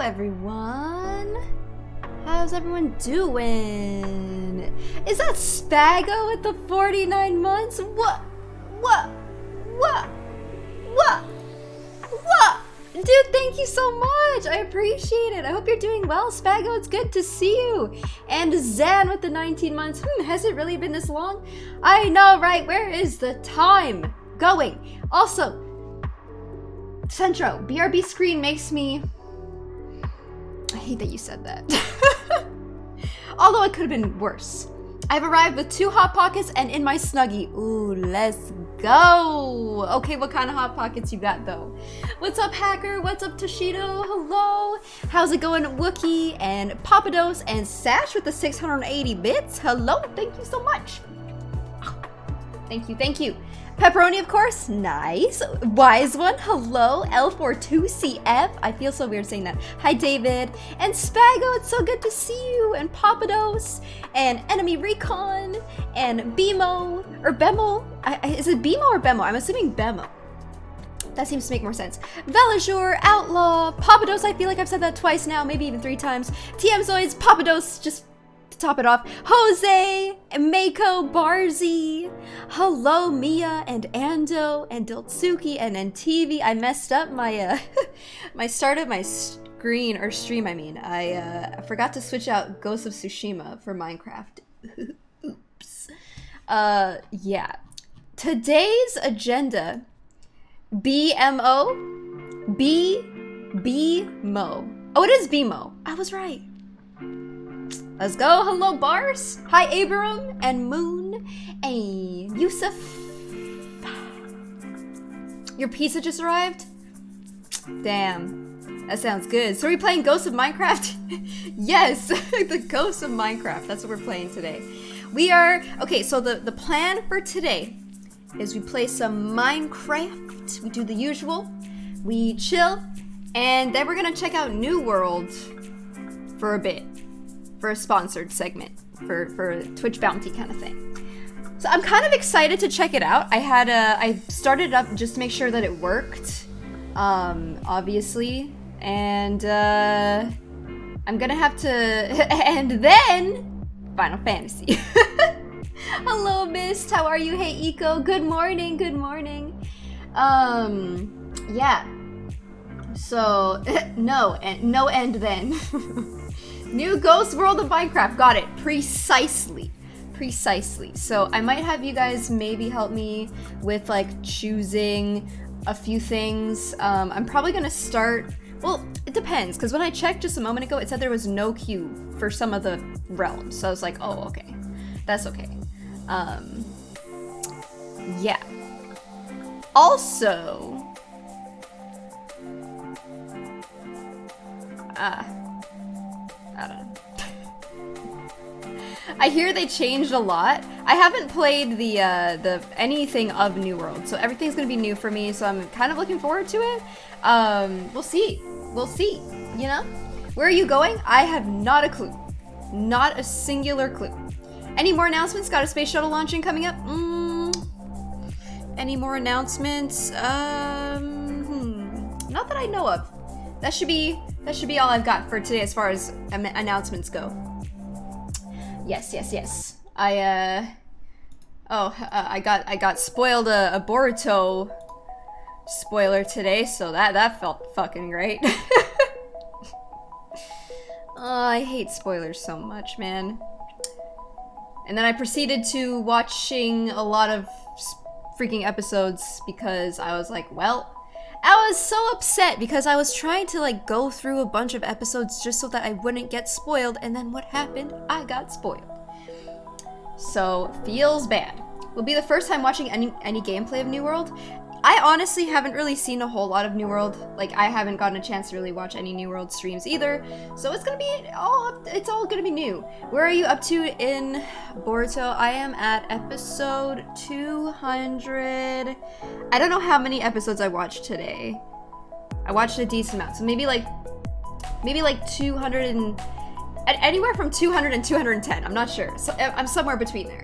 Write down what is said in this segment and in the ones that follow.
everyone. How's everyone doing? Is that Spago with the 49 months? What? Dude, thank you so much. I appreciate it. I hope you're doing well, Spago. It's good to see you. And Zan with the 19 months. Has it really been this long? I know, right? Where is the time going? Also, Centro, BRB screen makes me... I hate that you said that. Although it could have been worse. I've arrived with 2 Hot Pockets and in my Snuggie. Ooh, let's go. Okay, what kind of Hot Pockets you got though? What's up, Hacker? What's up, Toshido? Hello. How's it going, Wookie and Papados and Sash with the 680 bits? Hello, thank you so much. Thank you, thank you. Pepperoni, of course, nice. Wise One, hello. L42CF, I feel so weird saying that. Hi, David. And Spago, it's so good to see you. And Papados, and Enemy Recon, and Bemo, or Bemo. Is it Bemo or Bemo? I'm assuming Bemo. That seems to make more sense. Velajur, Outlaw, Papados, I feel like I've said that twice now, maybe even 3 times. TM Zoids, Papados, just to top it off. Jose, Mako, Barzi, hello, Mia, and Ando, and Diltsuki, and NTV. I messed up my, my start of my screen, or stream, I mean. I forgot to switch out Ghost of Tsushima for Minecraft. Oops. Yeah. Today's agenda... BMO? BMO. Oh, it is BMO. I was right. Let's go. Hello, Bars. Hi, Abram and Moon and Yusuf. Your pizza just arrived? Damn. That sounds good. So are we playing Ghosts of Minecraft? Yes, the Ghosts of Minecraft. That's what we're playing today. We are... Okay, so the plan for today is we play some Minecraft. We do the usual. We chill. And then we're gonna check out New World for a bit. For a sponsored segment. For a Twitch bounty kind of thing. So I'm kind of excited to check it out. I started it up just to make sure that it worked. Obviously. And I'm gonna have to... and then... Final Fantasy. Hello, Mist. How are you? Hey, Eco. Good morning. Good morning. Yeah. So, no end then. New Ghost World of Minecraft. Got it. Precisely. So, I might have you guys maybe help me with, like, choosing a few things. I'm probably gonna start... Well, it depends, because when I checked just a moment ago, it said there was no queue for some of the realms. So I was like, oh, okay. That's okay. Yeah. Also... I don't know. I hear they changed a lot. I haven't played the anything of New World, so everything's gonna be new for me, so I'm kind of looking forward to it. We'll see, you know? Where are you going? I have not a clue. Not a singular clue. Any more announcements? Got a space shuttle launching coming up? Any more announcements? Not that I know of. That should be all I've got for today as far as announcements go. Yes. I got spoiled a Boruto spoiler today, so that felt fucking great. Oh, I hate spoilers so much, man. And then I proceeded to watching a lot of freaking episodes because I was like, well, I was so upset because I was trying to like go through a bunch of episodes just so that I wouldn't get spoiled, and then what happened? I got spoiled. So, feels bad. Will be the first time watching any gameplay of New World. I honestly haven't really seen a whole lot of New World. Like, I haven't gotten a chance to really watch any New World streams either. So it's gonna be it's all gonna be new. Where are you up to in Boruto? I am at episode 200. I don't know how many episodes I watched today. I watched a decent amount. So maybe like 200 and... anywhere from 200 and 210. I'm not sure. So I'm somewhere between there.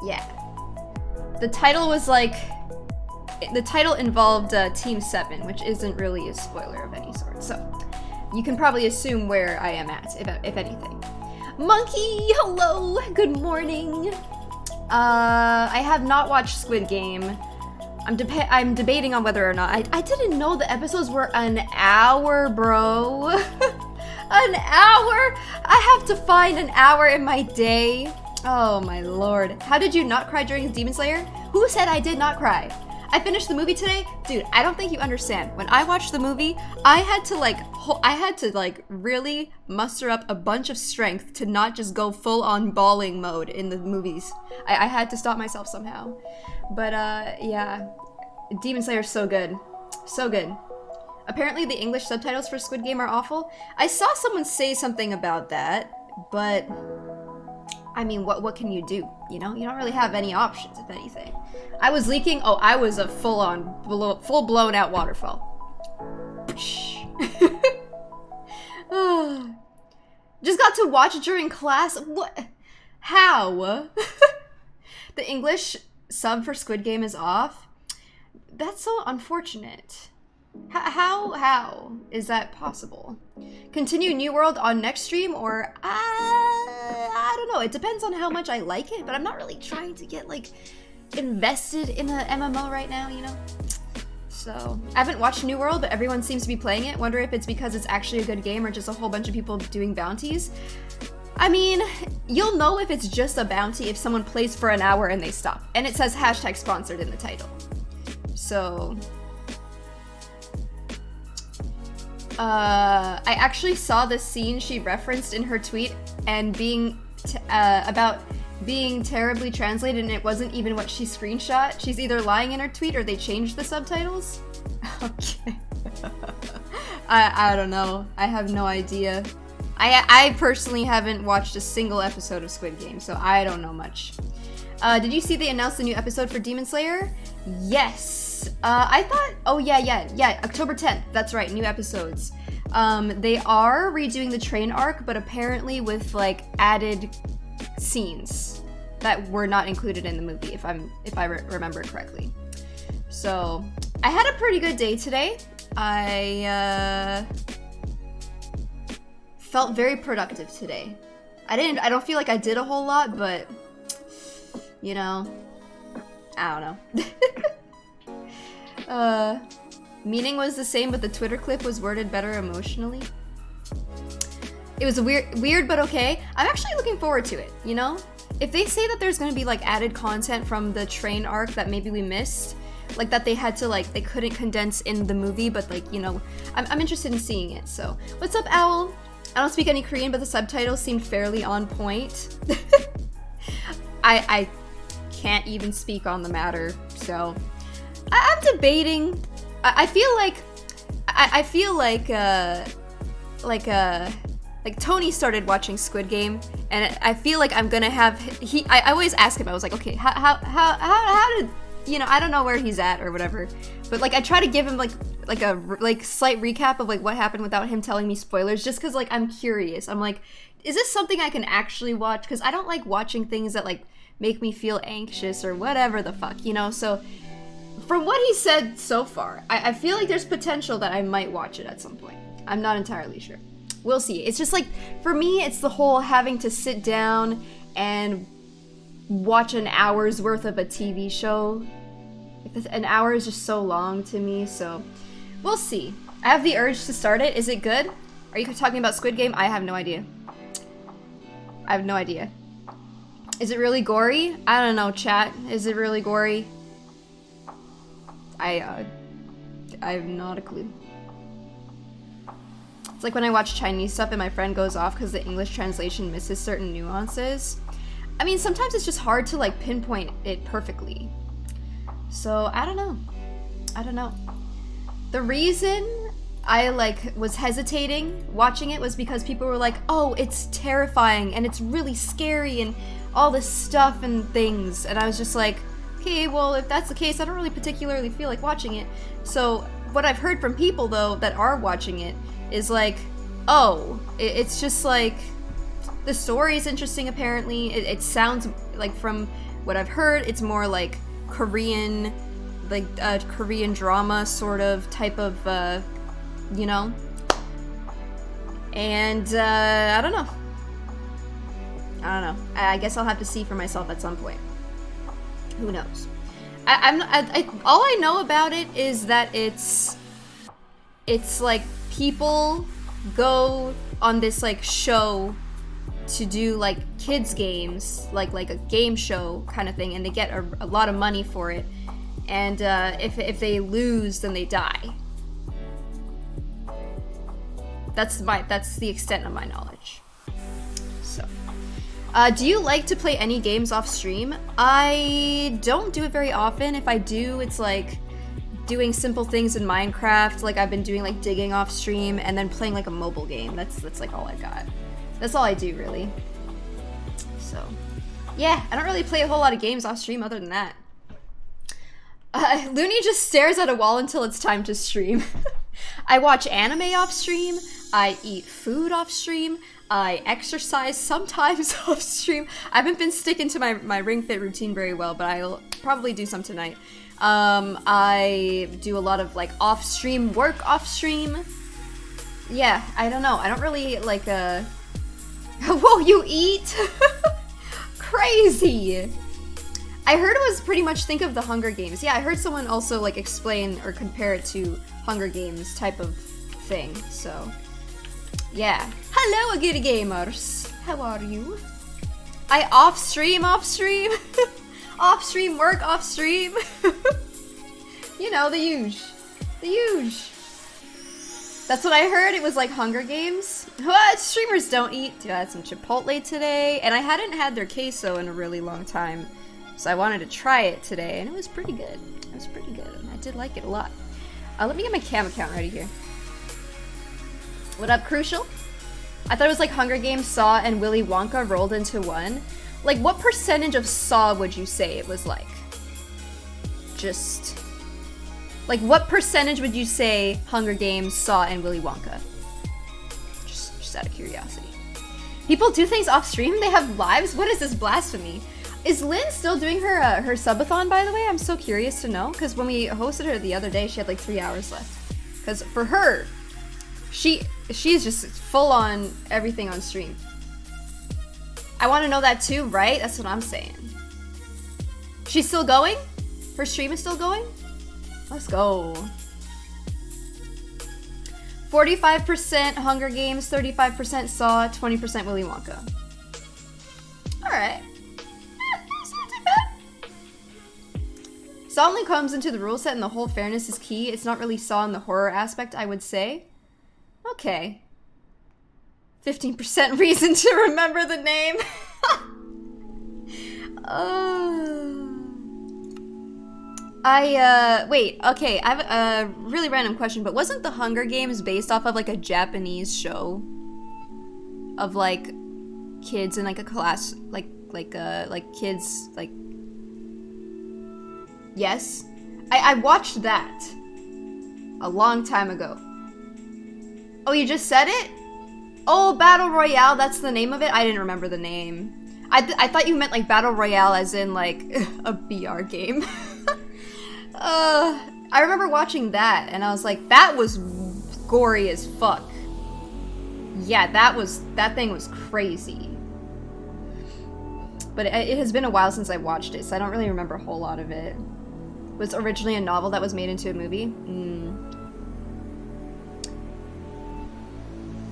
Yeah. The title was like the title involved Team 7, which isn't really a spoiler of any sort, so you can probably assume where I am at, if anything. Monkey, hello, good morning. I have not watched Squid Game. I'm debating on whether or not. I didn't know the episodes were an hour, bro. An hour? I have to find an hour in my day. Oh my lord. How did you not cry during Demon Slayer? Who said I did not cry? I finished the movie today. Dude, I don't think you understand. When I watched the movie, I had to really muster up a bunch of strength to not just go full on bawling mode in the movies. I had to stop myself somehow. But yeah, Demon Slayer is so good. So good. Apparently the English subtitles for Squid Game are awful. I saw someone say something about that, but I mean, what can you do? You know, you don't really have any options, if anything. I was leaking. Oh, I was a full blown out waterfall. Just got to watch during class. What? How? The English sub for Squid Game is off. That's so unfortunate. How is that possible? Continue New World on next stream, or I don't know. It depends on how much I like it, but I'm not really trying to get like invested in the MMO right now, you know? So I haven't watched New World, but everyone seems to be playing it. Wonder if it's because it's actually a good game or just a whole bunch of people doing bounties. I mean, you'll know if it's just a bounty if someone plays for an hour and they stop. And it says hashtag sponsored in the title. So I actually saw the scene she referenced in her tweet and about being terribly translated, and it wasn't even what she screenshot. She's either lying in her tweet or they changed the subtitles. Okay. I don't know. I have no idea. I personally haven't watched a single episode of Squid Game, so I don't know much. Did you see they announced the new episode for Demon Slayer? Yes. I thought, oh yeah, October 10th, that's right, new episodes. They are redoing the train arc, but apparently with like added scenes that were not included in the movie, if I remember correctly. So I had a pretty good day today. I felt very productive today. I don't feel like I did a whole lot, but you know, I don't know. Meaning was the same, but the Twitter clip was worded better emotionally. It was weird, but okay. I'm actually looking forward to it, you know? If they say that there's gonna be like added content from the train arc that maybe we missed, like that they had to like, they couldn't condense in the movie, but like, you know, I'm interested in seeing it, so. What's up, Owl? I don't speak any Korean, but the subtitles seemed fairly on point. I can't even speak on the matter, so. I'm debating. I feel like Tony started watching Squid Game, and I feel like I'm gonna have I always ask him. I was like, okay, how did, you know, I don't know where he's at or whatever, but like I try to give him like a slight recap of like what happened without him telling me spoilers, just because like I'm curious. I'm like, is this something I can actually watch? Because I don't like watching things that like make me feel anxious or whatever the fuck, you know. So from what he said so far, I feel like there's potential that I might watch it at some point. I'm not entirely sure. We'll see. It's just like, for me, it's the whole having to sit down and watch an hour's worth of a TV show. An hour is just so long to me, so we'll see. I have the urge to start it. Is it good? Are you talking about Squid Game? I have no idea. I have no idea. Is it really gory? I don't know, chat. Is it really gory? I have not a clue. It's like when I watch Chinese stuff and my friend goes off because the English translation misses certain nuances. I mean, sometimes it's just hard to like pinpoint it perfectly. So I don't know. The reason I like was hesitating watching it was because people were like, oh, it's terrifying and it's really scary and all this stuff and things, and I was just like, okay, well, if that's the case, I don't really particularly feel like watching it. So what I've heard from people, though, that are watching it is like, oh, it's just like, the story is interesting, apparently. It sounds like, from what I've heard, it's more like Korean, like a Korean drama sort of type of, you know? And, I don't know. I guess I'll have to see for myself at some point. Who knows? All I know about it is that it's like people go on this like show to do like kids games, like a game show kind of thing, and they get a lot of money for it. And if they lose, then they die. That's the extent of my knowledge. So, do you like to play any games off stream? I don't do it very often. If I do, it's like doing simple things in Minecraft. Like I've been doing like digging off stream and then playing like a mobile game. That's like all I got. That's all I do really. So, yeah, I don't really play a whole lot of games off stream other than that. Looney just stares at a wall until it's time to stream. I watch anime off stream. I eat food off stream. I exercise sometimes off stream. I haven't been sticking to my Ring Fit routine very well, but I'll probably do some tonight. I do a lot of like off-stream work off-stream. Yeah, I don't know. I don't really like Whoa, you eat? Crazy! I heard it was pretty much think of the Hunger Games. Yeah, I heard someone also like explain or compare it to Hunger Games type of thing, so yeah. Hello, Agiri Gamers! How are you? I off-stream? Off-stream work off-stream? You know, the huge. That's what I heard. It was like Hunger Games. What? Streamers don't eat. Dude, I had some Chipotle today, and I hadn't had their queso in a really long time, so I wanted to try it today, and it was pretty good. I did like it a lot. Let me get my cam account ready here. What up, Crucial? I thought it was like Hunger Games, Saw, and Willy Wonka rolled into one. Like, what percentage of Saw would you say it was like? Just... like, what percentage would you say Hunger Games, Saw, and Willy Wonka? Just out of curiosity. People do things off stream? They have lives? What is this blasphemy? Is Lynn still doing her her subathon, by the way? I'm so curious to know, because when we hosted her the other day, she had like 3 hours left. Because for her, she's just full on everything on stream. I want to know that too, right? That's what I'm saying. She's still going? Her stream is still going? Let's go. 45% Hunger Games, 35% Saw, 20% Willy Wonka. Alright. It's not too bad. Saw only comes into the rule set and the whole fairness is key. It's not really Saw in the horror aspect, I would say. Okay. 15% reason to remember the name. Wait, okay, I have a really random question, but wasn't the Hunger Games based off of like a Japanese show? Of like kids in like a class, like kids, like... Yes? I watched that a long time ago. Oh, you just said it? Oh, Battle Royale, that's the name of it? I didn't remember the name. I thought you meant like Battle Royale as in like a BR game. I remember watching that and I was like, that was gory as fuck. Yeah, that thing was crazy. But it has been a while since I watched it, so I don't really remember a whole lot of it. It was originally a novel that was made into a movie.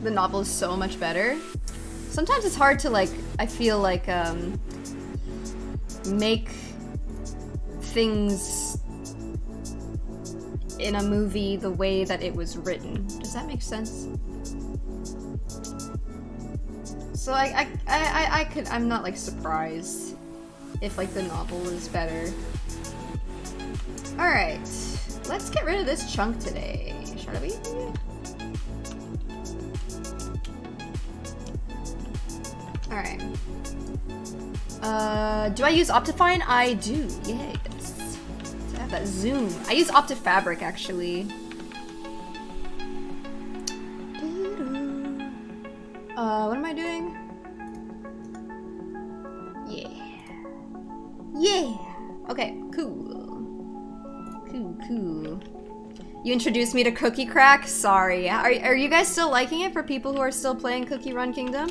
The novel is so much better. Sometimes it's hard to like, I feel like, make things in a movie the way that it was written. Does that make sense? So I'm not like surprised if like the novel is better. Alright, let's get rid of this chunk today, shall we? Alright. Do I use Optifine? I do, yes. So I have that zoom. I use Optifabric actually. What am I doing? Yeah. Yeah! Okay, cool. Cool. You introduced me to Cookie Crack? Sorry. Are you guys still liking it for people who are still playing Cookie Run Kingdom?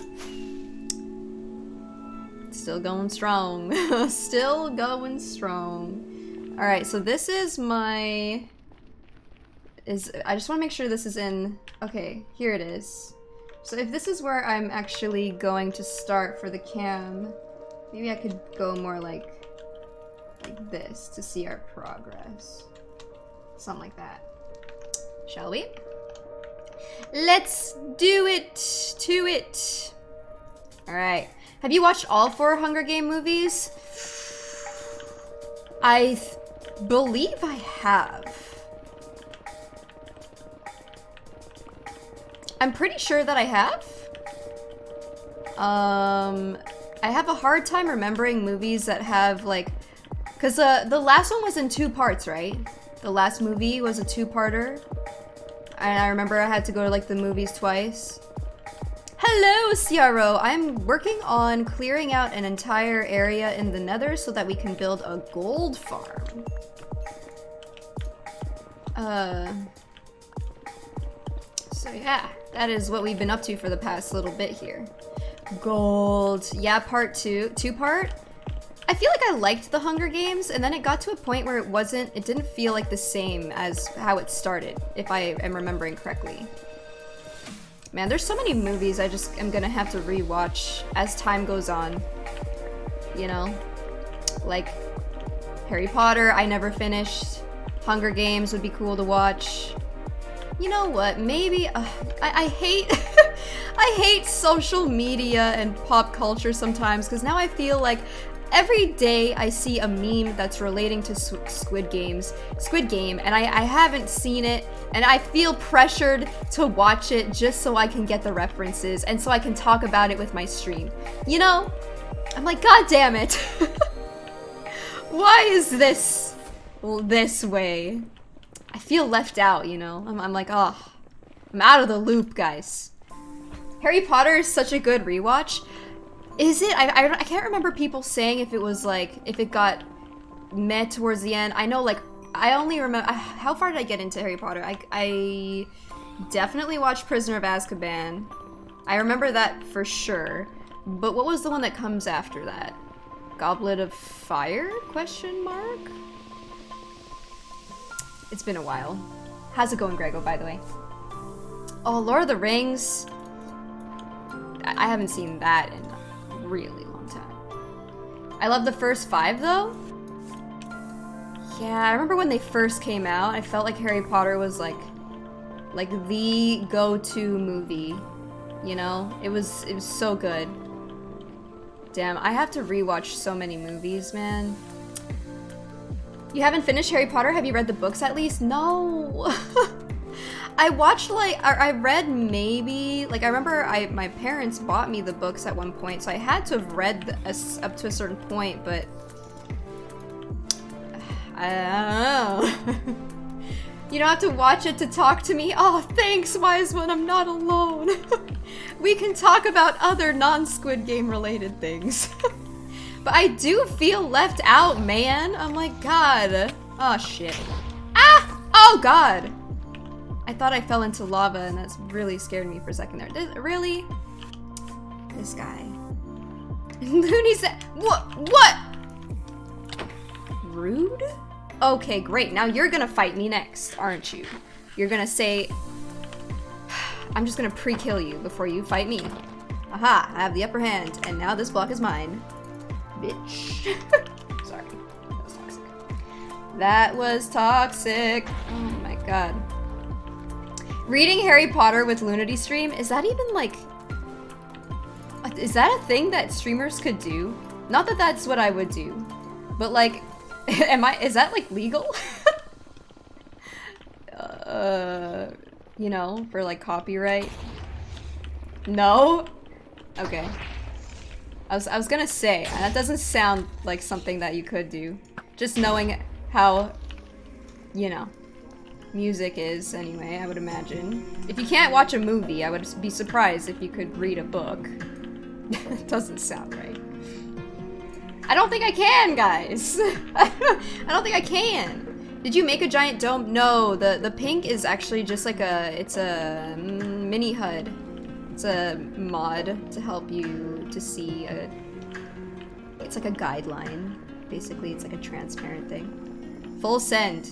Still going strong. Still going strong. Alright, so this is my... I just want to make sure this is in... Okay, here it is. So if this is where I'm actually going to start for the cam, maybe I could go more like this to see our progress. Something like that. Shall we? Let's do it to it. Alright. Have you watched all 4 Hunger Game movies? I believe I have. I'm pretty sure that I have. I have a hard time remembering movies that have like, cause the last one was in 2 parts, right? The last movie was a 2-parter, and I remember I had to go to like the movies twice. Hello, CRO. I'm working on clearing out an entire area in the nether so that we can build a gold farm. So yeah, that is what we've been up to for the past little bit here. Gold. Yeah, part 2. 2-part? I feel like I liked the Hunger Games, and then it got to a point where it didn't feel like the same as how it started, if I am remembering correctly. Man, there's so many movies I just am gonna have to rewatch as time goes on. You know? Like, Harry Potter, I never finished. Hunger Games would be cool to watch. You know what, maybe, I hate, I hate social media and pop culture sometimes, because now I feel like every day I see a meme that's relating to Squid Game, and I haven't seen it, and I feel pressured to watch it just so I can get the references, and so I can talk about it with my stream. You know? I'm like, God damn it. Why is this way? I feel left out, you know? I'm like, oh, I'm out of the loop, guys. Harry Potter is such a good rewatch. Is it? I can't remember people saying if it was like, if it got meh towards the end. I know, like, I only remember, how far did I get into Harry Potter? I definitely watched Prisoner of Azkaban. I remember that for sure. But what was the one that comes after that? Goblet of Fire? Question mark? It's been a while. How's it going, Grego, by the way? Oh, Lord of the Rings. I haven't seen that in a really long time. I love the first 5, though. Yeah, I remember when they first came out, I felt like Harry Potter was like the go-to movie. You know? It was so good. Damn, I have to rewatch so many movies, man. You haven't finished Harry Potter? Have you read the books at least? No. I watched I read maybe, like I remember my parents bought me the books at one point, so I had to have read up to a certain point, but I don't know. You don't have to watch it to talk to me. Oh, thanks, Wise One, I'm not alone. We can talk about other non-Squid Game related things. But I do feel left out, man. I'm like, God. Oh, shit. Ah! Oh, God. I thought I fell into lava, and that's really scared me for a second there. Really? This guy. Looney said, what? Rude? Okay, great. Now you're gonna fight me next, aren't you? You're gonna say, I'm just gonna pre-kill you before you fight me. Aha, I have the upper hand, and now this block is mine. Bitch. Sorry. That was toxic. That was toxic. Oh my god. Reading Harry Potter with Lunity stream, is that even like... Is that a thing that streamers could do? Not that that's what I would do. But like, is that like legal? You know, for like copyright? No? Okay. I was gonna say, that doesn't sound like something that you could do. Just knowing how, you know, music is anyway, I would imagine. If you can't watch a movie, I would be surprised if you could read a book. It doesn't sound right. I don't think I can, guys. I don't think I can. Did you make a giant dome? No, the pink is actually just like it's a mini HUD. It's a mod to help you to see it's like a guideline. Basically, it's like a transparent thing. Full send.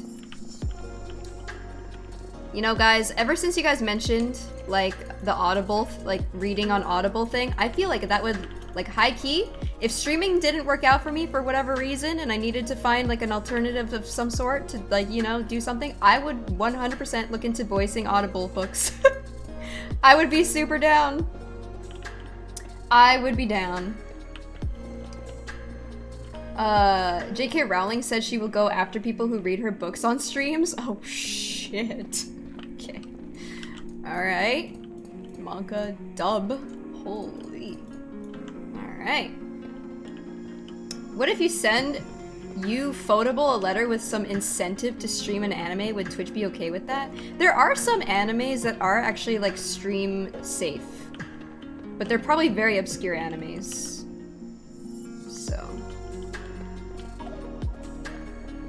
You know, guys, ever since you guys mentioned like the Audible, like reading on Audible thing, I feel like that would, like, high key, if streaming didn't work out for me for whatever reason and I needed to find like an alternative of some sort to, like, you know, do something, I would 100% look into voicing Audible books. I would be super down. I would be down. J.K. Rowling said she will go after people who read her books on streams. Oh shit. Okay. Alright. Manga dub. Holy. Alright. What if you send Ufotable a letter with some incentive to stream an anime? Would Twitch be okay with that? There are some animes that are actually like stream safe, but they're probably very obscure animes. So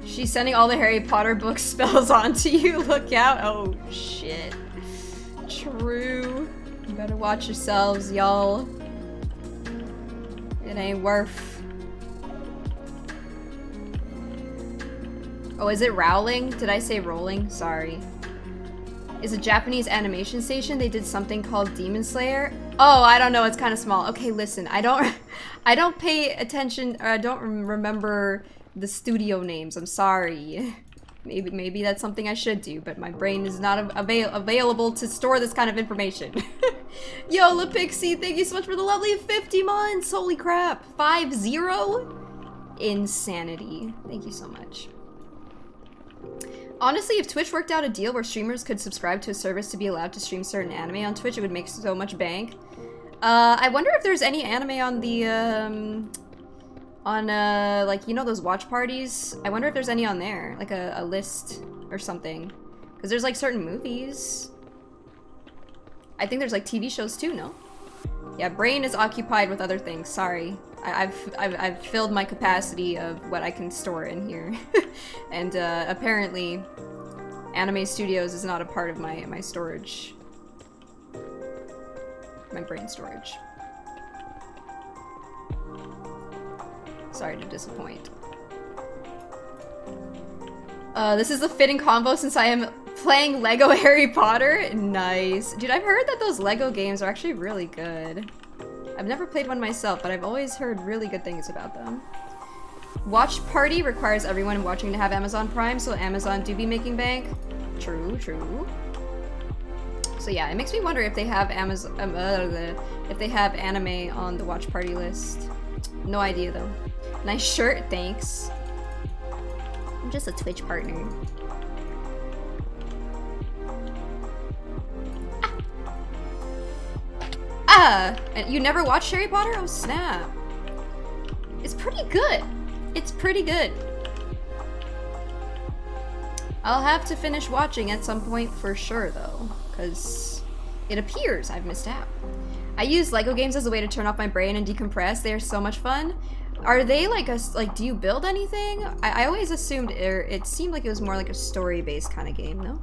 she's sending all the Harry Potter book spells onto you. Look out. Oh shit. True. You better watch yourselves, y'all. It ain't worth. Oh, is it Rowling? Did I say rolling? Sorry. Is a Japanese animation station. They did something called Demon Slayer. Oh, I don't know. It's kind of small. Okay, listen. I don't pay attention, or I don't remember the studio names. I'm sorry. Maybe that's something I should do, but my brain is not available to store this kind of information. Yo, LaPixie, thank you so much for the lovely 50 months. Holy crap. 5-0? Insanity. Thank you so much. Honestly, if Twitch worked out a deal where streamers could subscribe to a service to be allowed to stream certain anime on Twitch, it would make so much bank. I wonder if there's any anime on the, like, you know those watch parties? I wonder if there's any on there, like a list or something. Because there's like certain movies. I think there's like TV shows too, no? Yeah, brain is occupied with other things, sorry. I've filled my capacity of what I can store in here. And apparently Anime Studios is not a part of my storage. My brain storage. Sorry to disappoint. This is the fitting combo since I am playing Lego Harry Potter. Nice. Dude, I've heard that those Lego games are actually really good. I've never played one myself, but I've always heard really good things about them. Watch Party requires everyone watching to have Amazon Prime, so Amazon do be making bank. True, true. So yeah, it makes me wonder if they have if they have anime on the Watch Party list. No idea though. Nice shirt, thanks. I'm just a Twitch partner. And you never watched Harry Potter? Oh snap. It's pretty good. It's pretty good. I'll have to finish watching at some point for sure though, because it appears I've missed out. I use Lego games as a way to turn off my brain and decompress. They are so much fun. Are they like do you build anything? I always assumed it seemed like it was more like a story-based kind of game, no?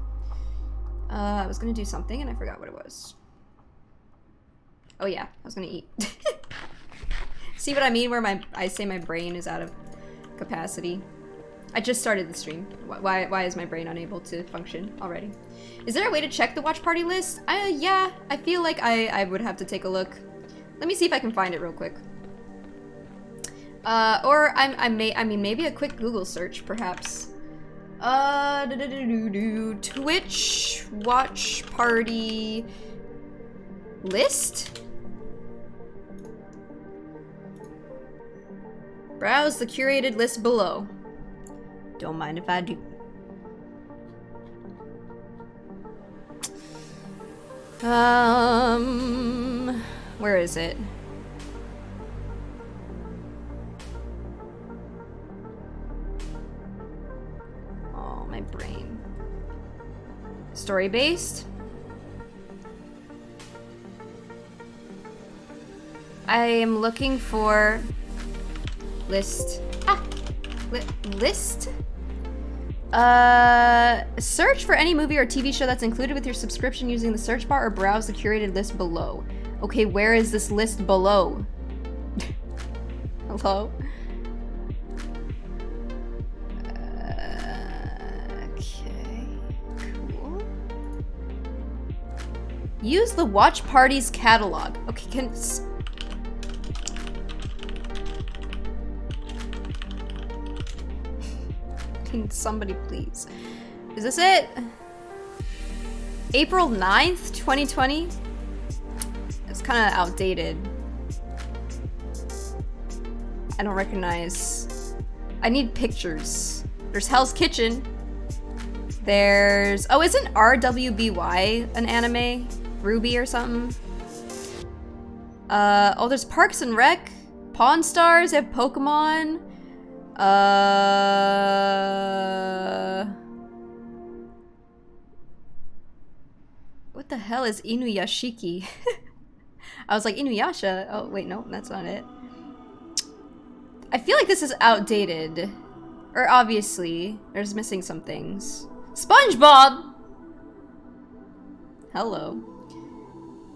I was gonna do something and I forgot what it was. Oh yeah, I was gonna eat. See what I mean where I say my brain is out of capacity? I just started the stream. Why is my brain unable to function already? Is there a way to check the watch party list? Yeah, I feel like I would have to take a look. Let me see if I can find it real quick. Or I mean maybe a quick Google search perhaps. Twitch watch party list? Browse the curated list below. Don't mind if I do. Where is it? Oh, my brain. Story-based? I am looking for list. List? Search for any movie or TV show that's included with your subscription using the search bar or browse the curated list below. Okay, where is this list below? Hello? Okay, cool. Use the watch party's catalog. Okay, can somebody please? Is this it? April 9th, 2020? It's kind of outdated. I don't recognize. I need pictures. There's Hell's Kitchen. There's... Oh, isn't RWBY an anime? Ruby or something? Oh, there's Parks and Rec. Pawn Stars. They have Pokemon. What the hell is Inuyashiki? I was like, Inuyasha? Oh, wait, no, that's not it. I feel like this is outdated. Or obviously, there's missing some things. SpongeBob! Hello.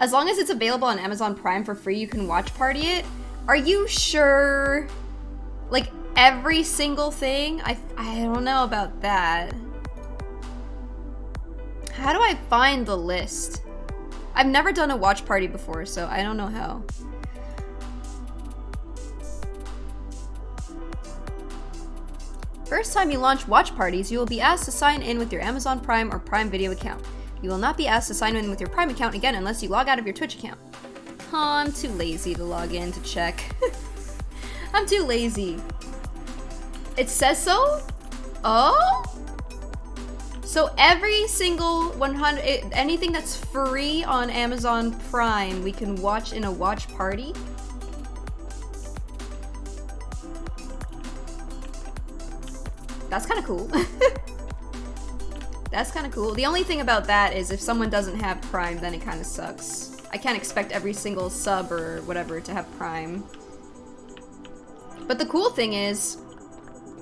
As long as it's available on Amazon Prime for free, you can watch party it. Are you sure? Like, every single thing? I don't know about that. How do I find the list? I've never done a watch party before, so I don't know how. First time you launch watch parties, you will be asked to sign in with your Amazon Prime or Prime Video account. You will not be asked to sign in with your Prime account again unless you log out of your Twitch account. Oh, I'm too lazy to log in to check. I'm too lazy. It says so? Oh? So every single 100, anything that's free on Amazon Prime, we can watch in a watch party? That's kind of cool. That's kind of cool. The only thing about that is if someone doesn't have Prime, then it kind of sucks. I can't expect every single sub or whatever to have Prime. But the cool thing is,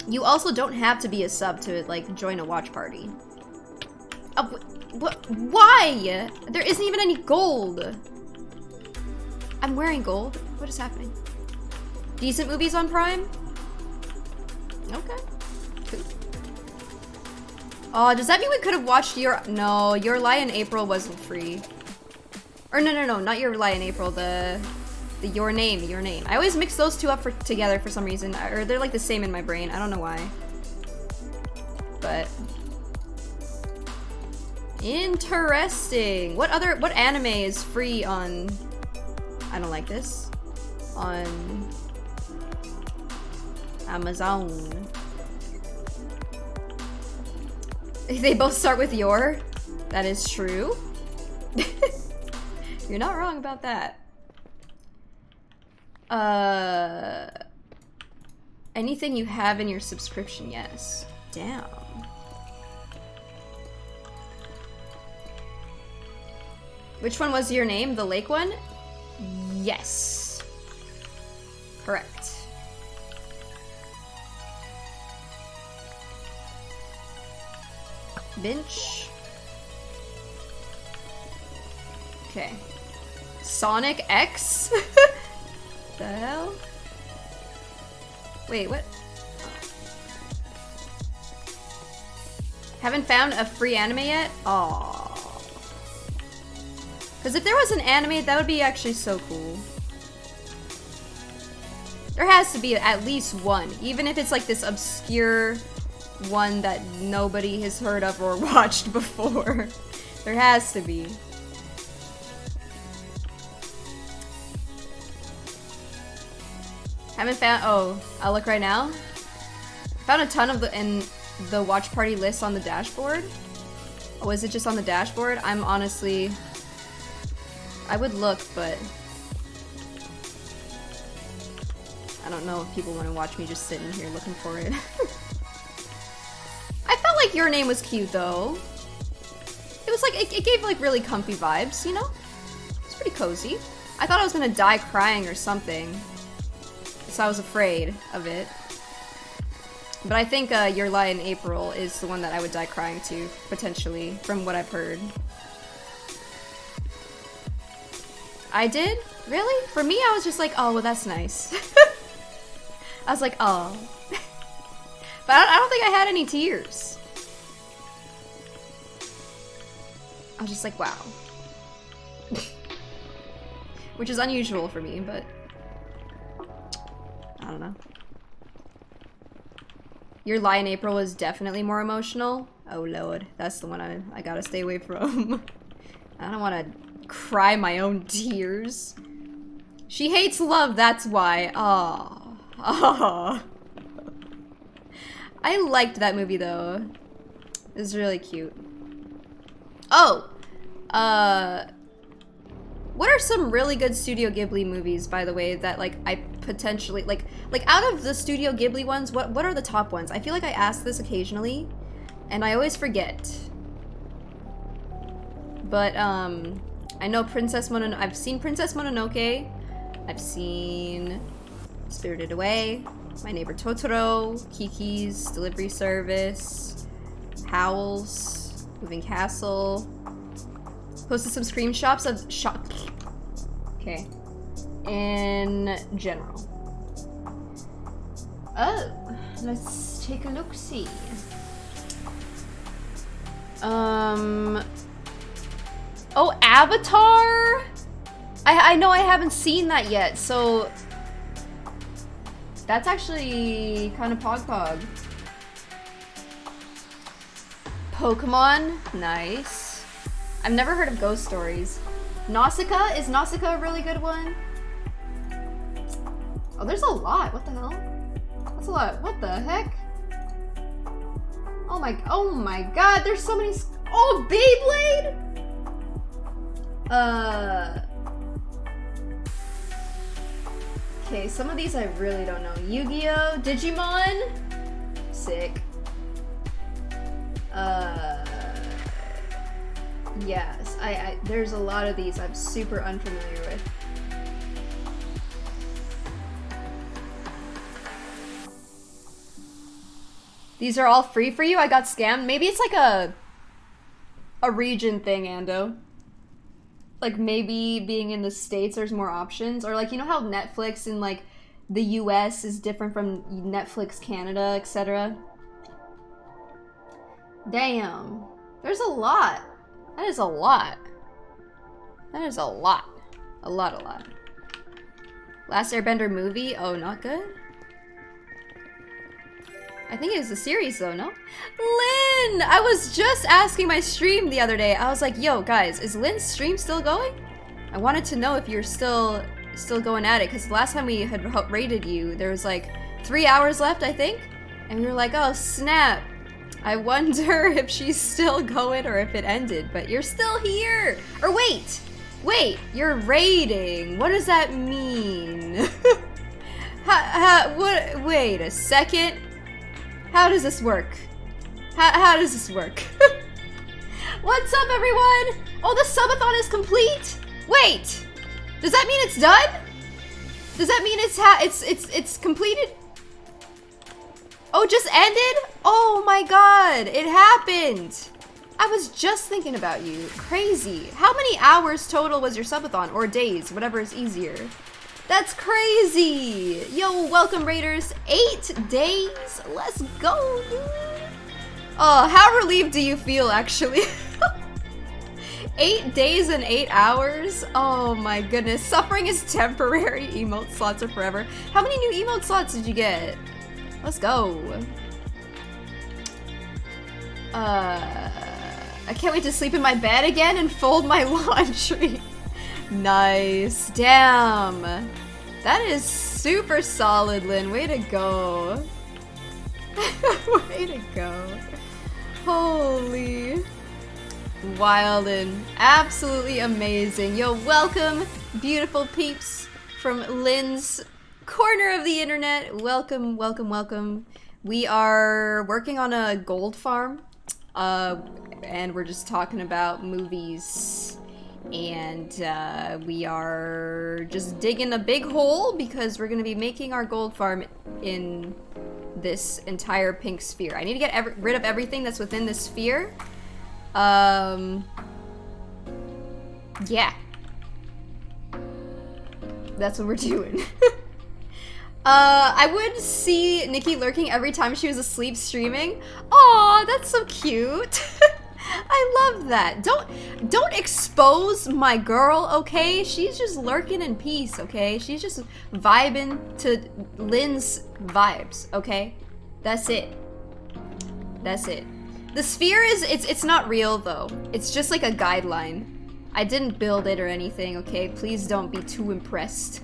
you also don't have to be a sub to, like, join a watch party. What? Why? There isn't even any gold. I'm wearing gold. What is happening? Decent movies on Prime? Okay. Cool. Oh, does that mean we could have watched your... No, Your Lie in April wasn't free. Or no, not Your Lie in April, the Your Name. I always mix those two up together for some reason. Or they're like the same in my brain. I don't know why. But... Interesting. What anime is free on... I don't like this. On... Amazon. They both start with your. That is true. You're not wrong about that. Anything you have in your subscription, yes. Damn. Which one was Your Name? The lake one? Yes. Correct. Bench. Okay. Sonic X? The hell? Wait, what? Haven't found a free anime yet? Aww. Because if there was an anime, that would be actually so cool. There has to be at least one, even if it's like this obscure one that nobody has heard of or watched before. There has to be. Haven't found... Oh, I'll look right now. Found a ton of in the watch party list on the dashboard. Oh, is it just on the dashboard? I'm honestly... I would look, but... I don't know if people want to watch me just sitting here looking for it. I felt like Your Name was cute, though. It was like, it gave like really comfy vibes, you know? It's pretty cozy. I thought I was gonna die crying or something. So I was afraid of it. But I think Your Lie in April is the one that I would die crying to, potentially, from what I've heard. I did? Really? For me, I was just like, oh, well, that's nice. I was like, oh. But I don't think I had any tears. I was just like, wow. Which is unusual for me, but I don't know. Your Lie in April was definitely more emotional. Oh lord, that's the one I gotta stay away from. I don't want to cry my own tears. She hates love, that's why. Aww. Aww. I liked that movie though. It was really cute. Oh! What are some really good Studio Ghibli movies, by the way, that like I potentially like out of the Studio Ghibli ones, what are the top ones? I feel like I ask this occasionally and I always forget. But I know I've seen Princess Mononoke. I've seen Spirited Away, My Neighbor Totoro, Kiki's Delivery Service, Howl's, Moving Castle. Posted some screenshots of okay. In general. Oh, let's take a look-see. Oh, Avatar? I know I haven't seen that yet, so that's actually kind of pog. Pokemon, nice. I've never heard of Ghost Stories. Nausicaa? Is Nausicaa a really good one? Oh, there's a lot. What the hell? That's a lot. What the heck? Oh my god, there's so many. Oh, Beyblade? Okay, some of these I really don't know. Yu-Gi-Oh! Digimon? Sick. Yes, there's a lot of these I'm super unfamiliar with. These are all free for you? I got scammed? Maybe it's like a region thing, Ando. Like maybe being in the States there's more options, or like, you know how Netflix in like the US is different from Netflix Canada, etc. Damn, there's a lot. That is a lot. That is a lot. A lot. Last Airbender movie? Oh, not good? I think it was a series though, no? Lynn! I was just asking my stream the other day. I was like, yo, guys, is Lynn's stream still going? I wanted to know if you're still going at it, because the last time we had rated you, there was like 3 hours left, I think? And we were like, oh, snap. I wonder if she's still going or if it ended, but you're still here! Or wait, you're raiding. What does that mean? What? Wait a second. How does this work? How does this work? What's up, everyone? Oh, the subathon is complete? Wait, does that mean it's done? Does that mean it's completed? Oh, it just ended? Oh my god, it happened! I was just thinking about you. Crazy. How many hours total was your subathon? Or days, whatever is easier. That's crazy! Yo, welcome Raiders. 8 days? Let's go, dude! Oh, how relieved do you feel, actually? 8 days and 8 hours? Oh my goodness. Suffering is temporary. Emote slots are forever. How many new emote slots did you get? Let's go. I can't wait to sleep in my bed again and fold my laundry. Nice. Damn. That is super solid, Lynn. Way to go. Way to go. Holy. Wild and absolutely amazing. Yo, welcome, beautiful peeps from Lynn's corner of the internet. Welcome, welcome, welcome. We are working on a gold farm, and we're just talking about movies, and we are just digging a big hole because we're gonna be making our gold farm in this entire pink sphere. I need to get rid of everything that's within this sphere. Yeah. That's what we're doing. I would see Nikki lurking every time she was asleep streaming. Aw, that's so cute. I love that. Don't expose my girl, okay? She's just lurking in peace, okay? She's just vibing to Lynn's vibes, okay? That's it. That's it. The sphere is, it's not real though. It's just like a guideline. I didn't build it or anything, okay? Please don't be too impressed.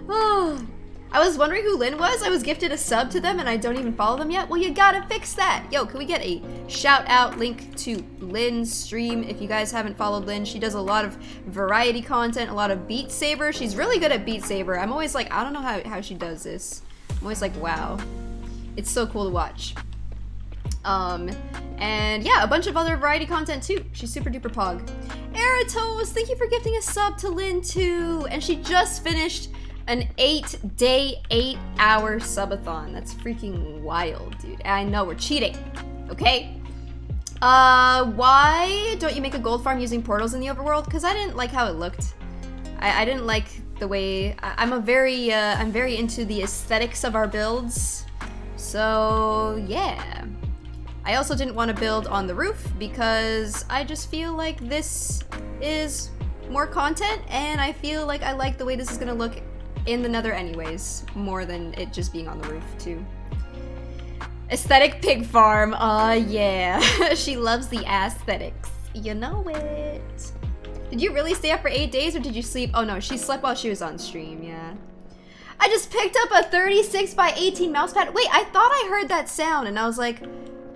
Oh, I was wondering who Lynn was. I was gifted a sub to them and I don't even follow them yet. Well, you gotta fix that. Yo, can we get a shout out link to Lynn's stream? If you guys haven't followed Lynn, she does a lot of variety content, a lot of Beat Saber. She's really good at Beat Saber. I'm always like, I don't know how she does this. I'm always like, wow. It's so cool to watch. And yeah, a bunch of other variety content too. She's super duper pog. Eratos, thank you for gifting a sub to Lynn too. And she just finished an 8-day, 8-hour subathon. That's freaking wild, dude. I know, we're cheating. Okay? Why don't you make a gold farm using portals in the overworld? Because I didn't like how it looked. I didn't like the way... I'm very into the aesthetics of our builds. So, yeah. I also didn't want to build on the roof because I just feel like this is more content and I feel like I like the way this is going to look in the nether anyways, more than it just being on the roof too. Aesthetic pig farm, yeah. She loves the aesthetics. You know it. Did you really stay up for 8 days or did you sleep? Oh no, she slept while she was on stream, yeah. I just picked up a 36 by 18 mousepad. Wait, I thought I heard that sound and I was like,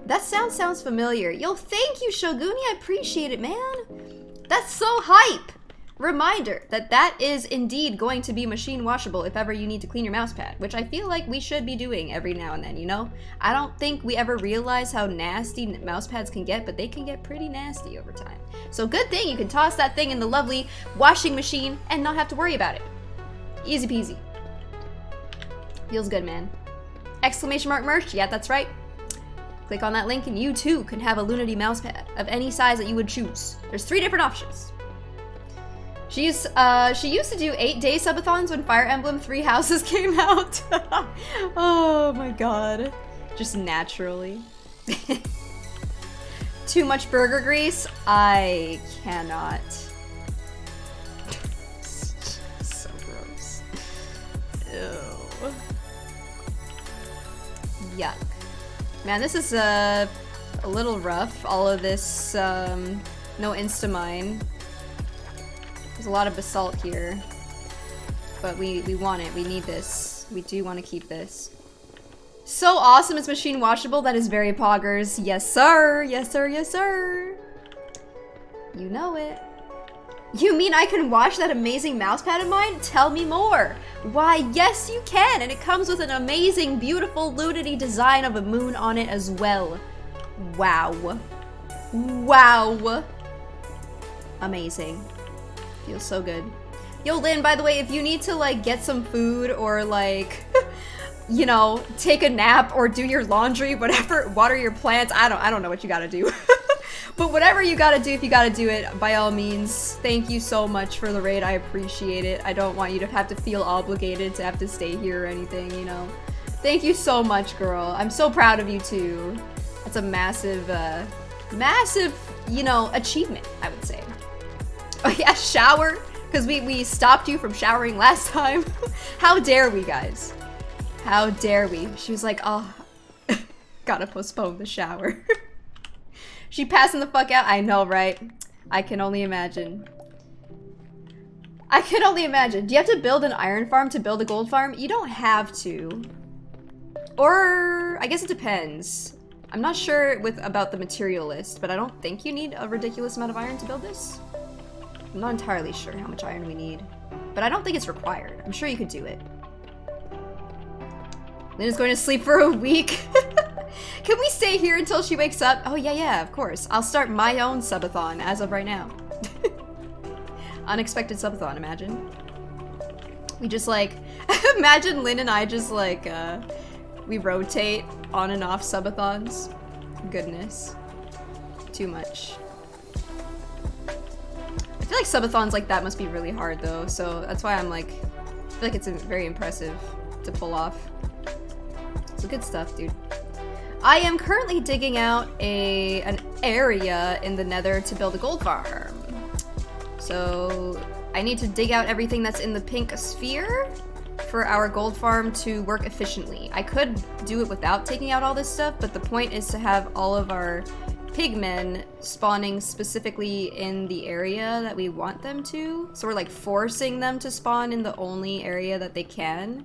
that sounds familiar. Yo, thank you, Shoguni. I appreciate it, man. That's so hype. Reminder that is indeed going to be machine washable if ever you need to clean your mousepad, which I feel like we should be doing every now and then, you know? I don't think we ever realize how nasty mousepads can get, but they can get pretty nasty over time. So good thing you can toss that thing in the lovely washing machine and not have to worry about it. Easy peasy. Feels good, man. Exclamation mark merch, yeah, that's right. Click on that link and you too can have a Lunity mousepad of any size that you would choose. There's 3 different options. She used to do 8-day subathons when Fire Emblem 3 Houses came out. Oh my god. Just naturally. Too much burger grease? I cannot. So gross. Ew. Yuck. Man, this is a little rough. All of this, no insta-mine. There's a lot of basalt here, but we want it. We need this. We do want to keep this. So awesome, it's machine washable. That is very poggers. Yes, sir. Yes, sir. Yes, sir. You know it. You mean I can wash that amazing mousepad of mine? Tell me more. Why, yes, you can. And it comes with an amazing, beautiful Lunity design of a moon on it as well. Wow. Wow. Amazing. Feels so good. Yo, Lynn, by the way, if you need to, like, get some food or, like, you know, take a nap or do your laundry, whatever, water your plants, I don't know what you gotta do. But whatever you gotta do, if you gotta do it, by all means, thank you so much for the raid. I appreciate it. I don't want you to have to feel obligated to have to stay here or anything, you know. Thank you so much, girl. I'm so proud of you, too. That's a massive, massive, you know, achievement, I would say. Oh yeah, shower, because we stopped you from showering last time. How dare we, guys? How dare we? She was like, oh, gotta postpone the shower. She passing the fuck out? I know, right? I can only imagine. I can only imagine. Do you have to build an iron farm to build a gold farm? You don't have to. Or, I guess it depends. I'm not sure about the material list, but I don't think you need a ridiculous amount of iron to build this. I'm not entirely sure how much iron we need, but I don't think it's required. I'm sure you could do it. Lynn is going to sleep for a week. Can we stay here until she wakes up? Oh yeah, of course. I'll start my own subathon as of right now. Unexpected subathon, imagine. We just like, imagine Lynn and I just like, we rotate on and off subathons. Goodness. Too much. I feel like subathons like that must be really hard though, so that's why I'm like, I feel like it's very impressive to pull off. So good stuff, dude. I am currently digging out an area in the nether to build a gold farm. So I need to dig out everything that's in the pink sphere for our gold farm to work efficiently. I could do it without taking out all this stuff, but the point is to have all of our pigmen spawning specifically in the area that we want them to. So we're like forcing them to spawn in the only area that they can,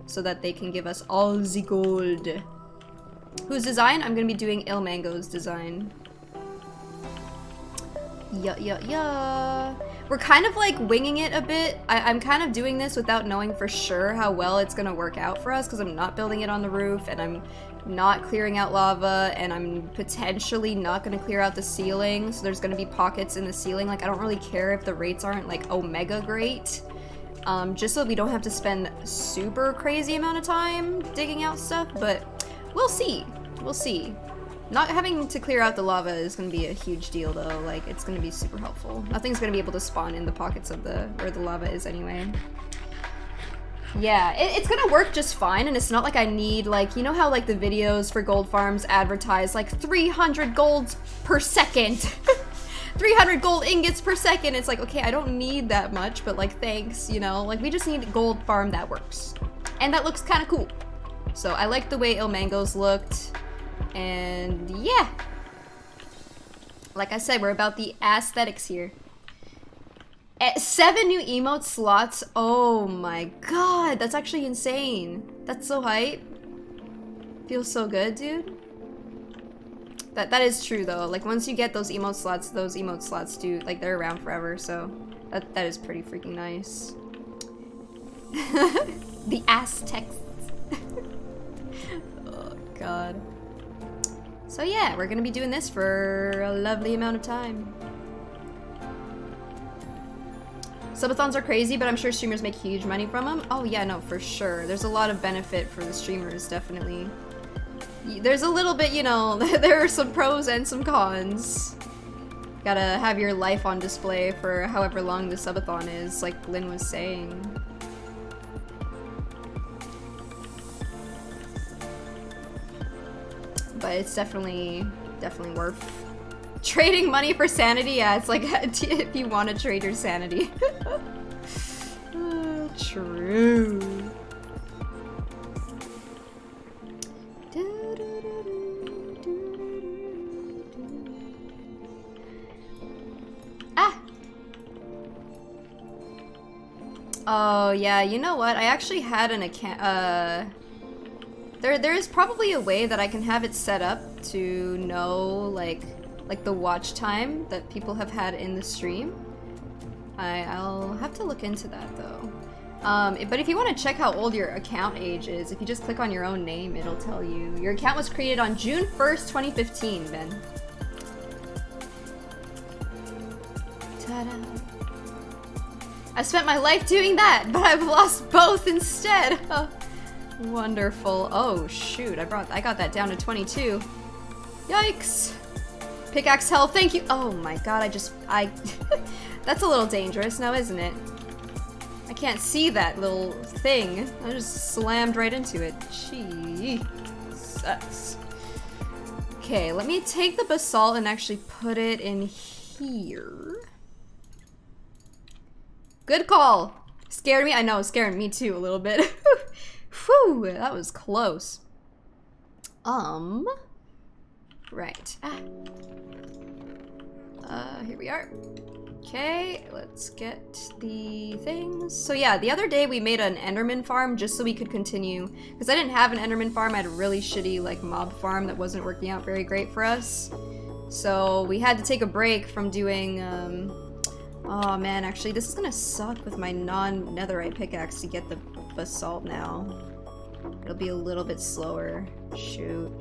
so that they can give us all the gold. Whose design? I'm gonna be doing Ilmango's design. Yeah. We're kind of like winging it a bit. I'm kind of doing this without knowing for sure how well it's gonna work out for us, because I'm not building it on the roof, and I'm not clearing out lava, and I'm potentially not gonna clear out the ceiling, so there's gonna be pockets in the ceiling. Like, I don't really care if the rates aren't like omega great. Just so we don't have to spend super crazy amount of time digging out stuff, but we'll see. We'll see. Not having to clear out the lava is going to be a huge deal though. Like, it's going to be super helpful. Nothing's going to be able to spawn in the pockets of where the lava is anyway. Yeah, it's going to work just fine, and it's not like I need, like, you know how like the videos for gold farms advertise like 300 golds per second? 300 gold ingots per second. It's like, okay, I don't need that much, but like, thanks, you know? Like, we just need a gold farm that works. And that looks kind of cool. So I like the way Ilmango's looked. And yeah. Like I said, we're about the aesthetics here. 7 new emote slots. Oh my god, that's actually insane. That's so hype. Feels so good, dude. That is true though. Like, once you get those emote slots do, like, they're around forever, so that is pretty freaking nice. The Aztecs. Oh god. So yeah, we're gonna be doing this for a lovely amount of time. Subathons are crazy, but I'm sure streamers make huge money from them. Oh yeah, no, for sure. There's a lot of benefit for the streamers, definitely. There's a little bit, you know, there are some pros and some cons. Gotta have your life on display for however long the subathon is, like Lynn was saying. But it's definitely worth trading money for sanity. Yeah, it's like if you want to trade your sanity. True. Ah! Oh yeah, you know what? I actually had an account. There is probably a way that I can have it set up to know like the watch time that people have had in the stream. I'll have to look into that though. But if you want to check how old your account age is, if you just click on your own name, it'll tell you. Your account was created on June 1st, 2015, Ben. Ta-da. I spent my life doing that, but I've lost both instead. Wonderful. Oh shoot, I got that down to 22. Yikes. Pickaxe health, thank you. Oh my god, that's a little dangerous now, isn't it? I can't see that little thing. I just slammed right into it. Jesus. Okay, let me take the basalt and actually put it in here. Good call. Scared me? I know, scared me too a little bit. Whew, that was close. Right. Here we are. Okay, let's get the things. So yeah, the other day we made an Enderman farm just so we could continue, because I didn't have an Enderman farm. I had a really shitty like mob farm that wasn't working out very great for us. So we had to take a break from doing, oh man, actually this is gonna suck with my non-netherite pickaxe to get the basalt now. It'll be a little bit slower. Shoot.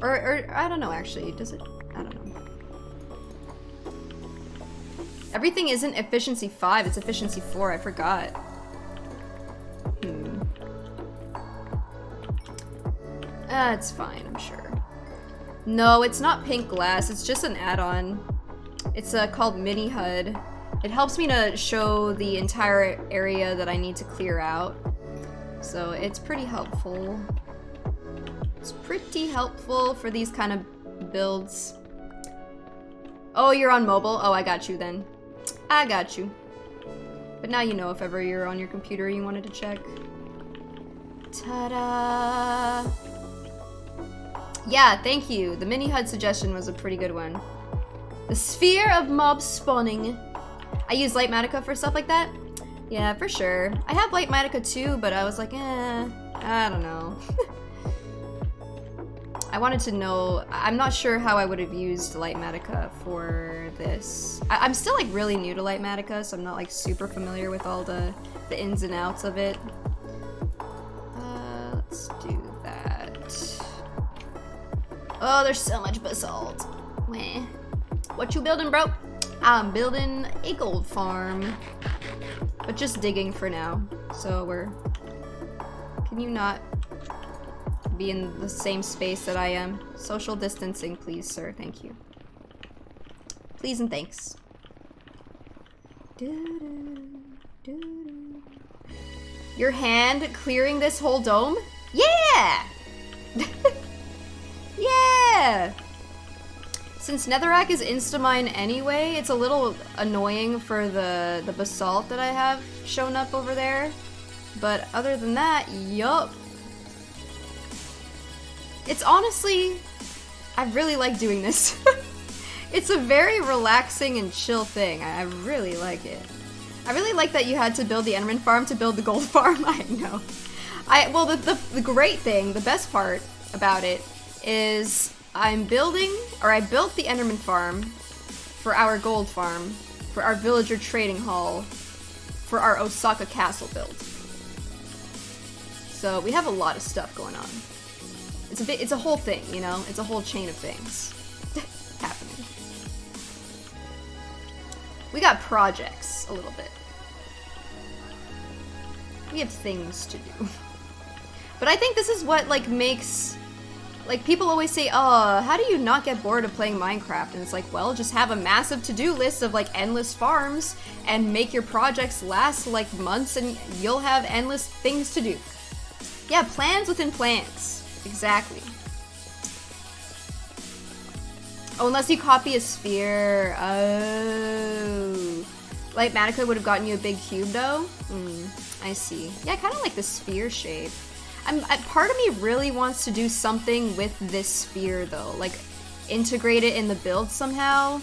Or I don't know actually, does it? I don't know. Everything isn't efficiency 5, it's efficiency 4, I forgot. It's fine, I'm sure. No, it's not pink glass. It's just an add-on. It's called Mini HUD. It helps me to show the entire area that I need to clear out. So it's pretty helpful. It's pretty helpful for these kind of builds. Oh, you're on mobile? Oh, I got you then. I got you. But now you know if ever you're on your computer you wanted to check. Ta-da! Yeah, thank you. The mini HUD suggestion was a pretty good one. The sphere of mob spawning. I use light Matica for stuff like that? Yeah, for sure. I have light Matica too, but I was like, I don't know. I wanted to know, I'm not sure how I would have used light Matica for this. I'm still like really new to light Matica, so I'm not like super familiar with all the ins and outs of it. Let's do that. Oh, there's so much basalt. Meh. What you building, bro? I'm building a gold farm. But just digging for now. So we're... Can you not be in the same space that I am? Social distancing, please, sir. Thank you. Please and thanks. Your hand clearing this whole dome? Yeah! Yeah! Since netherrack is instamine anyway, it's a little annoying for the basalt that I have shown up over there. But other than that, yup. It's honestly, I really like doing this. It's a very relaxing and chill thing. I really like it. I really like that you had to build the Enderman Farm to build the gold farm. I know. Well, the great thing, the best part about it is I built the Enderman Farm for our gold farm, for our villager trading hall, for our Osaka castle build. So we have a lot of stuff going on. It's a whole thing, you know? It's a whole chain of things happening. We got projects a little bit. We have things to do. But I think this is what like makes, like people always say, oh, how do you not get bored of playing Minecraft? And it's like, well, just have a massive to-do list of like endless farms and make your projects last like months and you'll have endless things to do. Yeah, plans within plans. Exactly. Oh, unless you copy a sphere. Oh. Light Matica would have gotten you a big cube though? I see. Yeah, I kind of like the sphere shape. Part of me really wants to do something with this sphere though, like integrate it in the build somehow.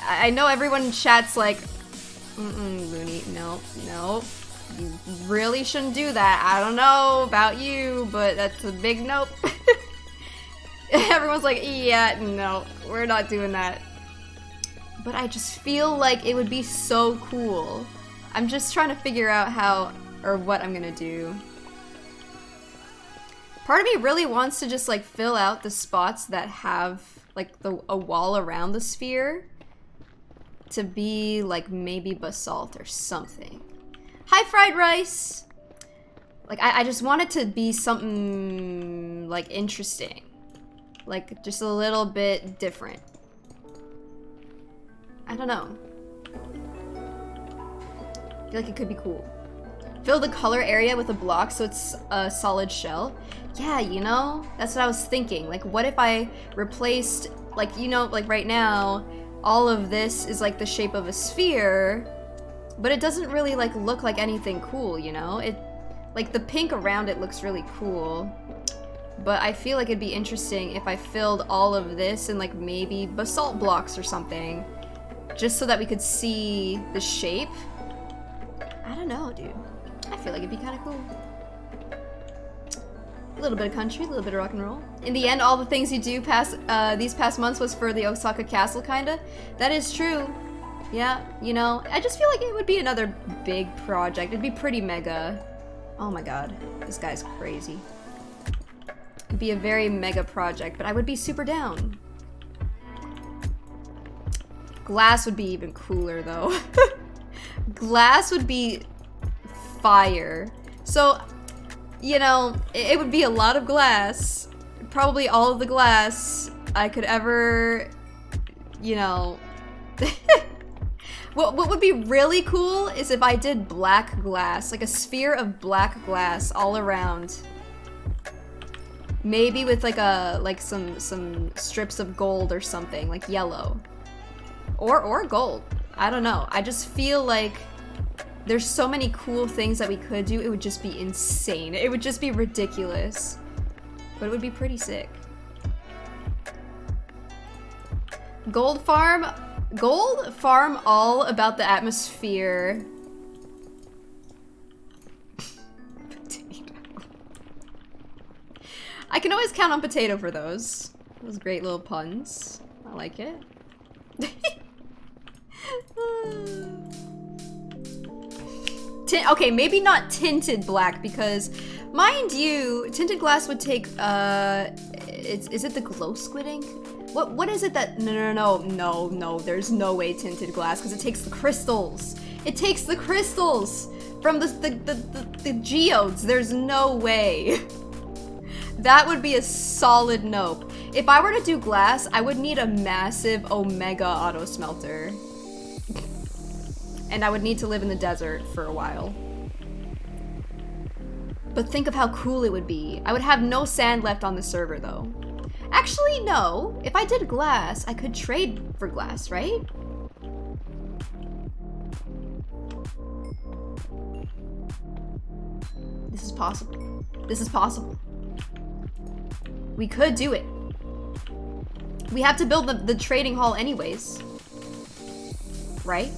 I know everyone in chat's like, Looney, no, you really shouldn't do that. I don't know about you, but that's a big nope. Everyone's like, yeah, no, we're not doing that. But I just feel like it would be so cool. I'm just trying to figure out how or what I'm gonna do. Part of me really wants to just like fill out the spots that have like a wall around the sphere to be like maybe basalt or something. Hi, fried rice! Like I just want it to be something like interesting. Like just a little bit different. I don't know. I feel like it could be cool. Fill the color area with a block so it's a solid shell. Yeah, you know, that's what I was thinking. Like, what if I replaced, like, you know, like right now, all of this is like the shape of a sphere, but it doesn't really like look like anything cool, you know? It, like the pink around it looks really cool, but I feel like it'd be interesting if I filled all of this in like maybe basalt blocks or something, just so that we could see the shape. I don't know, dude. I feel like it'd be kind of cool. A little bit of country, a little bit of rock and roll. In the end, all the things you do these past months was for the Osaka castle, kinda. That is true. Yeah, you know, I just feel like it would be another big project. It'd be pretty mega. Oh my god, this guy's crazy. It'd be a very mega project, but I would be super down. Glass would be even cooler, though. Glass would be fire. So, you know, it would be a lot of glass. Probably all of the glass I could ever, you know. What would be really cool is if I did black glass, like a sphere of black glass all around. Maybe with like some strips of gold or something, like yellow. Or gold. I don't know. I just feel like there's so many cool things that we could do. It would just be insane. It would just be ridiculous. But it would be pretty sick. Gold farm all about the atmosphere. Potato. I can always count on potato for those. Those great little puns. I like it. Okay, maybe not tinted black because, mind you, tinted glass would take, is it the glow squid ink? What is it that, no, there's no way tinted glass because it takes the crystals. It takes the crystals from the geodes. There's no way. That would be a solid nope. If I were to do glass, I would need a massive omega auto smelter. And I would need to live in the desert for a while. But think of how cool it would be. I would have no sand left on the server though. Actually, no. If I did glass, I could trade for glass, right? This is possible. This is possible. We could do it. We have to build the trading hall anyways. Right?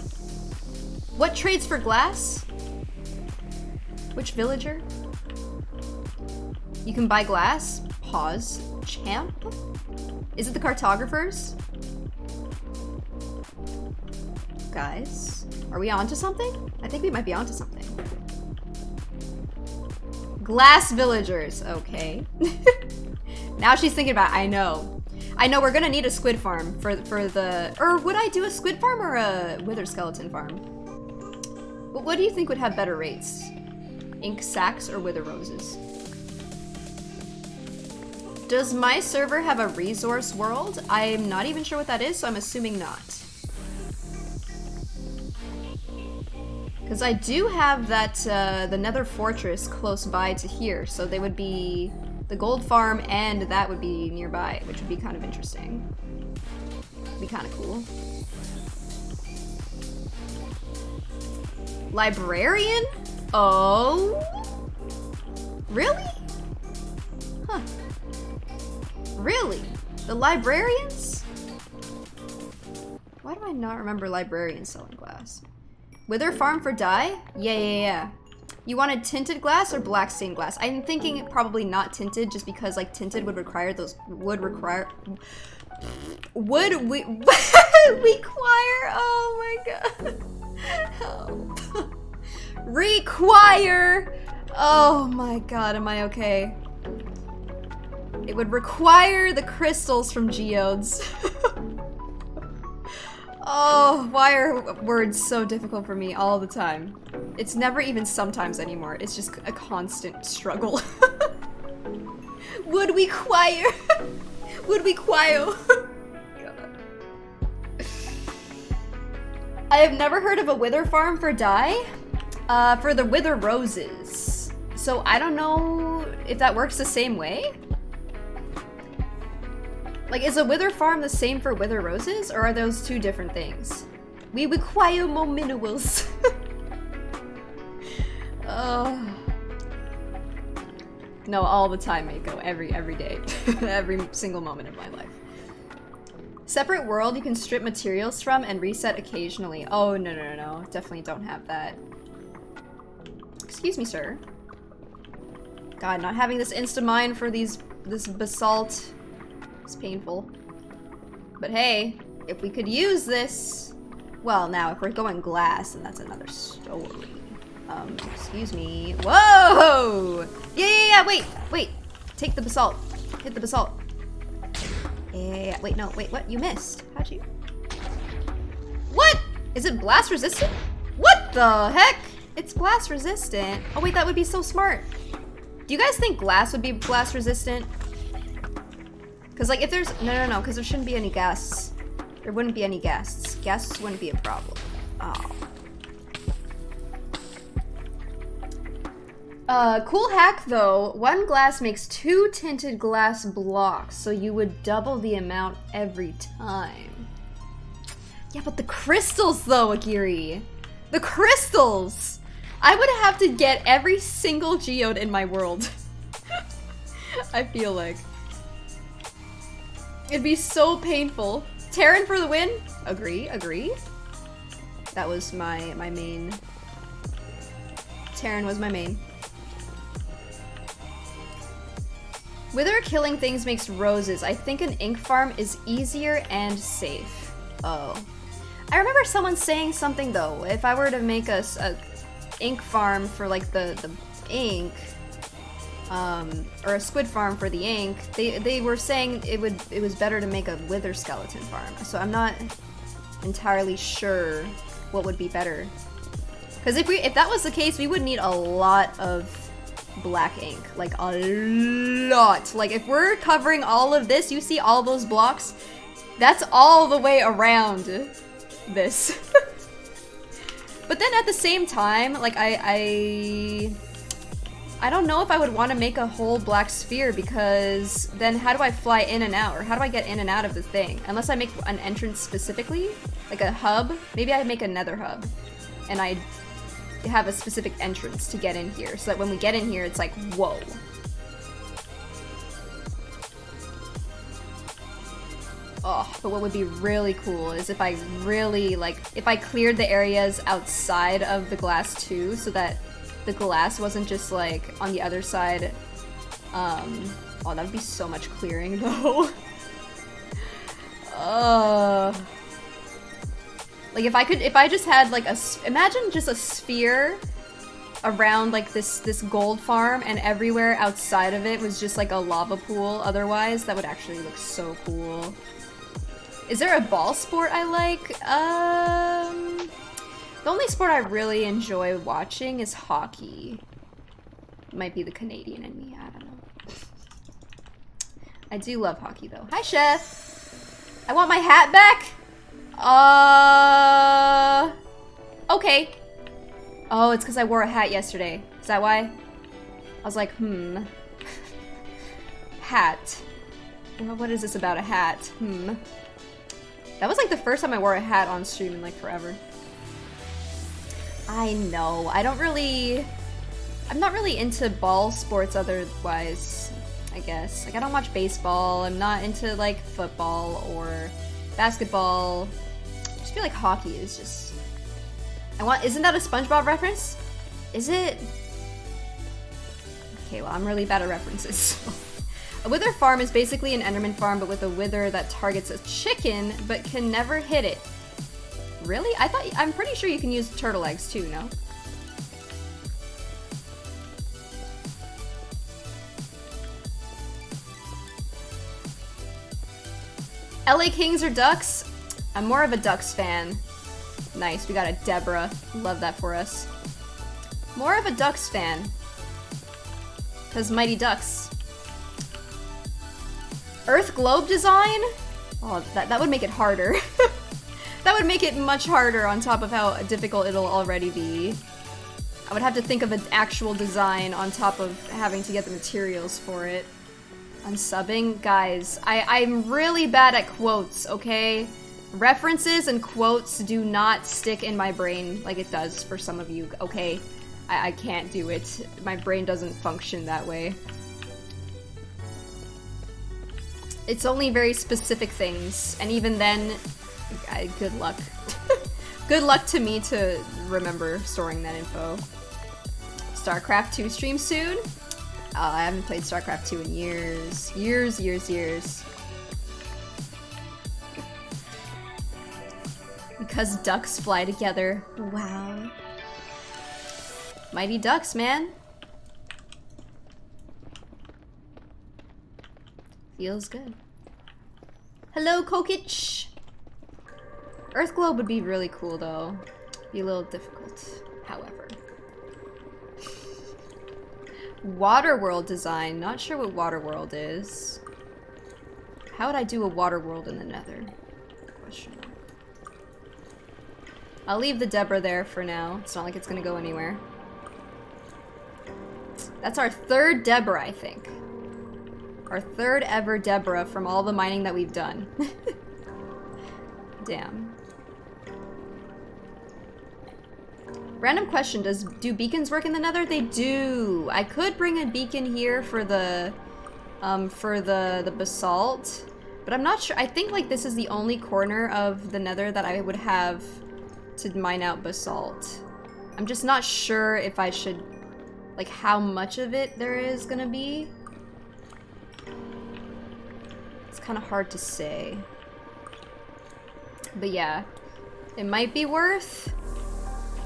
What trades for glass? Which villager? You can buy glass. Pause. Champ? Is it the cartographers? Guys, are we onto something? I think we might be onto something. Glass villagers. Okay. Now she's thinking about it. I know, we're gonna need a squid farm for the... Or would I do a squid farm or a wither skeleton farm? What do you think would have better rates? Ink sacks or wither roses? Does my server have a resource world? I'm not even sure what that is, so I'm assuming not. Because I do have that, the nether fortress close by to here, so they would be... The gold farm and that would be nearby, which would be kind of interesting. Be kind of cool. Librarian? Oh? Really? Huh. Really? The librarians? Why do I not remember librarians selling glass? Wither farm for dye? Yeah. You wanted tinted glass or black stained glass? I'm thinking probably not tinted, just because like tinted would require those require. Oh my god. Help. Require. Oh my god, am I okay? It would require the crystals from geodes. Oh, why are words so difficult for me all the time? It's never even sometimes anymore. It's just a constant struggle. Would we choir? Would we choir? I have never heard of a wither farm for dye. For the wither roses. So I don't know if that works the same way. Like, is a wither farm the same for wither roses, or are those two different things? We require more minerals. No, all the time, Mako. Every day. Every single moment of my life. Separate world you can strip materials from and reset occasionally. Oh, no. Definitely don't have that. Excuse me, sir. God, not having this insta-mine for this basalt... It's painful. But hey, if we could use this... Well, now, if we're going glass, then that's another story. Excuse me. Whoa! Yeah, wait. Take the basalt. Hit the basalt. Yeah, wait, what? You missed. How'd you... What? Is it blast resistant? What the heck? It's blast resistant. Oh wait, that would be so smart. Do you guys think glass would be blast resistant? Because like if there's no, because there shouldn't be any gas. There wouldn't be any ghasts. Ghasts wouldn't be a problem. Oh. Cool hack though. One glass makes 2 tinted glass blocks, so you would double the amount every time. Yeah, but the crystals though, Agiri. The crystals! I would have to get every single geode in my world. I feel like. It'd be so painful. Terran for the win? Agree, agree. That was my main. Terran was my main. Wither killing things makes roses. I think an ink farm is easier and safe. Oh. I remember someone saying something though. If I were to make a ink farm for like the ink, or a squid farm for the ink, they were saying it was better to make a wither skeleton farm. So I'm not entirely sure what would be better. Because if that was the case, we would need a lot of black ink, like a lot. Like if we're covering all of this, you see all those blocks, that's all the way around this. But then at the same time, like I don't know if I would want to make a whole black sphere, because then how do I fly in and out, or how do I get in and out of the thing? Unless I make an entrance specifically, like a hub. Maybe I make a nether hub and I have a specific entrance to get in here, so that when we get in here, it's like, whoa. Oh, but what would be really cool is if I really, like, if I cleared the areas outside of the glass too, so that the glass wasn't just, like, on the other side. Oh, that would be so much clearing, though. Like, if I just had, like, imagine just a sphere around, like, this gold farm, and everywhere outside of it was just, like, a lava pool otherwise. That would actually look so cool. Is there a ball sport I like? The only sport I really enjoy watching is hockey. Might be the Canadian in me, I don't know. I do love hockey, though. Hi, Chef! I want my hat back! Okay. Oh, it's because I wore a hat yesterday. Is that why? I was like, Hat. What is this about a hat? That was like the first time I wore a hat on stream in like forever. I know. I'm not really into ball sports otherwise, I guess. Like, I don't watch baseball. I'm not into like football or basketball. I just feel like hockey is just... Isn't that a SpongeBob reference? Is it? Okay, well, I'm really bad at references. A wither farm is basically an Enderman farm, but with a wither that targets a chicken, but can never hit it. Really? I'm pretty sure you can use turtle eggs too, no? LA Kings or Ducks? I'm more of a Ducks fan. Nice, we got a Deborah. Love that for us. More of a Ducks fan. Because Mighty Ducks. Earth globe design? Oh, that would make it harder. That would make it much harder on top of how difficult it'll already be. I would have to think of an actual design on top of having to get the materials for it. I'm subbing? Guys, I'm really bad at quotes, okay? References and quotes do not stick in my brain like it does for some of you, okay? I can't do it. My brain doesn't function that way. It's only very specific things, and even then, good luck. Good luck to me to remember storing that info. StarCraft 2 stream soon? I haven't played StarCraft 2 in years. Years. Because ducks fly together. Wow. Mighty Ducks, man. Feels good. Hello, Kokich! Earth globe would be really cool, though. Be a little difficult, however. Water world design. Not sure what water world is. How would I do a water world in the nether? Question mark. I'll leave the Deborah there for now. It's not like it's gonna go anywhere. That's our third Deborah, I think. Our third ever Deborah from all the mining that we've done. Damn. Random question, do beacons work in the nether? They do! I could bring a beacon here for the basalt, but I'm not sure. I think like this is the only corner of the nether that I would have to mine out basalt. I'm just not sure if I should, like how much of it there is gonna be. It's kind of hard to say. But yeah, it might be worth.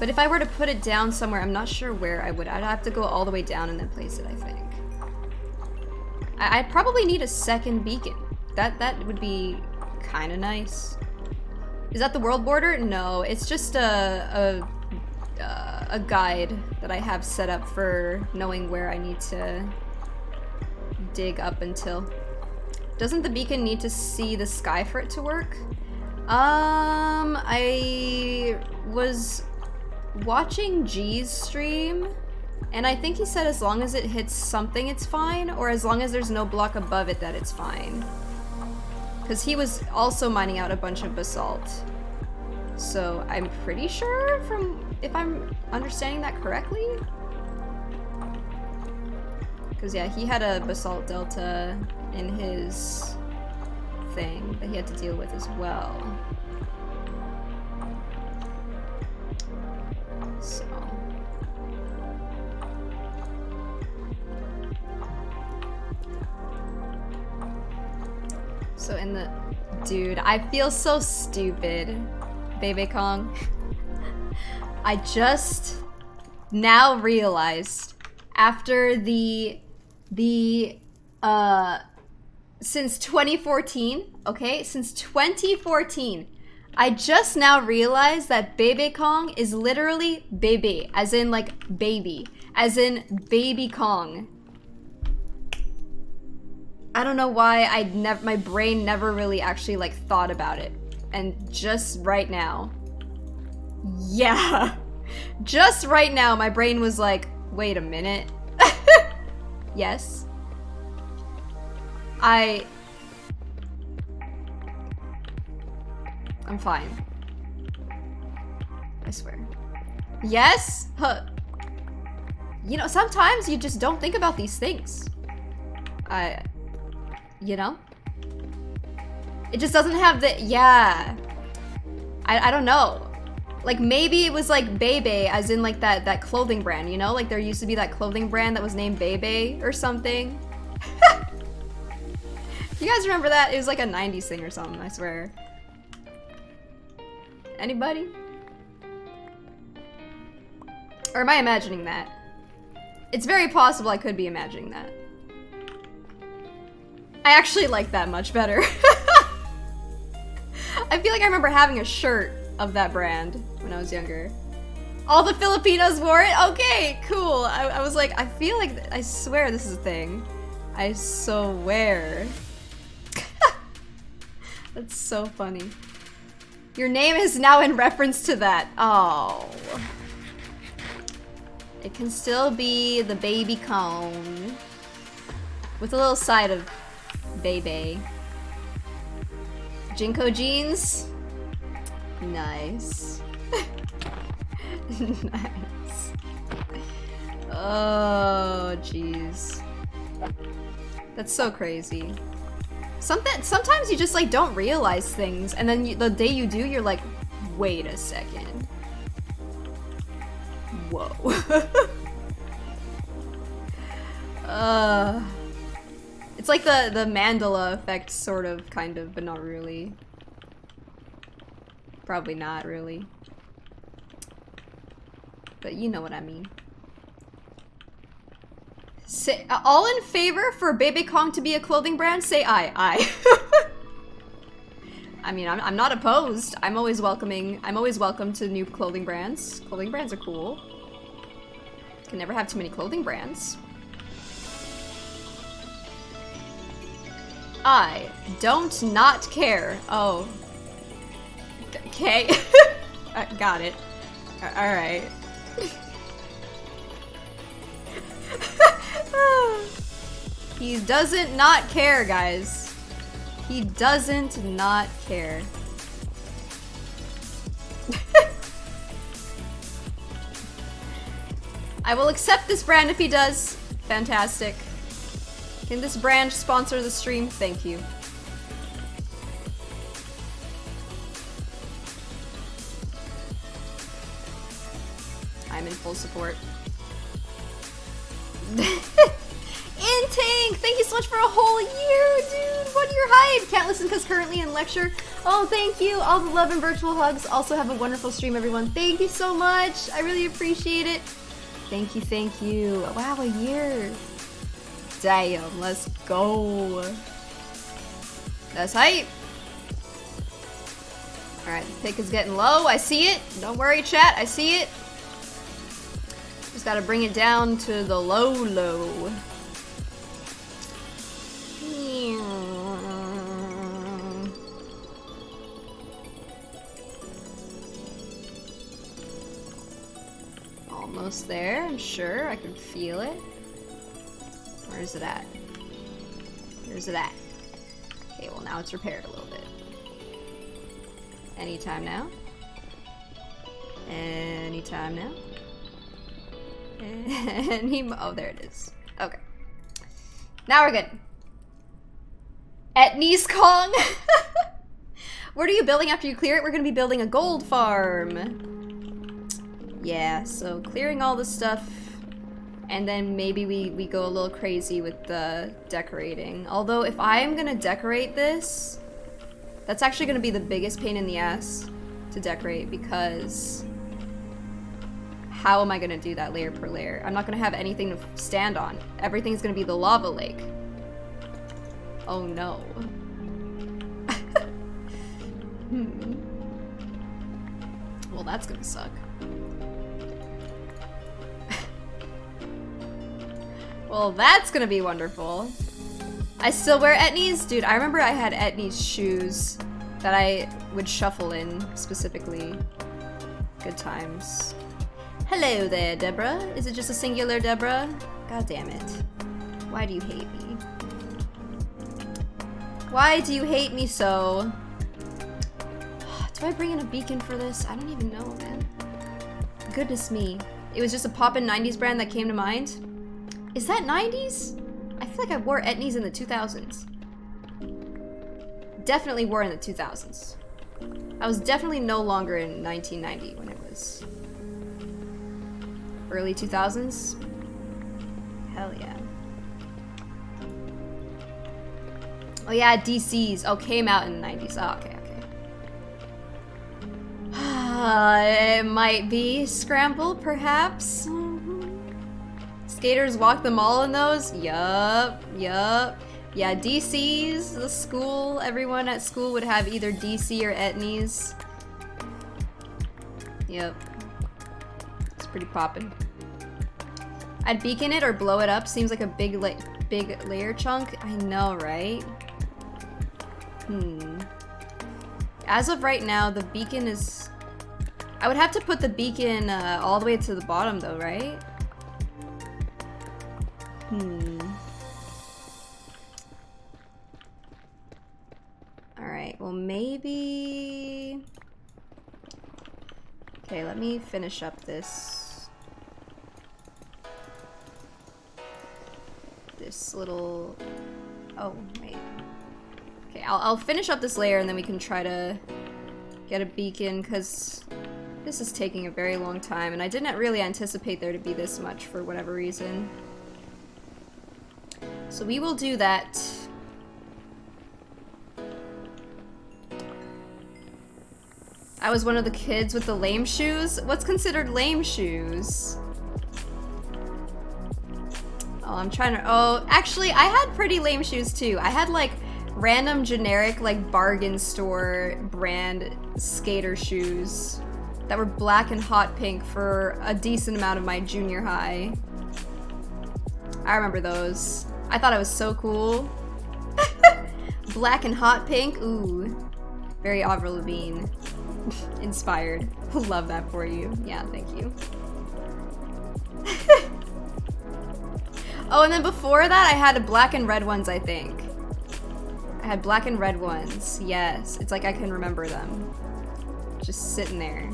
But if I were to put it down somewhere, I'm not sure where I would. I'd have to go all the way down and then place it, I think. I'd probably need a second beacon. That would be kind of nice. Is that the world border? No, it's just a guide that I have set up for knowing where I need to dig up until. Doesn't the beacon need to see the sky for it to work? I was watching G's stream, and I think he said as long as it hits something, it's fine, or as long as there's no block above it, that it's fine. Because he was also mining out a bunch of basalt. So I'm pretty sure, if I'm understanding that correctly. Because yeah, he had a basalt delta in his thing that he had to deal with as well. So in the... Dude, I feel so stupid, Bebe Kong. I just now realized after since 2014, okay? Since 2014, I just now realized that Bebe Kong is literally Bebe, as in like baby, as in Baby Kong. I don't know why my brain never really actually like thought about it. And just right now, yeah, just right now my brain was like, wait a minute. Yes. I'm fine. I swear. Yes? Huh. You know, sometimes you just don't think about these things. You know? It just doesn't have the, yeah. I don't know. Like maybe it was like Bebe, as in like that clothing brand, you know? Like there used to be that clothing brand that was named Bebe or something. You guys remember that? It was like a 90s thing or something, I swear. Anybody? Or am I imagining that? It's very possible I could be imagining that. I actually like that much better. I feel like I remember having a shirt of that brand when I was younger. All the Filipinos wore it? Okay, cool. I was like, I feel like, I swear this is a thing. I swear. That's so funny. Your name is now in reference to that. Oh. It can still be the Baby Cone. With a little side of Bebe. Jinko jeans? Nice. Nice. Oh, jeez. That's so crazy. Sometimes you just like don't realize things, and then the day you do, you're like, wait a second. Whoa. It's like the Mandela effect, sort of, kind of, but not really. Probably not really. But you know what I mean. Say, all in favor for Bebe Kong to be a clothing brand? Say aye. Aye. I mean, I'm not opposed. I'm always welcome to new clothing brands. Clothing brands are cool. Can never have too many clothing brands. I don't not care. Oh. Okay. I got it. Alright. He doesn't not care, guys. He doesn't not care. I will accept this brand if he does. Fantastic. Can this brand sponsor the stream? Thank you. I'm in full support. Intink! Thank you so much for a whole year, dude! 1 year hype! Can't listen because currently in lecture. Oh, thank you! All the love and virtual hugs. Also have a wonderful stream, everyone. Thank you so much! I really appreciate it. Thank you, thank you. Wow, a year. Damn, let's go. That's hype. Alright, the pick is getting low. I see it. Don't worry, chat. I see it. Just gotta bring it down to the low. Almost there, I'm sure. I can feel it. Where's it at? Where's it at? Okay, well now it's repaired a little bit. Anytime now. Anytime now. Oh, there it is. Okay. Now we're good. Etnies Kong! What are you building after you clear it? We're gonna be building a gold farm. Yeah, so clearing all the stuff, and then maybe we go a little crazy with the decorating. Although if I'm gonna decorate this, that's actually gonna be the biggest pain in the ass to decorate, because how am I gonna do that layer per layer? I'm not gonna have anything to stand on. Everything's gonna be the lava lake. Oh no. Well, that's gonna suck. Well, that's gonna be wonderful. I still wear Etnies? Dude, I remember I had Etnies shoes that I would shuffle in specifically. Good times. Hello there, Deborah. Is it just a singular Deborah? God damn it. Why do you hate me? Why do you hate me so? Do I bring in a beacon for this? I don't even know, man. Goodness me. It was just a poppin' 90s brand that came to mind. Is that 90s? I feel like I wore Etnies in the 2000s. Definitely wore in the 2000s. I was definitely no longer in 1990 when it was early 2000s. Hell yeah. Oh yeah, DCs. Oh, came out in the 90s. Oh, okay, okay. It might be Scramble, perhaps. Skaters walk the mall in those? Yup. Yeah, DCs, the school, everyone at school would have either DC or Etnies. Yep. It's pretty poppin'. I'd beacon it or blow it up. Seems like a big layer chunk. I know, right? As of right now, the beacon is... I would have to put the beacon all the way to the bottom though, right? Alright, well maybe... Okay, let me finish up this little... Oh, wait. Okay, I'll finish up this layer and then we can try to get a beacon, because this is taking a very long time and I didn't really anticipate there to be this much for whatever reason. So we will do that. I was one of the kids with the lame shoes. What's considered lame shoes? Oh, I'm trying to... Oh, actually, I had pretty lame shoes too. I had like random generic like bargain store brand skater shoes that were black and hot pink for a decent amount of my junior high. I remember those. I thought it was so cool. Black and hot pink. Ooh. Very Avril Lavigne inspired. Love that for you. Yeah, thank you. Oh, and then before that, I had black and red ones, I think. I had black and red ones. Yes. It's like I can remember them. Just sitting there.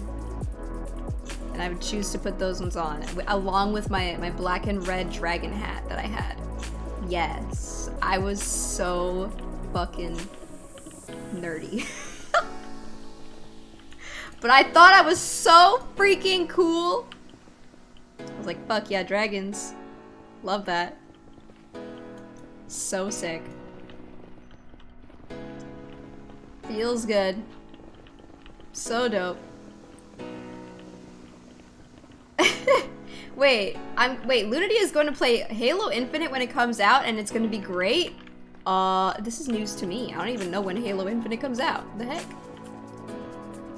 And I would choose to put those ones on, along with my black and red dragon hat that I had. Yes. I was so fucking nerdy. But I thought I was so freaking cool. I was like, fuck yeah, dragons. Love that. So sick. Feels good. So dope. Wait, Lunity is going to play Halo Infinite when it comes out, and it's going to be great? This is news to me. I don't even know when Halo Infinite comes out. The heck?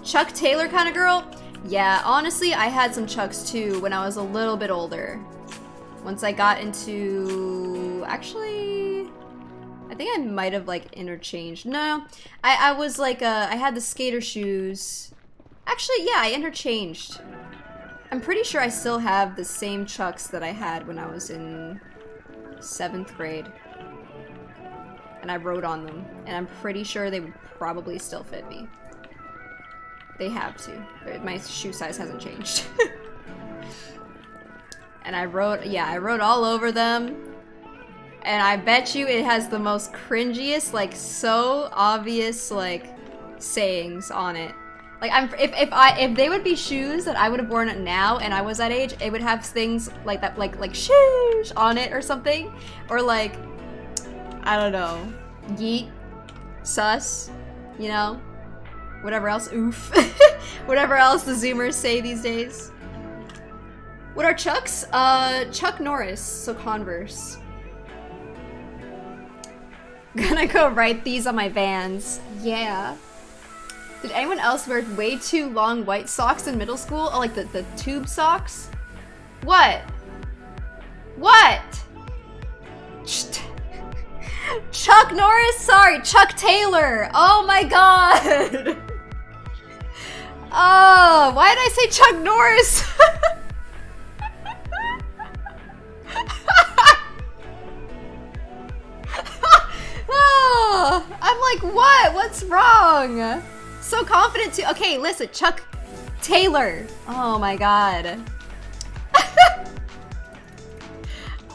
Chuck Taylor kind of girl? Yeah, honestly, I had some Chucks too when I was a little bit older. Once I got into... Actually... I think I might have, like, interchanged. No, I was like, I had the skater shoes. Actually, yeah, I interchanged. I'm pretty sure I still have the same Chucks that I had when I was in 7th grade. And I rode on them. And I'm pretty sure they would probably still fit me. They have to. My shoe size hasn't changed. And I rode all over them. And I bet you it has the most cringiest, like, so obvious, like, sayings on it. Like, if they would be shoes that I would have worn it now and I was that age, it would have things like that, like shoosh on it or something. Or like, I don't know, yeet, sus, you know? Whatever else, oof. Whatever else the Zoomers say these days. What are Chucks? Chuck Norris, so Converse. Gonna go write these on my Vans. Yeah. Did anyone else wear way too long white socks in middle school? Oh, like the tube socks? What? What? Chuck Norris? Sorry, Chuck Taylor. Oh my god. Oh, why did I say Chuck Norris? Oh, I'm like, what? What's wrong? So confident too. Okay, listen, Chuck Taylor. Oh my god.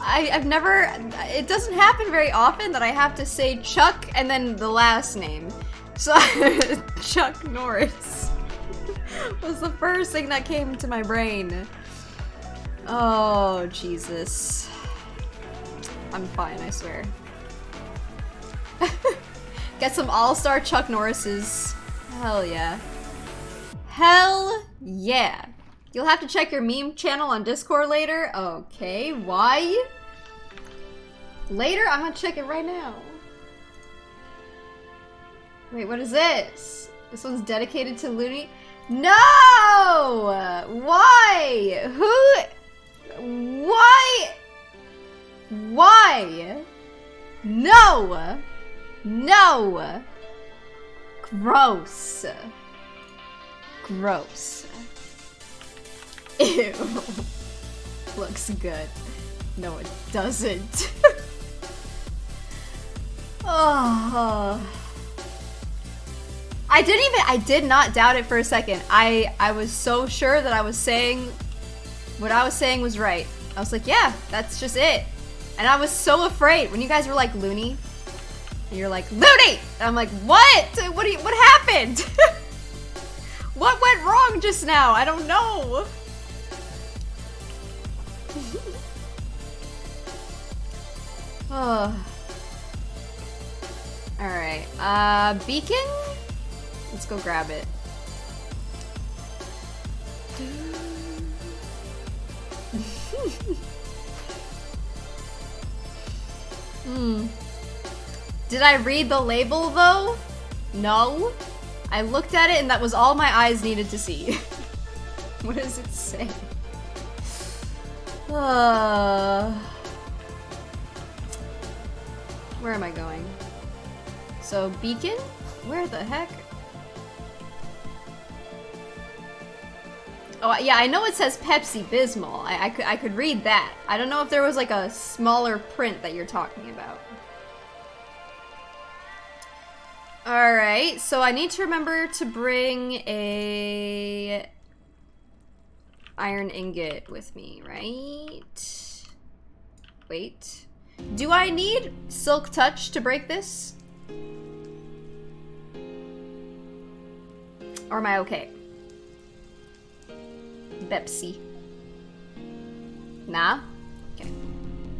I've never, it doesn't happen very often that I have to say Chuck and then the last name. So Chuck Norris was the first thing that came to my brain. Oh, Jesus. I'm fine, I swear. Get some all-star Chuck Norrises. Hell yeah. Hell yeah. You'll have to check your meme channel on Discord later. Okay, why? Later? I'm gonna check it right now. Wait, what is this? This one's dedicated to Looney? No! Why? Who? Why? Why? No! No! Gross. Gross. Ew. Looks good. No, it doesn't. Oh. I did not doubt it for a second. I was so sure that I was saying what I was saying was right. I was like, yeah, that's just it. And I was so afraid when you guys were like, Looney. And you're like, Looney! And I'm like, what? What happened? What went wrong just now? I don't know. Oh. Alright, beacon? Let's go grab it. Did I read the label though? No. I looked at it and that was all my eyes needed to see. What does it say? Where am I going? So, beacon? Where the heck? Oh, yeah, I know it says Pepsi Bismol. I could read that. I don't know if there was like a smaller print that you're talking about. Alright, so I need to remember to bring a iron ingot with me, right? Wait. Do I need Silk Touch to break this? Or am I okay? Pepsi. Nah? Okay.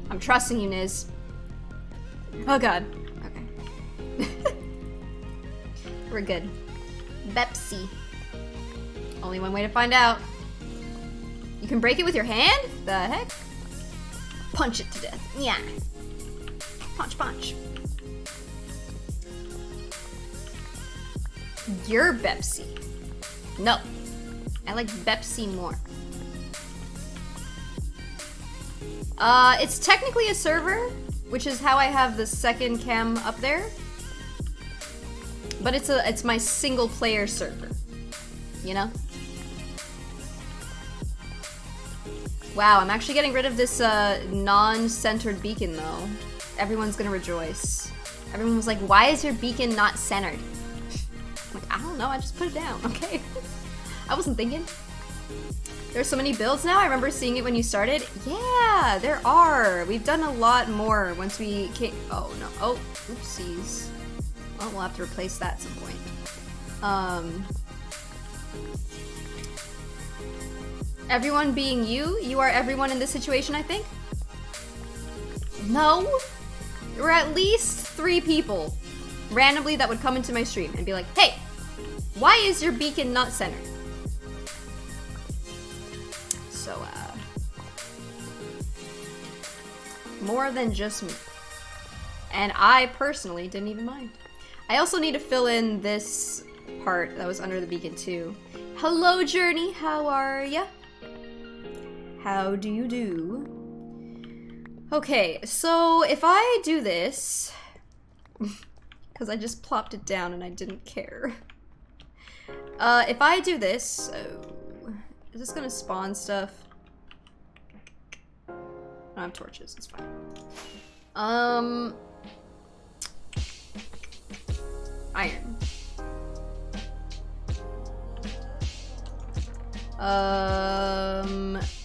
I'm trusting you, Niz. Oh god. Okay. We're good. Pepsi. Only one way to find out. You can break it with your hand? The heck? Punch it to death. Yeah. Punch, punch. You're Pepsi. No. I like Pepsi more. It's technically a server, which is how I have the second cam up there. But it's my single player server. You know? Wow, I'm actually getting rid of this non-centered beacon though. Everyone's gonna rejoice. Everyone was like, why is your beacon not centered? I'm like, I don't know, I just put it down, okay? I wasn't thinking. There's so many builds now. I remember seeing it when you started. Yeah, there are. We've done a lot more once we came. Oh no. Oh, oopsies. Well, we'll have to replace that at some point. Everyone being you. You are everyone in this situation, I think. No. There were at least 3 people randomly that would come into my stream and be like, hey, why is your beacon not centered? So, more than just me. And I personally didn't even mind. I also need to fill in this part that was under the beacon too. Hello, Journey. How are ya? How do you do? Okay, so if I do this, because I just plopped it down and I didn't care. If I do this, is this gonna spawn stuff? I don't have torches, it's fine. Iron.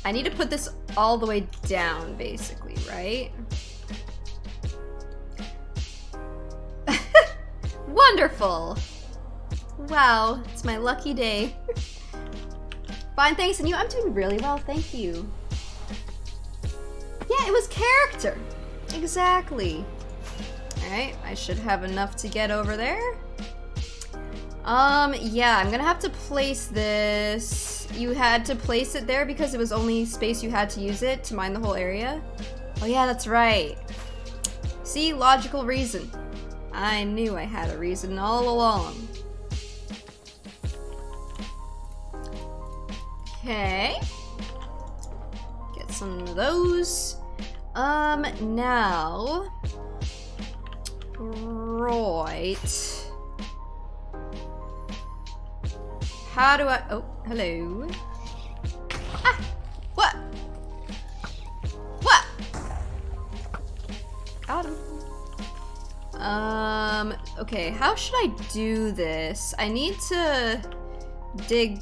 I need to put this all the way down, basically, right? Wonderful! Wow, it's my lucky day. Fine, thanks, and you? I'm doing really well, thank you. Yeah, it was character. Exactly. Alright, I should have enough to get over there. Yeah, I'm gonna have to place this. You had to place it there because it was only space you had to use it to mine the whole area? Oh yeah, that's right. See, logical reason. I knew I had a reason all along. Okay. Get some of those. Now. Right. How do I... Oh, hello. Ah! What? What? Got him. Okay, how should I do this? I need to dig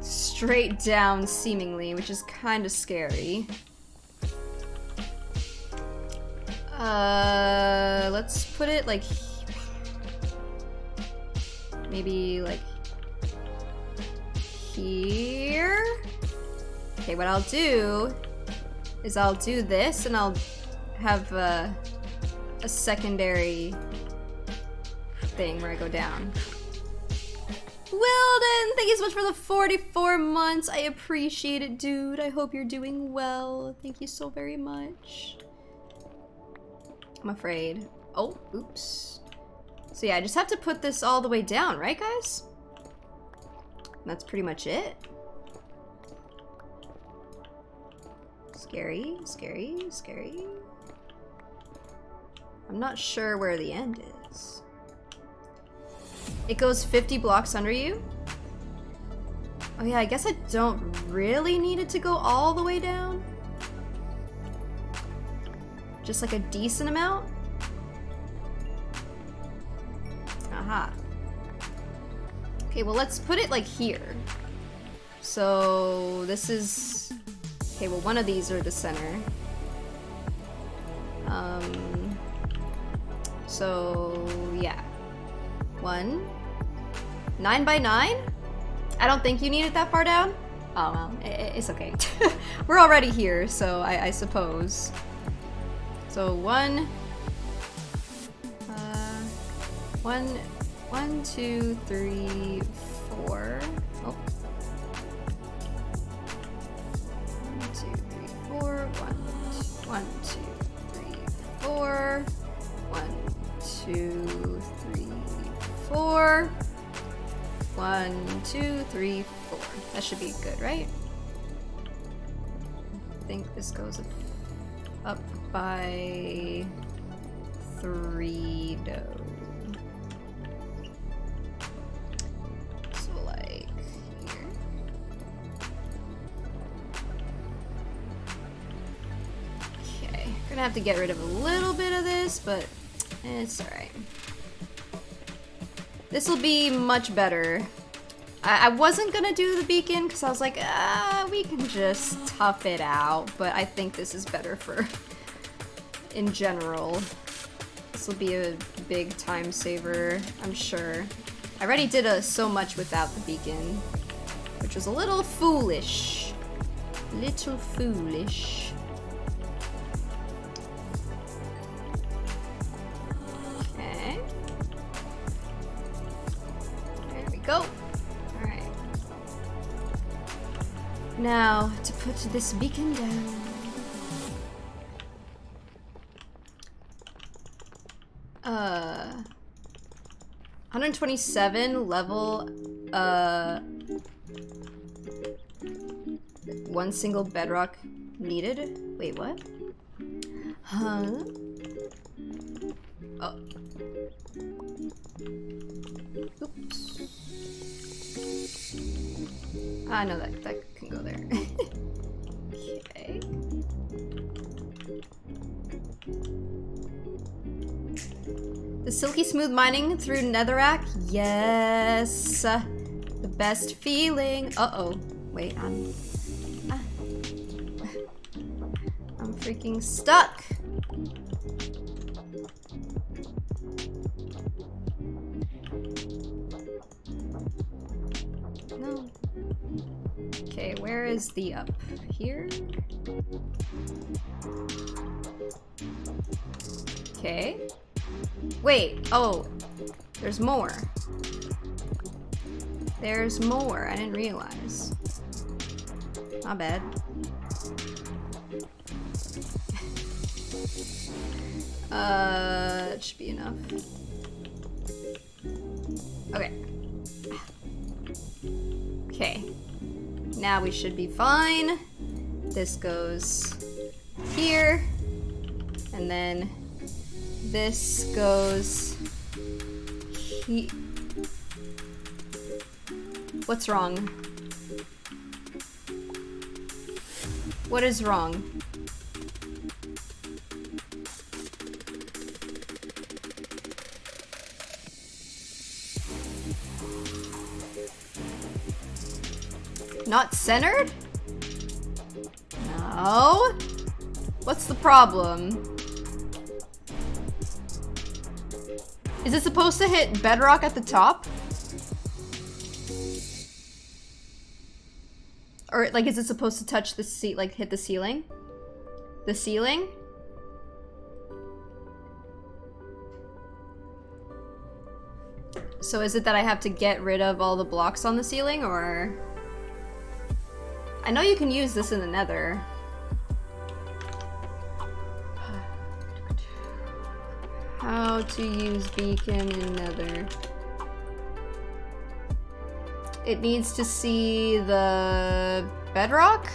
straight down, seemingly, which is kind of scary. Let's put it, like... Maybe, like... here? Okay, what I'll do is I'll do this and I'll have a secondary thing where I go down. Wilden, thank you so much for the 44 months. I appreciate it, dude. I hope you're doing well. Thank you so very much. I'm afraid. Oh, oops. So yeah, I just have to put this all the way down, right, guys? That's pretty much it. Scary, scary, scary. I'm not sure where the end is. It goes 50 blocks under you? Oh yeah, I guess I don't really need it to go all the way down. Just like a decent amount? Aha. Okay, well let's put it like here. So this is... Okay, well one of these are the center. So yeah. 1. 9 by 9? I don't think you need it that far down. Oh well, it's okay. We're already here, so I suppose. So 1, 2, 3, 4. Oh. 1, 2, 3, 4. 1, 2, 3, 4. 1, 2, 3, 4. 1, 2, 3, 4. That should be good, right? I think this goes up by 3 dough. So like here. Okay, gonna have to get rid of a little bit of this, but it's alright. This will be much better. I wasn't gonna do the beacon because I was like, we can just tough it out, but I think this is better for in general. This will be a big time saver, I'm sure. I already did so much without the beacon, which was a little foolish. Little foolish. Okay. There we go. Alright. Now, to put this beacon down. Uh, 127 level, 1 single bedrock needed? Wait, what? Huh? Oh. Oops. Ah, no, that can go there. Okay. The silky smooth mining through netherrack? Yes! The best feeling. Uh-oh. Wait, I'm freaking stuck! No. Okay, where is the up? Here? Okay. Wait, oh, there's more. There's more, I didn't realize. Not bad. It should be enough. Okay. Okay. Now we should be fine. This goes here. And then this goes he. What's wrong? What is wrong? Not centered? No. What's the problem? Is it supposed to hit bedrock at the top? Or like, is it supposed to touch the seat, like hit the ceiling? The ceiling? So is it that I have to get rid of all the blocks on the ceiling, or? I know you can use this in the nether. How to use beacon in nether. It needs to see the bedrock?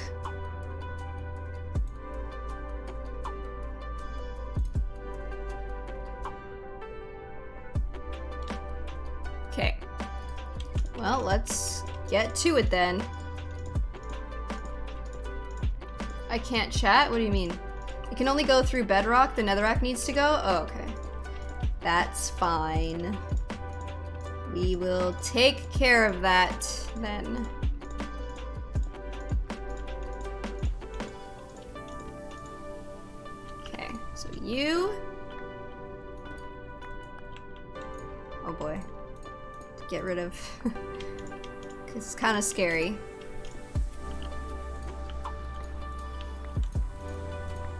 Okay, Well, let's get to it then. I can't chat? What do you mean? It can only go through bedrock, the netherrack needs to go? Oh, okay. That's fine. We will take care of that then. Okay, so you... Oh boy. Get rid of... Because it's kind of scary.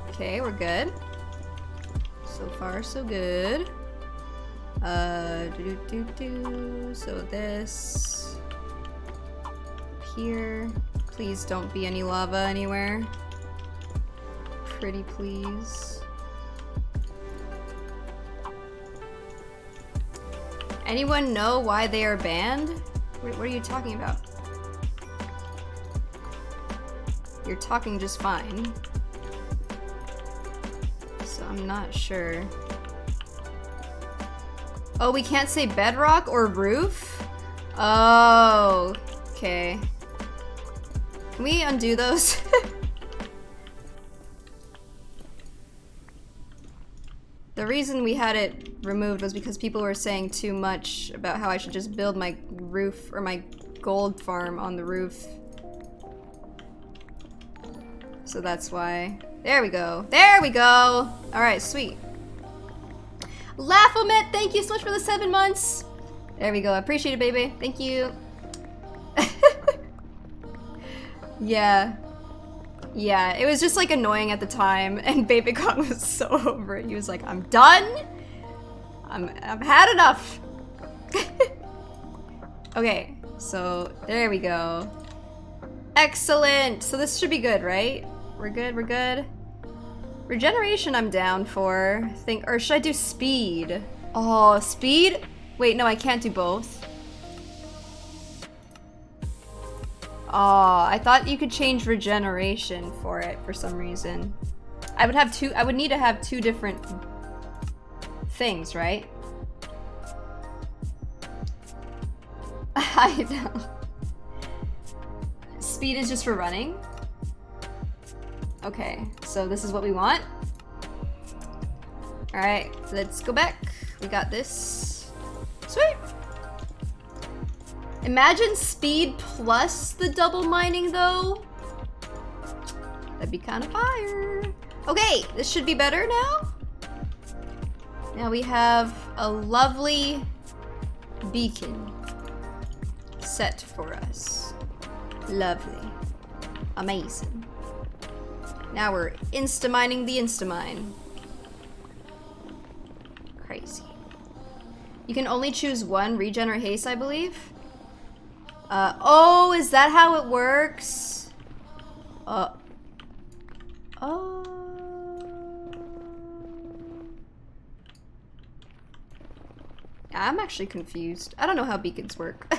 Okay, we're good. So far, so good. So this... Here. Please don't be any lava anywhere. Pretty please. Anyone know why they are banned? What are you talking about? You're talking just fine. So I'm not sure. Oh, we can't say bedrock or roof? Oh, okay. Can we undo those? The reason we had it removed was because people were saying too much about how I should just build my roof or my gold farm on the roof. So that's why. There we go. There we go. All right, sweet. Laughomet, thank you so much for the 7 months. There we go. I appreciate it, baby. Thank you. Yeah. Yeah, it was just like annoying at the time, and Baby Kong was so over it. He was like, I'm done. I've had enough. Okay, so there we go. Excellent. So this should be good, right? We're good, we're good. Regeneration I'm down for. Or should I do speed? Oh, speed? Wait, no, I can't do both. Oh, I thought you could change regeneration for it for some reason. I would need to have 2 different things, right? I know. Speed is just for running? Okay, so this is what we want. Alright, let's go back. We got this. Sweet! Imagine speed plus the double mining though. That'd be kind of fire. Okay, this should be better now. Now we have a lovely beacon set for us. Lovely. Amazing. Now we're insta-mining the insta-mine. Crazy. You can only choose one regen or haste, I believe. Oh, is that how it works? Oh. I'm actually confused. I don't know how beacons work.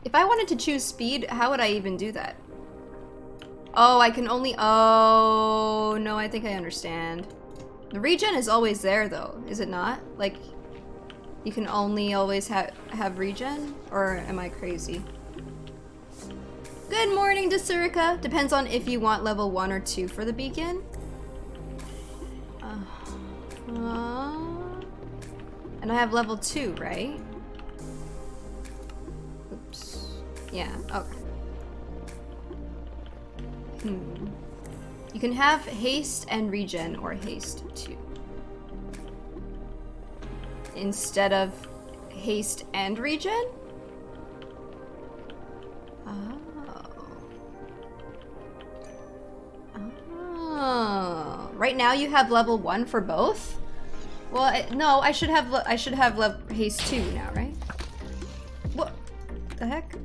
If I wanted to choose speed, how would I even do that? Oh, I can only... Oh, no, I think I understand. The regen is always there, though, is it not? Like... You can only always have regen? Or am I crazy? Good morning, Desurica. Depends on if you want level 1 or 2 for the beacon. And I have level 2, right? Oops. Yeah, okay. You can have haste and regen or haste 2. Instead of haste and regen? Oh. Right now you have level 1 for both? Well, no, I should have haste 2 now, right? What the heck?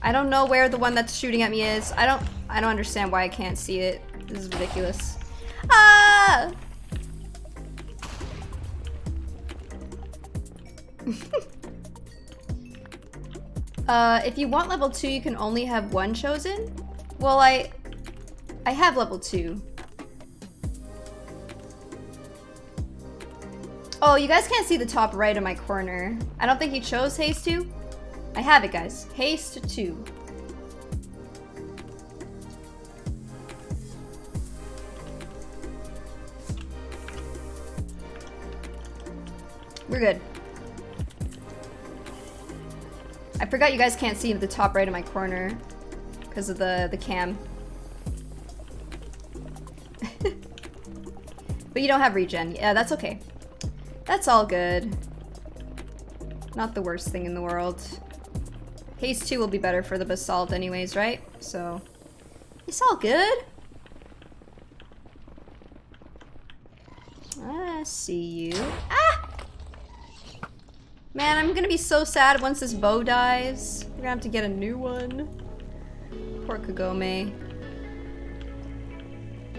I don't know where the one that's shooting at me is. I don't understand why I can't see it. This is ridiculous. Ah! If you want level 2, you can only have 1 chosen? Well, I have level 2. Oh, you guys can't see the top right of my corner. I don't think you chose haste 2. I have it, guys. Haste 2. We're good. I forgot you guys can't see the top right of my corner because of the cam. But you don't have regen. Yeah, that's okay. That's all good. Not the worst thing in the world. Haste 2 will be better for the basalt anyways, right? So, it's all good. I see you. Ah! Man, I'm gonna be so sad once this bow dies. We're gonna have to get a new one. Poor Kagome.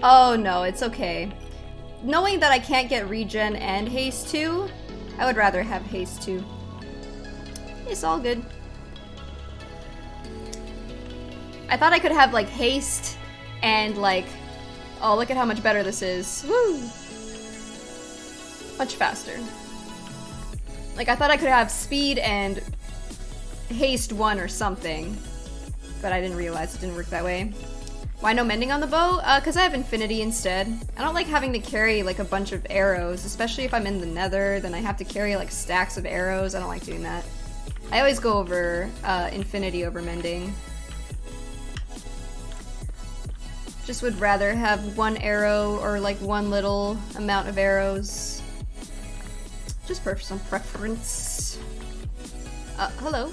Oh no, it's okay. Knowing that I can't get regen and haste 2, I would rather have haste 2. It's all good. I thought I could have like haste and like, oh, look at how much better this is. Woo! Much faster. Like I thought I could have speed and haste 1 or something, but I didn't realize it didn't work that way. Why no mending on the bow? Because I have infinity instead. I don't like having to carry like a bunch of arrows, especially if I'm in the nether, then I have to carry like stacks of arrows. I don't like doing that. I always go over infinity over mending. Just would rather have 1 arrow or like 1 little amount of arrows. Just for some preference. Hello.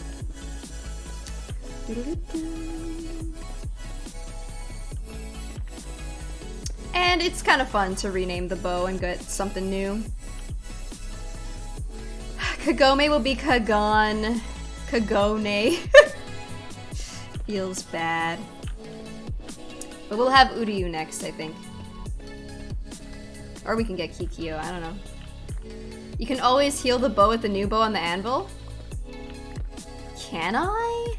And it's kind of fun to rename the bow and get something new. Kagome will be Kagon. Kagone. Feels bad. But we'll have Uryu next, I think. Or we can get Kikyo, I don't know. You can always heal the bow with the new bow on the anvil? Can I?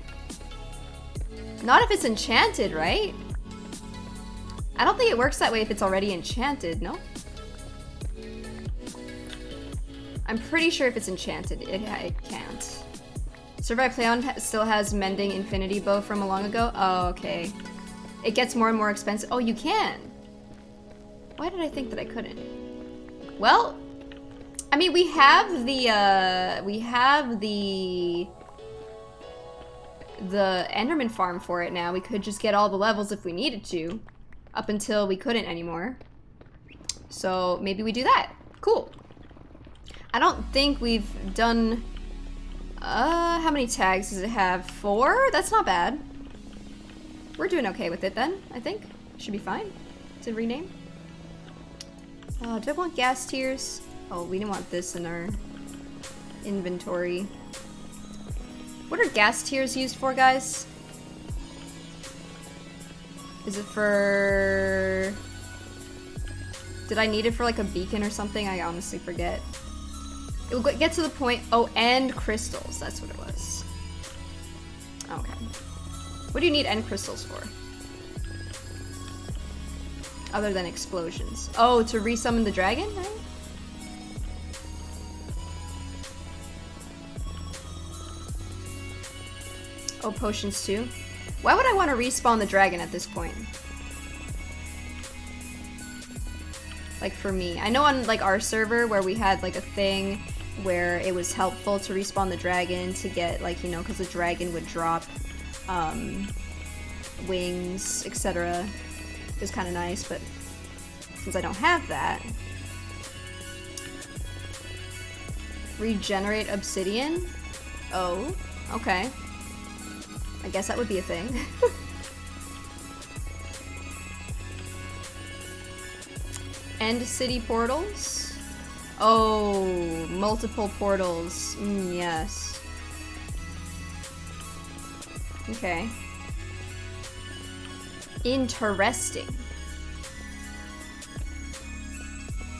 Not if it's enchanted, right? I don't think it works that way if it's already enchanted, no? I'm pretty sure if it's enchanted, it can't. Survive Playon still has mending infinity bow from a long ago? Oh, okay. It gets more and more expensive. Oh, you can! Why did I think that I couldn't? Well, I mean, we have the Enderman Farm for it now. We could just get all the levels if we needed to. Up until we couldn't anymore. So maybe we do that. Cool. I don't think we've done... how many tags does it have? 4? That's not bad. We're doing okay with it then, I think. Should be fine to rename. Do I want gas tiers? Oh, we didn't want this in our inventory. What are gas tiers used for, guys? Is it for... Did I need it for like a beacon or something? I honestly forget. It will get to the point... Oh, and crystals. That's what it was. Okay. What do you need end crystals for? Other than explosions. Oh, to resummon the dragon, right? Oh, potions too? Why would I want to respawn the dragon at this point? Like for me. I know on like our server where we had like a thing where it was helpful to respawn the dragon to get like, you know, because the dragon would drop wings, etc. It was kind of nice, but since I don't have that. Regenerate obsidian? Oh, okay. I guess that would be a thing. End city portals? Oh, multiple portals. Yes. Okay. Interesting.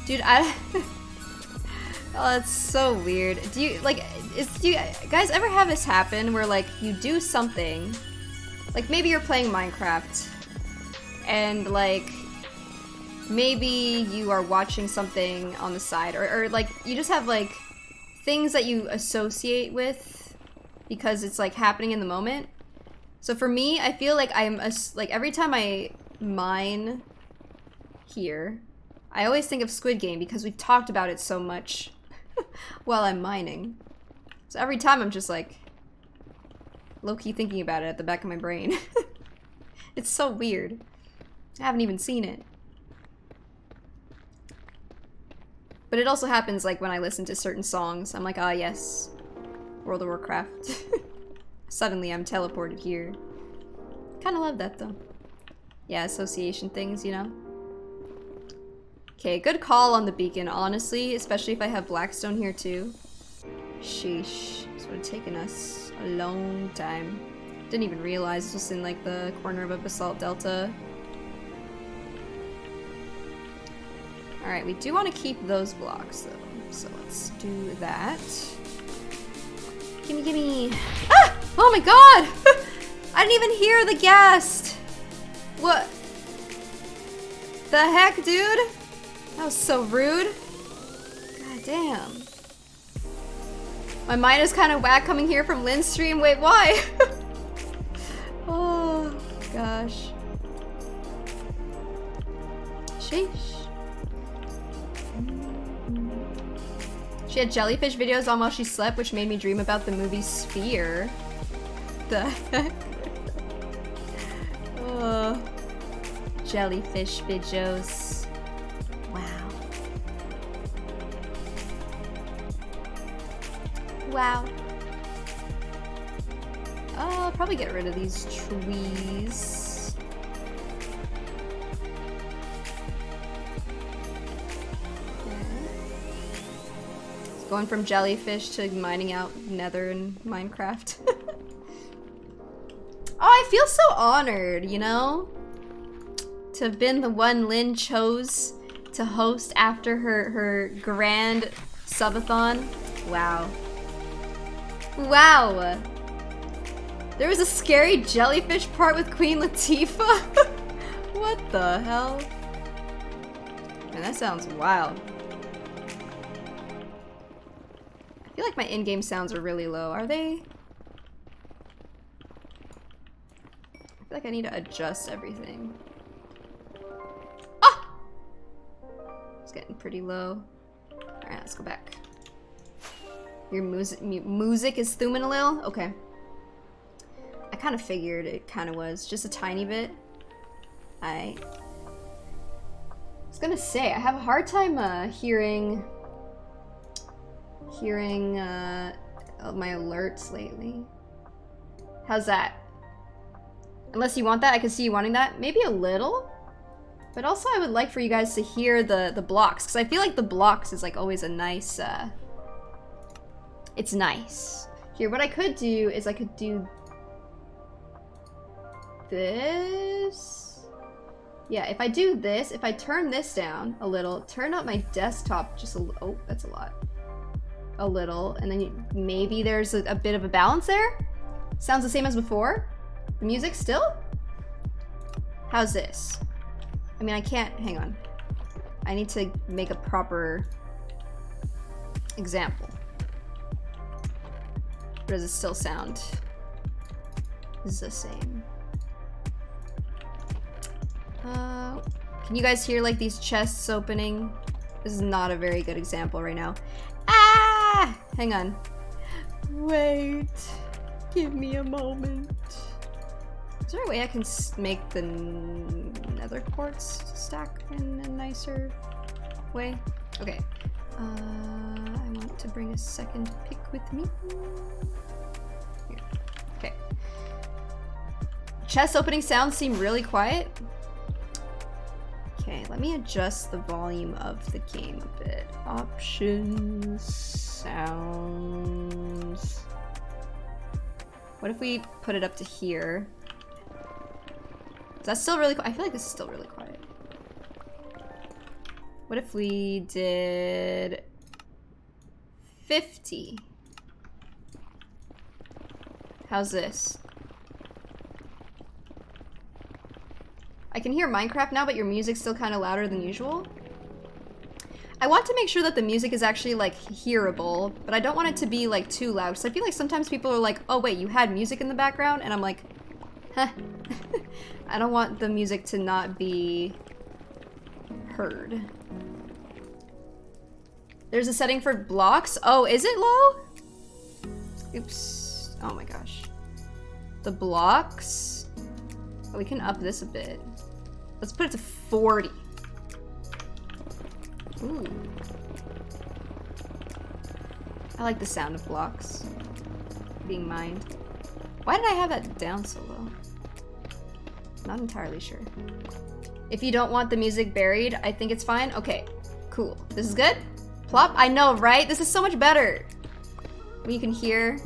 Dude, oh, that's so weird. Do you, like, do you guys ever have this happen where, like, you do something, like, maybe you're playing Minecraft, and, like, maybe you are watching something on the side, or like you just have like things that you associate with because it's like happening in the moment. So for me, I feel like like every time I mine here, I always think of Squid Game because we've talked about it so much while I'm mining. So every time I'm just like low-key thinking about it at the back of my brain. It's so weird. I haven't even seen it. But it also happens like when I listen to certain songs. I'm like, ah yes, World of Warcraft. Suddenly I'm teleported here. Kinda love that though. Yeah, association things, you know? Okay, good call on the beacon, honestly, especially if I have Blackstone here too. Sheesh, this would have taken us a long time. Didn't even realize this was in like the corner of a basalt delta. Alright, we do want to keep those blocks though, so let's do that. Gimme, gimme. Ah! Oh my god! I didn't even hear the ghast! What? The heck, dude? That was so rude. God damn. My mind is kind of whack coming here from Lynn's stream. Wait, why? Oh, gosh. Sheesh. She had jellyfish videos on while she slept, which made me dream about the movie Sphere. The heck? Oh. Jellyfish videos. Wow. Wow. I'll probably get rid of these trees. Going from jellyfish to mining out nether in Minecraft. Oh, I feel so honored, you know? To have been the one Lynn chose to host after her grand subathon. Wow. Wow. There was a scary jellyfish part with Queen Latifah? What the hell? Man, that sounds wild. I feel like my in-game sounds are really low. Are they? I feel like I need to adjust everything. Ah! It's getting pretty low. Alright, let's go back. Your music is thumbing a little? Okay. I kind of figured it kind of was. Just a tiny bit. I was gonna say, I have a hard time hearing my alerts lately. How's that? Unless you want that, I can see you wanting that. Maybe a little? But also I would like for you guys to hear the blocks, because I feel like the blocks is like always a nice, it's nice. Here, what I could do is I could do this. Yeah, if I do this, if I turn this down a little, turn up my desktop just a little, oh, that's a lot. A little, and then maybe there's a bit of a balance there. Sounds the same as before. The music still? How's this? I mean, I can't, hang on. I need to make a proper example. Or does it still sound the same? Can you guys hear like these chests opening? This is not a very good example right now. Ah! Hang on. Wait. Give me a moment. Is there a way I can make the nether quartz stack in a nicer way? Okay. I want to bring a second pick with me. Here. Okay. Chest opening sounds seem really quiet. Okay, let me adjust the volume of the game a bit. Options, sounds. What if we put it up to here? Is that still really quiet? I feel like this is still really quiet. What if we did 50? How's this? I can hear Minecraft now, but your music's still kind of louder than usual. I want to make sure that the music is actually like hearable, but I don't want it to be like too loud. Because I feel like sometimes people are like, oh wait, you had music in the background? And I'm like, huh. I don't want the music to not be heard. There's a setting for blocks. Oh, is it low? Oops. Oh my gosh. The blocks. Oh, we can up this a bit. Let's put it to 40. Ooh. I like the sound of blocks being mined. Why did I have that down so low? Not entirely sure. If you don't want the music buried, I think it's fine. Okay, cool. This is good? Plop? I know, right? This is so much better. When you can hear.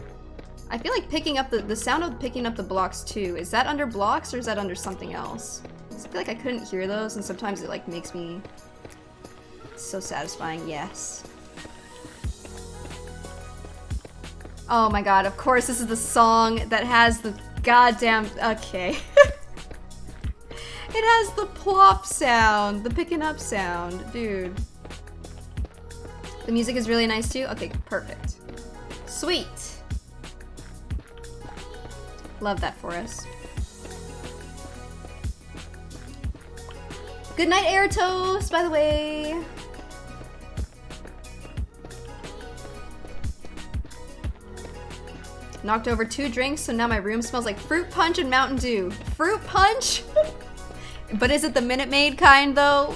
I feel like picking up the sound of picking up the blocks too. Is that under blocks or is that under something else? I feel like I couldn't hear those and sometimes it like makes me so satisfying. Yes. Oh my god, of course this is the song that has the goddamn... Okay. It has the plop sound, the picking up sound. Dude. The music is really nice too? Okay, perfect. Sweet. Love that for us. Good night, Air Toast, by the way. Knocked over 2 drinks, so now my room smells like fruit punch and Mountain Dew. Fruit punch? But is it the Minute Maid kind, though?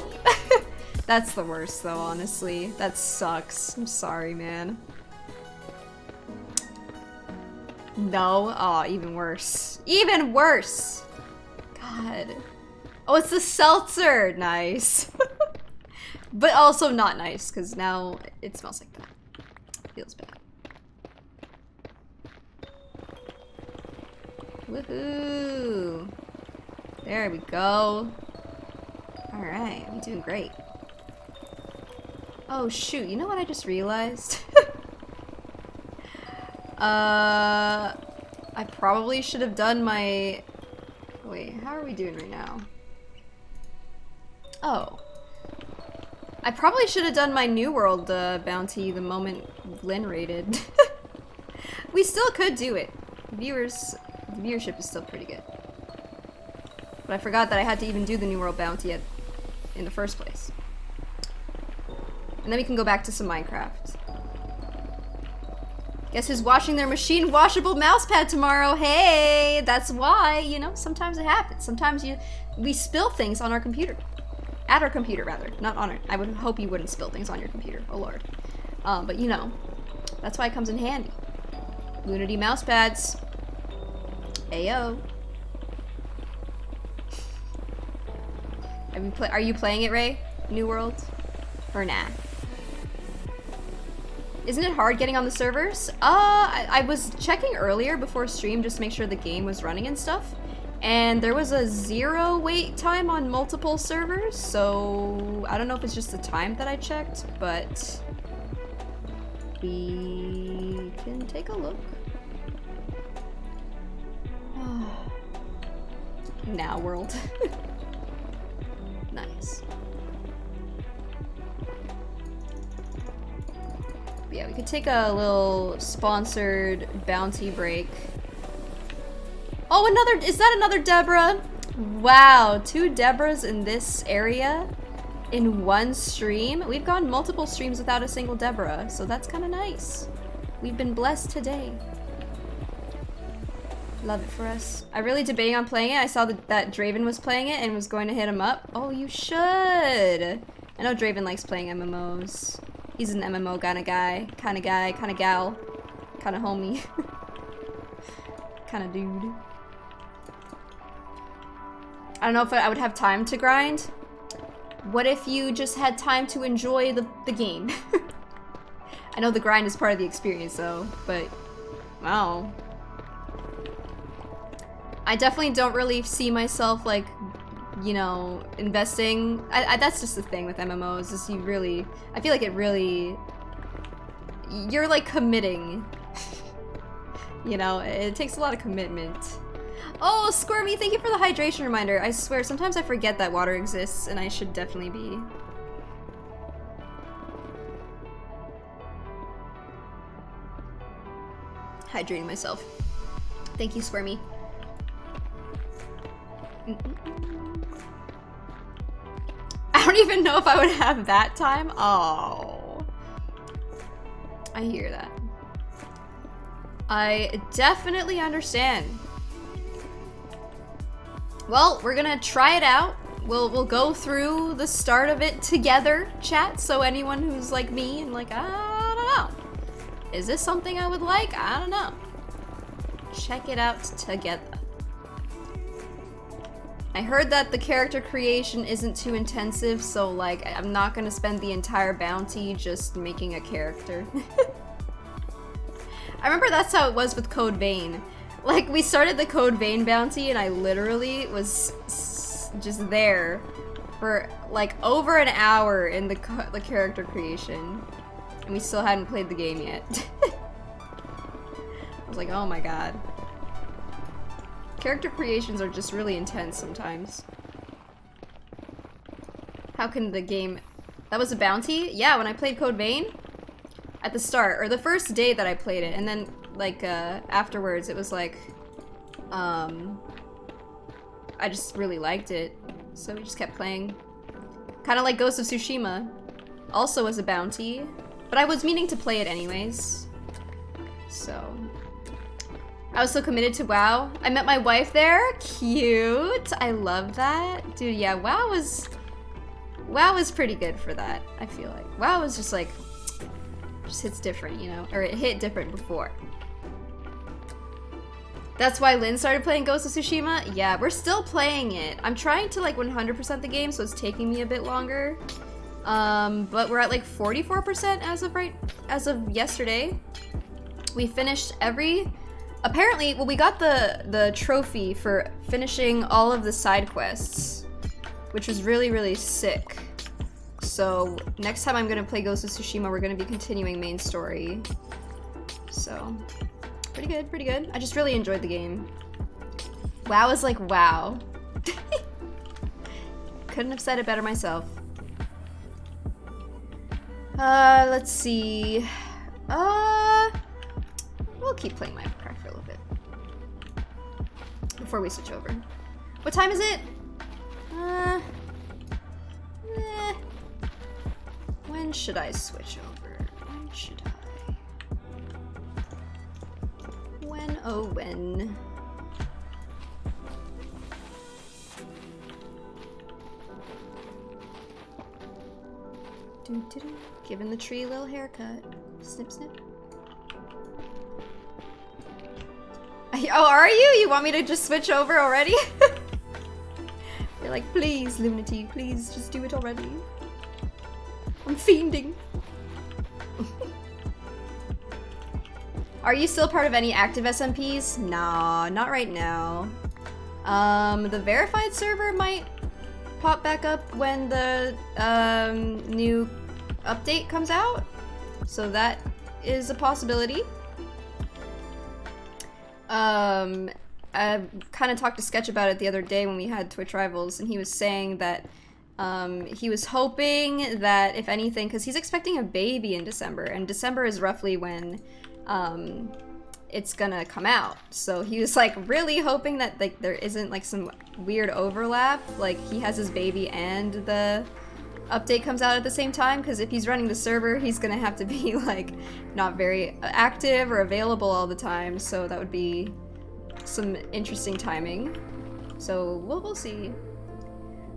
That's the worst, though, honestly. That sucks. I'm sorry, man. No? Aw, even worse. Even worse! God. Oh, it's the seltzer! Nice. But also not nice, because now it smells like that. Feels bad. Woohoo! There we go. Alright, I'm doing great. Oh shoot, you know what I just realized? I probably should have done my... Wait, how are we doing right now? Oh. I probably should have done my New World bounty the moment Lynn raided. We still could do it. Viewership is still pretty good. But I forgot that I had to even do the New World bounty in the first place. And then we can go back to some Minecraft. Guess who's washing their machine washable mousepad tomorrow? Hey, that's why, you know, sometimes it happens. Sometimes we spill things on our computer. At our computer, rather. Not on it. I would hope you wouldn't spill things on your computer. Oh, Lord. But, you know, that's why it comes in handy. Lunity mousepads. Ayo. Are you playing it, Ray? New World? Or nah? Isn't it hard getting on the servers? I was checking earlier before stream just to make sure the game was running and stuff. And there was a 0 wait time on multiple servers, so I don't know if it's just the time that I checked, but we can take a look. Now world. Nice. But yeah, we could take a little sponsored bounty break. Oh, is that another Deborah? Wow, 2 Deborahs in this area in one stream. We've gone multiple streams without a single Deborah, so that's kind of nice. We've been blessed today. Love it for us. I'm really debating on playing it. I saw that Draven was playing it and was going to hit him up. Oh, you should. I know Draven likes playing MMOs. He's an MMO kind of guy, kind of gal, kind of homie, kind of dude. I don't know if I would have time to grind. What if you just had time to enjoy the game? I know the grind is part of the experience though, but wow. I definitely don't really see myself like, you know, investing. That's just the thing with MMOs is I feel like it really, you're like committing. You know, it takes a lot of commitment. Oh, Squirmy, thank you for the hydration reminder. I swear, sometimes I forget that water exists, and I should definitely be. Hydrating myself. Thank you, Squirmy. I don't even know if I would have that time. Oh. I hear that. I definitely understand. Well, we're gonna try it out. We'll go through the start of it together, chat. So anyone who's like me and like, I don't know. Is this something I would like? I don't know. Check it out together. I heard that the character creation isn't too intensive, so like I'm not gonna spend the entire bounty just making a character. I remember that's how it was with Code Vein. Like we started the Code Vein bounty and I literally was just there for like over an hour in the character creation. And we still hadn't played the game yet. I was like, oh my god. Character creations are just really intense sometimes. How can the game... That was a bounty? Yeah, when I played Code Vein? At the start, or the first day that I played it, and then, like, afterwards, it was like, I just really liked it, so we just kept playing. Kind of like Ghost of Tsushima. Also was a bounty, but I was meaning to play it anyways. So... I was so committed to WoW. I met my wife there. Cute. I love that. Dude, yeah, WoW was pretty good for that, I feel like. WoW was just like, just hits different, you know? Or it hit different before. That's why Lynn started playing Ghost of Tsushima? Yeah, we're still playing it. I'm trying to like 100% the game, so it's taking me a bit longer. But we're at like 44% as of yesterday. We finished apparently, well, we got the trophy for finishing all of the side quests, which was really, really sick. So next time I'm gonna play Ghost of Tsushima, we're gonna be continuing main story. So pretty good, pretty good. I just really enjoyed the game. WoW is like wow. Couldn't have said it better myself. Let's see. We'll keep playing Minecraft for a little bit before we switch over. What time is it? When should I switch over? When should I? When, oh when? Giving the tree a little haircut. Snip, snip. Oh, are you? You want me to just switch over already? You're like, please, Lunity, please, just do it already. I'm fiending. Are you still part of any active SMPs? Nah, not right now. The verified server might pop back up when the new update comes out. So that is a possibility. I kind of talked to Sketch about it the other day when we had Twitch Rivals, and he was saying that he was hoping that, if anything, because he's expecting a baby in December, and December is roughly when it's gonna come out. So he was like really hoping that like there isn't like some weird overlap, like he has his baby and the update comes out at the same time, because if he's running the server, he's gonna have to be like not very active or available all the time, so that would be some interesting timing. So we'll see.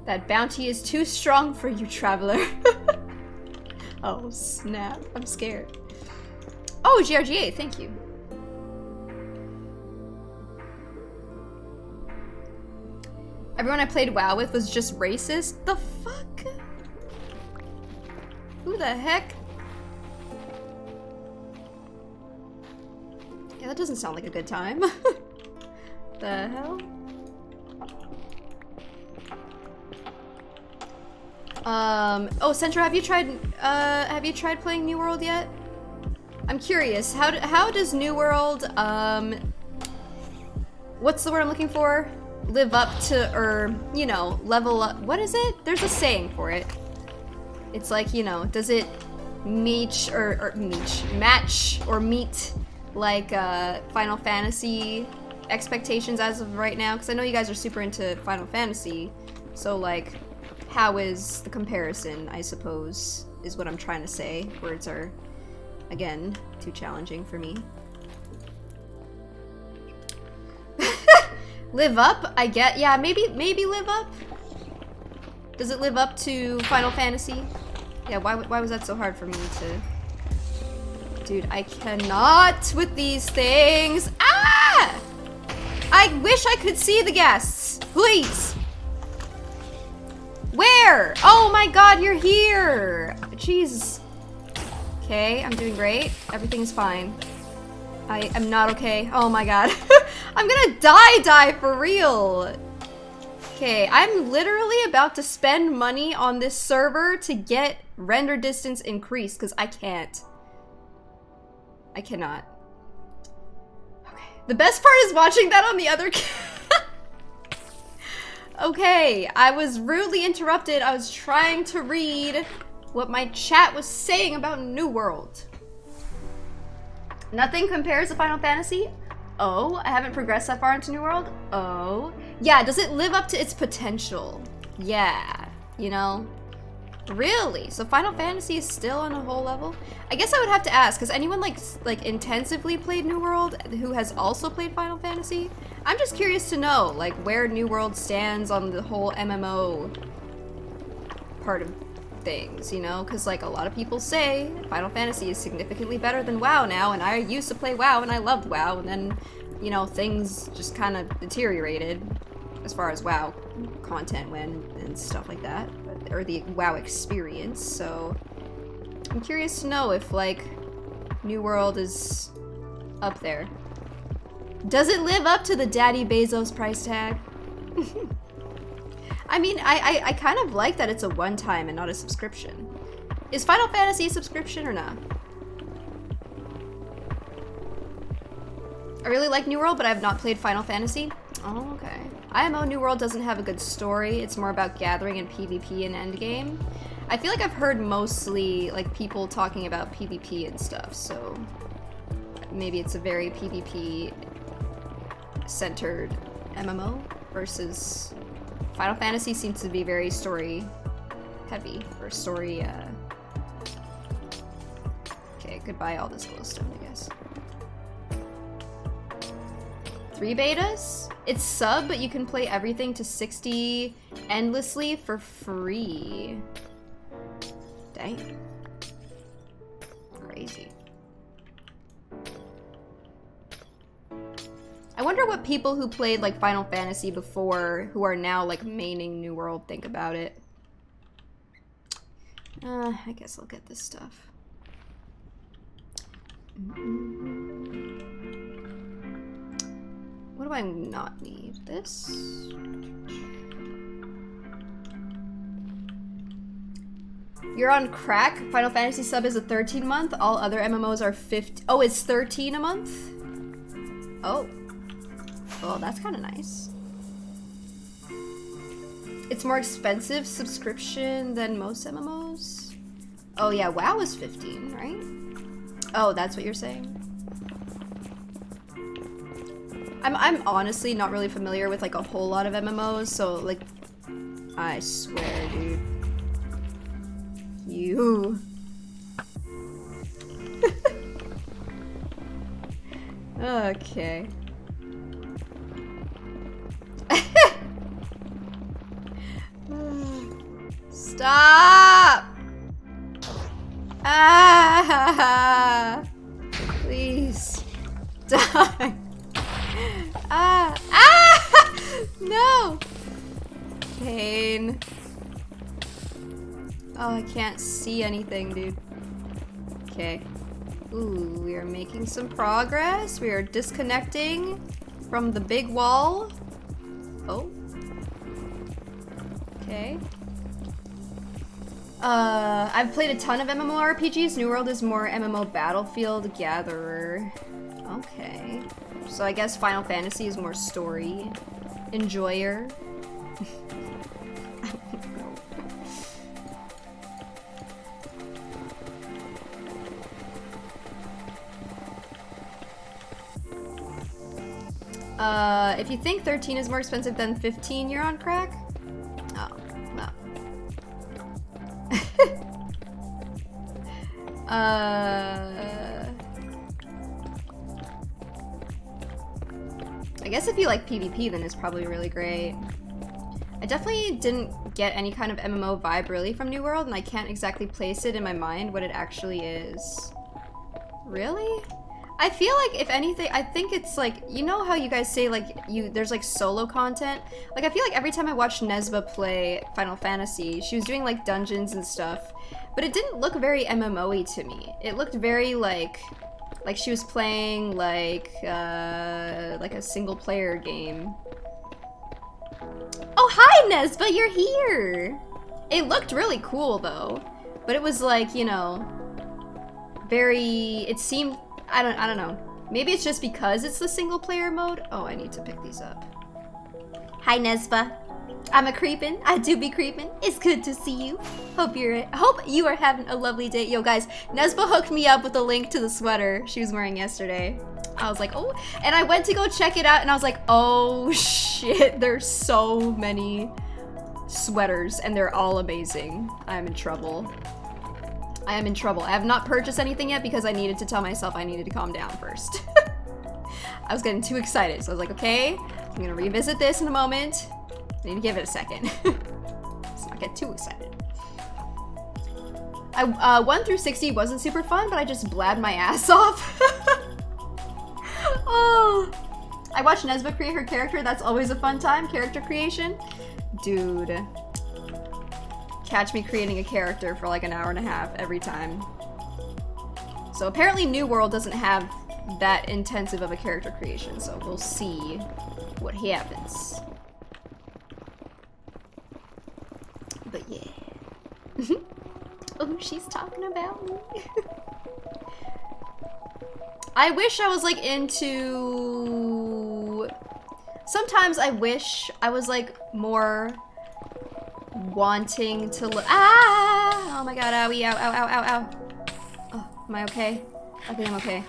That bounty is too strong for you, traveler. Oh snap, I'm scared. Oh, GRGA, thank you. Everyone I played WoW with was just racist? The fuck? Who the heck? Yeah, that doesn't sound like a good time. The hell? Oh, Centra, have you tried playing New World yet? I'm curious, how does New World, what's the word I'm looking for? Live up to, or, you know, level up. What is it? There's a saying for it. It's like, you know, does it match or meet like Final Fantasy expectations as of right now? Because I know you guys are super into Final Fantasy, so like, how is the comparison, I suppose, is what I'm trying to say. Words are, again, too challenging for me. Live up, I get. Yeah, maybe live up? Does it live up to Final Fantasy? Yeah, why was that so hard for me to... Dude, I cannot with these things. Ah! I wish I could see the guests. Please. Where? Oh my god, you're here. Jeez. Okay, I'm doing great. Everything's fine. I am not okay. Oh my god. I'm gonna die for real. Okay, I'm literally about to spend money on this server to get render distance increased, because I can't. I cannot. Okay. The best part is watching that on the other Okay, I was rudely interrupted. I was trying to read what my chat was saying about New World. Nothing compares to Final Fantasy? Oh, I haven't progressed that far into New World? Oh. Yeah, does it live up to its potential? Yeah, you know? Really? So Final Fantasy is still on a whole level? I guess I would have to ask, has anyone like intensively played New World who has also played Final Fantasy? I'm just curious to know, like, where New World stands on the whole MMO part of things, you know? Because, like, a lot of people say Final Fantasy is significantly better than WoW now, and I used to play WoW and I loved WoW, and then, you know, things just kind of deteriorated as far as WoW content went and stuff like that, or the WoW experience, so I'm curious to know if, like, New World is up there. Does it live up to the Daddy Bezos price tag? I mean, I kind of like that it's a one-time and not a subscription. Is Final Fantasy a subscription or not? I really like New World, but I have not played Final Fantasy. Oh, okay. IMO New World doesn't have a good story. It's more about gathering and PvP and endgame. I feel like I've heard mostly, like, people talking about PvP and stuff, so maybe it's a very PvP-centered MMO versus Final Fantasy seems to be very story-heavy, or story, Okay, goodbye all this glowstone, I guess. 3 betas? It's sub, but you can play everything to 60 endlessly for free. Dang. Crazy. I wonder what people who played, like, Final Fantasy before, who are now, like, maining New World, think about it. I guess I'll get this stuff. What do I not need? This? You're on crack? Final Fantasy sub is a 13-month. All other MMOs are 50. Oh, it's 13 a month? Oh. Well, that's kind of nice. It's more expensive subscription than most MMOs? Oh yeah, WoW is 15, right? Oh, that's what you're saying? I'm honestly not really familiar with, like, a whole lot of MMOs, so, like, I swear, dude. You. Okay. Stop! Ah! Please. Die. Ah! Ah! No! Pain. Oh, I can't see anything, dude. Okay. Ooh, we are making some progress. We are disconnecting from the big wall. Oh. Okay. I've played a ton of MMORPGs. New World is more MMO Battlefield Gatherer. Okay. So I guess Final Fantasy is more story enjoyer. If you think 13 is more expensive than 15, you're on crack? Oh, well. I guess if you like PvP, then it's probably really great. I definitely didn't get any kind of MMO vibe really from New World, and I can't exactly place it in my mind what it actually is. Really? I feel like, if anything, I think it's like, you know how you guys say like there's like solo content? Like I feel like every time I watched Nesba play Final Fantasy, she was doing like dungeons and stuff, but it didn't look very MMO-y to me. It looked very like she was playing like a single player game. Oh, hi Nesba, you're here! It looked really cool though, but it was like, you know, very, it seemed, I don't know. Maybe it's just because it's the single player mode. Oh, I need to pick these up. Hi Nesba. I'm a creepin'. I do be creepin'. It's good to see you. Hope you are having a lovely day. Yo guys, Nesba hooked me up with a link to the sweater she was wearing yesterday. I was like, oh, and I went to go check it out and I was like, oh shit, there's so many sweaters and they're all amazing. I'm in trouble. I am in trouble. I have not purchased anything yet because I needed to tell myself I needed to calm down first. I was getting too excited, so I was like, okay, I'm gonna revisit this in a moment. I need to give it a second. Let's not get too excited. 1 through 60 wasn't super fun, but I just blabbed my ass off. Oh, I watched Nesba create her character. That's always a fun time, character creation. Dude. Catch me creating a character for like an hour and a half every time. So apparently New World doesn't have that intensive of a character creation, so we'll see what happens. But yeah. Oh, she's talking about me. I wish I was like into... Sometimes I wish I was like more wanting to look. Ah! Oh my god, owie, ow, ow, ow, ow, ow. Oh, am I okay? I think I'm okay.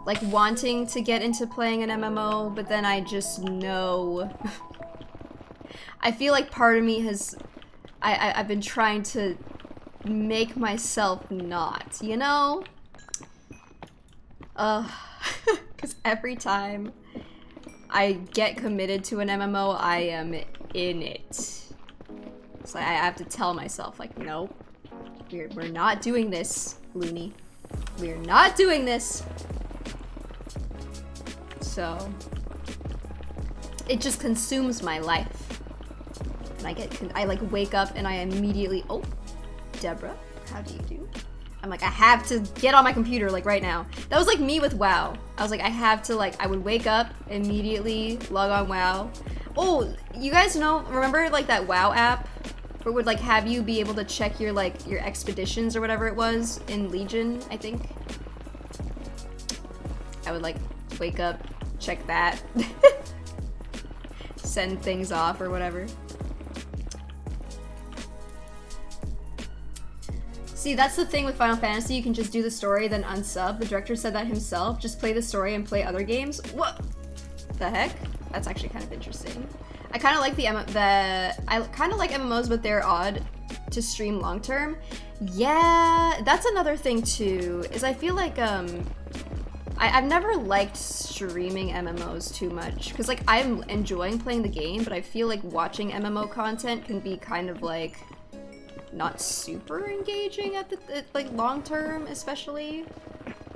Like wanting to get into playing an MMO, but then I just know. I feel like part of me has, I've been trying to make myself not, you know? Because every time I get committed to an MMO, I am in it. So I have to tell myself, like, no, we're not doing this, Looney. We're not doing this. So it just consumes my life. And I like wake up and I immediately, oh, Deborah, how do you do? I'm like, I have to get on my computer like right now. That was like me with WoW. I was like, I have to like, I would wake up, immediately log on WoW. Oh, you guys know, remember like that WoW app? Where it would like have you be able to check your like your expeditions or whatever it was in Legion, I think. I would like wake up, check that, send things off or whatever. See, that's the thing with Final Fantasy, you can just do the story, then unsub. The director said that himself, just play the story and play other games. What the heck? That's actually kind of interesting. I kind of like I kind of like MMOs, but they're odd to stream long term. Yeah, that's another thing too, is I feel like I've never liked streaming MMOs too much, because like I'm enjoying playing the game, but I feel like watching MMO content can be kind of like not super engaging at the like long term, especially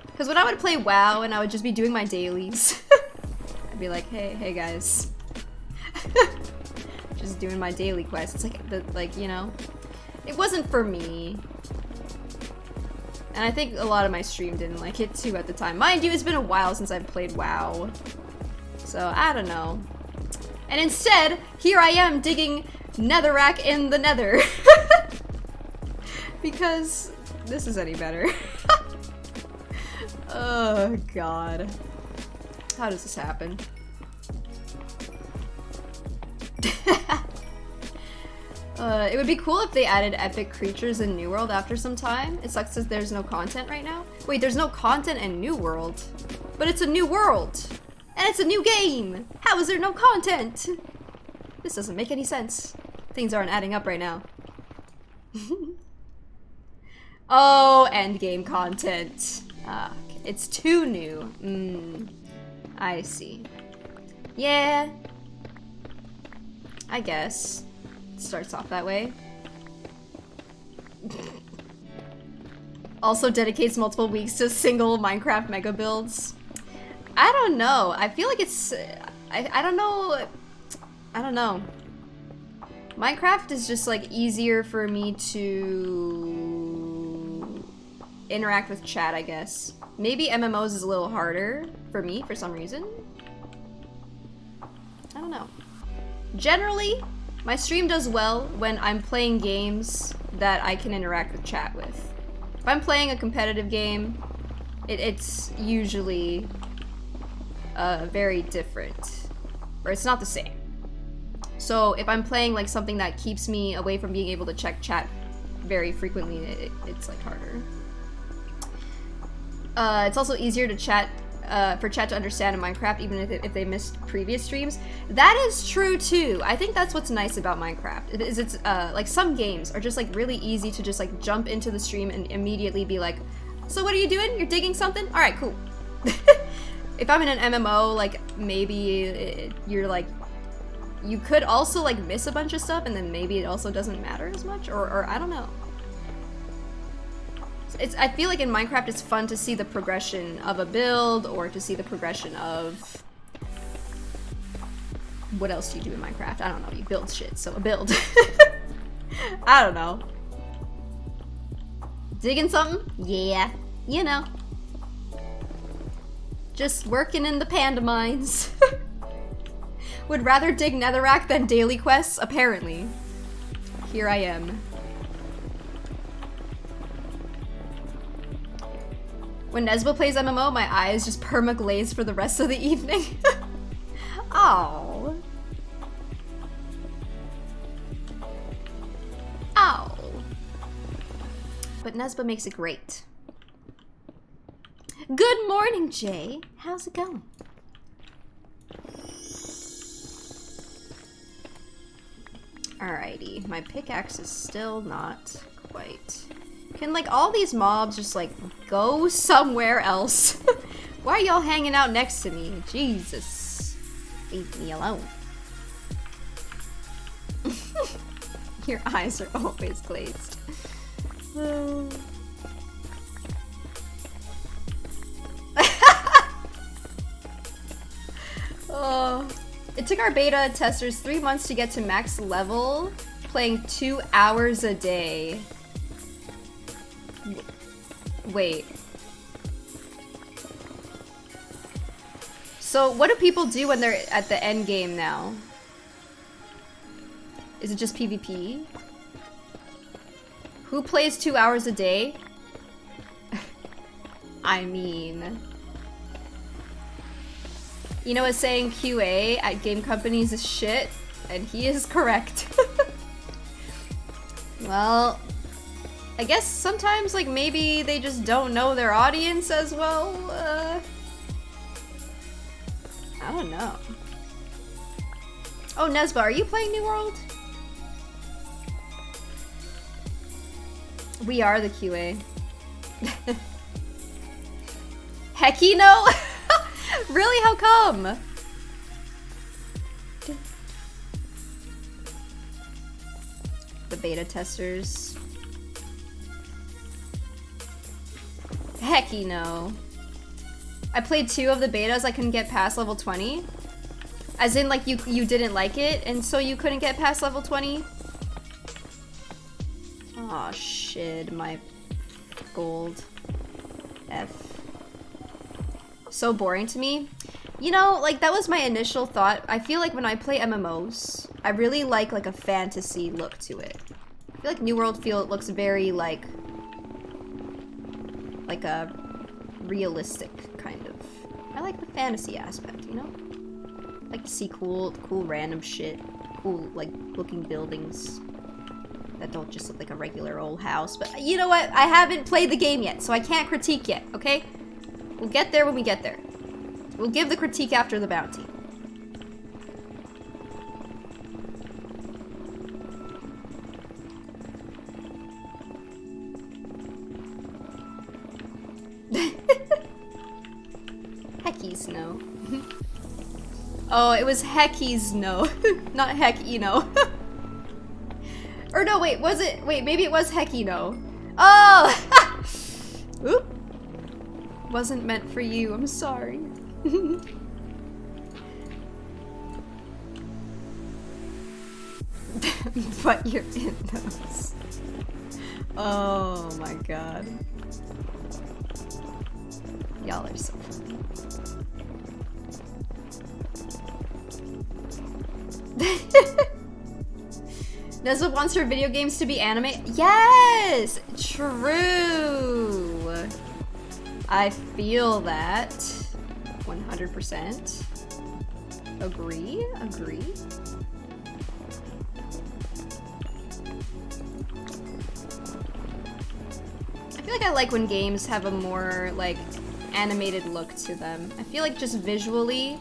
because when I would play WoW and I would just be doing my dailies, I'd be like, hey guys. Just doing my daily quest. It's like you know, it wasn't for me. And I think a lot of my stream didn't like it too at the time. Mind you, it's been a while since I've played WoW. So, I don't know. And instead, here I am digging netherrack in the nether. Because this is any better. Oh god. How does this happen? It would be cool if they added epic creatures in New World after some time. It sucks that there's no content right now. Wait, there's no content in New World? But it's a new world! And it's a new game! How is there no content? This doesn't make any sense. Things aren't adding up right now. Oh, endgame content. It's too new. I see. Yeah. I guess. It starts off that way. Also dedicates multiple weeks to single Minecraft mega builds. I don't know. I feel like it's... I don't know. I don't know. Minecraft is just like easier for me to interact with chat, I guess. Maybe MMOs is a little harder for me for some reason. I don't know. Generally, my stream does well when I'm playing games that I can interact with chat with. If I'm playing a competitive game, it's usually very different, or it's not the same. So if I'm playing like something that keeps me away from being able to check chat very frequently, it's like harder. It's also easier to chat, for chat to understand in Minecraft, even if they missed previous streams. That is true too. I think that's what's nice about Minecraft. It's like some games are just like really easy to just like jump into the stream and immediately be like, so what are you doing? You're digging something? All right, cool. If I'm in an MMO, like maybe you're like, you could also like miss a bunch of stuff and then maybe it also doesn't matter as much, or I don't know. I feel like in Minecraft it's fun to see the progression of a build, or to see the progression of... What else do you do in Minecraft? I don't know, you build shit, so a build. I don't know. Digging something? Yeah, you know. Just working in the panda mines. Would rather dig netherrack than daily quests, apparently. Here I am. When Nesba plays MMO, my eyes just perma-glaze for the rest of the evening. Ow. Ow. But Nesba makes it great. Good morning, Jay. How's it going? Alrighty, my pickaxe is still not quite... Can, like, all these mobs just, like, go somewhere else? Why are y'all hanging out next to me? Jesus. Leave me alone. Your eyes are always glazed. Oh. It took our beta testers 3 months to get to max level, playing 2 hours a day. Wait. So what do people do when they're at the end game now? Is it just PvP? Who plays 2 hours a day? I mean... You know, saying QA at game companies is shit, and he is correct. Well, I guess sometimes, like, maybe they just don't know their audience as well. I don't know. Oh, Nesba, are you playing New World? We are the QA. Hecky no? Really? How come? The beta testers. Hecky no. I played 2 of the betas, I couldn't get past level 20. As in, like, you didn't like it, and so you couldn't get past level 20? Aw, shit, my gold. F. So boring to me. You know, like, that was my initial thought. I feel like when I play MMOs, I really like a fantasy look to it. I feel like New World looks very, like a realistic, kind of. I like the fantasy aspect, you know? I like to see cool random shit. Cool, like, looking buildings that don't just look like a regular old house. But you know what? I haven't played the game yet, so I can't critique yet, okay? We'll get there when we get there. We'll give the critique after the bounty. Hecky's no. Oh, it was Hecky's no. Not Hecky no. Or no, wait, was it? Wait, maybe it was Hecky no. Oh! Oop. Wasn't meant for you, I'm sorry. But you're in those. Oh my god. Y'all are so funny. Neswa wants her video games to be anime. Yes! True! I feel that. 100%. Agree? Agree? I feel like I like when games have a more, like, animated look to them. I feel like just visually,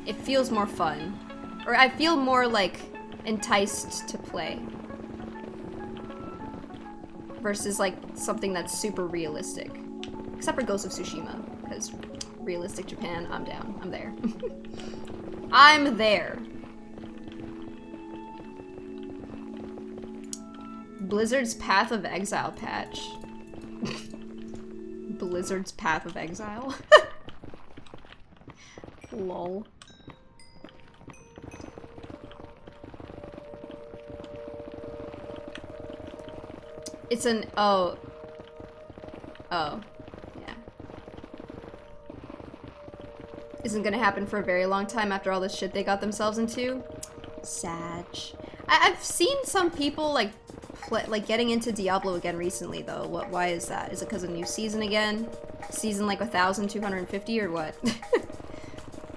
it feels more fun. Or I feel more, like, enticed to play. Versus, like, something that's super realistic. Except for Ghost of Tsushima, because realistic Japan, I'm down. I'm there. I'm there. Blizzard's Path of Exile patch. Blizzard's Path of Exile. Lol. It's an oh. Yeah. Isn't gonna happen for a very long time after all this shit they got themselves into. Sag. I've seen some people like getting into Diablo again recently though. Why is that? Is it because of new season again? Season like 1250 or what?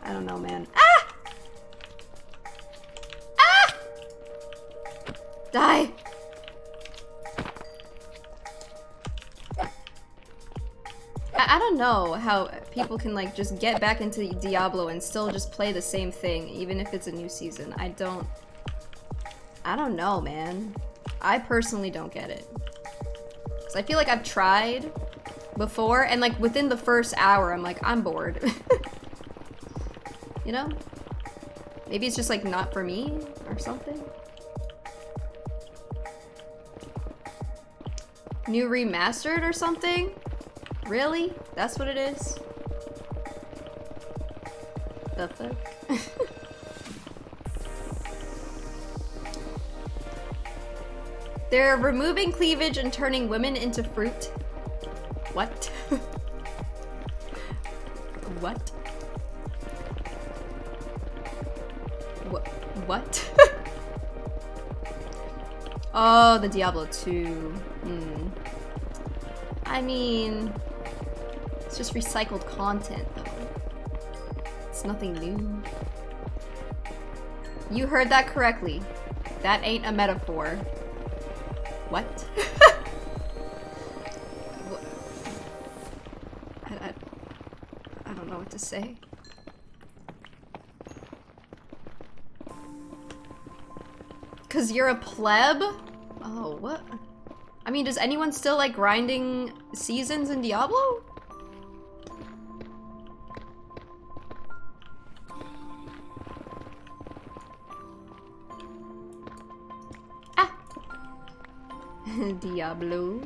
I don't know, man. Ah! Ah! Die! I don't know how people can like just get back into Diablo and still just play the same thing even if it's a new season. I don't know, man. I personally don't get it. Cause I feel like I've tried before and like within the first hour I'm like, I'm bored. You know? Maybe it's just like not for me or something. New remastered or something? Really? That's what it is? The fuck? They're removing cleavage and turning women into fruit. What? What? What? Oh, the Diablo 2. I mean, it's just recycled content, though. It's nothing new. You heard that correctly. That ain't a metaphor. What? I don't know what to say. Cause you're a pleb? Oh, what? I mean, does anyone still like grinding seasons in Diablo? Ah! Diablo.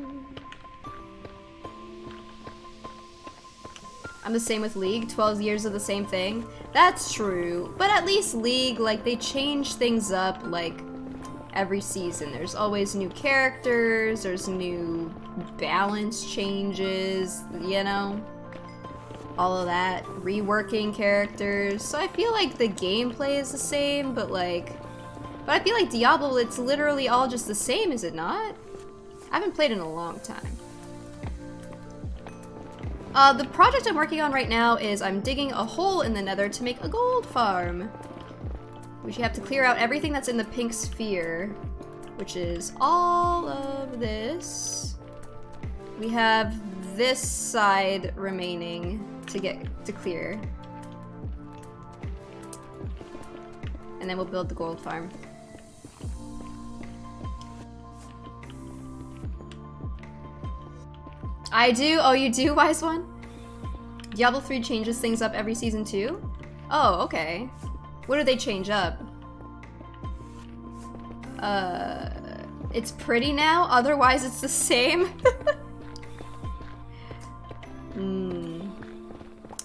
I'm the same with League, 12 years of the same thing. That's true, but at least League, like, they change things up, like, every season. There's always new characters, there's new balance changes, you know? All of that. Reworking characters. So I feel like the gameplay is the same, but I feel like Diablo, it's literally all just the same, is it not? I haven't played in a long time. The project I'm working on right now is I'm digging a hole in the nether to make a gold farm. We should have to clear out everything that's in the pink sphere, which is all of this. We have this side remaining to clear. And then we'll build the gold farm. I do? Oh, you do, Wise One? Diablo 3 changes things up every season too? Oh, okay. What do they change up? It's pretty now, otherwise it's the same.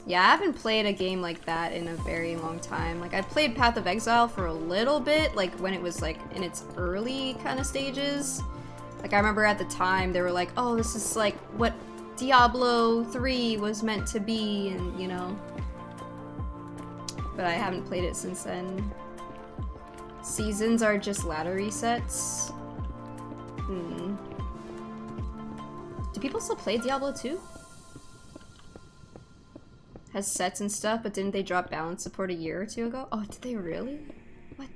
Yeah, I haven't played a game like that in a very long time. Like, I played Path of Exile for a little bit, like when it was like in its early kind of stages. Like, I remember at the time they were like, oh, this is like what Diablo 3 was meant to be, and you know. But I haven't played it since then. Seasons are just ladder resets. Do people still play Diablo 2? Has sets and stuff, but didn't they drop balance support a year or two ago? Oh, did they really? What?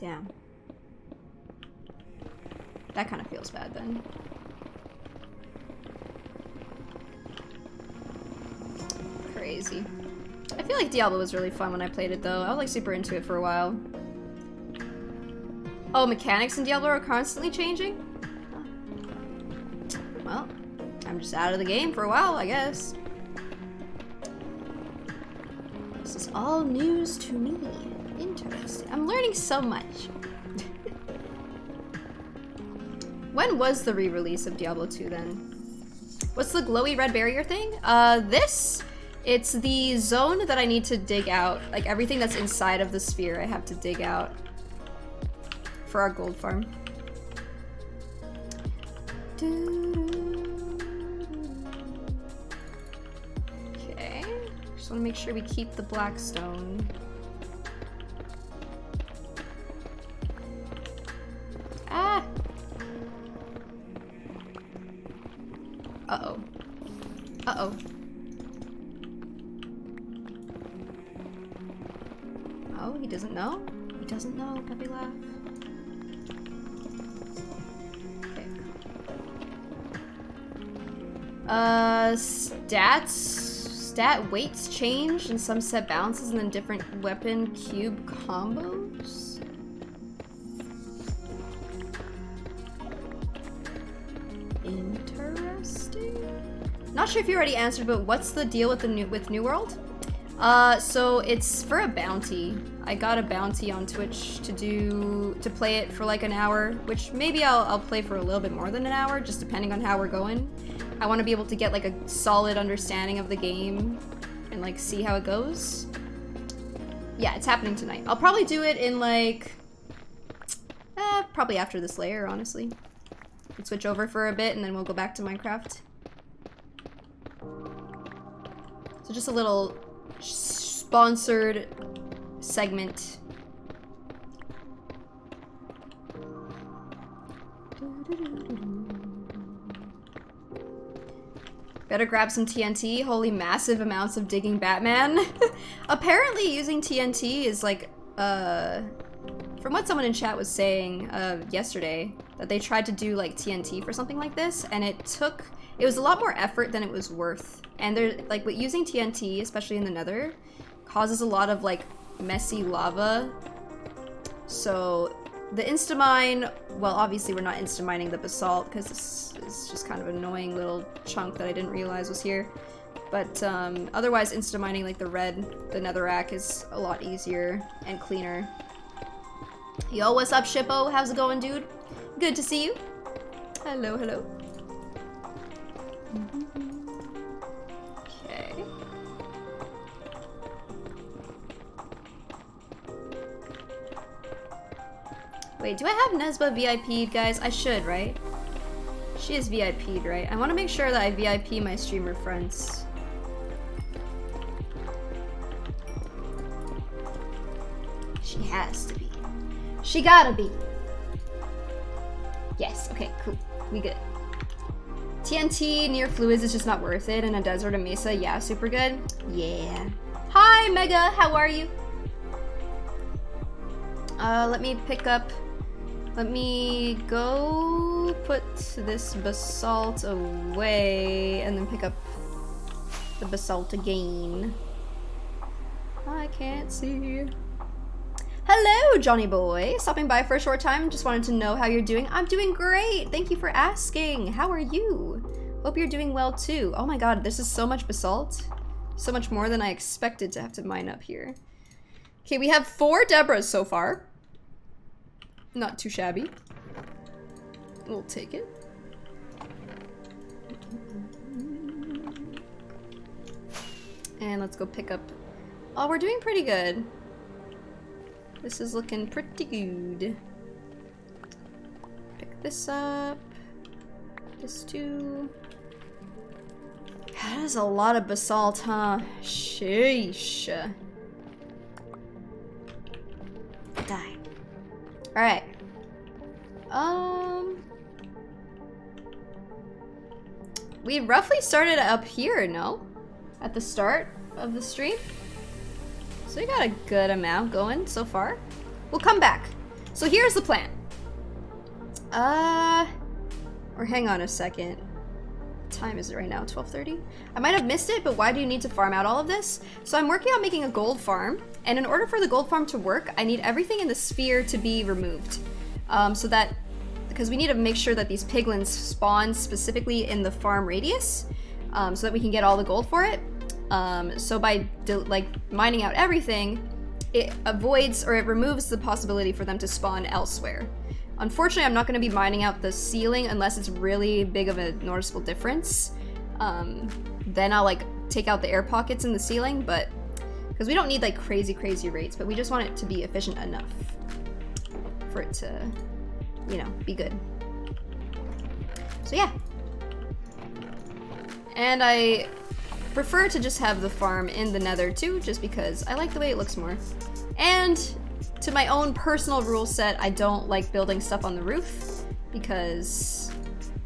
Damn. That kind of feels bad then. Crazy. I feel like Diablo was really fun when I played it though. I was like super into it for a while. Oh, mechanics in Diablo are constantly changing? Well, I'm just out of the game for a while, I guess. This is all news to me. Interesting. I'm learning so much. When was the re-release of Diablo 2 then? What's the glowy red barrier thing? It's the zone that I need to dig out. Like everything that's inside of the sphere I have to dig out for our gold farm. Okay, just want to make sure we keep the black stone. Ah! Uh-oh. Uh-oh. Oh, he doesn't know? He doesn't know, puppy laugh. Okay. Stat weights change and some set balances and then different weapon cube combos? Interesting. Not sure if you already answered, but what's the deal with New World? So it's for a bounty. I got a bounty on Twitch to play it for like an hour, which maybe I'll play for a little bit more than an hour, just depending on how we're going. I want to be able to get like a solid understanding of the game and like see how it goes. Yeah, it's happening tonight. I'll probably do it in like, probably after this layer, honestly. We'll switch over for a bit and then we'll go back to Minecraft. So just a little sponsored segment. Better grab some TNT. Holy massive amounts of digging Batman. Apparently using TNT is like, from what someone in chat was saying yesterday, that they tried to do like TNT for something like this, and it was a lot more effort than it was worth. And they're like, with using TNT, especially in the nether, causes a lot of like messy lava. So the insta-mine, well, obviously we're not insta-mining the basalt because this is just kind of an annoying little chunk that I didn't realize was here. But otherwise insta-mining like the netherrack is a lot easier and cleaner. Yo, what's up, Shippo? How's it going, dude? Good to see you. Hello, hello. Okay. Wait, do I have Nesba VIP'd, guys? I should, right? She is VIP'd, right? I want to make sure that I VIP my streamer friends. She has to be. She gotta be. Yes, okay, cool. We good. TNT near fluids is just not worth it. In a desert and mesa, yeah, super good. Yeah. Hi, Mega, how are you? Let me go put this basalt away and then pick up the basalt again. I can't see. Hello, Johnny boy. Stopping by for a short time. Just wanted to know how you're doing. I'm doing great. Thank you for asking. How are you? Hope you're doing well too. Oh my god, this is so much basalt. So much more than I expected to have to mine up here. Okay, we have 4 Debras so far. Not too shabby. We'll take it. And let's go pick up. Oh, we're doing pretty good. This is looking pretty good. Pick this up. This too. That is a lot of basalt, huh? Sheesh. Die. Alright. We roughly started up here, no? At the start of the stream? So we got a good amount going so far. We'll come back. So here's the plan. Or hang on a second. What time is it right now? 12:30? I might have missed it, but why do you need to farm out all of this? So I'm working on making a gold farm, and in order for the gold farm to work, I need everything in the sphere to be removed. Because we need to make sure that these piglins spawn specifically in the farm radius, so that we can get all the gold for it. So by mining out everything, it avoids or it removes the possibility for them to spawn elsewhere. Unfortunately, I'm not going to be mining out the ceiling unless it's really big of a noticeable difference. Then I'll take out the air pockets in the ceiling, but because we don't need crazy rates, but we just want it to be efficient enough for it to, be good. So yeah. And I prefer to just have the farm in the nether too, just because I like the way it looks more. And to my own personal rule set, I don't like building stuff on the roof because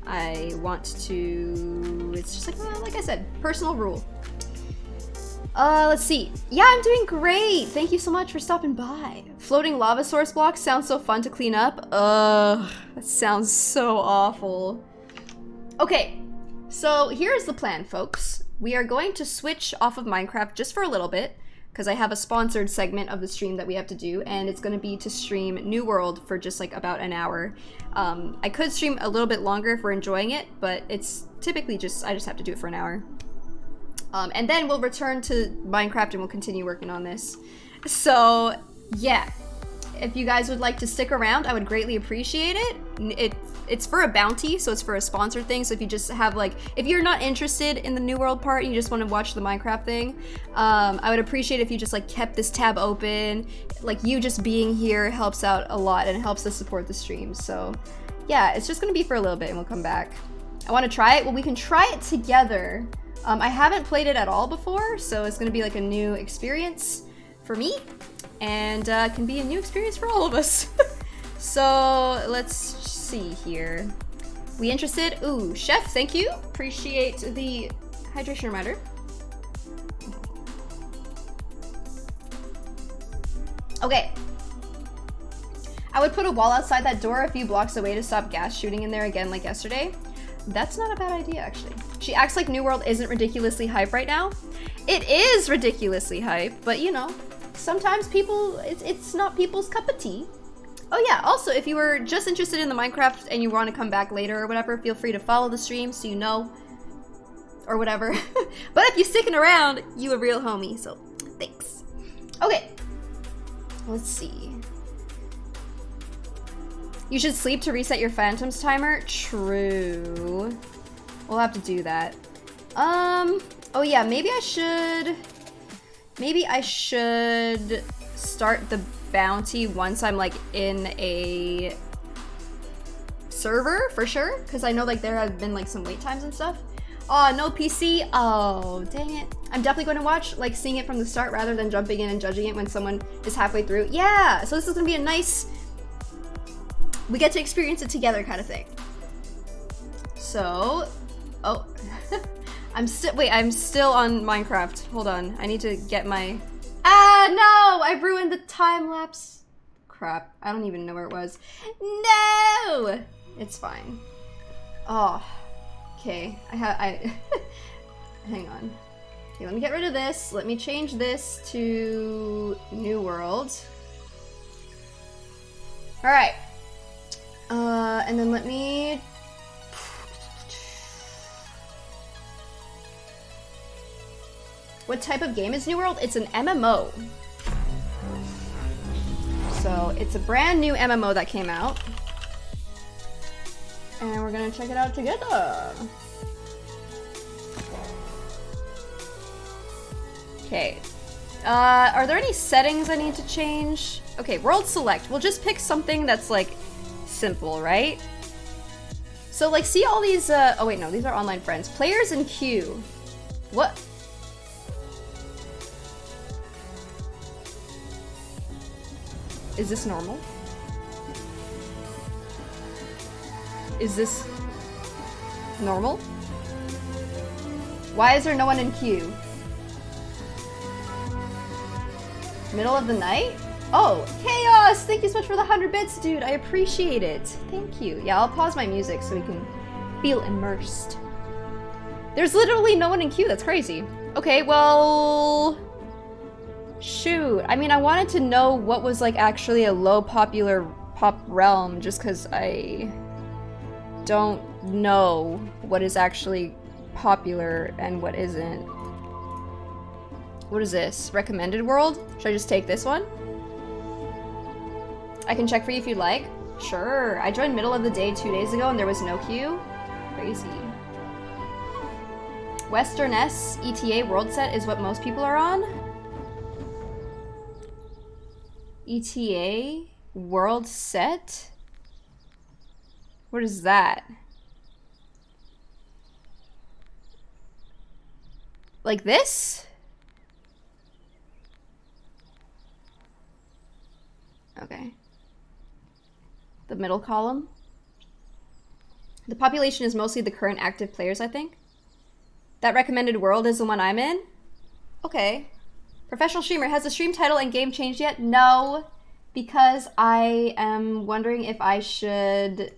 I want to, it's just like I said, personal rule. Let's see. Yeah, I'm doing great. Thank you so much for stopping by. Floating lava source blocks sounds so fun to clean up. Ugh, that sounds so awful. Okay, so here's the plan, folks. We are going to switch off of Minecraft just for a little bit, because I have a sponsored segment of the stream that we have to do, and it's going to be to stream New World for just about an hour. I could stream a little bit longer if we're enjoying it, but it's typically I just have to do it for an hour. And then we'll return to Minecraft and we'll continue working on this. So, yeah. If you guys would like to stick around, I would greatly appreciate it. It's for a bounty, so it's for a sponsored thing. So if you just have if you're not interested in the New World part and you just want to watch the Minecraft thing, I would appreciate if you just kept this tab open. You just being here helps out a lot and it helps us support the stream. So yeah, it's just gonna be for a little bit and we'll come back. I want to try it. Well, we can try it together. I haven't played it at all before, so it's gonna be a new experience for me, and can be a new experience for all of us. So let's see here. We interested? Ooh, chef, thank you. Appreciate the hydration reminder. Okay. I would put a wall outside that door a few blocks away to stop gas shooting in there again like yesterday. That's not a bad idea, actually. She acts like New World isn't ridiculously hype right now. It is ridiculously hype, but sometimes it's not people's cup of tea. Oh yeah, also, if you were just interested in the Minecraft and you want to come back later or whatever, feel free to follow the stream so you know, or whatever. But if you're sticking around, you a real homie, so thanks. Okay, let's see. You should sleep to reset your phantoms timer. True. We'll have to do that. Oh yeah, maybe I should start the bounty once I'm in a server for sure, because I know there have been some wait times and stuff. Oh, no PC. Oh, dang it. I'm definitely going to watch seeing it from the start rather than jumping in and judging it when someone is halfway through. Yeah, so this is gonna be a nice, we get to experience it together kind of thing. So Oh. I'm still on Minecraft. Hold on. I need to get my... Ah, no! I've ruined the time-lapse. Crap. I don't even know where it was. No! It's fine. Oh. Okay. Hang on. Okay, let me get rid of this. Let me change this to New World. Alright. And then let me... What type of game is New World? It's an MMO. So, it's a brand new MMO that came out. And we're gonna check it out together. Okay. Are there any settings I need to change? Okay, world select. We'll just pick something that's, like, simple, right? So, like, see all these, oh wait, no, these are online friends. Players in queue. What? Is this normal? Is this normal? Why is there no one in queue? Middle of the night? Oh, Chaos! Thank you so much for the 100 bits, dude. I appreciate it. Thank you. Yeah, I'll pause my music so we can feel immersed. There's literally no one in queue. That's crazy. Okay, well... Shoot. I mean, I wanted to know what was, like, actually a low popular pop realm, just because I don't know what is actually popular and what isn't. What is this? Recommended world? Should I just take this one? I can check for you if you'd like. Sure. I joined middle of the day 2 days ago and there was no queue. Crazy. Western S ETA world set is what most people are on. ETA world set? What is that? Like this? Okay. The middle column. The population is mostly the current active players, I think. That recommended world is the one I'm in? Okay. Professional streamer, has the stream title and game changed yet? No, because I am wondering if I should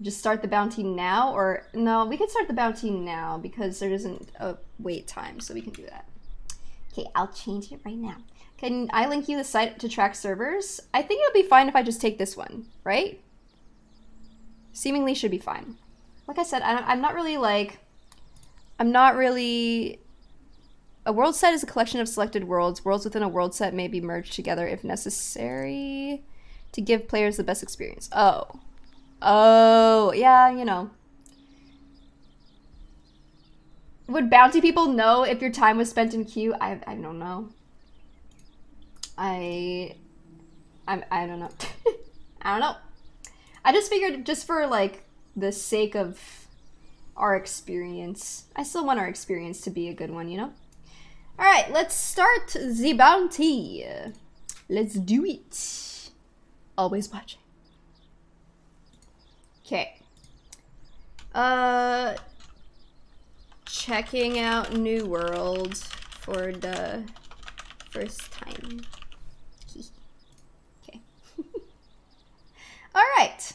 just start the bounty now, or no, we can start the bounty now because there isn't a wait time, so we can do that. Okay, I'll change it right now. Can I link you the site to track servers? I think it'll be fine if I just take this one, right? Seemingly should be fine. Like I said, I'm not really like... A world set is a collection of selected worlds. Worlds within a world set may be merged together if necessary to give players the best experience. Oh. Oh, yeah, you know. Would bounty people know if your time was spent in queue? I don't know. I don't know. I don't know. I just figured just for like the sake of our experience, I still want our experience to be a good one, you know? Alright, let's start the bounty. Let's do it. Always watching. Okay. Checking out New World for the first time. Okay. Alright.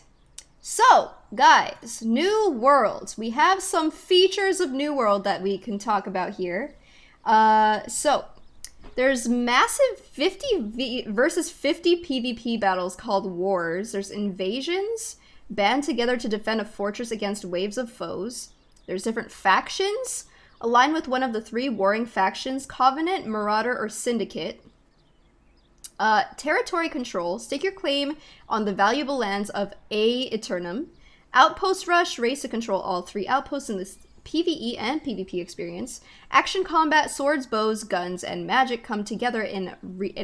So, guys, New World. We have some features of New World that we can talk about here. So, there's massive 50 versus 50 PvP battles called Wars. There's invasions, band together to defend a fortress against waves of foes. There's different factions. Align with one of the 3 warring factions, Covenant, Marauder, or Syndicate. Territory control. Stake your claim on the valuable lands of A Eternum. Outpost rush. Race to control all 3 outposts in this PvE and PvP experience. Action combat, swords, bows, guns, and magic come together in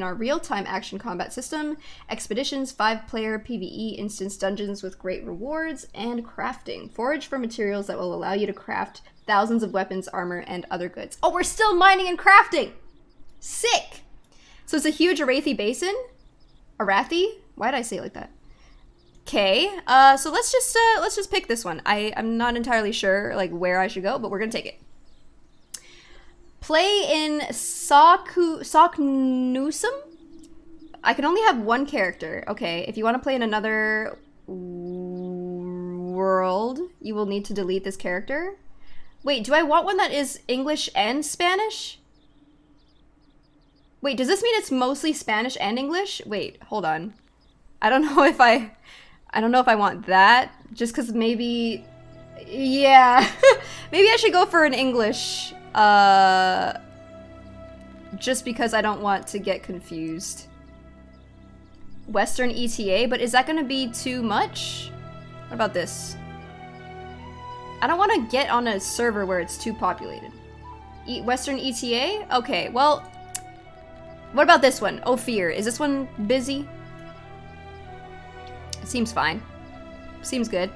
our real-time action combat system. Expeditions, 5-player PvE instance dungeons with great rewards, and crafting. Forage for materials that will allow you to craft thousands of weapons, armor, and other goods. Oh, we're still mining and crafting! Sick! So it's a huge Arathi basin. Arathi? Why did I say it like that? Okay, so let's just pick this one. I'm not entirely sure like where I should go, but we're gonna take it. Play in Socknusum? I can only have one character. Okay, if you want to play in another world, you will need to delete this character. Wait, do I want one that is English and Spanish? Wait, does this mean it's mostly Spanish and English? Wait, hold on. I don't know if I don't know if I want that, just because maybe, yeah. Maybe I should go for an English, just because I don't want to get confused. Western ETA, but is that gonna be too much? What about this? I don't want to get on a server where it's too populated. Western ETA? Okay, well, what about this one? Ophir, is this one busy? It seems fine. Seems good.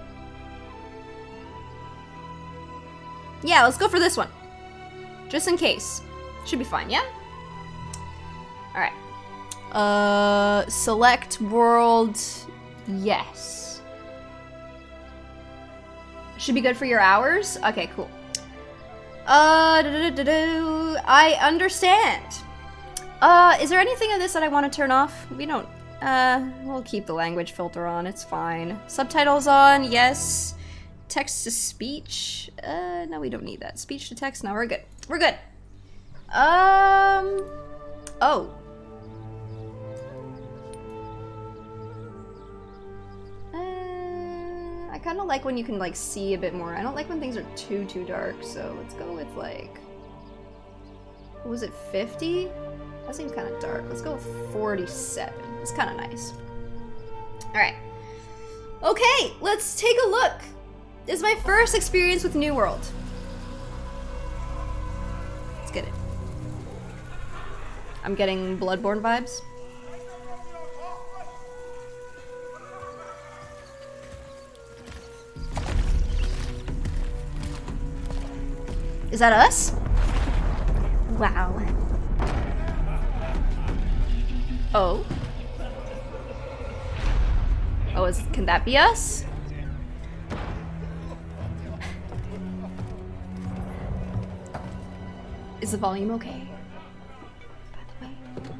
Yeah, let's go for this one. Just in case. Should be fine, yeah? Alright. Select world. Yes. Should be good for your hours? Okay, cool. I understand. Is there anything in this that I want to turn off? We don't. We'll keep the language filter on, it's fine. Subtitles on, yes. Text to speech? No, we don't need that. Speech to text? No, we're good. We're good. Oh. I kind of like when you can, like, see a bit more. I don't like when things are too dark, so let's go with, like... What was it, 50? That seems kind of dark. Let's go with 47. It's kind of nice. Alright. Okay, let's take a look. This is my first experience with New World. Let's get it. I'm getting Bloodborne vibes. Is that us? Wow. Oh. Oh, can that be us? Is the volume okay? By the way.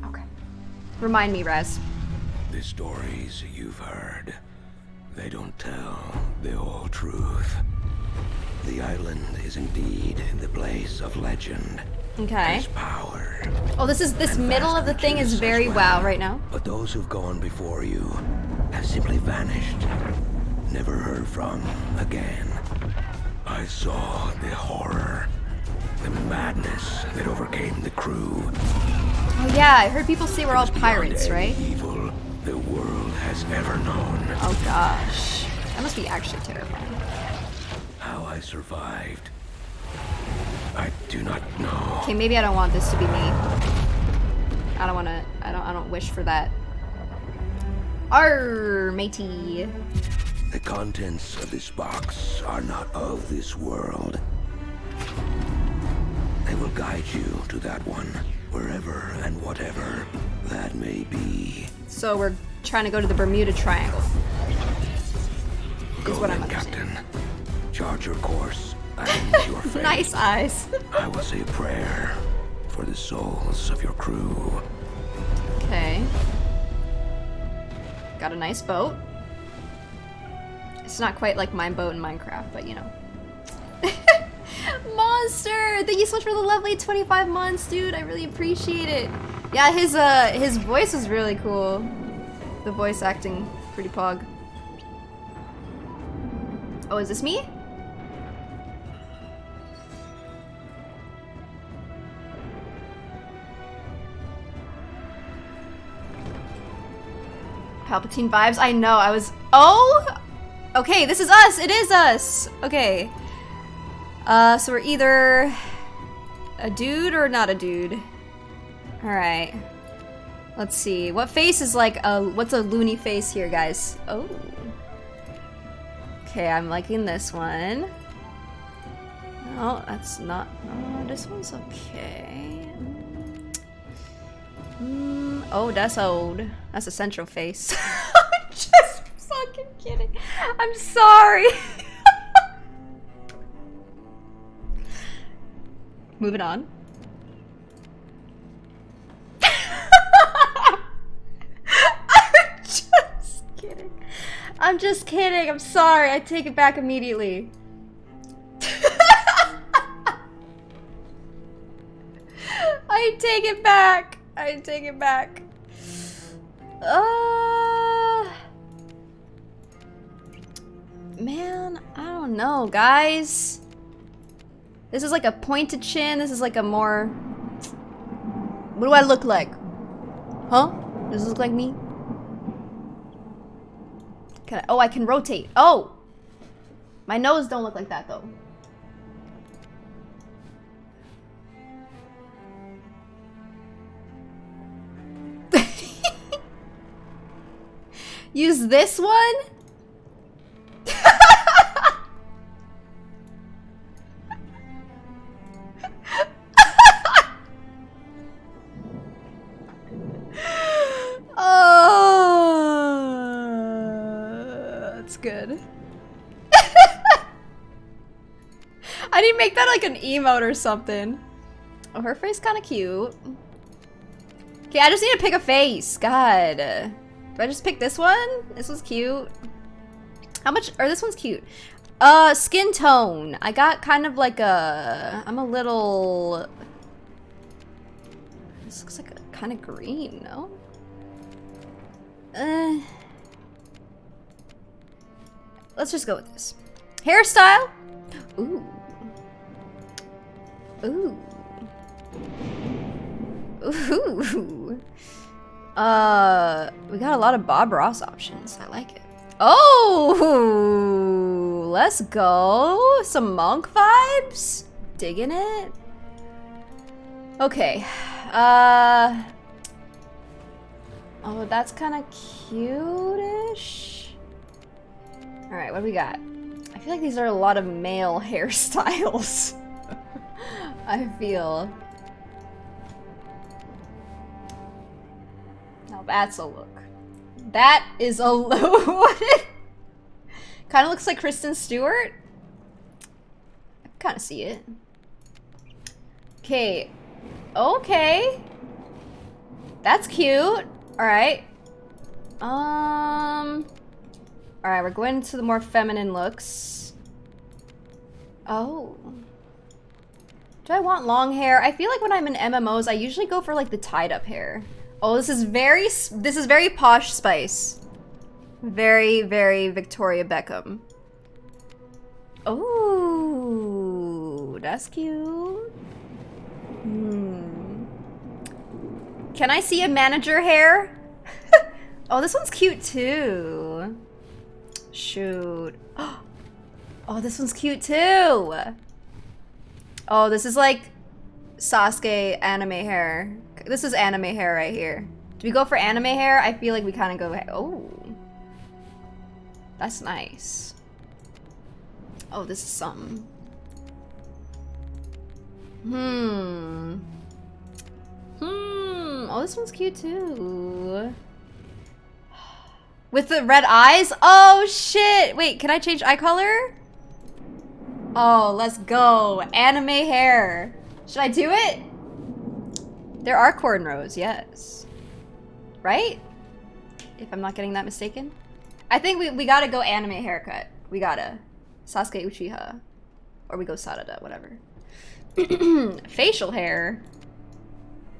Okay. Remind me, Raz. The stories you've heard, they don't tell the whole truth. The island is indeed the place of legend. Okay. There's power. Oh, this middle of the thing is very wow right now. But those who've gone before you have simply vanished. Never heard from again. I saw the horror, the madness that overcame the crew. Oh yeah, I heard people say we're all pirates, right? Evil the world has ever known. Oh gosh. That must be actually terrifying. How I survived, I do not know. Okay, maybe I don't want this to be me. I don't wish for that. Arr, matey. The contents of this box are not of this world. They will guide you to that one, wherever and whatever that may be. So we're trying to go to the Bermuda Triangle. Go what then, I'm Captain. Charge your course and your fate. Nice eyes. I will say a prayer for the souls of your crew. Okay. Got a nice boat. It's not quite like my boat in Minecraft, but you know. Monster! Thank you so much for the lovely 25 months, dude. I really appreciate it. Yeah, his voice is really cool. The voice acting, pretty pog. Oh, is this me? Palpatine vibes? I know, I was... Oh! Okay, this is us! It is us! Okay. So we're either a dude or not a dude. Alright. Let's see. What face is like a... What's a loony face here, guys? Oh. Okay, I'm liking this one. No, that's not... Oh, this one's okay. Oh, that's old. That's a central face. I'm just fucking kidding. I'm sorry. Moving on. I'm just kidding. I'm just kidding. I'm sorry. I take it back immediately. I take it back. I take it back. Man, I don't know, guys. This is like a pointed chin. This is like a more... What do I look like? Huh? Does this look like me? Can I... Oh, I can rotate. Oh! My nose don't look like that, though. Use this one? Oh, that's good. I need to make that like an emote or something. Oh, her face kind of cute. Okay, I just need to pick a face. God. Do I just pick this one? This one's cute. How much? Or this one's cute. Skin tone. I got kind of like a... I'm a little... This looks like a kind of green, no? Let's just go with this. Hairstyle? Ooh. Ooh. Ooh. We got a lot of Bob Ross options. I like it. Oh, let's go. Some monk vibes. Digging it. Okay. Oh, that's kind of cute-ish. All right, what do we got? I feel like these are a lot of male hairstyles. I feel. Now that's a look. That is a look. Kind of looks like Kristen Stewart. I kind of see it. Okay. Okay. That's cute. All right. All right, we're going into the more feminine looks. Oh. Do I want long hair? I feel like when I'm in MMOs, I usually go for like the tied up hair. Oh, this is very Posh Spice. Very, very Victoria Beckham. Oh, that's cute. Can I see a manager hair? Oh, this one's cute too. Shoot. Oh, this one's cute too. Oh, this is like Sasuke anime hair. This is anime hair right here. Do we go for anime hair? I feel like we kind of go... Oh. That's nice. Oh, this is something. Oh, this one's cute too. With the red eyes? Oh, shit. Wait, can I change eye color? Oh, let's go. Anime hair. Should I do it? There are cornrows, yes. Right? If I'm not getting that mistaken. I think we gotta go anime haircut. We gotta. Sasuke Uchiha. Or we go Sarada, whatever. Facial hair.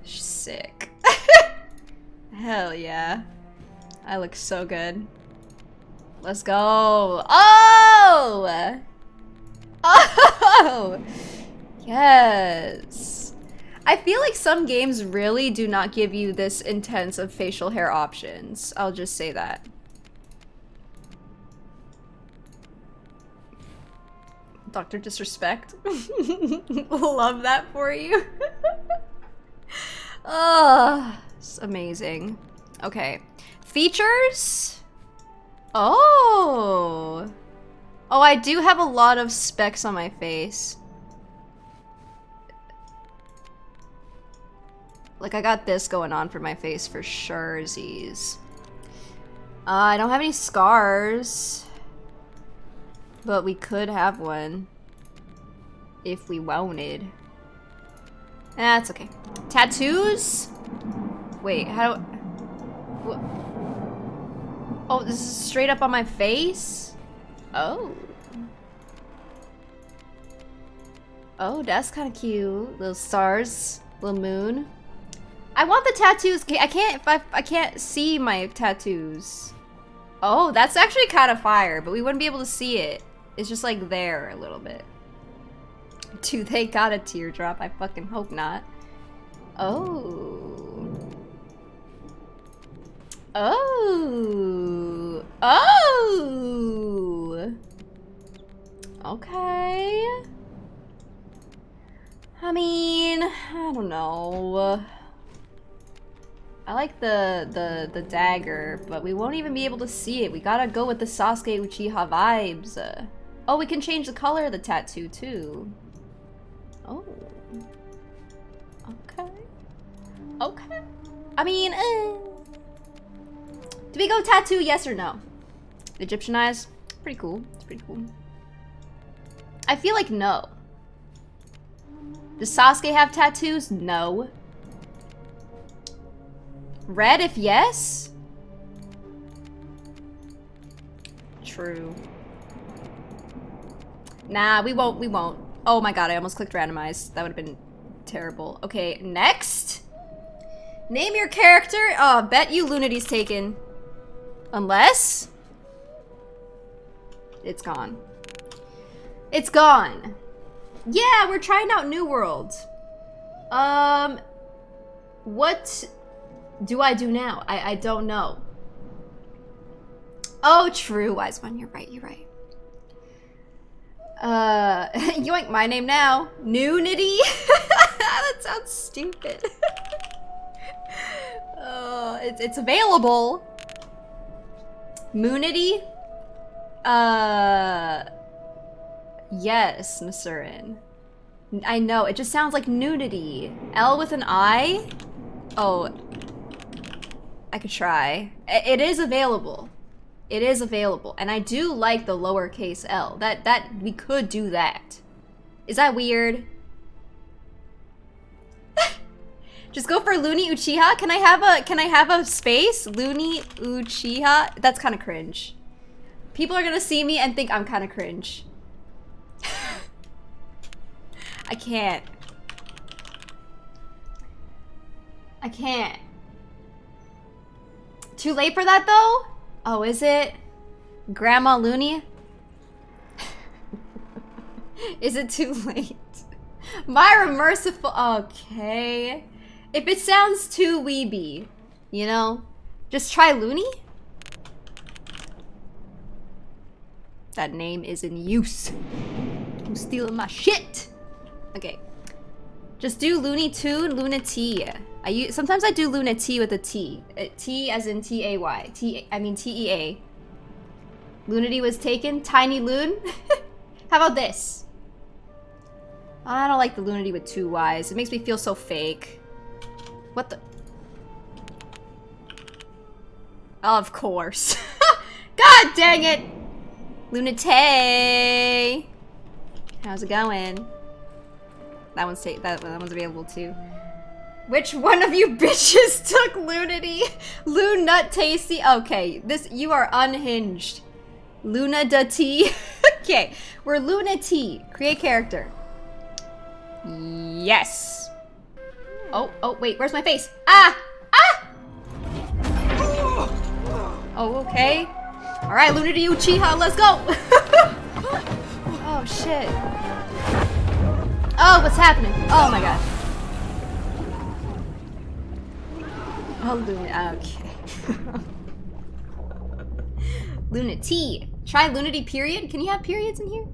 Sick. Hell yeah. I look so good. Let's go. Oh! Oh! Yes. I feel like some games really do not give you this intense of facial hair options. I'll just say that. Dr. Disrespect. Love that for you. Oh, it's amazing. Okay. Features? Oh. Oh, I do have a lot of specks on my face. Like, I got this going on for my face for surezies. I don't have any scars. But we could have one. If we wanted. That's okay. Tattoos? Wait, how do... Oh, this is straight up on my face? Oh. Oh, that's kind of cute. Little stars. Little moon. I want the tattoos. I can't see my tattoos. Oh, that's actually kind of fire, but we wouldn't be able to see it. It's just like there a little bit. Dude, they got a teardrop. I fucking hope not. Oh. Oh. Oh. Okay. I mean, I don't know. I like the dagger, but we won't even be able to see it. We gotta go with the Sasuke Uchiha vibes. Oh, we can change the color of the tattoo too. Oh. Okay. Okay. I mean, do we go tattoo, yes or no? Egyptian eyes? Pretty cool. It's pretty cool. I feel like no. Does Sasuke have tattoos? No. Red if yes? True. Nah, we won't. Oh my god, I almost clicked randomize. That would have been terrible. Okay, next. Name your character. Oh, bet you Lunity's taken. Unless... it's gone. It's gone. Yeah, we're trying out New World. What do I do now? I don't know. Oh, true, wise one. You're right, you're right. Yoink, my name now. Nunity? That sounds stupid. It's available. Moonity? Yes, Masurin. I know, it just sounds like nudity. L with an I? Oh. I could try. It is available. It is available. And I do like the lowercase L. That we could do that. Is that weird? Just go for Looney Uchiha? Can I have a space? Looney Uchiha? That's kind of cringe. People are gonna see me and think I'm kind of cringe. I can't. I can't. Too late for that though? Oh, is it? Grandma Looney? Is it too late? Myra Merciful. Okay. If it sounds too weeby, you know, just try Looney. That name is in use. I'm stealing my shit. Okay. Just do Looney Tune, Lunity. Sometimes I do Lunity with a T. T as in T-A-Y. I mean T-E-A. Lunity was taken. Tiny Loon. How about this? I don't like the Lunity with two Y's. It makes me feel so fake. What the? Oh, of course. God dang it! Lunate! How's it going? That one's available too. Which one of you bitches took Lunity? Loon Nut Tasty. Okay, you are unhinged. Luna da T. Okay, we're Luna T. Create character. Yes. Oh, wait, where's my face? Ah! Ah! Oh, okay. Alright, Lunity Uchiha, let's go! Oh, shit. Oh, what's happening? Oh my god. Oh, Luna, okay. Lunity. Try Lunity period? Can you have periods in here?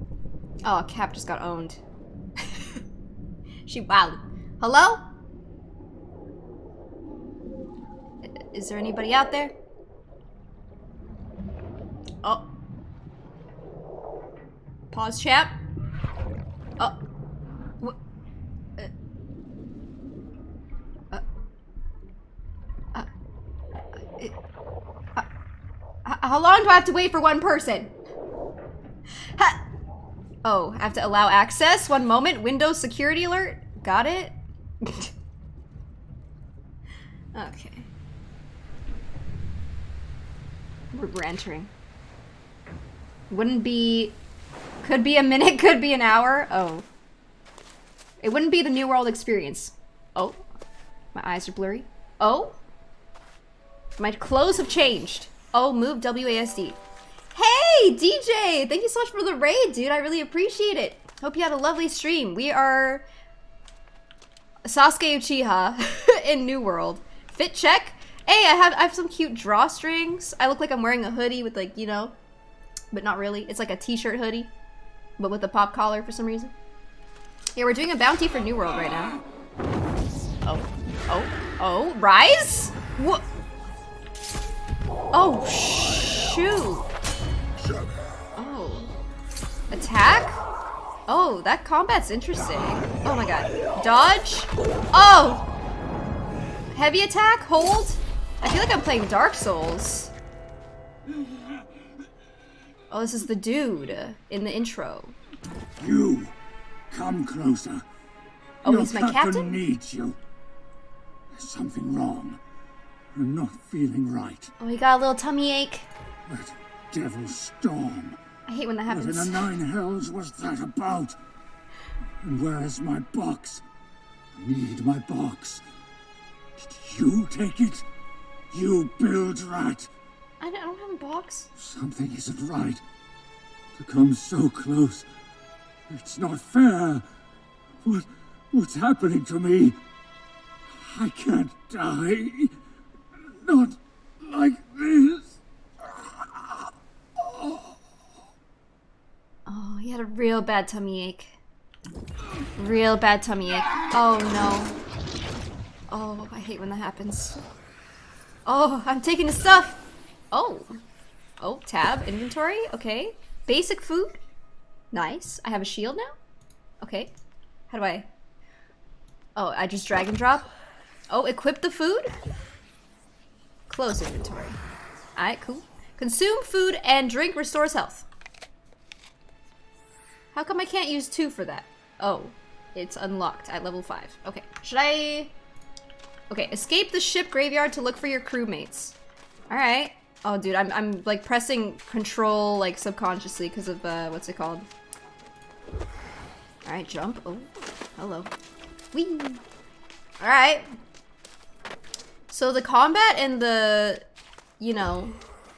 Oh, Cap just got owned. She wowed. Hello? Is there anybody out there? Oh. Pause chat. Oh. How long do I have to wait for one person? Ha! Oh, I have to allow access? 1 moment. Windows security alert? Got it? Okay. We're entering. Wouldn't be... Could be a minute, could be an hour. Oh. It wouldn't be the New World experience. Oh. My eyes are blurry. Oh. My clothes have changed. Oh, move WASD. Hey, DJ! Thank you so much for the raid, dude. I really appreciate it. Hope you had a lovely stream. We are Sasuke Uchiha in New World. Fit check. Hey, I have some cute drawstrings. I look like I'm wearing a hoodie with, like, you know, but not really. It's like a t-shirt hoodie, but with a pop collar for some reason. Yeah, we're doing a bounty for New World right now. Oh, rise? What? Oh, shoot. Oh. Attack? Oh, that combat's interesting. Oh my god. Dodge? Oh! Heavy attack? Hold? I feel like I'm playing Dark Souls. Oh, this is the dude in the intro. You, come closer. Oh, Your he's my captain? needs you. There's something wrong. I'm not feeling right. Oh, he got a little tummy ache. That devil's storm. I hate when that What in happens. the nine hells was that about? And where's my box? I need my box. Did you take it? You build rat. I don't have a box. Something isn't right. To come so close. It's not fair. What's happening to me? I can't die. Not like this. Oh, he had a real bad tummy ache. Real bad tummy ache. Oh no. Oh, I hate when that happens. Oh, I'm taking his stuff. Oh. Oh, tab, inventory, okay. Basic food. Nice. I have a shield now? Okay. How do I... Oh, I just drag and drop. Oh, equip the food. Close inventory. Alright, cool. Consume food and drink restores health. How come I can't use 2 for that? Oh, it's unlocked at level 5. Okay, should I... Okay, escape the ship graveyard to look for your crewmates. Alright. Oh, dude, I'm like pressing control like subconsciously because of, what's it called? Alright, jump. Oh, hello. Whee! Alright. So the combat and the, you know,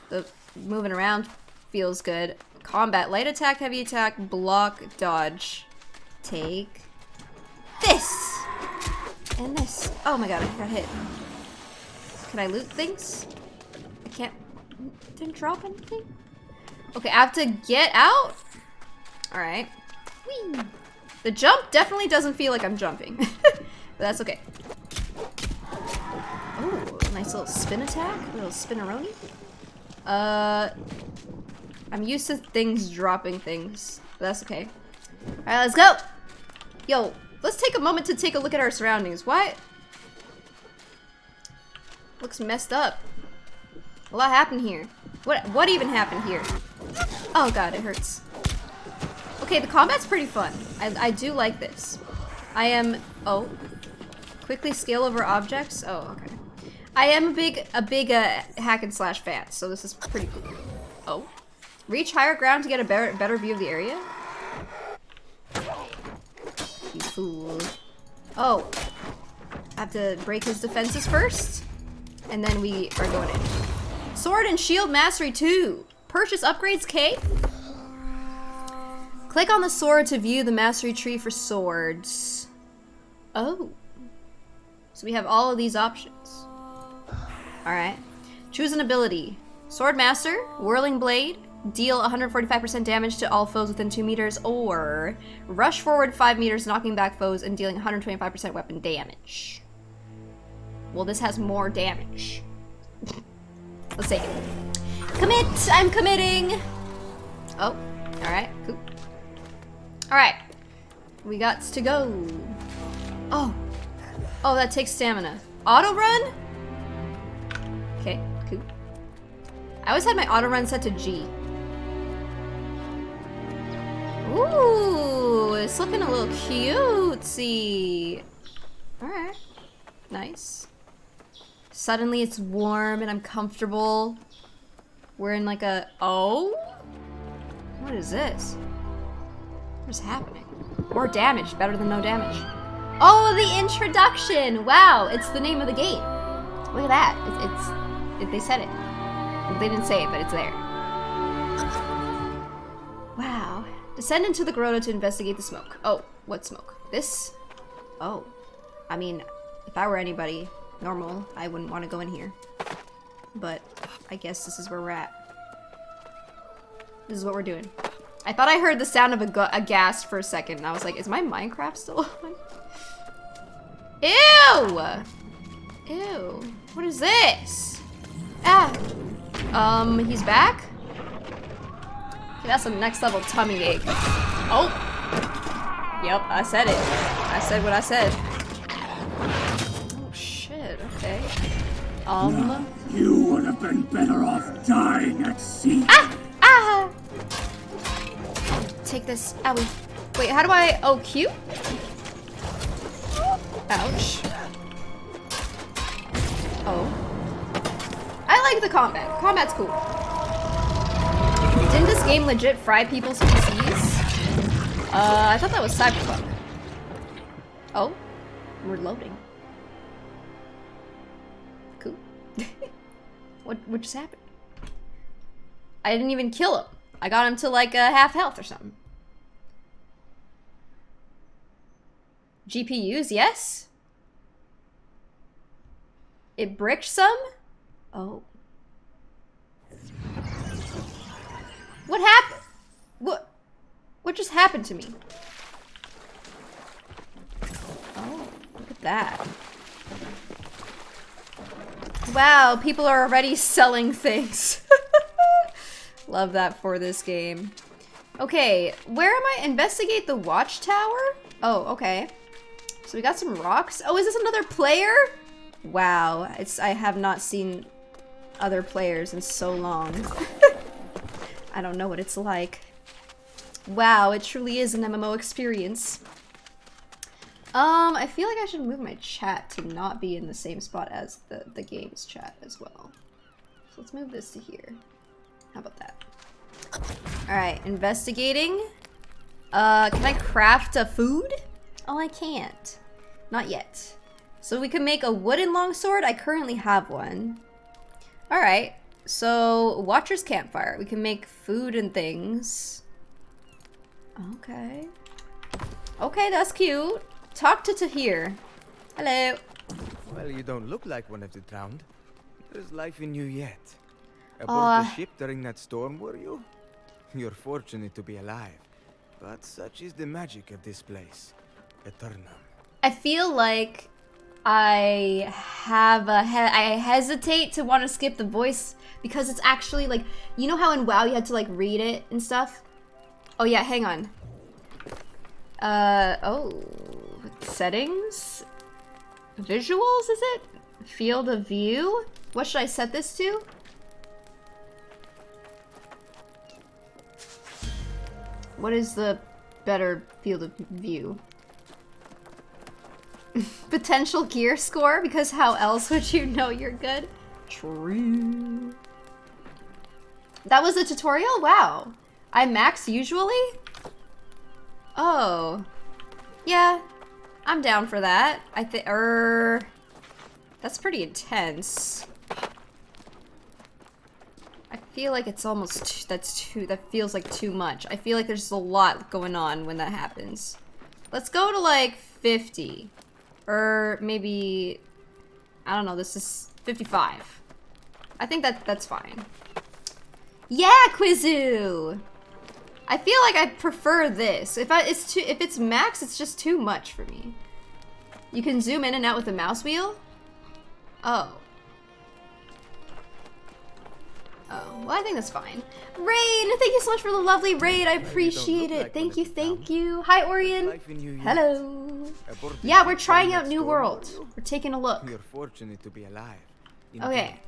the moving around feels good. Combat, light attack, heavy attack, block, dodge. Take this! And this. Oh my god, I got hit. Can I loot things? I can't. Didn't drop anything? Okay, I have to get out? Alright. Whee! The jump definitely doesn't feel like I'm jumping. But that's okay. Oh, nice little spin attack. A little spinneroni. I'm used to things dropping things. But that's okay. Alright, let's go! Yo, let's take a moment to take a look at our surroundings. What? Looks messed up. A lot happened here. What even happened here? Oh god, it hurts. Okay, the combat's pretty fun. I do like this. I am... Oh. Quickly scale over objects? Oh, okay. I am a big hack and slash fan, so this is pretty cool. Oh. Reach higher ground to get a better view of the area? You fool. Oh. I have to break his defenses first? And then we are going in. Sword and Shield Mastery 2. Purchase upgrades K. Click on the sword to view the mastery tree for swords. Oh. So we have all of these options. Alright. Choose an ability. Sword Master, Whirling Blade, deal 145% damage to all foes within 2 meters, or rush forward 5 meters, knocking back foes and dealing 125% weapon damage. Well, this has more damage. Let's take it. Commit! I'm committing! Oh, alright, cool. Alright. We got to go. Oh. Oh, that takes stamina. Auto run? Okay, cool. I always had my auto run set to G. Ooh, it's looking a little cutesy. Alright. Nice. Suddenly it's warm and I'm comfortable. We're in like a... Oh? What is this? What is happening? More damage. Better than no damage. Oh, the introduction! Wow, it's the name of the game. Look at that. They said it. They didn't say it, but it's there. Wow. Descend into the grotto to investigate the smoke. Oh, what smoke? This? Oh. I mean, if I were anybody normal, I wouldn't want to go in here. But I guess this is where we're at. This is what we're doing. I thought I heard the sound of a gas for a second, and I was like, is my Minecraft still on? Ew! Ew. What is this? Ah. He's back? Okay, that's a next level tummy ache. Oh! Yep, I said it. I said what I said. Oh, shit, okay. No, you would have been better off dying at sea. Ah! Ah! Take this. Owie. Wait, how do I... Oh, Q? Ouch. Oh. I like the combat. Combat's cool. Didn't this game legit fry people's PCs? I thought that was Cyberpunk. Oh. We're loading. Cool. What just happened? I didn't even kill him. I got him to like half health or something. GPUs, yes? It bricked some? Oh. What happened? What just happened to me? Oh, look at that. Wow, people are already selling things. Love that for this game. Okay, where am I? Investigate the watchtower? Oh, okay. So we got some rocks. Oh, is this another player? Wow, I have not seen other players in so long. I don't know what it's like. Wow, it truly is an MMO experience. I feel like I should move my chat to not be in the same spot as the game's chat as well. So let's move this to here. How about that? Alright, investigating. Can I craft a food? Oh, I can't. Not yet. So we can make a wooden longsword? I currently have one. Alright, so Watcher's Campfire. We can make food and things. Okay. Okay, that's cute. Talk to Tahir. Hello. Well, you don't look like one of the drowned. There's life in you yet. Aboard the ship during that storm, were you? You're fortunate to be alive. But such is the magic of this place. Eternum. I feel like I have I hesitate to want to skip the voice because it's actually like, you know how in WoW you had to like read it and stuff? Oh yeah, hang on. Oh, settings? Visuals, is it? Field of view? What should I set this to? What is the better field of view? Potential gear score? Because how else would you know you're good? True. That was a tutorial? Wow. I max usually? Oh. Yeah. I'm down for that. I think, that's pretty intense. I feel like it's almost, that feels like too much. I feel like there's a lot going on when that happens. Let's go to like 50. Or maybe, I don't know, this is 55. I think that's fine. Yeah, Quizu! I feel like I prefer this. If it's max, it's just too much for me. You can zoom in and out with the mouse wheel? Oh. Oh, well, I think that's fine. Rain, thank you so much for the lovely raid. I appreciate it. Thank you, thank you. Hi, Orion. Hello. Yeah, we're trying out New World. We're taking a look. You're fortunate to be alive. Okay.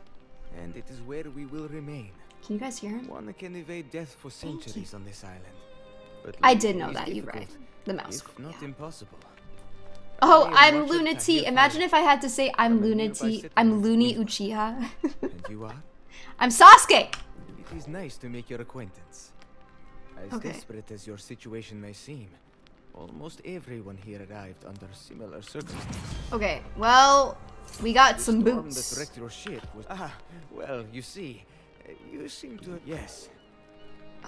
And it is where we will remain. Can you guys hear him? One can evade death for centuries on this island. But I did know is that, you're difficult, right. The mouse. if not Yeah. impossible. Oh, I I'm am watched lunity. by Imagine if I had to say I'm from a nearby lunity. settlement I'm of loony Ghibli. Uchiha. And you are? I'm Sasuke! It is nice to make your acquaintance. As Okay. desperate as your situation may seem, almost everyone here arrived under similar circumstances. Okay, well, we got The some storm boots. that wrecked your ship was well, you see, you seem to yes.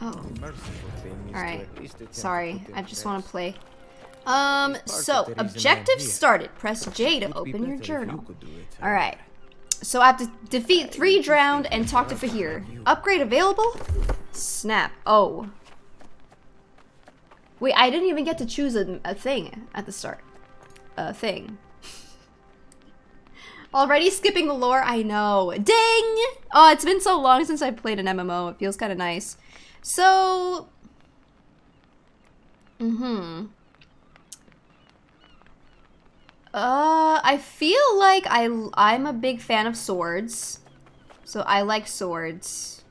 Oh, The merciful thing is to alright. at least attempt to Sorry, put them I to just want rest. to play. It's part of So, the reason I am objective here. started. Press J to It would be open your better if you journal. could do it, Alright. So I have to defeat 3 drowned and talk to Fahir. Upgrade available? Snap. Oh. Wait, I didn't even get to choose a thing at the start. A thing. Already skipping the lore? I know. Ding! Oh, it's been so long since I played an MMO. It feels kind of nice. So... I feel like I'm a big fan of swords. So I like swords.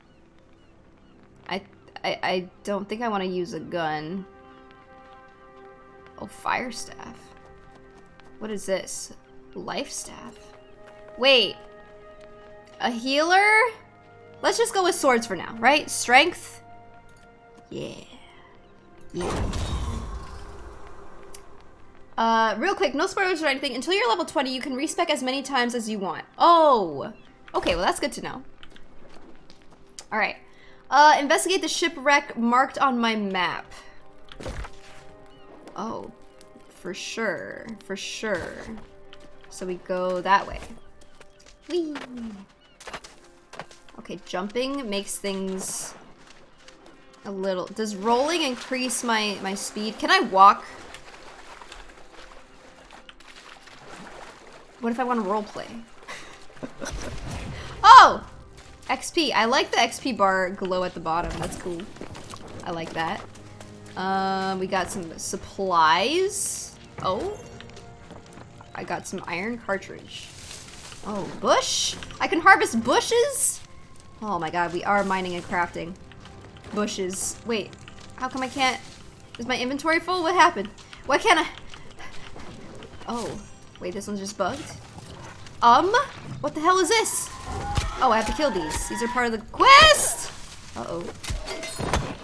I don't think I want to use a gun. Oh, fire staff. What is this? Life staff. Wait. A healer? Let's just go with swords for now, right? Strength? Yeah. Yeah. Real quick, no spoilers or anything. Until you're level 20, you can respec as many times as you want. Oh! Okay, well that's good to know. Alright. Investigate the shipwreck marked on my map. Oh. For sure. For sure. So we go that way. Whee! Okay, jumping makes things a little... Does rolling increase my speed? Can I walk? What if I want to roleplay? Oh! XP. I like the XP bar glow at the bottom. That's cool. I like that. We got some supplies. Oh. I got some iron cartridge. Oh, bush? I can harvest bushes? Oh my god, we are mining and crafting. Bushes. Wait, how come I can't... Is my inventory full? What happened? Why can't I... Oh. Wait, this one's just bugged? What the hell is this? Oh, I have to kill these. These are part of the quest! Uh-oh.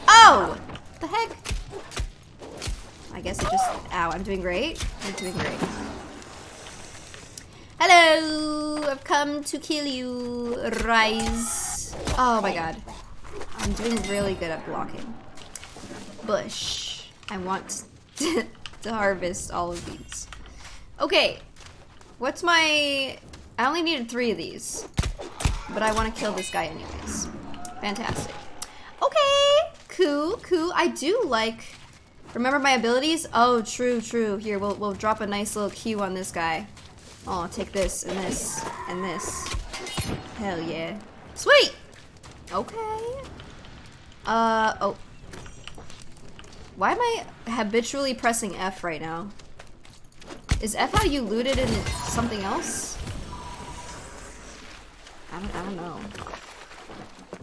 Oh! What the heck? I guess it just... Ow, I'm doing great. I'm doing great. Hello! I've come to kill you, Rise. Oh my god. I'm doing really good at blocking. Bush. I want to harvest all of these. Okay. What's my... I only needed 3 of these. But I want to kill this guy anyways. Fantastic. Okay. Cool, cool. I do like... Remember my abilities? Oh, true, true. Here, we'll drop a nice little Q on this guy. Oh, take this, and this, and this. Hell yeah. Sweet! Okay. Oh. Why am I habitually pressing F right now? Is F how you looted in something else? I don't know.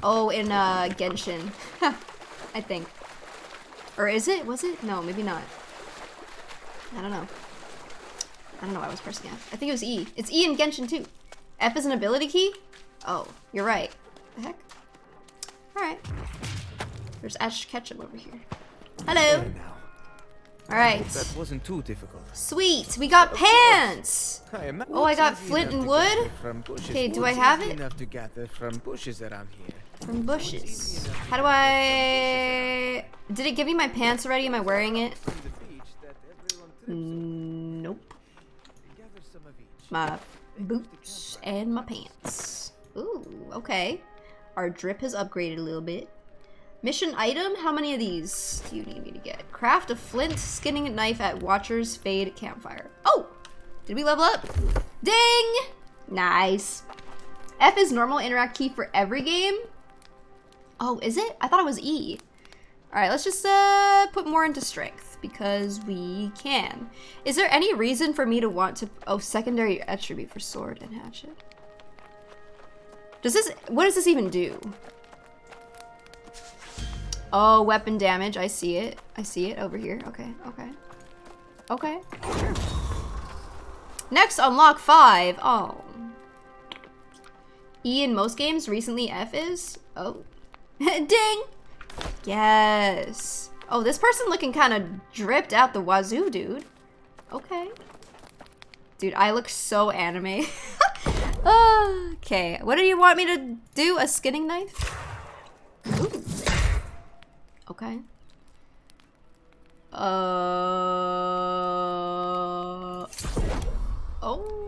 Oh, in Genshin. I think. Or is it? Was it? No, maybe not. I don't know. I don't know why I was pressing F. I think it was E. It's E in Genshin too. F is an ability key? Oh, you're right. The heck? Alright. There's Ash Ketchum over here. Hello! Alright. That wasn't too difficult. Sweet! We got pants! Oh, I got flint and wood? Okay, do I have it? Enough to gather from bushes around here. From bushes. How do I... Did it give me my pants already? Am I wearing it? Nope. My boots and my pants. Ooh, okay. Our drip has upgraded a little bit. Mission item? How many of these do you need me to get? Craft a flint skinning knife at Watcher's Fade Campfire. Oh! Did we level up? Ding! Nice. F is normal interact key for every game? Oh, is it? I thought it was E. Alright, let's just put more into strength because we can. Is there any reason for me to want to... Oh, secondary attribute for sword and hatchet. Does this... What does this even do? Oh, weapon damage. I see it. I see it over here. Okay, okay. Okay, sure. Next, unlock 5. Oh. E in most games, recently F is? Oh. Ding! Yes. Oh, this person looking kind of dripped out the wazoo, dude. Okay. Dude, I look so anime. Okay, what do you want me to do? A skinning knife? Ooh. Okay.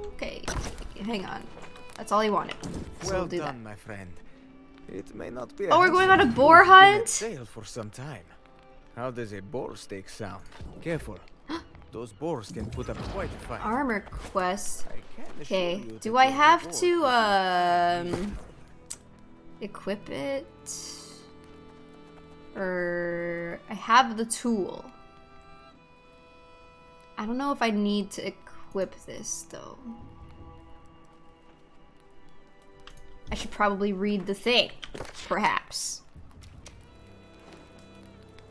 Okay. Hang on. That's all he wanted. So Well we'll do done, that. my friend. It may not be. Oh, we're going on a boar hunt? Sail for some time. How does a boar steak sound? Careful. Those boars can put up quite a fight. Armor quest. I can assure Okay. you Do that I your have reward to equip it? Or I have the tool. I don't know if I need to equip this though. I should probably read the thing, perhaps.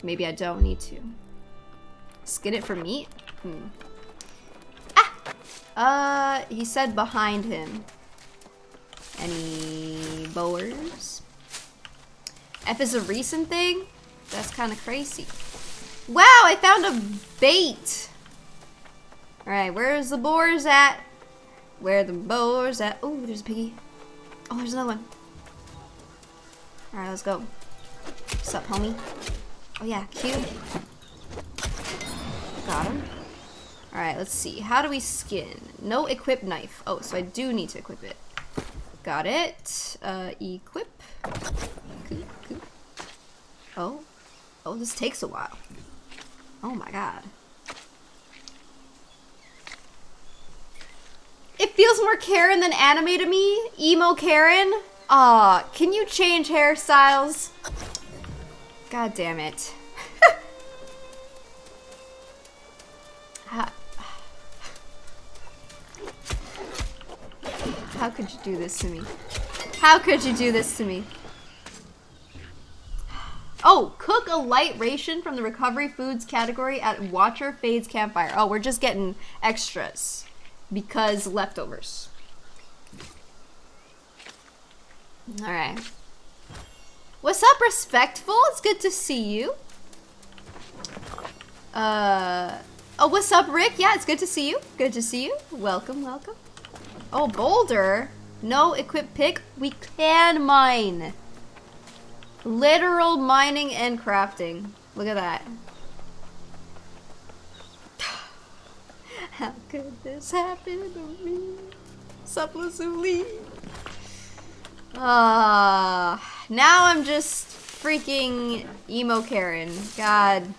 Maybe I don't need to. Skin it for meat? Ah! He said behind him. Any boars? F is a recent thing? That's kind of crazy. Wow, I found a bait! Alright, where's the boars at? Where are the boars at? Oh, there's a piggy. Oh, there's another one. Alright, let's go. What's up, homie? Oh yeah, cute. Got him. Alright, let's see. How do we skin? No equip knife. Oh, so I do need to equip it. Got it. Equip. Cool. Oh. Oh, this takes a while. Oh my god. It feels more Karen than anime to me. Emo Karen. Aw, can you change hairstyles? God damn it. How could you do this to me? How could you do this to me? Oh, cook a light ration from the recovery foods category at Watcher Fades Campfire. Oh, we're just getting extras because leftovers. All right. What's up, Respectful? It's good to see you. Oh, what's up, Rick? Yeah, it's good to see you. Good to see you. Welcome, welcome. Oh, Boulder. No equip pick. We can mine. Literal mining and crafting. Look at that. How could this happen to me? Supposedly. Now I'm just freaking emo Karen. God.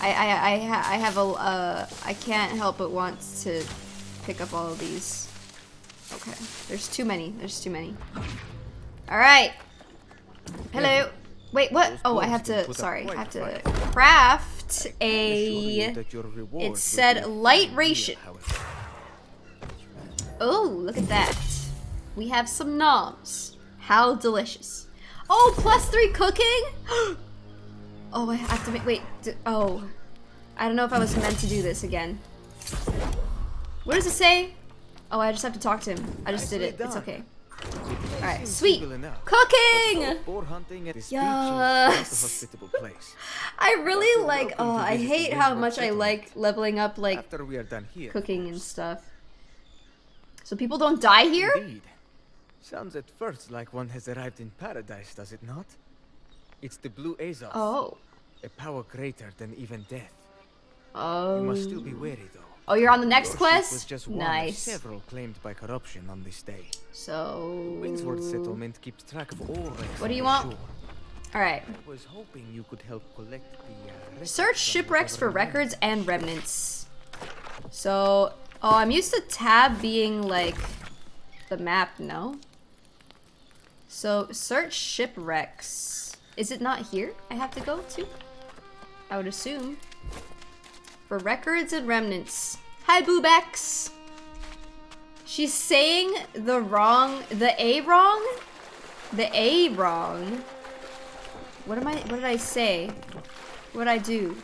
I have a I can't help but want to pick up all of these. Okay. There's too many. There's too many. All right. Hello. Wait, what? Oh, I have to, sorry. I have to craft a, it said light ration. Oh, look at that. We have some noms. How delicious. Oh, +3 cooking? Oh, I have to make, wait, oh. I don't know if I was meant to do this again. What does it say? Oh, I just have to talk to him. I just did it. It's okay. Alright, sweet. Cooking! Yes! I really like, oh, I hate how much I like leveling up, like, After we are done here, cooking and stuff. So people don't die here? Indeed. Sounds at first like one has arrived in paradise, does it not? It's the Blue Azov. Oh. A power greater than even death. Oh. You must still be wary, though. Oh, you're on the next Your ship quest? was just one of Nice. several claimed by corruption on this day. So... Winsworth settlement keeps track of all wrecks. What do you on the want? shore. Alright. I was hoping you could help collect the records Search from shipwrecks for whatever records and remnants. So... Oh, I'm used to tab being, like, the map, no? So, search shipwrecks. Is it not here I have to go to? I would assume. For records and remnants. Hi, Boobex! She's saying the A wrong? The A wrong? What did I say? What did I do?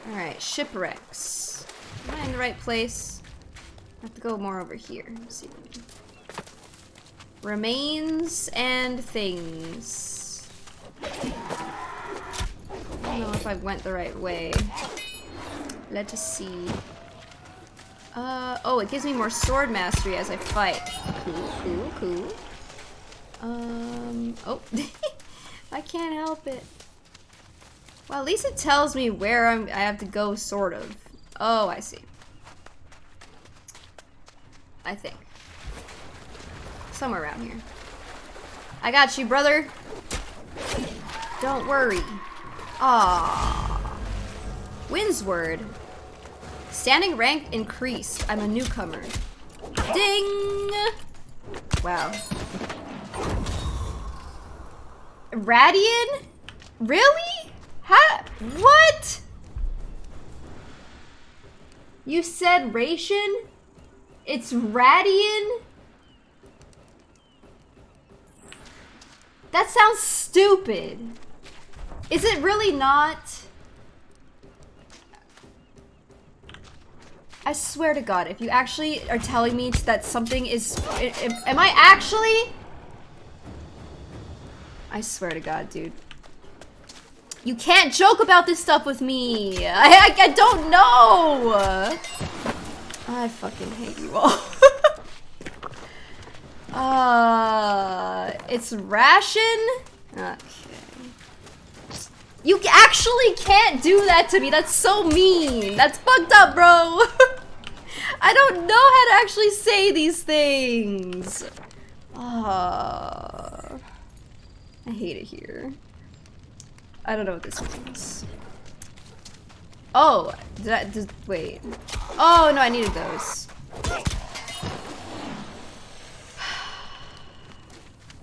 Alright, shipwrecks. Am I in the right place? I have to go more over here. Let's see. Remains and things. I don't know if I went the right way. Let us see. Oh, it gives me more sword mastery as I fight. Cool. Oh. I can't help it. Well, at least it tells me where I have to go, sort of. Oh, I see. I think. Somewhere around here. I got you, brother. Don't worry. Ah. Windsward. Standing rank increased. I'm a newcomer. Ding! Wow. Radian? Really? How? What? You said ration? It's Radian? That sounds stupid. Is it really not? I swear to God, if you actually are telling me that something is... Am I actually? I swear to God, dude. You can't joke about this stuff with me. I don't know. I fucking hate you all. It's ration? Okay. You actually can't do that to me. That's so mean. That's fucked up, bro. I don't know how to actually say these things. I hate it here. I don't know what this means. Oh, wait. Oh, no, I needed those.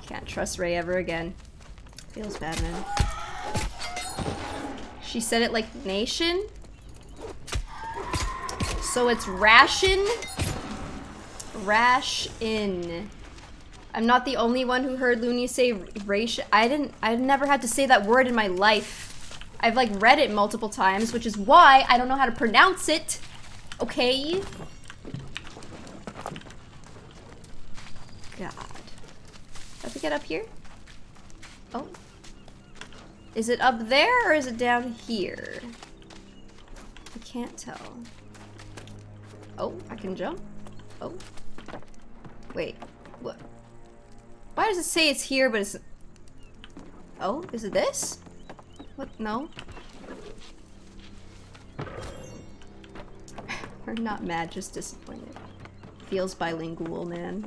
Can't trust Ray ever again. Feels bad, man. She said it like nation. So it's ration? Rash-in. I'm not the only one who heard Looney say ration. I've never had to say that word in my life. I've like read it multiple times, which is why I don't know how to pronounce it. Okay? God. Have to get up here? Oh. Is it up there or is it down here? I can't tell. Oh, I can jump. Oh. Wait. What? Why does it say it's here, but it's... Oh, is it this? What? No. We're not mad, just disappointed. Feels bilingual, man.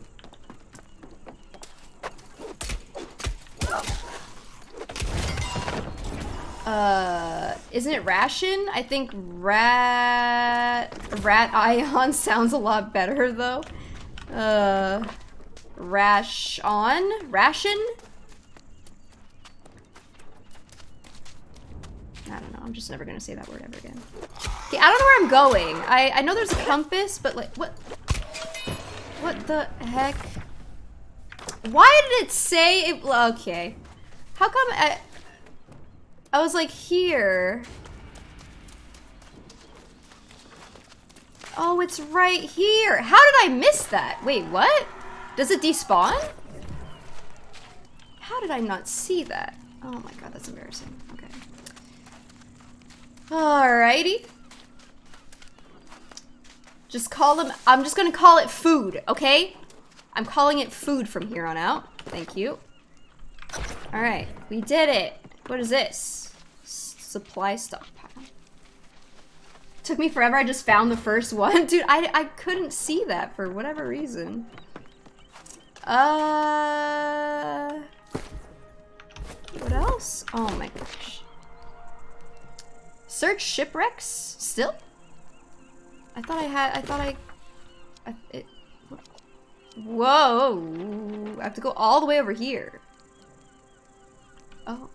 Isn't it ration? I think rat ion sounds a lot better though. Ration? Ration? I don't know, I'm just never gonna say that word ever again. Okay, I don't know where I'm going. I know there's a compass, but like, what the heck? Why did it say it? Okay. How come I was like here. Oh, it's right here. How did I miss that? Wait, what? Does it despawn? How did I not see that? Oh my God, that's embarrassing. Okay. Alrighty. Just call them, I'm just gonna call it food, okay? I'm calling it food from here on out. Thank you. Alright, we did it. What is this? Supply stockpile. Took me forever, I just found the first one. Dude, I couldn't see that for whatever reason. What else? Oh my gosh. Search shipwrecks? Still? Whoa! I have to go all the way over here. Oh.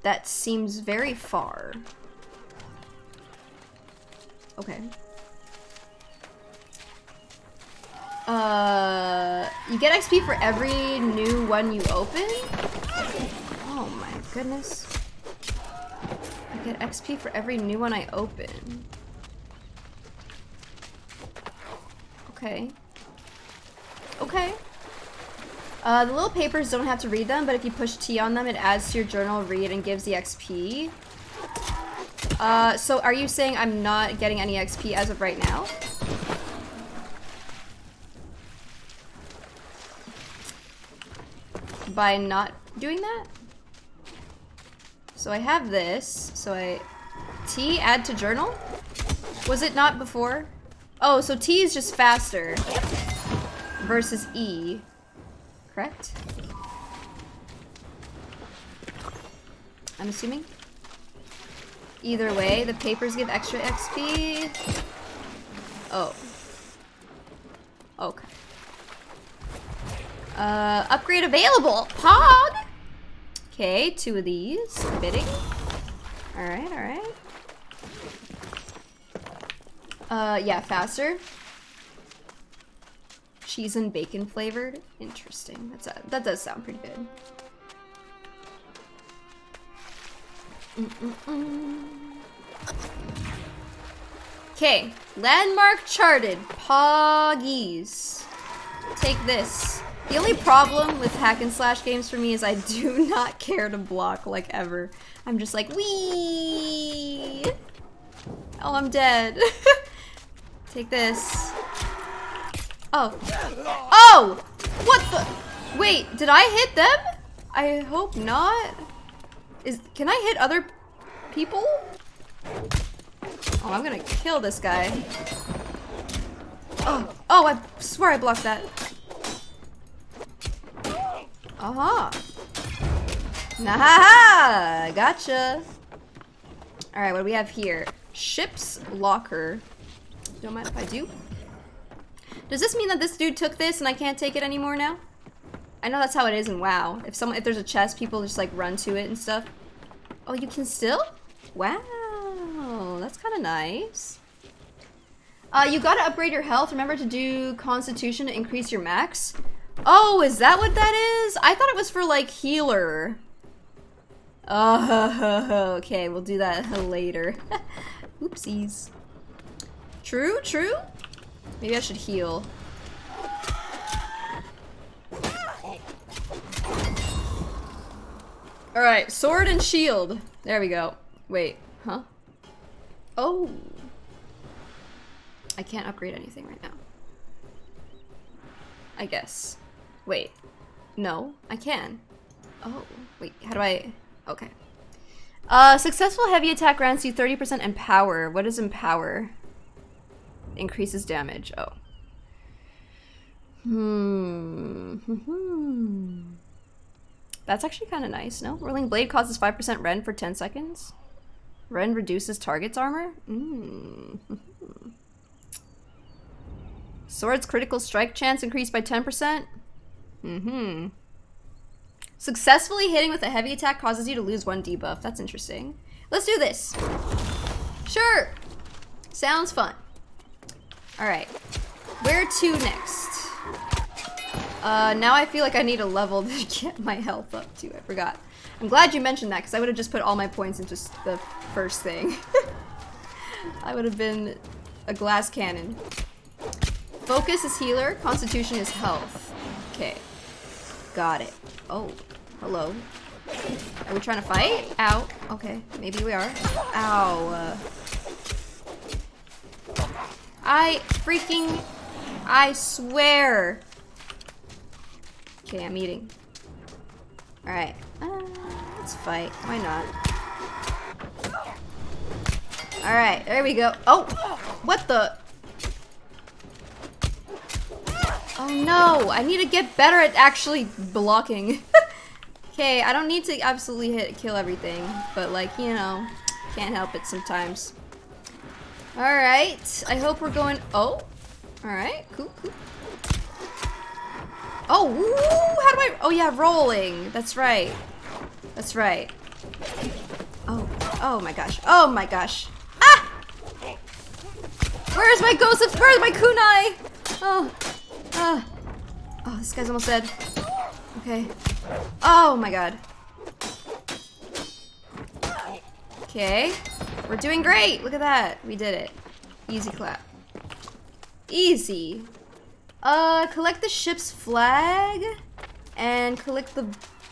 That seems very far. Okay. You get XP for every new one you open? Oh my goodness. I get XP for every new one I open. Okay. Okay. The little papers don't have to read them, but if you push T on them, it adds to your journal read and gives the XP. So are you saying I'm not getting any XP as of right now? By not doing that? So I have this, so T, add to journal? Was it not before? Oh, so T is just faster versus E, correct? I'm assuming? Either way, the papers give extra XP. Oh. Okay. Upgrade available! Pog! Okay, 2 of these. Fitting. Alright, alright. Yeah, faster. Cheese and bacon flavored. Interesting. That does sound pretty good. Okay, landmark charted. Poggies. Take this. The only problem with hack and slash games for me is I do not care to block like ever. I'm just like, wee. Oh, I'm dead. Take this. Oh. Oh! What the? Wait, did I hit them? I hope not. Can I hit other people? Oh, I'm gonna kill this guy. Oh, I swear I blocked that. Aha. Nah, gotcha. Alright, what do we have here? Ship's locker. Don't mind if I do. Does this mean that this dude took this and I can't take it anymore now? I know that's how it is in WoW. If there's a chest, people just like run to it and stuff. Oh, you can still? Wow, that's kind of nice. You gotta upgrade your health. Remember to do Constitution to increase your max. Oh, is that what that is? I thought it was for like healer. Oh, okay, we'll do that later. Oopsies. True, true. Maybe I should heal. Alright, sword and shield. There we go. Wait, huh? Oh. I can't upgrade anything right now. I guess. Wait. No, I can. Oh, wait, how do I... Okay. Successful heavy attack grants you 30% empower. What is empower? Increases damage. Oh. That's actually kind of nice, no? Whirling Blade causes 5% rend for 10 seconds. Rend reduces target's armor? Sword's critical strike chance increased by 10%? Successfully hitting with a heavy attack causes you to lose 1 debuff. That's interesting. Let's do this. Sure. Sounds fun. Alright. Where to next? Now I feel like I need a level to get my health up too. I forgot. I'm glad you mentioned that because I would have just put all my points into the first thing. I would have been a glass cannon. Focus is healer. Constitution is health. Okay. Got it. Oh, hello. Are we trying to fight? Ow. Okay, maybe we are. Ow. I swear. Okay, I'm eating. Alright. Let's fight. Why not? Alright, there we go. Oh! What the? Oh no! I need to get better at actually blocking. Okay, I don't need to absolutely kill everything. But like, you know, can't help it sometimes. Alright. I hope we're going... Oh! Alright, cool, cool. Oh, woo, how do I... Oh yeah, rolling. That's right. That's right. Oh my gosh. Oh my gosh. Ah! Where's my ghost? Where's my kunai? Oh. Ah. Oh, this guy's almost dead. Okay. Oh my god. Okay. We're doing great. Look at that. We did it. Easy clap. Easy. Collect the ship's flag and collect the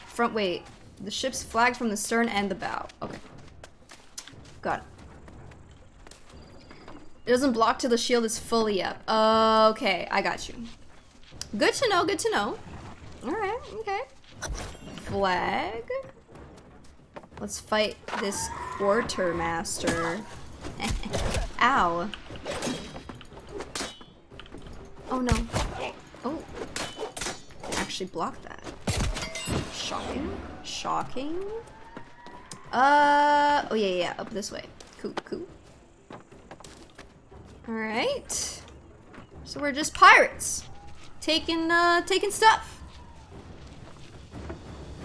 front. Wait. The ship's flag from the stern and the bow. Okay. Got it. It doesn't block till the shield is fully up. Okay, I got you. Good to know, good to know. Alright, okay. Flag. Let's fight this quartermaster. Ow. Oh no. Oh. Actually blocked that. Shocking. Shocking. Oh yeah, up this way. Cool, cool. Alright. So we're just pirates. Taking stuff.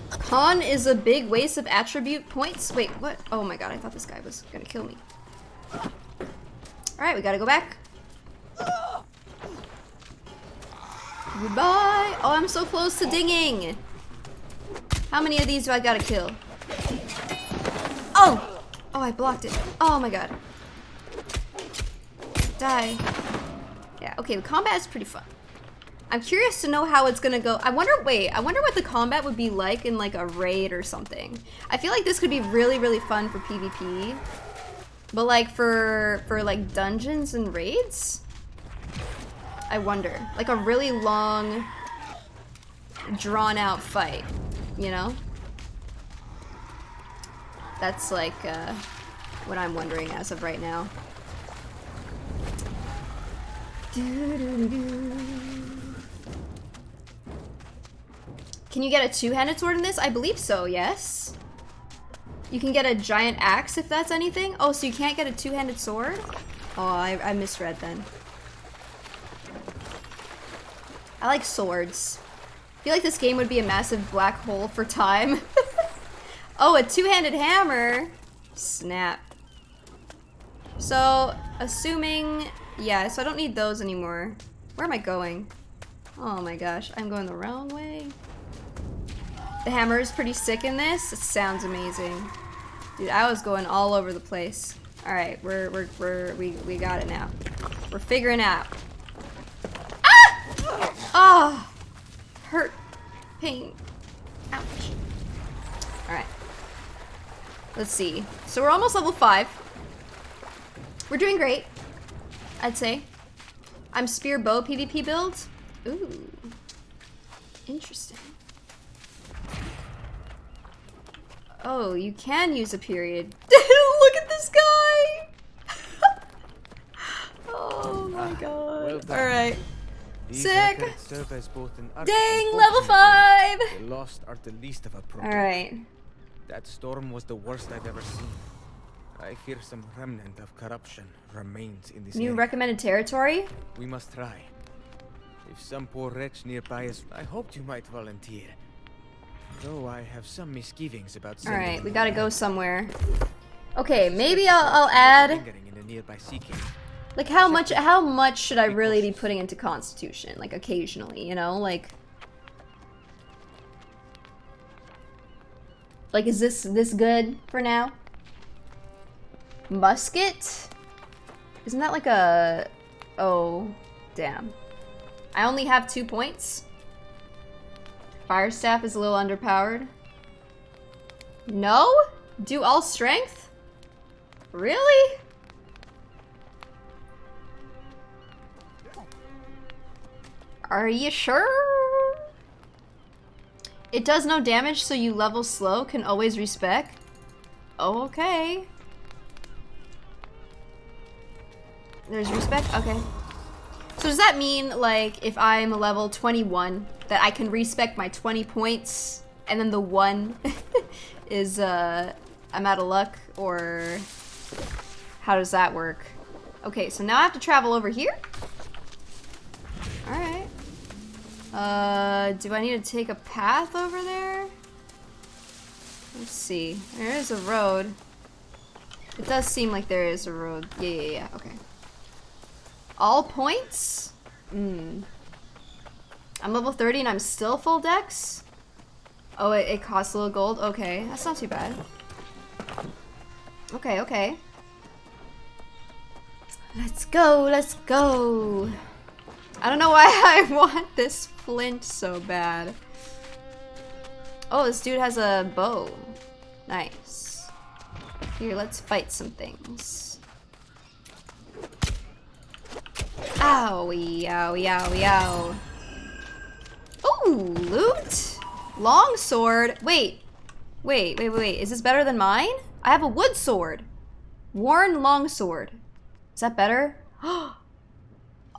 Con is a big waste of attribute points. Wait, what? Oh my god, I thought this guy was gonna kill me. Alright, we gotta go back. Goodbye. Oh, I'm so close to dinging. How many of these do I gotta kill? Oh! Oh, I blocked it. Oh my god. Die. Yeah, okay, the combat is pretty fun. I'm curious to know how it's gonna go. I wonder what the combat would be like in like a raid or something. I feel like this could be really, really fun for PvP. But like for like dungeons and raids? I wonder. Like a really long, drawn out fight, you know? That's like what I'm wondering as of right now. Can you get a two-handed sword in this? I believe so, yes. You can get a giant axe if that's anything. Oh, so you can't get a two-handed sword? Oh, I misread then. I like swords. I feel like this game would be a massive black hole for time. Oh, a two-handed hammer. Snap. So, assuming... Yeah, so I don't need those anymore. Where am I going? Oh my gosh, I'm going the wrong way. The hammer is pretty sick in this. It sounds amazing. Dude, I was going all over the place. Alright, we got it now. We're figuring out. Ah! Oh! Hurt. Pain. Ouch. Alright. Let's see. So we're almost level 5. We're doing great, I'd say. I'm spear bow PvP build. Ooh. Interesting. Oh, you can use a period. Look at this guy! Oh my god. Well, alright. Sick! Dang, level 5! The lost are the least of our problem. Alright. That storm was the worst I've ever seen. I fear some remnant of corruption remains in this New area. recommended territory? We must try. If some poor wretch nearby is, I hoped you might volunteer. Though I have some misgivings about. All right, we gotta go somewhere. Okay, maybe I'll add. In a nearby sea cave. Like how much should I really be putting into Constitution? Like occasionally, you know, like is this good for now? Musket? Isn't that like a... Oh, damn. I only have 2 points. Fire staff is a little underpowered. No? Do all strength? Really? Are you sure? It does no damage, so you level slow, can always respec. Oh, okay. There's respect? Okay. So does that mean, like, if I'm level 21, that I can respec my 20 points, and then the 1 is, I'm out of luck, or how does that work? Okay, so now I have to travel over here? Alright. Do I need to take a path over there? Let's see. There is a road. It does seem like there is a road. Yeah, okay. All points? I'm level 30 and I'm still full dex? Oh, it costs a little gold? Okay, that's not too bad. Okay, okay. Let's go, let's go. I don't know why I want this flint so bad. Oh, this dude has a bow. Nice. Here, let's fight some things. Owie, owie, owie, ow. Ooh, loot? Longsword. Wait. Wait. Is this better than mine? I have a wood sword. Worn longsword. Is that better?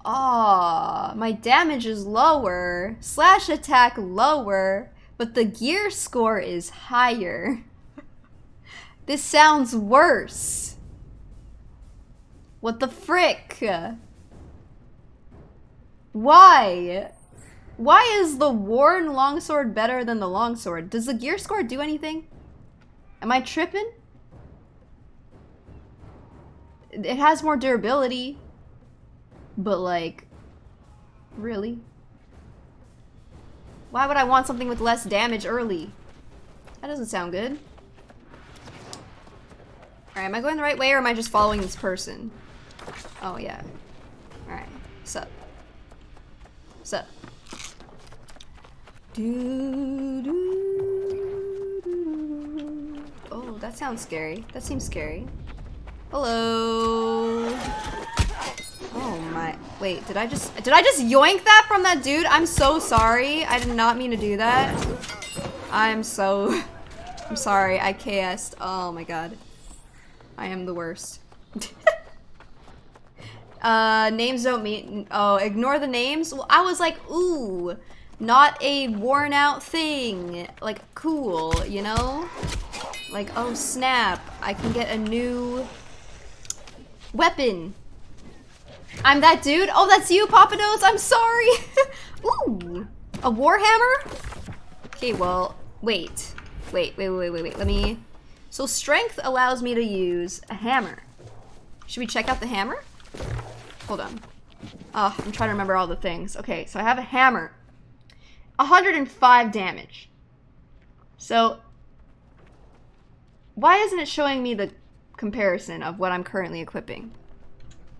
Aw, my damage is lower. Slash attack lower. But the gear score is higher. This sounds worse. What the frick? Why? Why is the worn longsword better than the longsword? Does the gear score do anything? Am I tripping? It has more durability. But like, really? Why would I want something with less damage early? That doesn't sound good. Alright, am I going the right way or am I just following this person? Oh yeah. Alright, sup? Sup? Oh, that sounds scary. That seems scary. Hello. Oh my, wait, did I just yoink that from that dude? I'm so sorry. I did not mean to do that. I'm sorry, I KS'd. Oh my god. I am the worst. Names don't mean, oh, ignore the names? Well, I was like, ooh, not a worn out thing. Like, cool, you know? Like, oh snap, I can get a new weapon. I'm that dude? Oh, that's you, Papa Nose? I'm sorry. Ooh, a warhammer? Okay, well, wait. Let me... So strength allows me to use a hammer. Should we check out the hammer? Hold on. Oh, I'm trying to remember all the things. Okay, so I have a hammer. 105 damage. So, why isn't it showing me the comparison of what I'm currently equipping?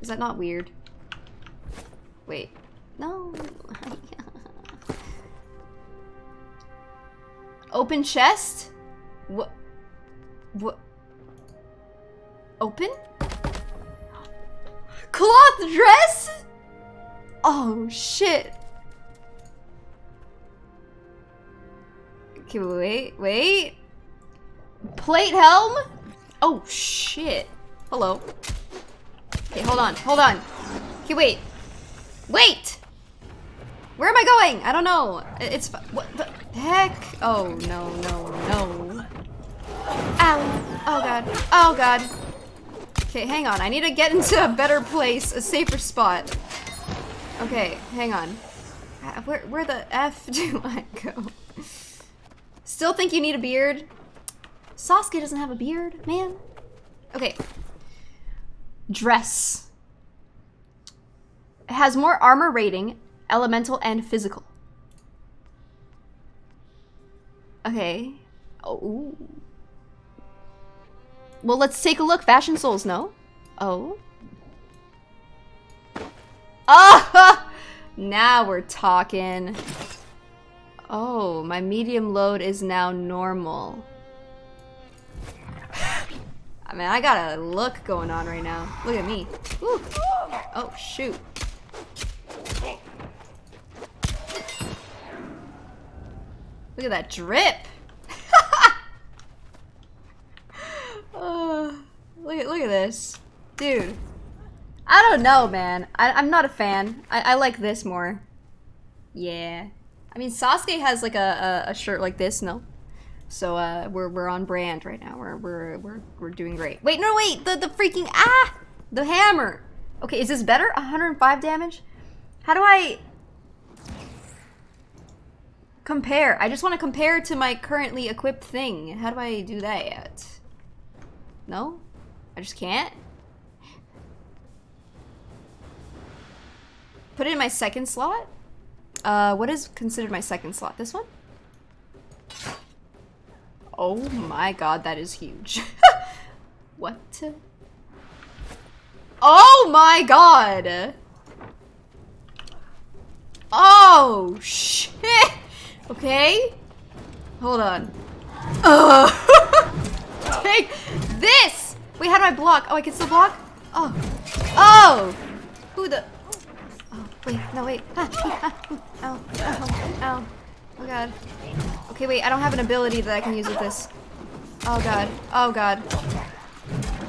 Is that not weird? Wait. No. Open chest? What? What? Open? Cloth dress? Oh, shit. Okay, wait. Plate helm? Oh, shit. Hello. Okay, hold on. Okay, wait. Where am I going? I don't know. It's, what the heck? Oh, no. Ow. Oh, God. Okay, hang on. I need to get into a better place, a safer spot. Okay, hang on. Where the F do I go? Still think you need a beard? Sasuke doesn't have a beard, man. Okay. Dress. It has more armor rating, elemental and physical. Okay. Oh. Well, let's take a look. Fashion Souls, no? Oh. Ah! Now we're talking. Oh, my medium load is now normal. I mean, I got a look going on right now. Look at me. Ooh. Oh, shoot. Look at that drip. Look at this. Dude. I don't know, man. I'm not a fan. I like this more. Yeah. I mean, Sasuke has like a shirt like this, no? So we're on brand right now. We're doing great. Wait, no, wait. The freaking the hammer. Okay, is this better? 105 damage? How do I compare? I just want to compare to my currently equipped thing. How do I do that? No? I just can't? Put it in my second slot? What is considered my second slot? This one? Oh my god, that is huge. What? Oh my god! Oh shit! Okay. Hold on. Take this! Wait, how do I block? Oh, I can still block? Oh. Oh! Who the... Oh, wait, no, wait. Ow, ow, ow. Oh god. Okay, wait, I don't have an ability that I can use with this. Oh god. Oh god.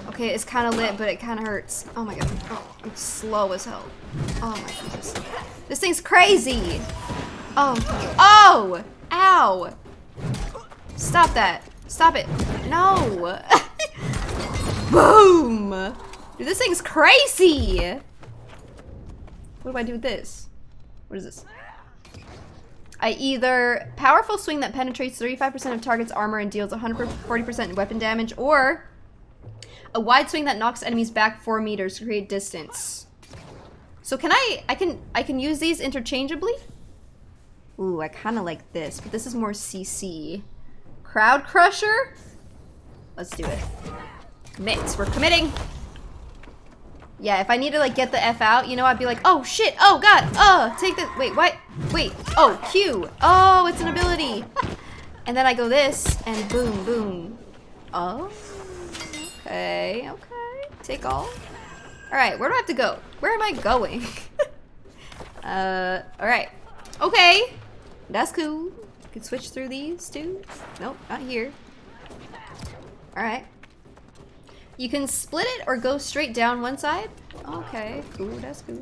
Okay, it's kind of lit, but it kind of hurts. Oh my god. Oh, I'm slow as hell. Oh my Jesus. This thing's crazy! Oh. Oh! Ow! Stop that. Stop it. No! Boom! Dude, this thing's crazy! What do I do with this? What is this? I either powerful swing that penetrates 35% of target's armor and deals 140% weapon damage, or a wide swing that knocks enemies back 4 meters to create distance. So can I can use these interchangeably? Ooh, I kind of like this, but this is more CC. Crowd Crusher? Let's do it. Commit. We're committing. Yeah, if I need to like get the F out, you know, I'd be like, oh shit, oh god, take the, wait, what? Wait, oh, Q. Oh, it's an ability. And then I go this, and boom, boom. Oh, okay, okay. Take all. Alright, where do I have to go? Where am I going? Alright. Okay. That's cool. You can switch through these too. Nope, not here. Alright. You can split it or go straight down one side. Okay, cool, that's cool.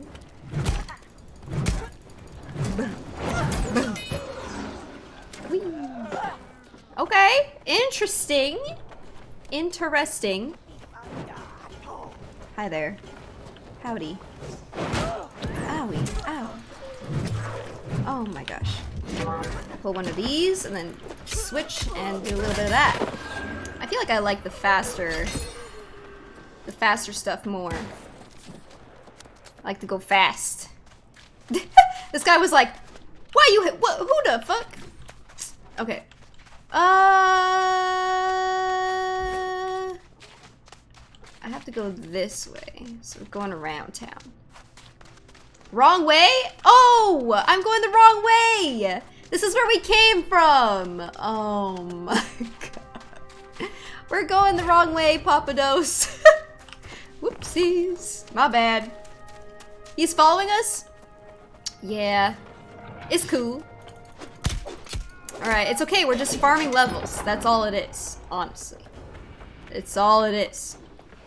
Whee. Okay, interesting. Interesting. Hi there. Howdy. Owie, ow. Oh my gosh. Pull one of these and then switch and do a little bit of that. I feel like I like the faster stuff more. I like to go fast. This guy was like, why you hit, what, who the fuck? Okay. I have to go this way, so we're going around town. Wrong way? Oh, I'm going the wrong way. This is where we came from. Oh my god. We're going the wrong way, Papados. Whoopsies. My bad. He's following us? Yeah. It's cool. Alright, it's okay. We're just farming levels. That's all it is, honestly. It's all it is.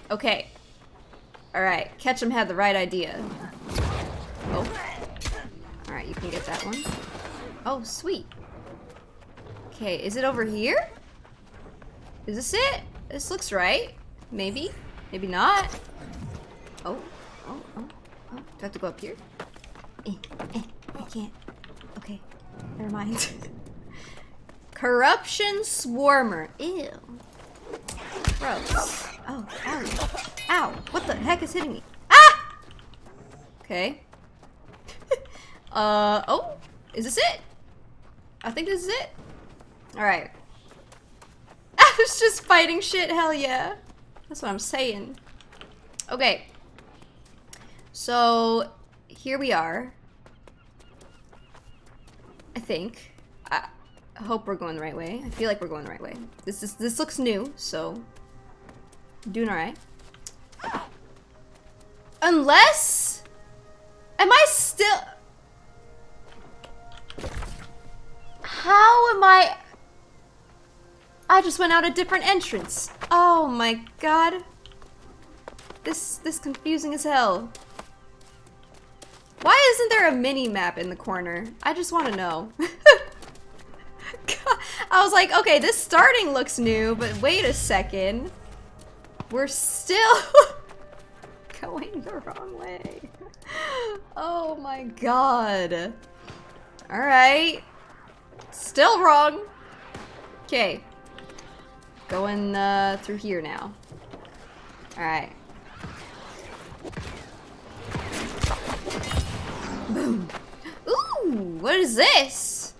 Okay. Alright, Ketchum had the right idea. Oh. Alright, you can get that one. Oh, sweet. Okay, is it over here? Is this it? This looks right. Maybe. Maybe not. Oh. Oh, oh, oh. Do I have to go up here? I can't. Okay. Never mind. Corruption Swarmer. Ew. Gross. Oh, ow. Ow. What the heck is hitting me? Ah! Okay. Oh. Is this it? I think this is it. Alright. I was just fighting shit, hell yeah. That's what I'm saying. Okay. So, here we are. I think. I hope we're going the right way. I feel like we're going the right way. This looks new, so doing alright. Unless, am I still? How am I? I just went out a different entrance. Oh my god. This confusing as hell. Why isn't there a mini map in the corner? I just want to know. I was like, okay, this starting looks new, but wait a second. We're still going the wrong way. Oh my god. Alright. Still wrong. Okay. Going through here now. Alright. Boom. Ooh! Ooh, what is this?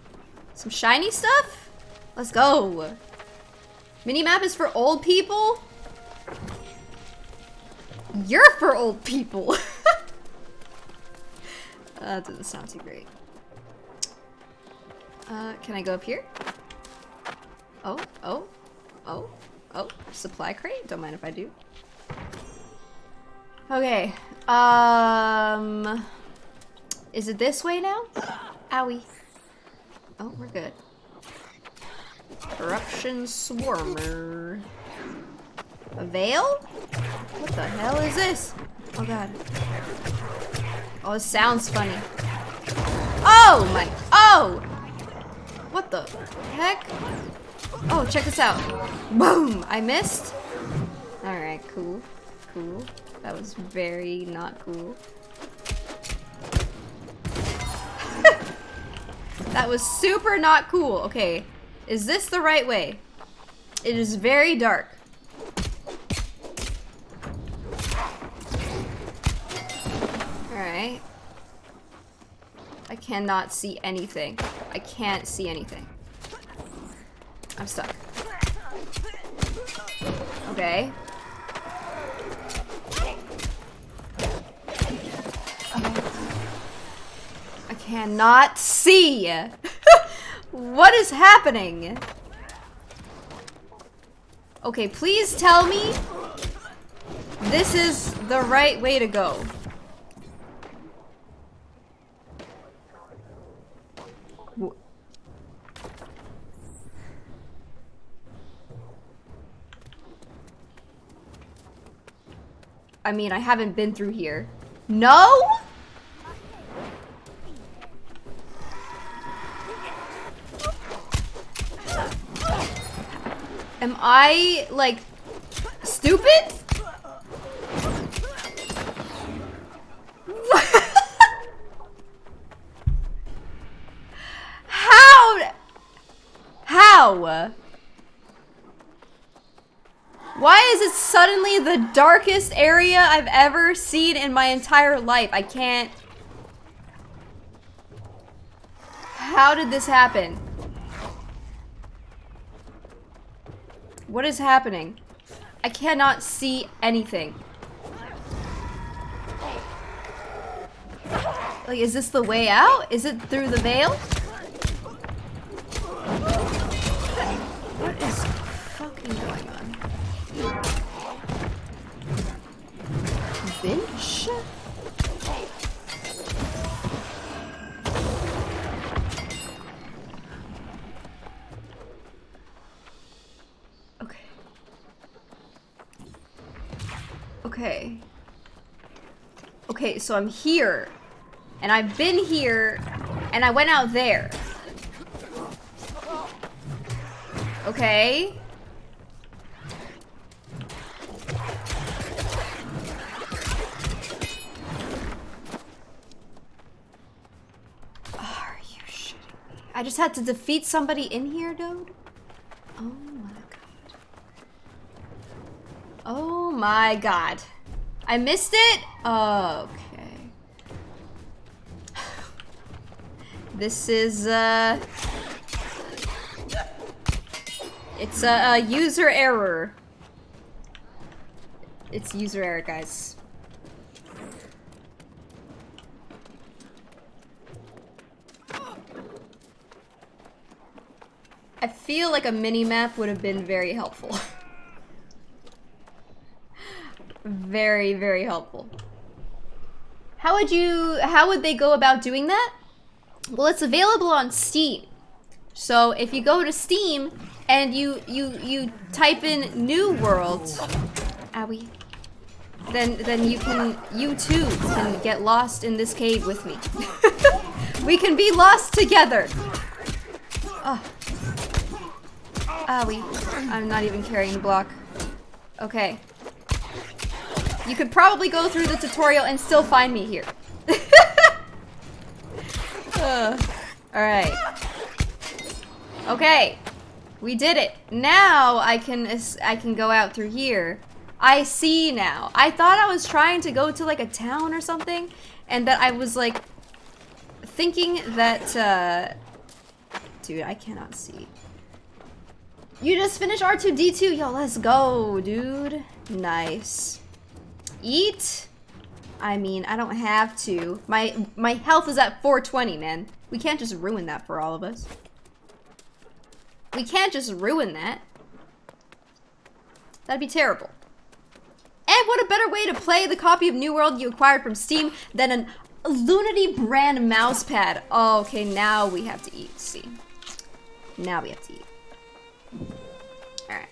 Some shiny stuff? Let's go. Minimap is for old people? You're for old people. That doesn't sound too great. Can I go up here? Oh, oh, oh, oh. Supply crate? Don't mind if I do. Okay. Is it this way now? Owie. Oh, we're good. Corruption Swarmer. A veil? What the hell is this? Oh god. Oh, it sounds funny. Oh my. Oh! What the heck? Oh, check this out. Boom! I missed? Alright, cool. Cool. That was very not cool. That was super not cool. Okay. Is this the right way? It is very dark. Alright. I cannot see anything. I can't see anything. I'm stuck. Okay. I cannot see! What is happening? Okay, please tell me this is the right way to go. I mean, I haven't been through here. No? Am I, like, stupid? How? How? Why is it suddenly the darkest area I've ever seen in my entire life? I can't... How did this happen? What is happening? I cannot see anything. Like, is this the way out? Is it through the veil? What is fucking going on? Bench? Okay. Okay, so I'm here. And I've been here. And I went out there. Okay. Are you shitting me? I just had to defeat somebody in here, dude? Oh my god. Oh my god. I missed it? Okay. This is, it's a user error. It's user error, guys. I feel like a mini-map would have been very helpful. Very, very helpful. How would they go about doing that? Well, it's available on Steam. So if you go to Steam and you type in New World, owie, then you too can get lost in this cave with me. We can be lost together. Oh. Owie. I'm not even carrying the block. Okay. You could probably go through the tutorial and still find me here. Alright. Okay. We did it. Now I can go out through here. I see now. I thought I was trying to go to like a town or something, and that I was like thinking that, dude, I cannot see. You just finished R2-D2. Yo, let's go, dude. Nice. Eat? I mean, I don't have to. My health is at 420, man. We can't just ruin that for all of us. We can't just ruin that. That'd be terrible. And what a better way to play the copy of New World you acquired from Steam than an Lunity brand mousepad. Oh, okay, now we have to eat. See. Now we have to eat. Alright.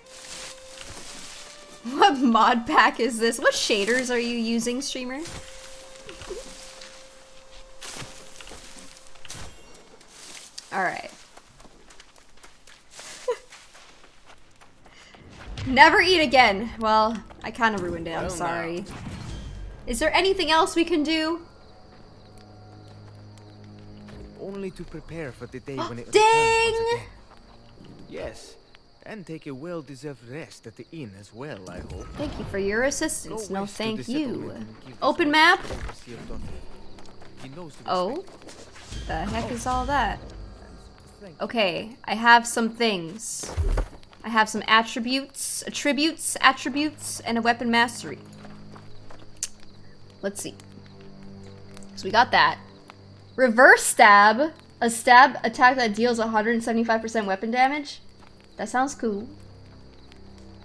What mod pack is this? What shaders are you using, streamer? Alright. Never eat again. Well, I kind of ruined it. I'm sorry. Is there anything else we can do? Only to prepare for the day when it Dang! returns once again. Yes, and take a well-deserved rest at the inn as well, I hope. Thank you for your assistance. No, west to thank the you. settlement and give Open this map? to Overseer Dottie. He knows to Oh? respect The heck is all that? Thank you. Okay, I have some things. I have some attributes, and a weapon mastery. Let's see. So we got that. Reverse stab. A stab attack that deals 175% weapon damage. That sounds cool.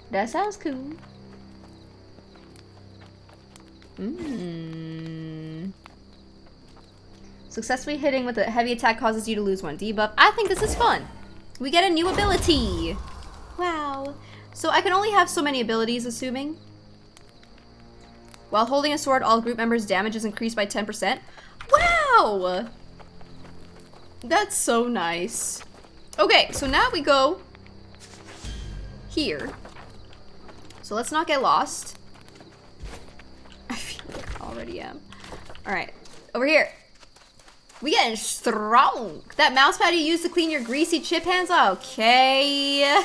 That sounds cool. Successfully hitting with a heavy attack causes you to lose 1 debuff. I think this is fun. We get a new ability. Wow. So I can only have so many abilities, assuming. While holding a sword, all group members' damage is increased by 10%. Wow! That's so nice. Okay, so now we go here. So let's not get lost. I feel like I already am. Alright, over here. We getting strong. That mouse pad you use to clean your greasy chip hands? Okay.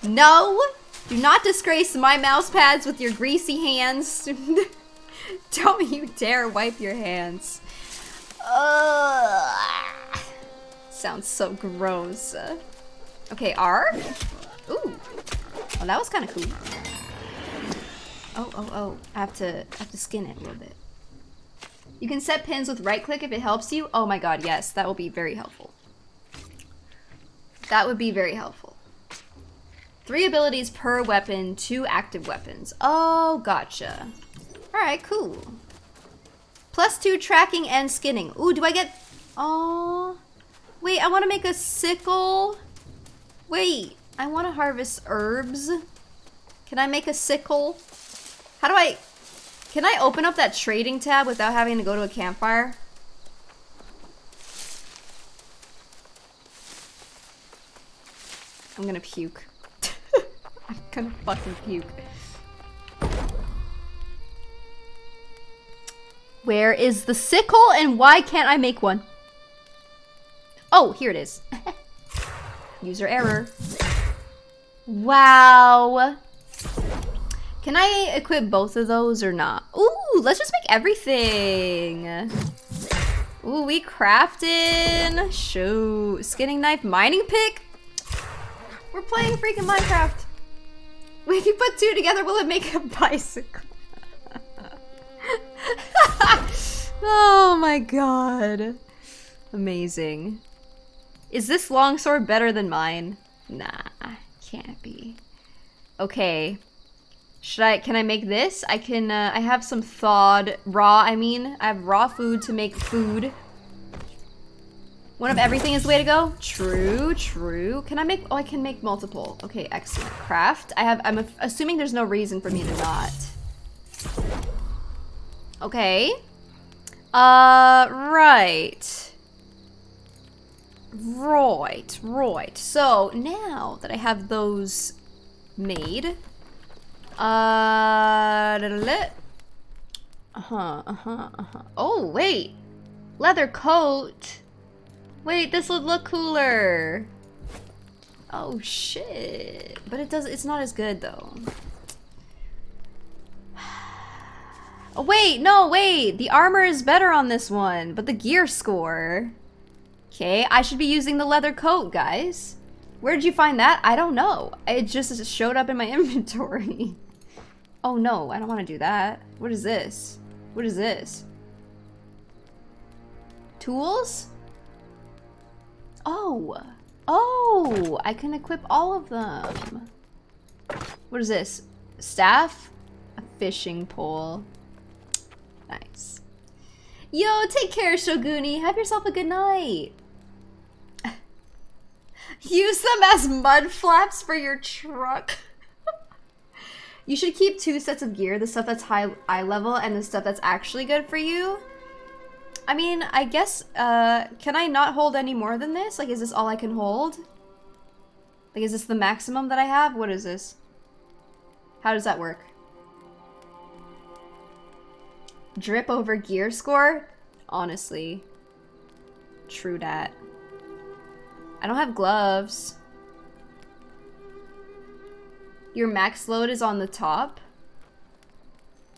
No, do not disgrace my mouse pads with your greasy hands. Don't you dare wipe your hands. Sounds so gross. Okay, R. Ooh. Oh, that was kind of cool. Oh. I have to skin it a little bit. You can set pins with right click if it helps you. Oh my god, yes, that will be very helpful. That would be very helpful. 3 abilities per weapon, 2 active weapons. Oh, gotcha. Alright, cool. +2 tracking and skinning. Ooh, do I get... Oh. Wait, I want to make a sickle. Wait, I want to harvest herbs. Can I make a sickle? How do I... Can I open up that trading tab without having to go to a campfire? I'm gonna puke. I'm gonna fucking puke. Where is the sickle and why can't I make one? Oh, here it is. User error. Wow. Can I equip both of those or not? Ooh, let's just make everything. Ooh, we crafting. Shoot. Skinning knife, mining pick. We're playing freaking Minecraft. Wait, if you put 2 together, will it make a bicycle? Oh my god. Amazing. Is this longsword better than mine? Nah, can't be. Okay. Can I make this? I can, I have some I have raw food to make food. One of everything is the way to go? True. Can I make, I can make multiple. Okay, excellent. Craft. I'm assuming there's no reason for me to not. Okay. Right. So, now that I have those made, Oh, wait. Leather coat. Wait, this would look cooler. Oh, shit. But it's not as good, though. Oh, wait, no, wait. The armor is better on this one, but the gear score. Okay, I should be using the leather coat, guys. Where did you find that? I don't know. It just showed up in my inventory. Oh no, I don't want to do that. What is this? What is this? Tools? Oh. Oh, I can equip all of them. What is this? Staff? A fishing pole. Nice. Yo, take care, Shoguni. Have yourself a good night. Use them as mud flaps for your truck. You should keep 2 sets of gear, the stuff that's high eye level and the stuff that's actually good for you. I mean, I guess, can I not hold any more than this? Like, is this all I can hold? Like, is this the maximum that I have? What is this? How does that work? Drip over gear score? Honestly. True dat. I don't have gloves. Your max load is on the top?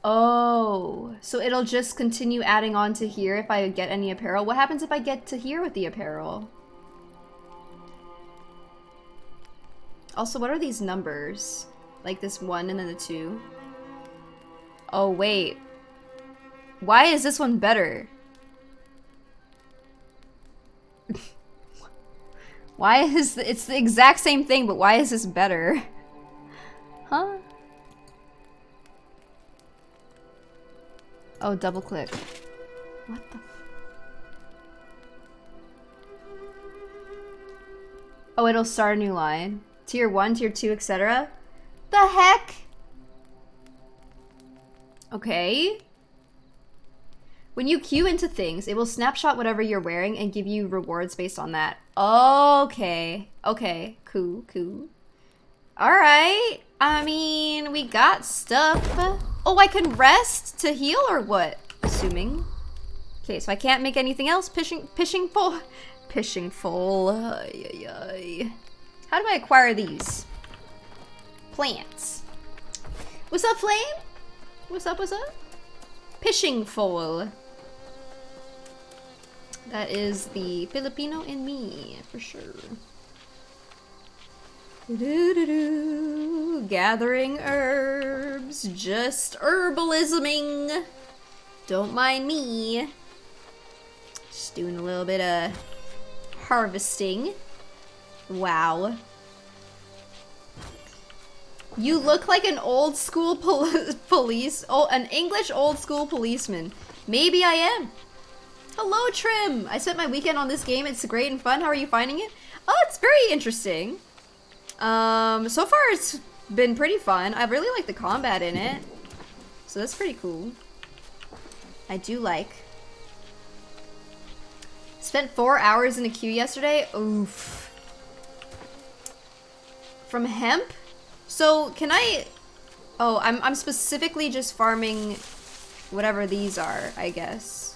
Oh, so it'll just continue adding on to here if I get any apparel. What happens if I get to here with the apparel? Also, what are these numbers? Like this 1 and then the 2? Oh, wait. Why is this one better? Why is it's the exact same thing, but why is this better? Huh? Oh, double click. What the? Oh, it'll start a new line. Tier 1, tier 2, etc. The heck? Okay. When you queue into things, it will snapshot whatever you're wearing and give you rewards based on that. Okay. Okay. Cool, cool. Alright. I mean, we got stuff. Oh, I can rest to heal or what? Assuming. Okay, so I can't make anything else. Pishing full. Ay, ay, ay. How do I acquire these? Plants. What's up, Flame? What's up, what's up? Pishing full. That is the Filipino in me, for sure. Gathering herbs, just herbalisming. Don't mind me. Just doing a little bit of harvesting. Wow. You look like an old school an English old school policeman. Maybe I am. Hello, Trim. I spent my weekend on this game. It's great and fun. How are you finding it? Oh, it's very interesting. So far it's been pretty fun. I really like the combat in it. So that's pretty cool. I do like. Spent 4 hours in a queue yesterday. Oof. From hemp? So can I... Oh, I'm specifically just farming whatever these are, I guess.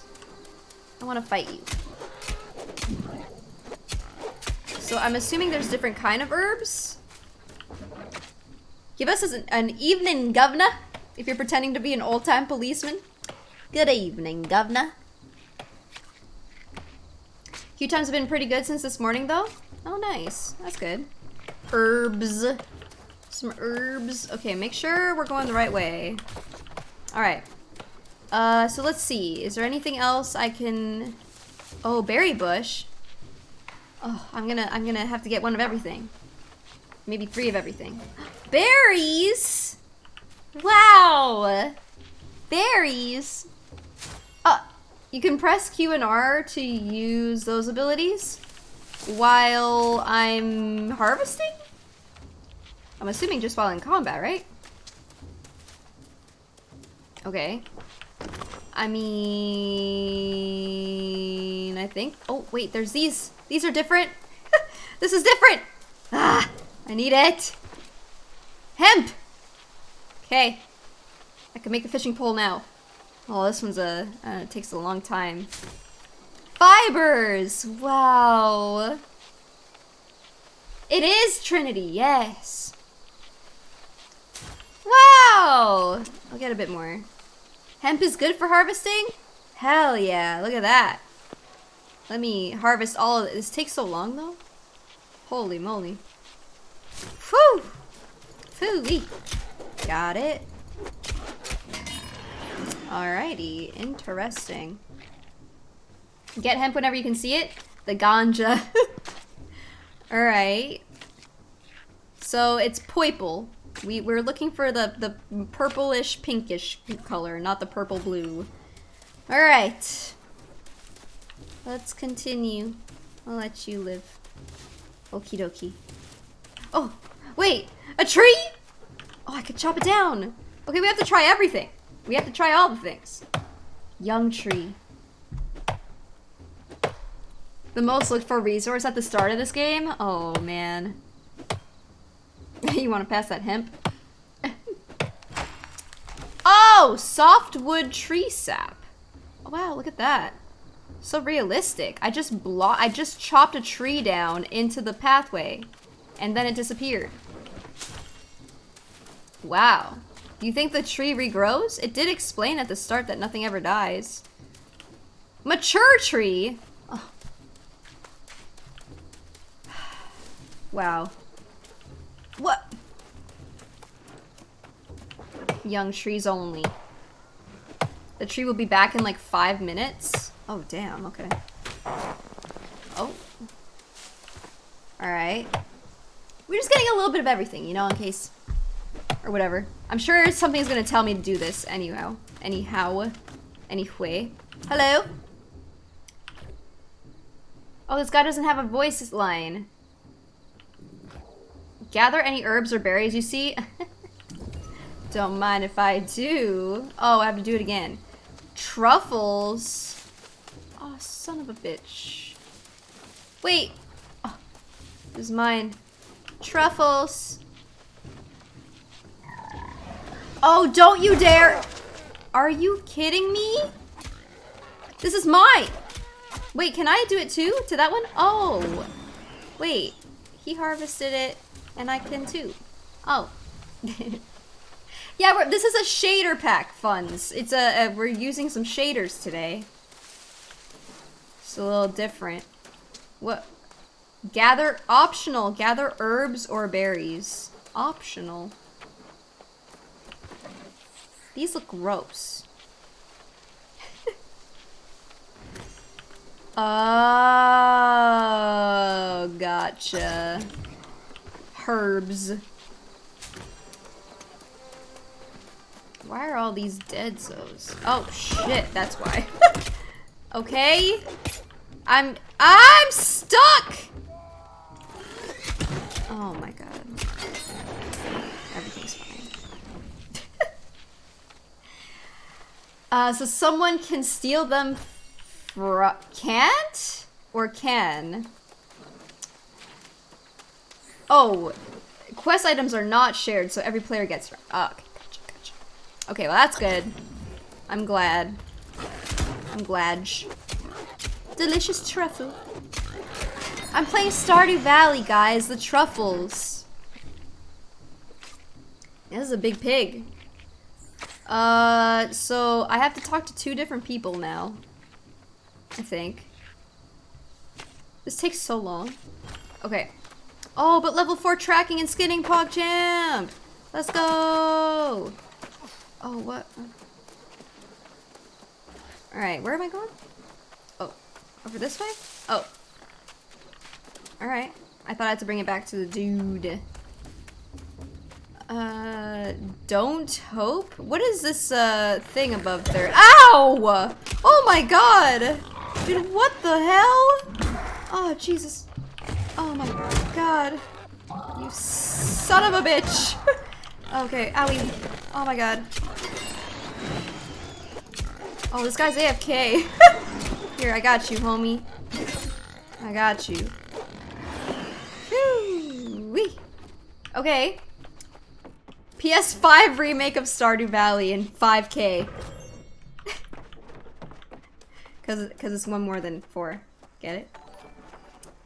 I want to fight you. So I'm assuming there's different kind of herbs. Give us an evening, governor, if you're pretending to be an old-time policeman. Good evening, governor. Queue times have been pretty good since this morning, though. Oh, nice. That's good. Herbs. Some herbs. Okay, make sure we're going the right way. Alright. So let's see. Is there anything else I can... Oh, berry bush. Oh, I'm gonna have to get one of everything. Maybe 3 of everything. Berries! Wow! Berries! You can press Q and R to use those abilities while I'm harvesting? I'm assuming just while in combat, right? Okay. I mean... I think... Oh, wait, there's these. These are different. This is different! Ah! I need it! Hemp! Okay. I can make a fishing pole now. Oh, this one's it takes a long time. Fibers! Wow. It is Trinity, yes. Wow! I'll get a bit more. Hemp is good for harvesting? Hell yeah, look at that. Let me harvest all of it. This takes so long though? Holy moly. Whew! Phooey. Got it. Alrighty, interesting. Get hemp whenever you can see it. The ganja. Alright. So it's purple. We're looking for the purplish pinkish color, not the purple blue. Alright. Let's continue. I'll let you live. Okie dokie. Oh, wait! A tree?! Oh, I could chop it down! Okay, we have to try everything. We have to try all the things. Young tree. The most looked for resource at the start of this game? Oh, man. You want to pass that hemp? Oh! Softwood tree sap. Oh, wow, look at that. So realistic. I just chopped a tree down into the pathway. And then it disappeared. Wow. Do you think the tree regrows? It did explain at the start that nothing ever dies. Mature tree? Oh. Wow. What? Young trees only. The tree will be back in like 5 minutes. Oh, damn. Okay. Oh. Alright. We're just getting a little bit of everything, you know, in case... Or whatever. I'm sure something's gonna tell me to do this anyhow. Anyway. Hello? Oh, this guy doesn't have a voice line. Gather any herbs or berries you see. Don't mind if I do. Oh, I have to do it again. Truffles. Oh, son of a bitch. Wait. Oh, this is mine. Truffles. Oh, don't you dare. Are you kidding me? This is mine. Wait, can I do it too? To that one? Oh. Wait. He harvested it, and I can too. Oh. Yeah, this is a shader pack funds. It's we're using some shaders today. It's a little different. What? Gather, optional. Gather herbs or berries. Optional. These look gross. Oh, gotcha. Herbs. Why are all these dead zoos? Oh shit, that's why. Okay. I'm stuck! Oh my god. Everything's fine. So someone can steal them can't? Or can? Oh, quest items are not shared, so every player gets... Oh, okay, gotcha. Okay, well that's good. I'm glad. Delicious truffle. I'm playing Stardew Valley, guys. The truffles. This is a big pig. So I have to talk to 2 different people now. I think. This takes so long. Okay. Oh, but level 4 tracking and skinning, PogChamp! Let's go! Oh, what? Alright, where am I going? Oh, over this way? Oh. Alright. I thought I had to bring it back to the dude. Don't hope? What is this, thing above there? Ow! Oh my god! Dude, what the hell? Oh, Jesus. Oh my god. You son of a bitch! Okay, owie. Oh my god. Oh, this guy's AFK. Here, I got you, homie. I got you. Whee! Okay. PS5 remake of Stardew Valley in 5K. Cause it's one more than 4. Get it?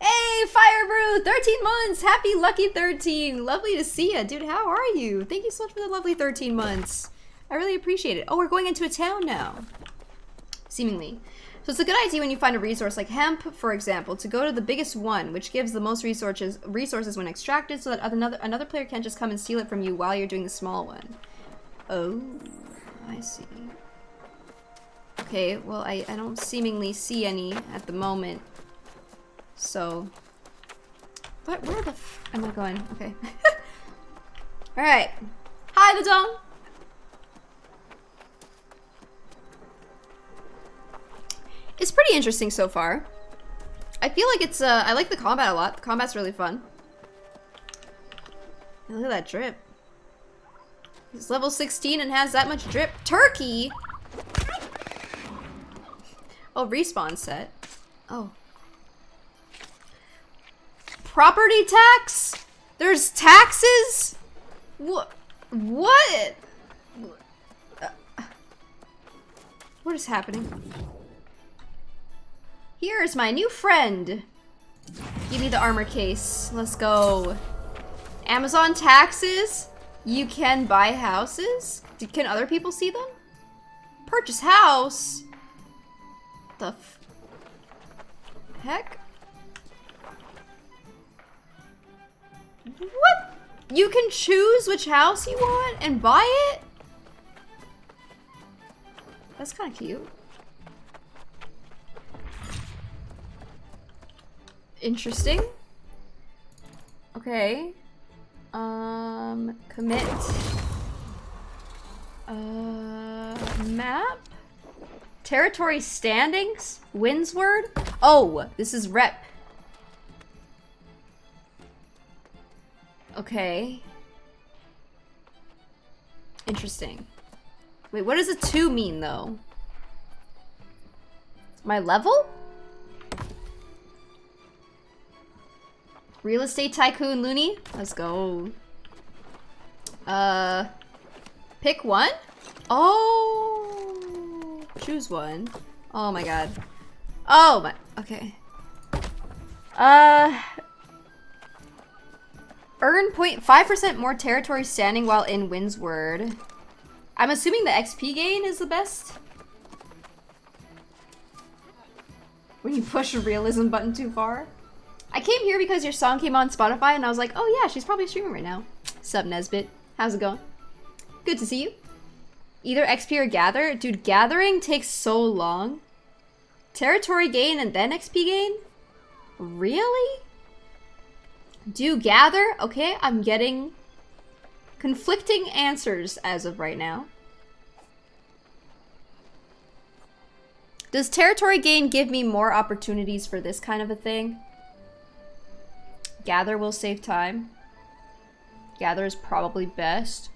Hey, Firebrew! 13 months! Happy lucky 13! Lovely to see ya. Dude, how are you? Thank you so much for the lovely 13 months. I really appreciate it. Oh, we're going into a town now. Seemingly. So it's a good idea when you find a resource like hemp, for example, to go to the biggest one, which gives the most resources when extracted, so that another player can't just come and steal it from you while you're doing the small one. Oh, I see. Okay, well, I don't seemingly see any at the moment. So, where the f am I going? Okay. Alright. Hi, the dong! It's pretty interesting so far. I feel like it's, I like the combat a lot. The combat's really fun. Look at that drip. He's level 16 and has that much drip. Turkey! Oh, respawn set. Oh. Property tax? There's taxes? What? What? What is happening? Here's my new friend. Give me the armor case. Let's go. Amazon taxes? You can buy houses? Can other people see them? Purchase house? The heck? What? You can choose which house you want and buy it? That's kind of cute. Interesting. Okay. Commit. Map? Territory standings? Windsward? Oh, this is rep. Okay. Interesting. Wait, what does a 2 mean, though? My level? Real estate tycoon loony? Let's go. Pick one? Oh, choose one. Oh my god. Oh my, okay. Earn 0.5% more territory standing while in Windsward. I'm assuming the XP gain is the best. When you push a realism button too far. I came here because your song came on Spotify and I was like, oh yeah, she's probably streaming right now. Sup, Nesbit? How's it going? Good to see you. Either XP or gather? Dude, gathering takes so long. Territory gain and then XP gain? Really? Do gather? Okay, I'm getting conflicting answers as of right now. Does territory gain give me more opportunities for this kind of a thing? Gather will save time. Gather is probably best.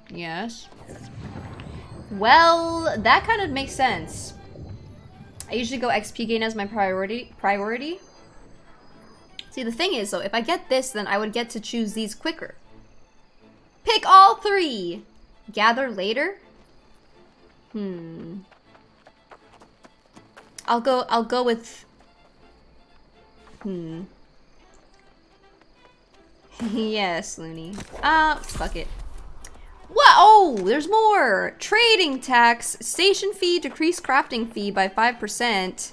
Yes. Well, that kind of makes sense. I usually go XP gain as my priority. See, the thing is, though, if I get this, then I would get to choose these quicker. Pick all 3! Gather later? I'll go with... Yes, Looney. Fuck it. What? Oh, there's more! Trading tax, station fee, decrease crafting fee by 5%.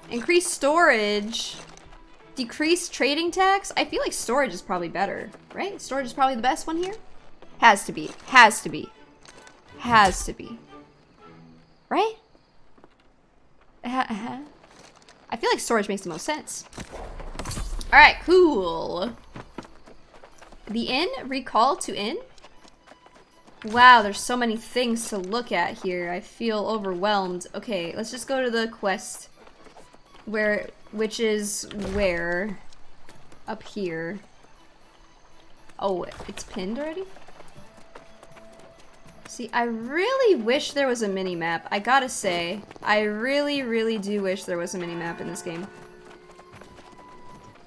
Increase storage. Decrease trading tax? I feel like storage is probably better, right? Storage is probably the best one here? Has to be. Has to be. Has to be. Right? I feel like storage makes the most sense. Alright, cool. The inn? Recall to inn? Wow, there's so many things to look at here. I feel overwhelmed. Okay, let's just go to the quest. Which is where? Up here. Oh, it's pinned already? See, I really wish there was a mini-map. I gotta say, I really, really do wish there was a mini-map in this game.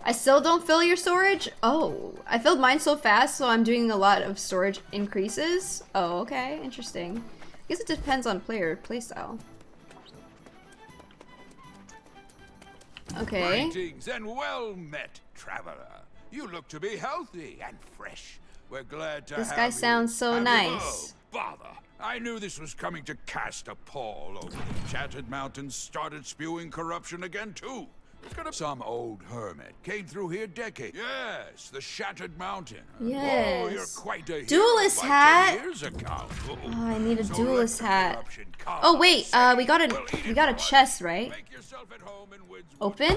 I still don't fill your storage? Oh, I filled mine so fast, so I'm doing a lot of storage increases. Oh, okay, interesting. I guess it depends on playstyle. Okay. Greetings and well met, traveler. You look to be healthy and fresh. We're glad to This have guy you. sounds so Have you- nice. Oh, bother. I knew this was coming to cast a pall over the Shattered Mountains started spewing corruption again, too. It's gonna some old hermit came through here decades. Yes, the Shattered Mountain. Yes. Oh, you're quite a Duelist hero by hat. 10 years ago. Oh, I need a So duelist let the hat. corruption come Oh wait, and we got we'll eat it a raw. chest, right? Make yourself at home in Windswood. Open?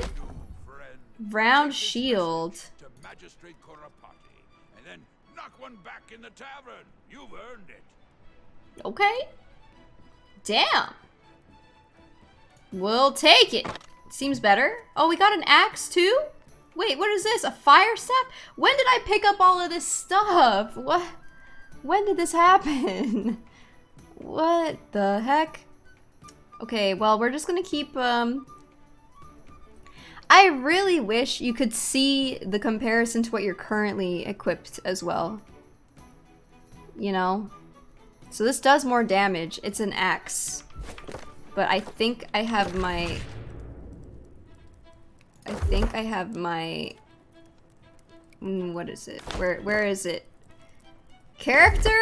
Friend. Round Take this shield. message to Magistrate Kurapati, and then knock one back in the tavern. You've earned it. Okay. Damn. We'll take it. Seems better. Oh, we got an axe too? Wait, what is this? A fire staff? When did I pick up all of this stuff? What? When did this happen? What the heck? Okay, well, we're just gonna keep, I really wish you could see the comparison to what you're currently equipped as well. You know? So this does more damage. It's an axe. But I think I have my... what is it? Where is it? Character?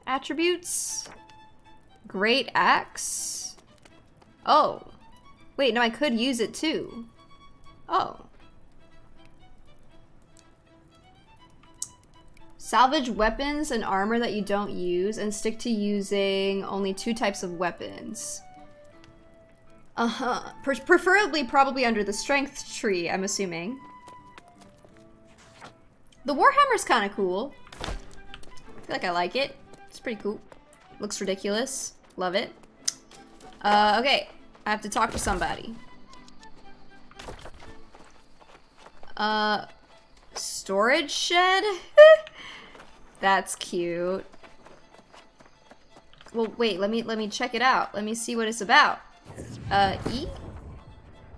Attributes? Great axe? Oh. Wait, no, I could use it too. Oh. Salvage weapons and armor that you don't use and stick to using only 2 types of weapons. Uh-huh. Preferably probably under the strength tree, I'm assuming. The Warhammer's kind of cool. I feel like I like it. It's pretty cool. Looks ridiculous. Love it. Okay. I have to talk to somebody. Storage shed? That's cute. Well, wait, let me check it out. Let me see what it's about. E?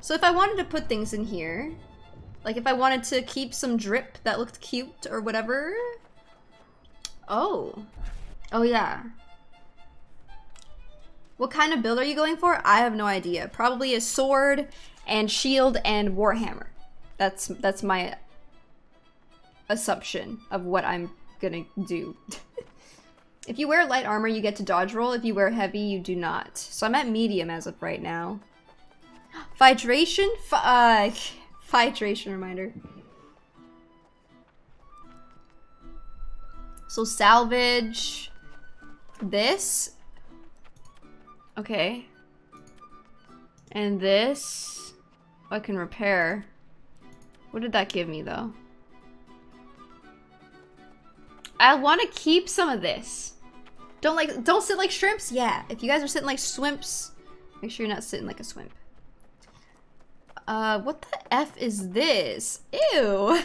So if I wanted to put things in here, like if I wanted to keep some drip that looked cute or whatever. Oh. Oh yeah. What kind of build are you going for? I have no idea. Probably a sword and shield and warhammer. That's my assumption of what I'm gonna do. If you wear light armor, you get to dodge roll. If you wear heavy, you do not. So I'm at medium as of right now. Hydration? Hydration reminder. So salvage this. Okay. And this I can repair. What did that give me though? I want to keep some of this. Don't sit like shrimps? Yeah. If you guys are sitting like swimps, make sure you're not sitting like a swimp. What the F is this? Ew.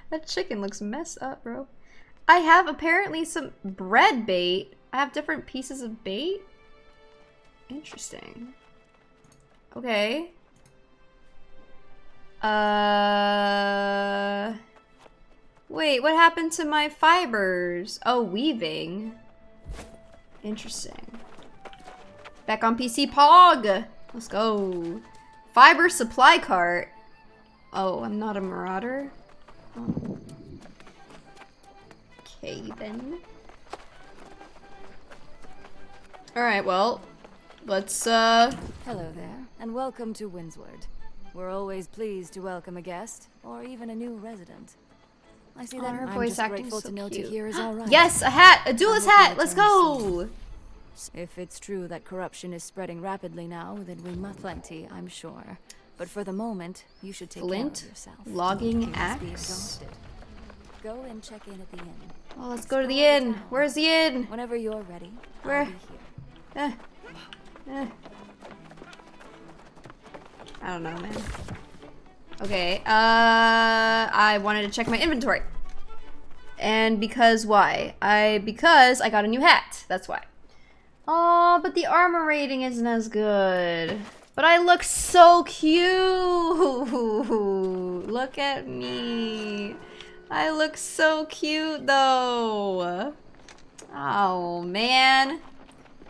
That chicken looks messed up, bro. I have apparently some bread bait. I have different pieces of bait. Interesting. Okay. Wait, what happened to my fibers? Oh, weaving. Interesting. Back on PC Pog. Let's go. Fiber supply cart. Oh, I'm not a marauder. Oh. Okay, then. Alright, well, let's, Hello there, and welcome to Windswood. We're always pleased to welcome a guest, or even a new resident. I see that her I'm voice just acting grateful so to know cute. to hear is all right. Yes, a hat! A duelist I hope you hat! Let's return go! If it's true that corruption is spreading rapidly now, then we must plenty, I'm sure. But for the moment, you should take Flint, care of yourself. logging You must be axe. exhausted. Go and check in at the inn. Oh, let's go to the inn. Where's the inn? Whenever you're ready, Where? I'll be here. I don't know, man. Okay, I wanted to check my inventory. And because why? Because I got a new hat. That's why. Oh, but the armor rating isn't as good. But I look so cute. Look at me. I look so cute though. Oh, man.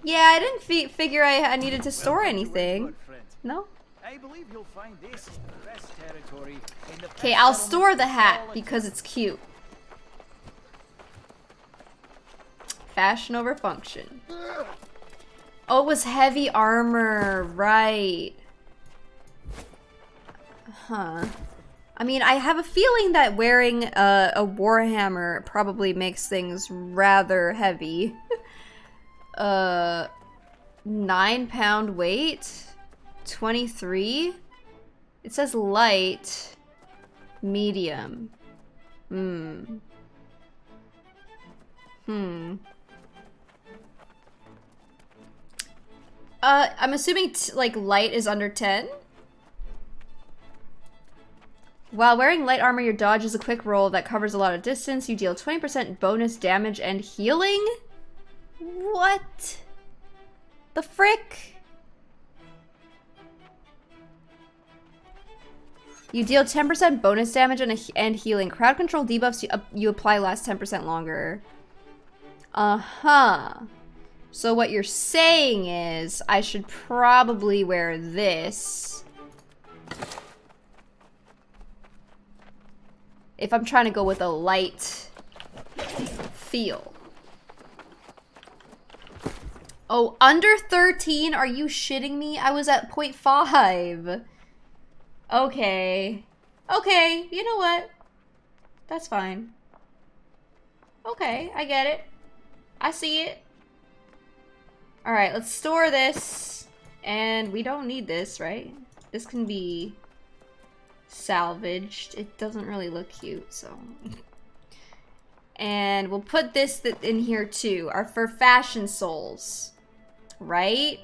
Yeah, I didn't figure I needed to store anything. No? I believe you'll find this is the best territory in the Okay, I'll store the hat because it's cute. Fashion over function. Oh, it was heavy armor, right. Huh. I mean, I have a feeling that wearing a warhammer probably makes things rather heavy. 9-pound weight? 23? It says light, medium. I'm assuming like light is under 10? While wearing light armor, your dodge is a quick roll that covers a lot of distance. You deal 20% bonus damage and healing? What? The frick? You deal 10% bonus damage and healing. Crowd control debuffs you apply last 10% longer. Uh-huh. So what you're saying is I should probably wear this if I'm trying to go with a light feel. Oh, under 13? Are you shitting me? I was at 0.5. Okay. Okay, you know what? That's fine. Okay, I get it. I see it. Alright, let's store this. And we don't need this, right? This can be salvaged. It doesn't really look cute, so. And we'll put this in here too. For fashion souls. Right?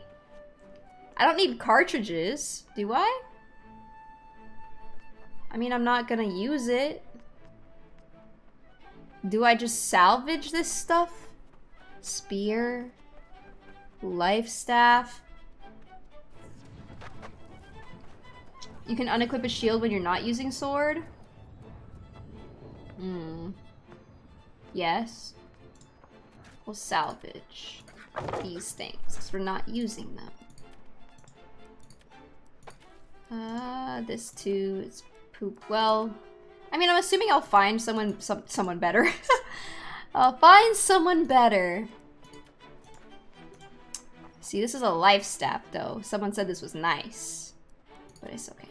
I don't need cartridges, do I? I mean, I'm not gonna use it. Do I just salvage this stuff? Spear. Life staff. You can unequip a shield when you're not using sword. Yes. We'll salvage these things because we're not using them. This too is poop. Well, I mean, I'm assuming I'll find someone better. I'll find someone better. See, this is a life staff though. Someone said this was nice, but it's okay.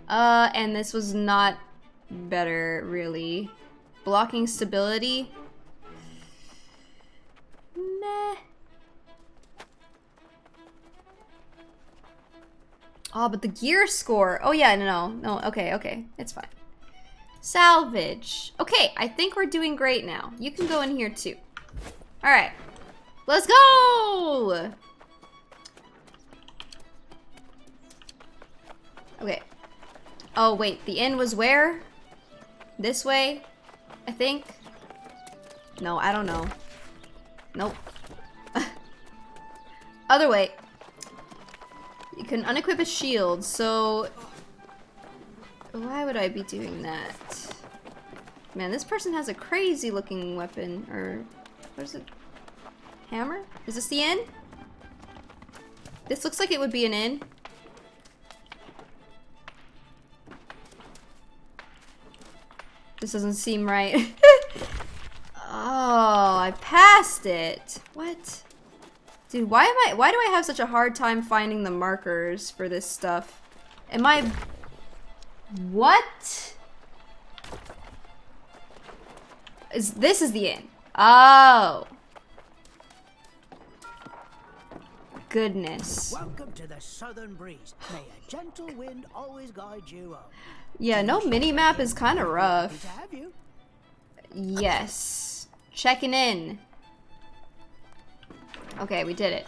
And this was not better, really. Blocking stability. Meh. Oh, but the gear score. Oh yeah, no. Okay, it's fine. Salvage. Okay, I think we're doing great now. You can go in here too. All right, let's go. Okay. Oh wait, the inn was where? This way, I think. No, I don't know. Nope. Other way. You can unequip a shield, so why would I be doing that? Man, this person has a crazy looking weapon, or what is it? Hammer? Is this the inn? This looks like it would be an inn. This doesn't seem right. Oh, I passed it. What? Dude, why do I have such a hard time finding the markers for this stuff? Am I... What? This is the inn. Oh. Goodness. Welcome to the southern breeze. May a gentle wind always guide you home. Yeah, no mini-map is kind of rough. To have you. Yes. Checking in. Okay, we did it.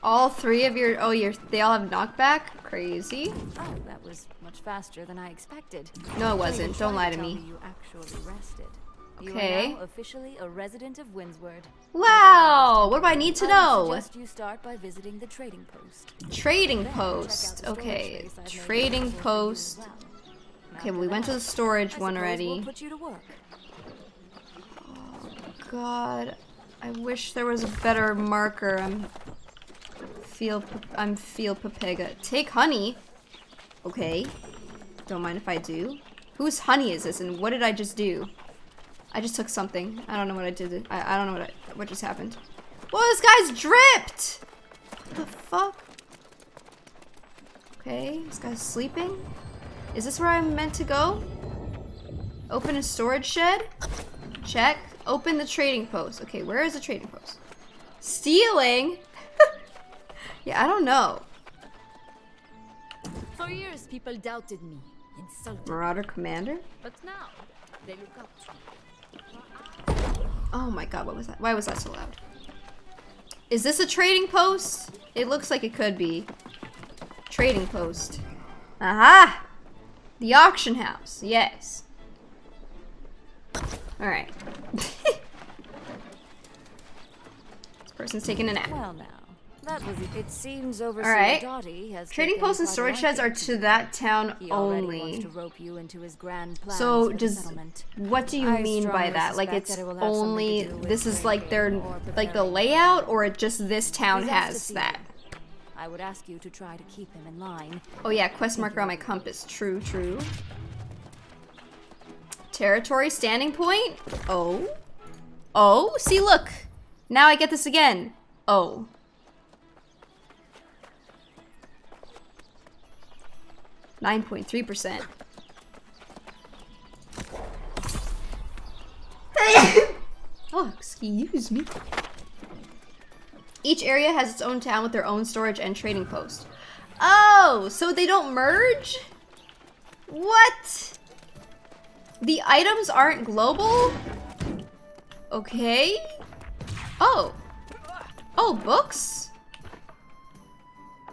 All three of your... Oh, they all have knockback? Crazy. Oh, that was much faster than I expected. No, it wasn't. Don't lie to me. You actually rested. You Okay. are now officially a resident of Windsward. Wow! What do I need to I know? suggest you start by visiting the trading post. Trading Then post. check out the storage Okay. space I've made Trading available for you post. as well. Okay, well, After we went to the that, storage I one suppose already. We'll put you to work. God, I wish there was a better marker. I'm feel Papega. Take honey. Okay. Don't mind if I do. Whose honey is this, and what did I just do? I just took something. I don't know what I did. I don't know what just happened. Whoa, this guy's dripped! What the fuck? Okay, this guy's sleeping. Is this where I'm meant to go? Open a storage shed? Check. Open the trading post. Okay, where is the trading post? Stealing? Yeah, I don't know. For years, people doubted me, insulted. Marauder Commander? But now, they look up to me. Oh my god, what was that? Why was that so loud? Is this a trading post? It looks like it could be. Trading post. Aha! The auction house, yes. Alright. This person's taking a nap. Well now, that was it. It seems Overseer Alright. Dottie has Trading taken posts and quite a storage sheds are liking to that town He already only. wants to rope you into his grand plans So for the does settlement. what do you I mean by strongly that? Like suspect it's that it will have something to only do with this is like their drinking or like the preparing layout, or it just this town He's asked to has see that? you. I would ask you to try to keep him in line. Oh yeah, quest marker on my compass. True, true. Territory standing point? Oh. Oh, see look. Now I get this again. Oh. .3%. Oh, excuse me. Each area has its own town with their own storage and trading post. Oh, so they don't merge? What? The items aren't global? Okay. Oh. Oh, books?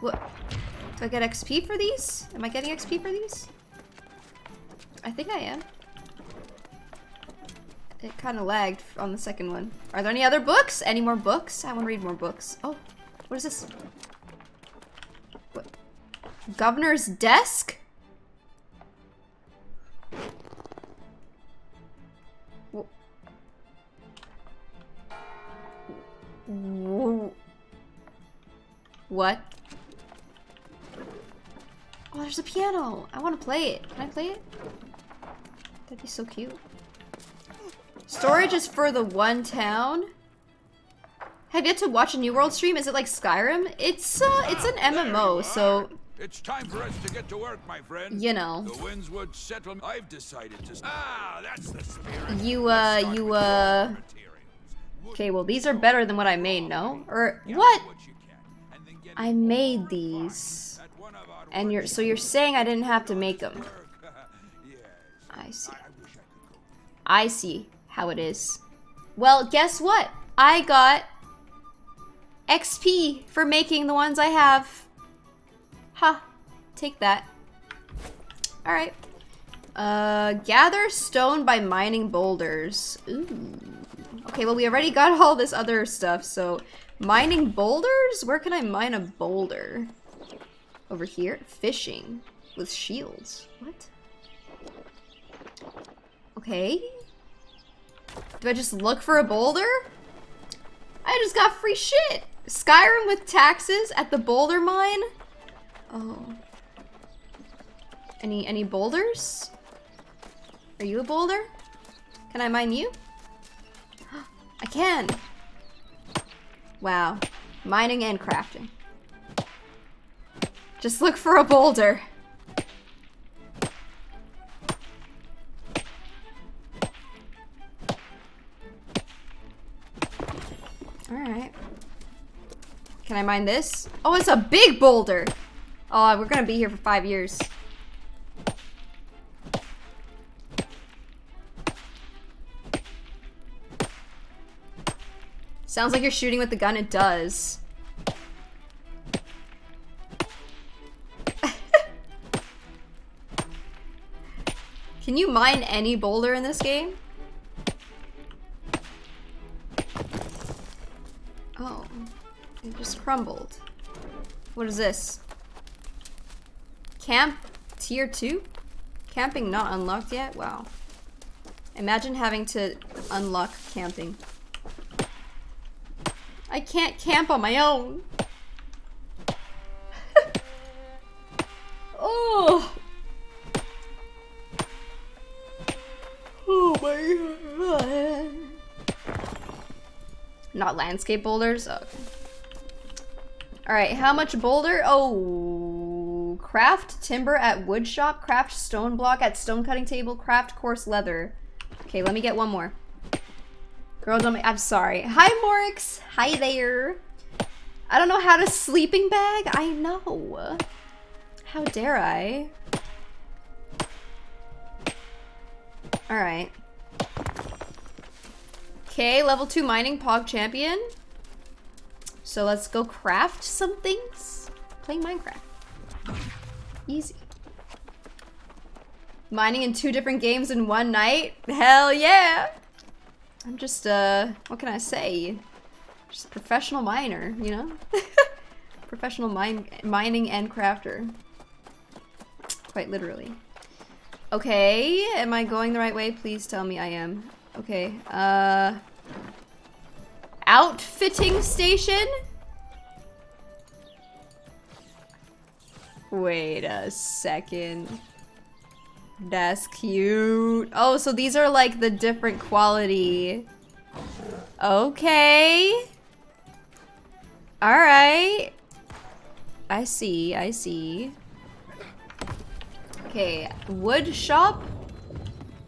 What? Do I get XP for these? Am I getting XP for these? I think I am. It kind of lagged on the second one. Are there any other books? Any more books? I want to read more books. Oh, what is this? What? Governor's desk? What? Oh, there's a piano. I want to play it. Can I play it? That'd be so cute. Storage is for the one town. Have yet to watch a New World stream? Is it like Skyrim? It's an MMO, so It's time for us to get to work, my friend. you know. The Windswood settlement. I've decided to. That's the spirit. Okay, well these are better than what I made, no? Or what? I made these. And you're saying I didn't have to make them. I see. I see how it is. Well, guess what? I got XP for making the ones I have. Ha. Take that. Alright. Gather stone by mining boulders. Ooh. Okay, well we already got all this other stuff, so mining boulders? Where can I mine a boulder? Over here? Fishing with shields. What? Okay. Do I just look for a boulder? I just got free shit! Skyrim with taxes at the boulder mine? Oh. Any boulders? Are you a boulder? Can I mine you? I can! Wow. Mining and crafting. Just look for a boulder. Alright. Can I mine this? Oh, it's a big boulder! Oh, we're gonna be here for 5 years. Sounds like you're shooting with the gun. It does. Can you mine any boulder in this game? Oh, it just crumbled. What is this? Camp tier 2? Camping not unlocked yet? Wow. Imagine having to unlock camping. I can't camp on my own. Oh. Not landscape boulders? Oh, okay. Alright, how much boulder? Oh, craft timber at wood shop, craft stone block at stone cutting table, craft coarse leather. Okay, let me get one more. Girl, don't I'm sorry. Hi, Morix. Hi there. I don't know how to sleeping bag. I know. How dare I? Alright. Okay, level 2 mining pog champion. So let's go craft some things. Playing Minecraft. Easy. Mining in 2 different games in one night? Hell yeah! I'm just, what can I say? Just a professional miner, you know? Professional mining and crafter. Quite literally. Okay, am I going the right way? Please tell me I am. Okay, outfitting station? Wait a second. That's cute. Oh, so these are like the different quality. Okay. Alright. I see, I see. Okay, wood shop.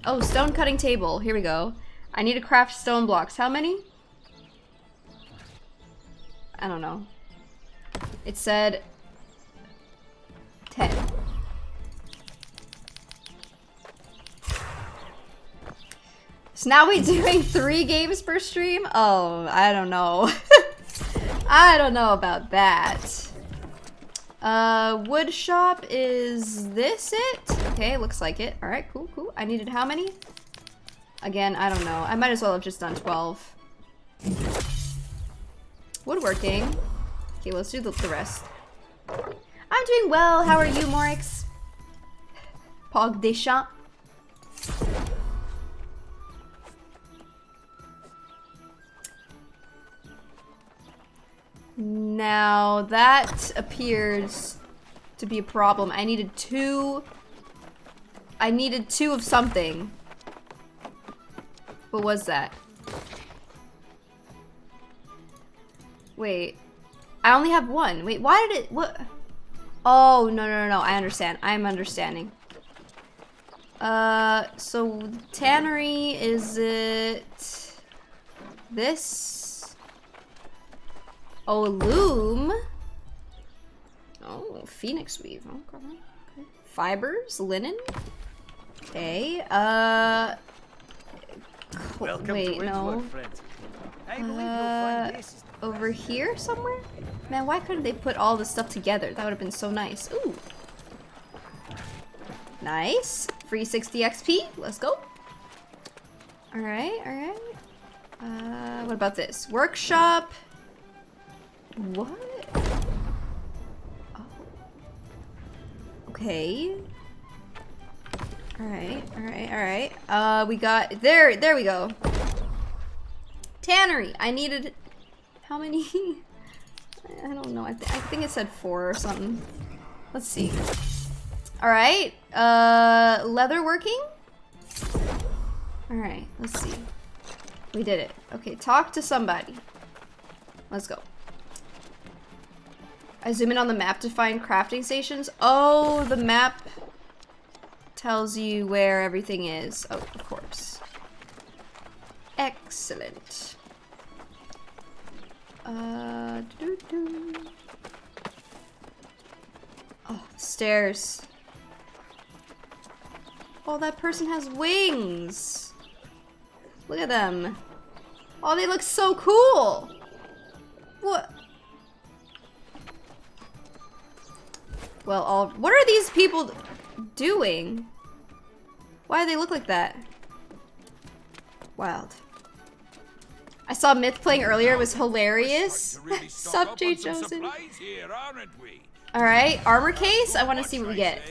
Oh, stone cutting table. Here we go. I need to craft stone blocks. How many? I don't know. It said 10. So now we're doing 3 games per stream? Oh, I don't know. I don't know about that. Wood shop, is this it? Okay, looks like it. Alright, cool, cool. I needed how many? Again, I don't know. I might as well have just done 12. Woodworking. Okay, let's do the rest. I'm doing well. How are you, Morix? Pog des champs. Now, that appears to be a problem. I needed 2. I needed 2 of something. What was that? Wait. I only have 1. Wait, why did it... What? Oh, no, no, no, no. I understand. I'm understanding. So... Tannery, is it... this? Oh, loom? Oh, phoenix weave. Okay. Okay. Fibers? Linen? Okay, wait, no. Over here somewhere? Man, why couldn't they put all this stuff together? That would have been so nice. Ooh. Nice. Free 60 XP. Let's go. Alright, alright. What about this? Workshop. What? Oh. Okay. Alright, alright, alright. We got... There we go. Tannery. I needed... How many? I don't know. I think it said 4 or something. Let's see. Alright. Leather working? Alright, let's see. We did it. Okay, talk to somebody. Let's go. I zoom in on the map to find crafting stations. Oh, the map tells you where everything is. Oh, of course. Excellent. Oh, stairs. Oh, that person has wings. Look at them. Oh, they look so cool. What? Well, what are these people doing? Why do they look like that? Wild. I saw Myth playing earlier. It was hilarious. Sup, Jay Johnson. Alright, armor case. I want to see what we get.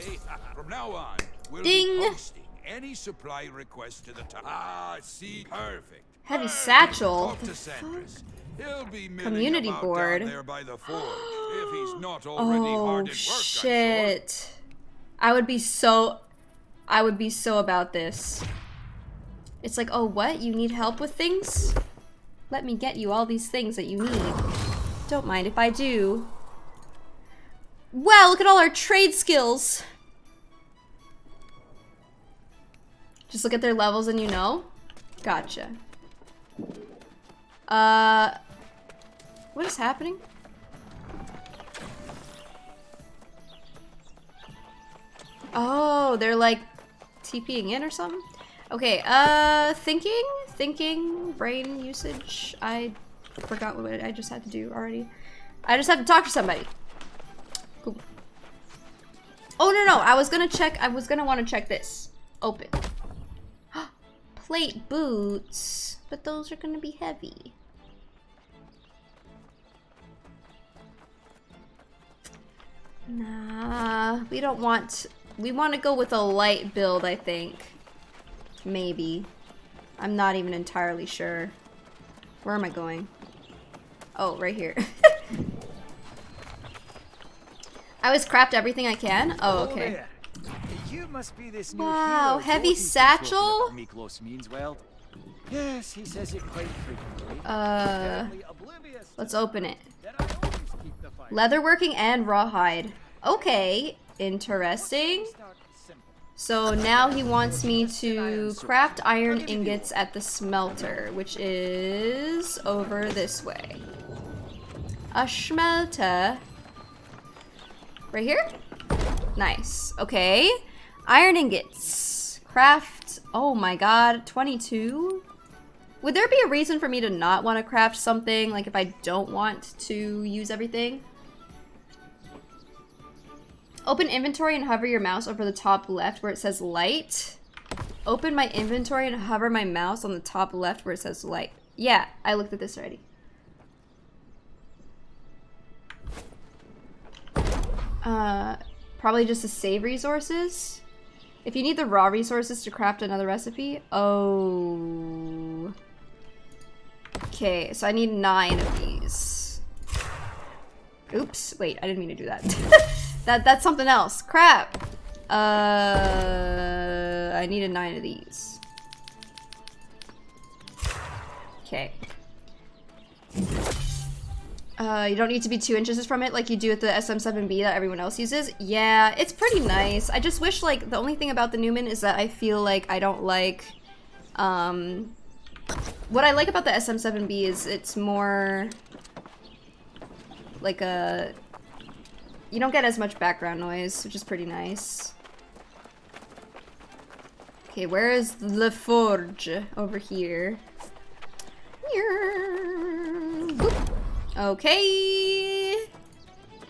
From now on, we'll Ding. be posting any supply requests to the top. Ah, see, perfect. Heavy satchel. Talk to Sandris. He'll be milling Community about board. down there by the forge, if he's not already hard at work, shit. I would be so about this. It's like, oh, what? You need help with things? Let me get you all these things that you need. Don't mind if I do. Wow, look at all our trade skills. Just look at their levels and you know? Gotcha. What is happening? Oh, they're like TPing in or something? Okay, thinking, brain usage. I forgot what I just had to do already. I just have to talk to somebody. Cool. Oh, no, I was gonna want to check this. Open. Plate boots, but those are gonna be heavy. Nah, we don't want, we want to go with a light build, I think. Maybe. I'm not even entirely sure. Where am I going? Oh, right here. I always craft everything I can. Oh, okay. You must be this new Wow, hero heavy Jordan's satchel? been talking about Miklos means well. Yes, he says it quite frequently. Let's open it. That I always keep the fire. Leatherworking and rawhide. Okay, interesting. So now he wants me to craft iron ingots at the smelter, which is over this way. A smelter. Right here? Nice. Okay. Iron ingots. Craft. Oh my god. 22? Would there be a reason for me to not want to craft something? Like if I don't want to use everything? Open inventory and hover your mouse over the top left where it says light. Open my inventory and hover my mouse on the top left where it says light. Yeah, I looked at this already. Probably just to save resources. If you need the raw resources to craft another recipe. Oh. Okay, so I need 9 of these. Oops, wait, I didn't mean to do that. That's something else. Crap. I needed 9 of these. Okay. You don't need to be too interested from it like you do with the SM7B that everyone else uses. Yeah, it's pretty nice. I just wish, like, the only thing about the Newman is that I feel like I don't like, what I like about the SM7B is it's more like a, you don't get as much background noise, which is pretty nice. Okay, where is the forge? Over here. Boop. Okay.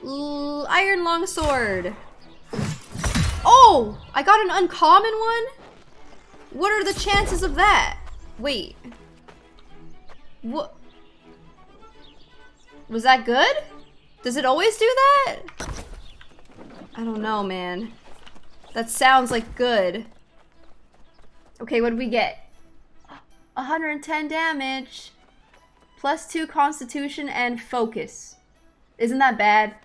Iron longsword. Oh! I got an uncommon one? What are the chances of that? Wait. What? Was that good? Does it always do that? I don't know, man. That sounds like good. Okay, what did we get? 110 damage. +2 constitution and focus. Isn't that bad?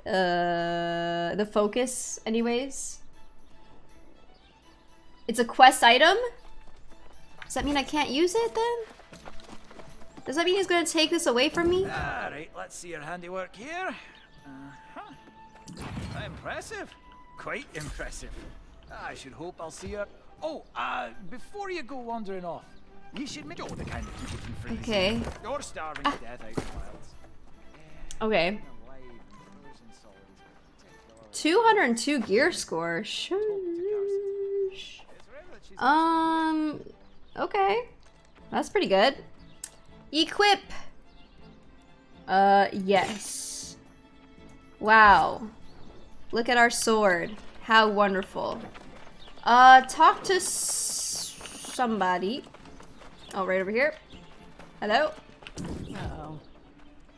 The focus, anyways. It's a quest item? Does that mean I can't use it then? Does that mean he's gonna take this away from me? Alright, let's see your handiwork here. Impressive. Quite impressive. I should hope I'll see her. Oh, before you go wandering off, you should make the kind of people can freeze. Okay. You're starving to death out in the wilds. Okay. 202 gear score. Shush. Okay. That's pretty good. Equip. Yes. Wow. Look at our sword. How wonderful. Talk to somebody. Oh, right over here. Hello? Uh-oh.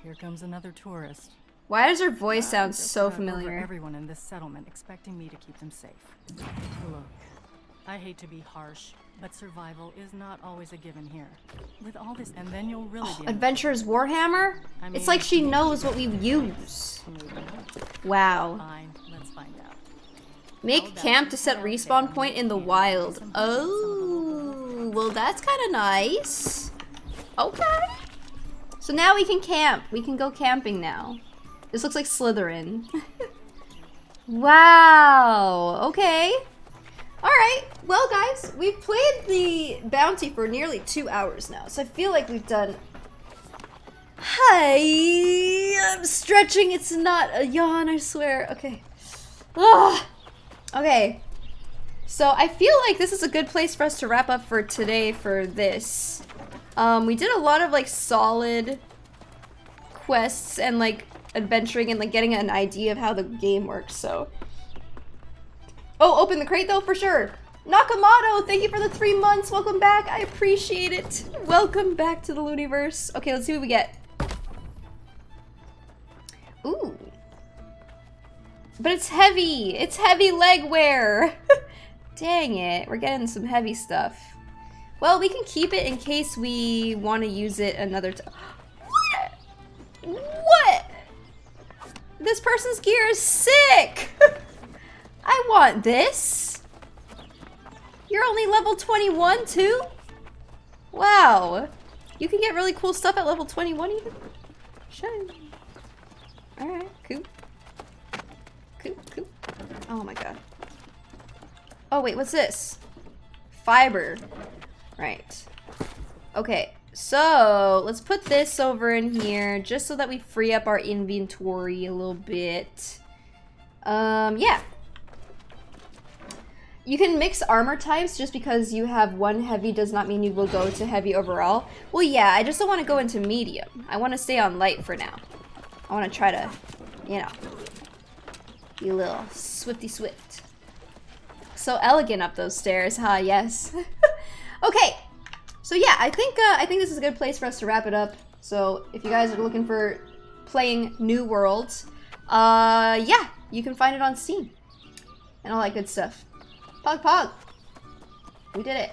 Here comes another tourist. Why does her voice sound so Over familiar? everyone in this settlement, expecting me to keep them safe. Look, I hate to be harsh, but survival is not always a given here. With all this, and then you'll really be Adventurer's Warhammer? It's like she knows what we use. Wow. Fine, let's find out. Make camp to set respawn point in the wild. Oh, well that's kind of nice. Okay. So now we can camp. We can go camping now. This looks like Slytherin. Wow. Okay. Alright. Well, guys, we've played the bounty for nearly 2 hours now. So I feel like we've done... Hi. I'm stretching. It's not a yawn, I swear. Okay. Ugh. Okay. So I feel like this is a good place for us to wrap up for today for this. We did a lot of like solid quests and like adventuring and like getting an idea of how the game works, so. Oh, open the crate though, for sure. Nakamoto, thank you for the 3 months. Welcome back. I appreciate it. Welcome back to the Looniverse. Okay, let's see what we get. Ooh. But it's heavy. It's heavy leg wear. Dang it. We're getting some heavy stuff. Well, we can keep it in case we want to use it another time. What? What? This person's gear is sick. I want this. You're only level 21 too? Wow. You can get really cool stuff at level 21 even? Sure. Alright, cool. Cool. Oh my god. Oh wait, what's this? Fiber. Right. Okay, so let's put this over in here just so that we free up our inventory a little bit. Yeah. You can mix armor types. Just because you have one heavy does not mean you will go to heavy overall. Well, yeah, I just don't want to go into medium. I want to stay on light for now. I want to try to, you know, be a little swifty swift. So elegant up those stairs, huh? Yes. Okay. So yeah, I think this is a good place for us to wrap it up. So if you guys are looking for playing New Worlds, yeah, you can find it on Steam and all that good stuff. Pog. We did it.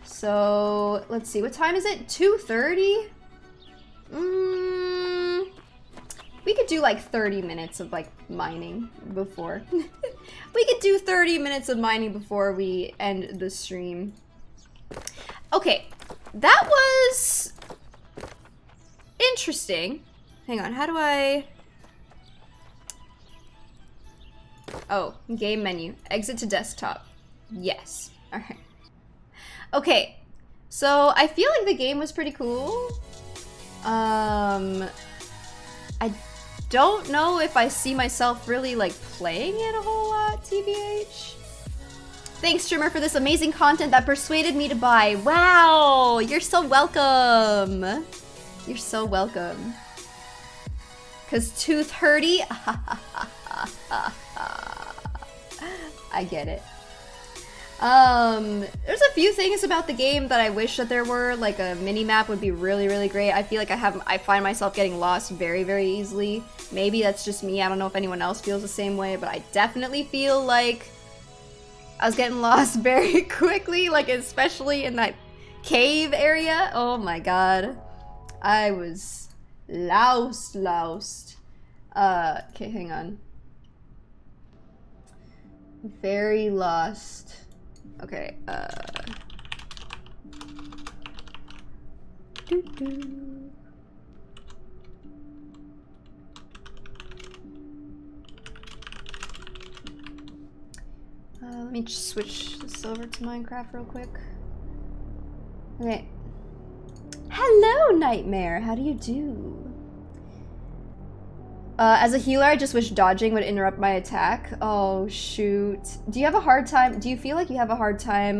So let's see, what time is it? 2:30? We could do like 30 minutes of like mining before. We could do 30 minutes of mining before we end the stream. Okay, that was interesting. Hang on, how do I... Oh, game menu. Exit to desktop. Yes. Alright. Okay, so I feel like the game was pretty cool. I don't know if I see myself really like playing it a whole lot, TBH. Thanks, streamer, for this amazing content that persuaded me to buy. Wow, you're so welcome. You're so welcome. Cause 2:30. I get it. There's a few things about the game that I wish that there were. Like a mini map would be really, really great. I feel like I find myself getting lost very, very easily. Maybe that's just me. I don't know if anyone else feels the same way, but I definitely feel like I was getting lost very quickly, like especially in that cave area. Oh my god. I was lost. Okay, hang on. Very lost. Okay, let me just switch this over to Minecraft real quick. Okay. Hello, Nightmare. How do you do? As a healer, I just wish dodging would interrupt my attack. Oh, shoot. Do you have a hard time? Do you feel like you have a hard time,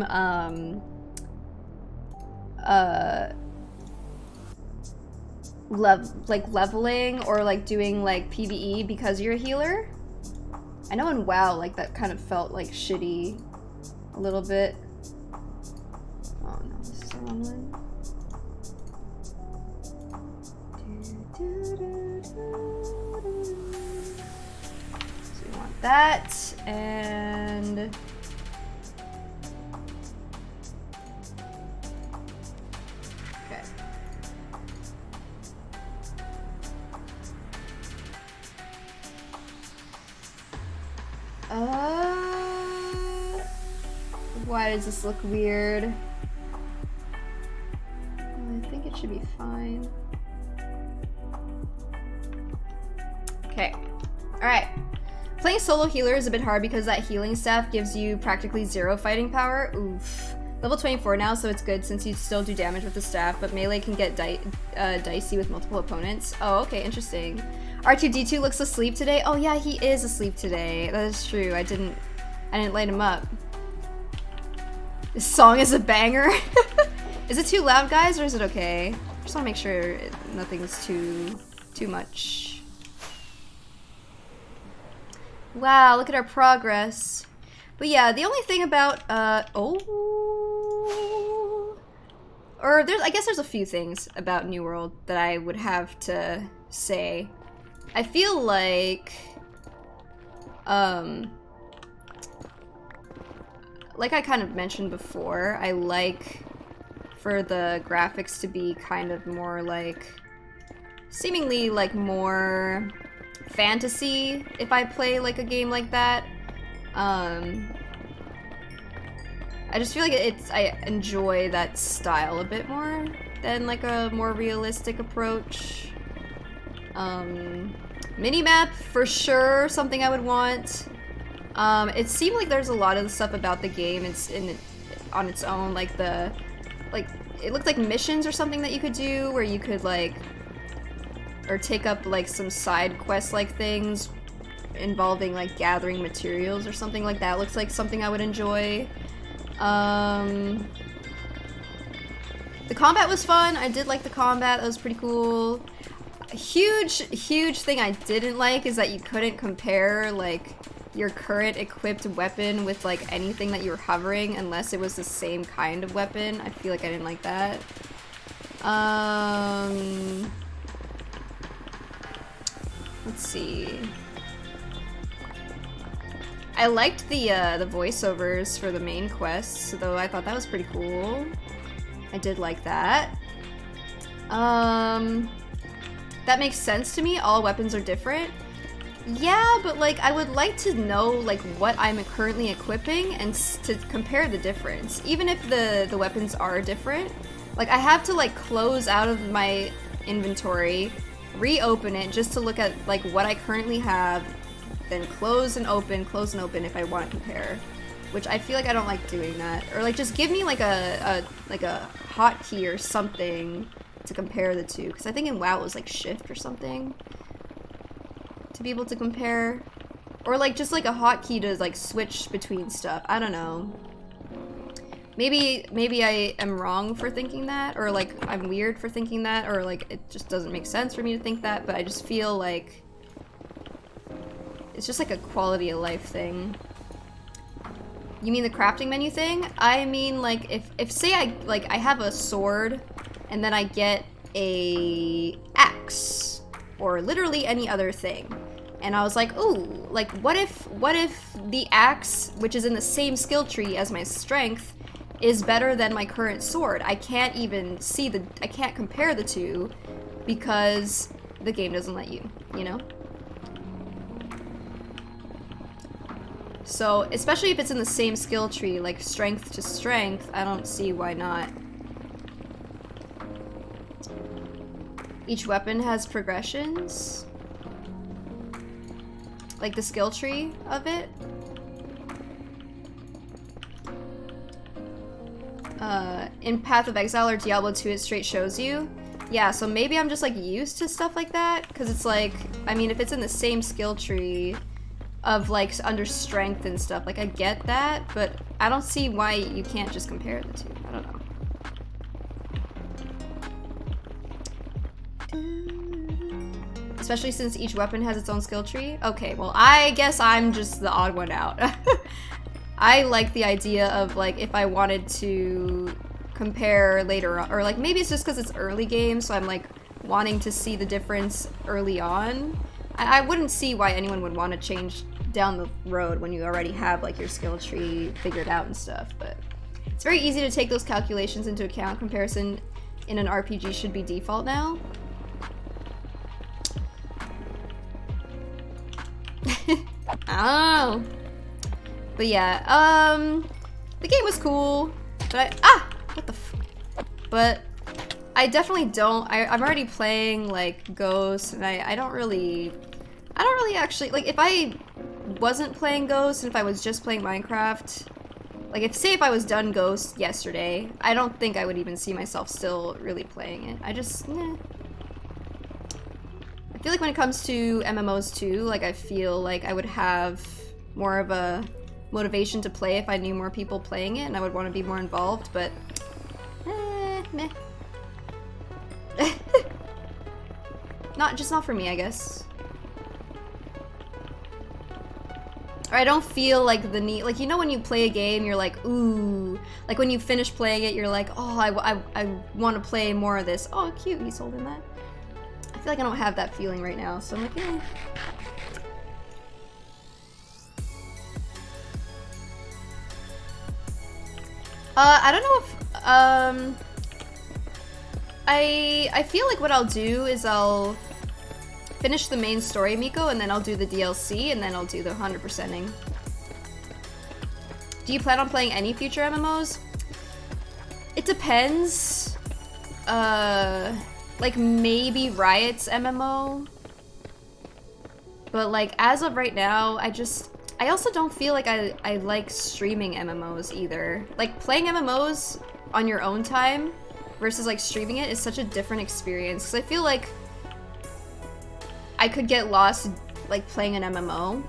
leveling or like doing like PvE because you're a healer? I know in WoW, like that kind of felt like shitty a little bit. Oh no, this is the wrong one. So we want that, and okay. Why does this look weird? I think it should be fine. Okay. Alright. Playing solo healer is a bit hard because that healing staff gives you practically 0 fighting power. Oof. Level 24 now, so it's good since you still do damage with the staff, but melee can get dicey with multiple opponents. Oh, okay, interesting. R2-D2 looks asleep today. Oh yeah, he is asleep today. That is true. I didn't light him up. This song is a banger. Is it too loud, guys, or is it okay? Just want to make sure nothing's too much. Wow, look at our progress. But yeah, the only thing about I guess there's a few things about New World that I would have to say. I feel like I kind of mentioned before, I like for the graphics to be kind of more like, seemingly like more fantasy if I play like a game like that. I just feel like I enjoy that style a bit more than like a more realistic approach. Minimap for sure, something I would want. It seemed like there's a lot of the stuff about the game on its own, like it looked like missions or something that you could do where you could like, or take up like some side quest like things involving like gathering materials or something like that. Looks like something I would enjoy. The combat was fun. I did like the combat. That was pretty cool. A huge thing I didn't like is that you couldn't compare like your current equipped weapon with like anything that you were hovering unless it was the same kind of weapon. I feel like I didn't like that. Let's see. I liked the voiceovers for the main quests, though I thought that was pretty cool. I did like that. That makes sense to me. All weapons are different. Yeah, but like I would like to know like what I'm currently equipping and to compare the difference. Even if the weapons are different, like I have to like close out of my inventory, reopen it just to look at like what I currently have, then close and open if I want to compare. Which I feel like I don't like doing that. Or like just give me like a hotkey or something to compare the two. Because I think in WoW it was like shift or something to be able to compare. Or like just like a hotkey to like switch between stuff. I don't know. Maybe I am wrong for thinking that, or like I'm weird for thinking that, or like it just doesn't make sense for me to think that, but I just feel like it's just like a quality of life thing. You mean the crafting menu thing? I mean like if say I have a sword and then I get a axe or literally any other thing. And I was like, ooh, like what if the axe, which is in the same skill tree as my strength, is better than my current sword? I can't even I can't compare the two because the game doesn't let you, you know? So, especially if it's in the same skill tree, like strength to strength, I don't see why not. Each weapon has progressions. Like the skill tree of it. In Path of Exile or Diablo 2, it straight shows you. Yeah, so maybe I'm just like used to stuff like that, because it's like, I mean, if it's in the same skill tree of like under strength and stuff, like I get that, but I don't see why you can't just compare the two. I don't know. Especially since each weapon has its own skill tree. Okay, well, I guess I'm just the odd one out. I like the idea of like if I wanted to compare later on, or like maybe it's just because it's early game, so I'm like wanting to see the difference early on. I wouldn't see why anyone would want to change down the road when you already have like your skill tree figured out and stuff, but it's very easy to take those calculations into account. Comparison in an RPG should be default now. I don't know. But yeah, The game was cool, but but I definitely don't. I'm already playing like Ghost, and I don't really actually like. If I wasn't playing Ghost and if I was just playing Minecraft, like if I was done Ghost yesterday, I don't think I would even see myself still really playing it. I just, I feel like when it comes to MMOs too, like I feel like I would have more of a motivation to play if I knew more people playing it and I would want to be more involved, but meh. Not for me, I guess. Or I don't feel like the need, like, you know when you play a game, you're like, ooh, like when you finish playing it, you're like, oh, I want to play more of this. Oh, cute, he's holding that. I feel like I don't have that feeling right now, so I'm like, eh. I don't know if, I feel like what I'll do is I'll finish the main story, Miko, and then I'll do the DLC, and then I'll do the 100%ing. Do you plan on playing any future MMOs? It depends. Like maybe Riot's MMO. But like as of right now, I also don't feel like I like streaming MMOs either. Like playing MMOs on your own time versus like streaming it is such a different experience. Because I feel like I could get lost like playing an MMO,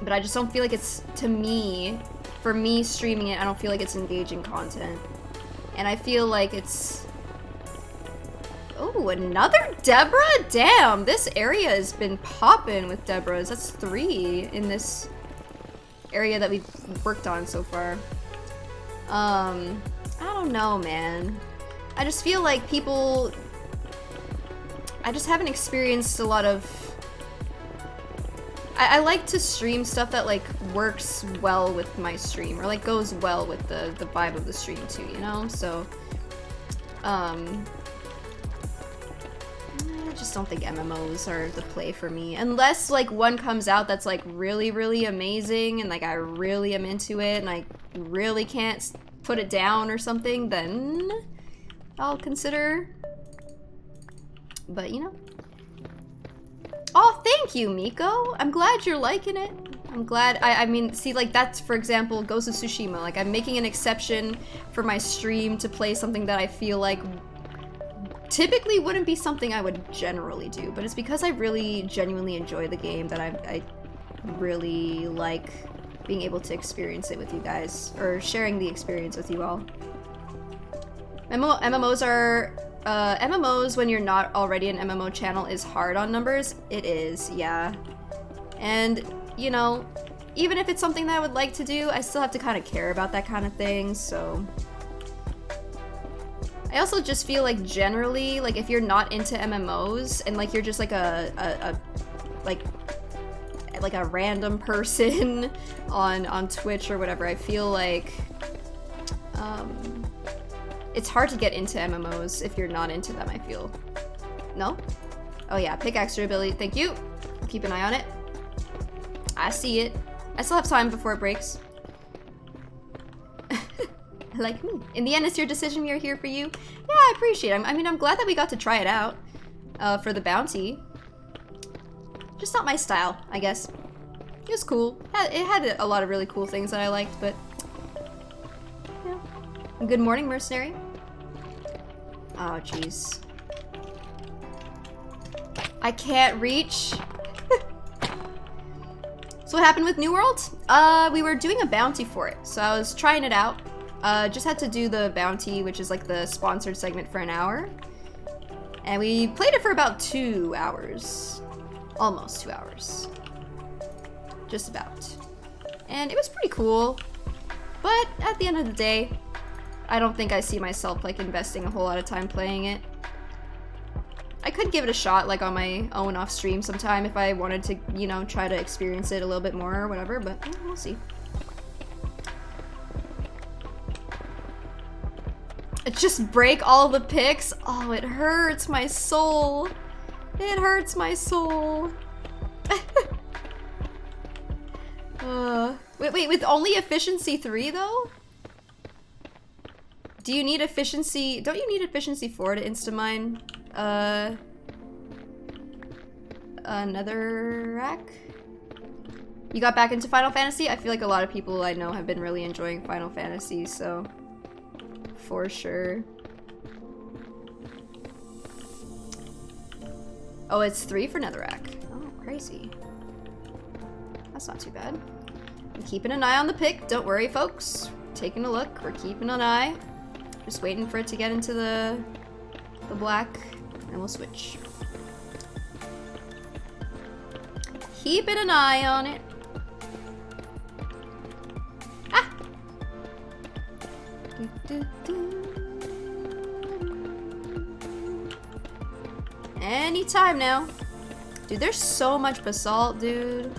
but I just don't feel like it's, to me, for me streaming it, I don't feel like it's engaging content. And I feel like it's... Oh, another Deborah? Damn, this area has been popping with Deborahs. That's 3 in this area that we've worked on so far. I don't know, man. I just feel like people... I just haven't experienced a lot of... I like to stream stuff that like works well with my stream, or like goes well with the vibe of the stream too, you know? So, I just don't think MMOs are the play for me. Unless like one comes out that's like really, really amazing and like I really am into it and I really can't put it down or something, then I'll consider. But you know. Oh, thank you, Miko. I'm glad you're liking it. I'm glad. I mean, see, like that's, for example, Ghost of Tsushima. Like I'm making an exception for my stream to play something that I feel like typically wouldn't be something I would generally do. But it's because I really genuinely enjoy the game that I really like being able to experience it with you guys, or sharing the experience with you all. MMOs are... MMOs, when you're not already an MMO channel, is hard on numbers. It is, yeah. And, you know, even if it's something that I would like to do, I still have to kind of care about that kind of thing, so... I also just feel like generally, like if you're not into MMOs, and like you're just like like a random person on Twitch or whatever, I feel like, it's hard to get into MMOs if you're not into them, I feel. No? Oh yeah, pickaxe durability, thank you. I'll keep an eye on it. I see it. I still have time before it breaks. Like, in the end, it's your decision, we are here for you. Yeah, I appreciate it. I mean, I'm glad that we got to try it out for the bounty. Just not my style, I guess. It was cool. It had a lot of really cool things that I liked, but... yeah. Good morning, mercenary. Oh, jeez. I can't reach. So what happened with New World? We were doing a bounty for it, so I was trying it out. Just had to do the bounty, which is like the sponsored segment, for an hour. And we played it for about 2 hours. Almost 2 hours. Just about. And it was pretty cool. But at the end of the day, I don't think I see myself like investing a whole lot of time playing it. I could give it a shot like on my own off stream sometime if I wanted to, you know, try to experience it a little bit more or whatever, but we'll see. Just break all the picks? Oh, it hurts my soul. It hurts my soul. Wait, with only efficiency 3 though? Do you need efficiency? Don't you need efficiency 4 to insta-mine? Another rack? You got back into Final Fantasy? I feel like a lot of people I know have been really enjoying Final Fantasy, so for sure. Oh, it's 3 for netherrack. Oh, crazy. That's not too bad. I'm keeping an eye on the pick. Don't worry, folks. Taking a look. We're keeping an eye. Just waiting for it to get into the black, and we'll switch. Keeping an eye on it. Ah! Anytime now. Dude, there's so much basalt, dude.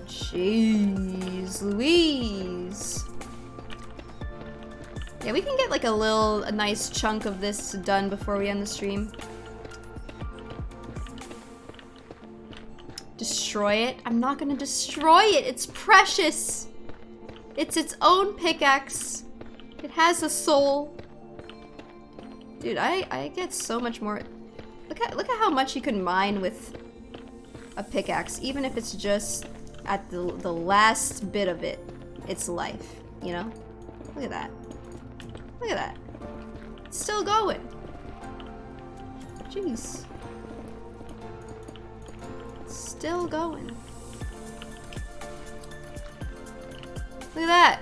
Jeez Louise. Yeah, we can get like a nice chunk of this done before we end the stream. Destroy it? I'm not gonna destroy it. It's precious. It's its own pickaxe. It has a soul. Dude, I get so much more. Look at how much you can mine with a pickaxe, even if it's just at the last bit of its life, you know? Look at that. Look at that. It's still going. Jeez. It's still going. Look at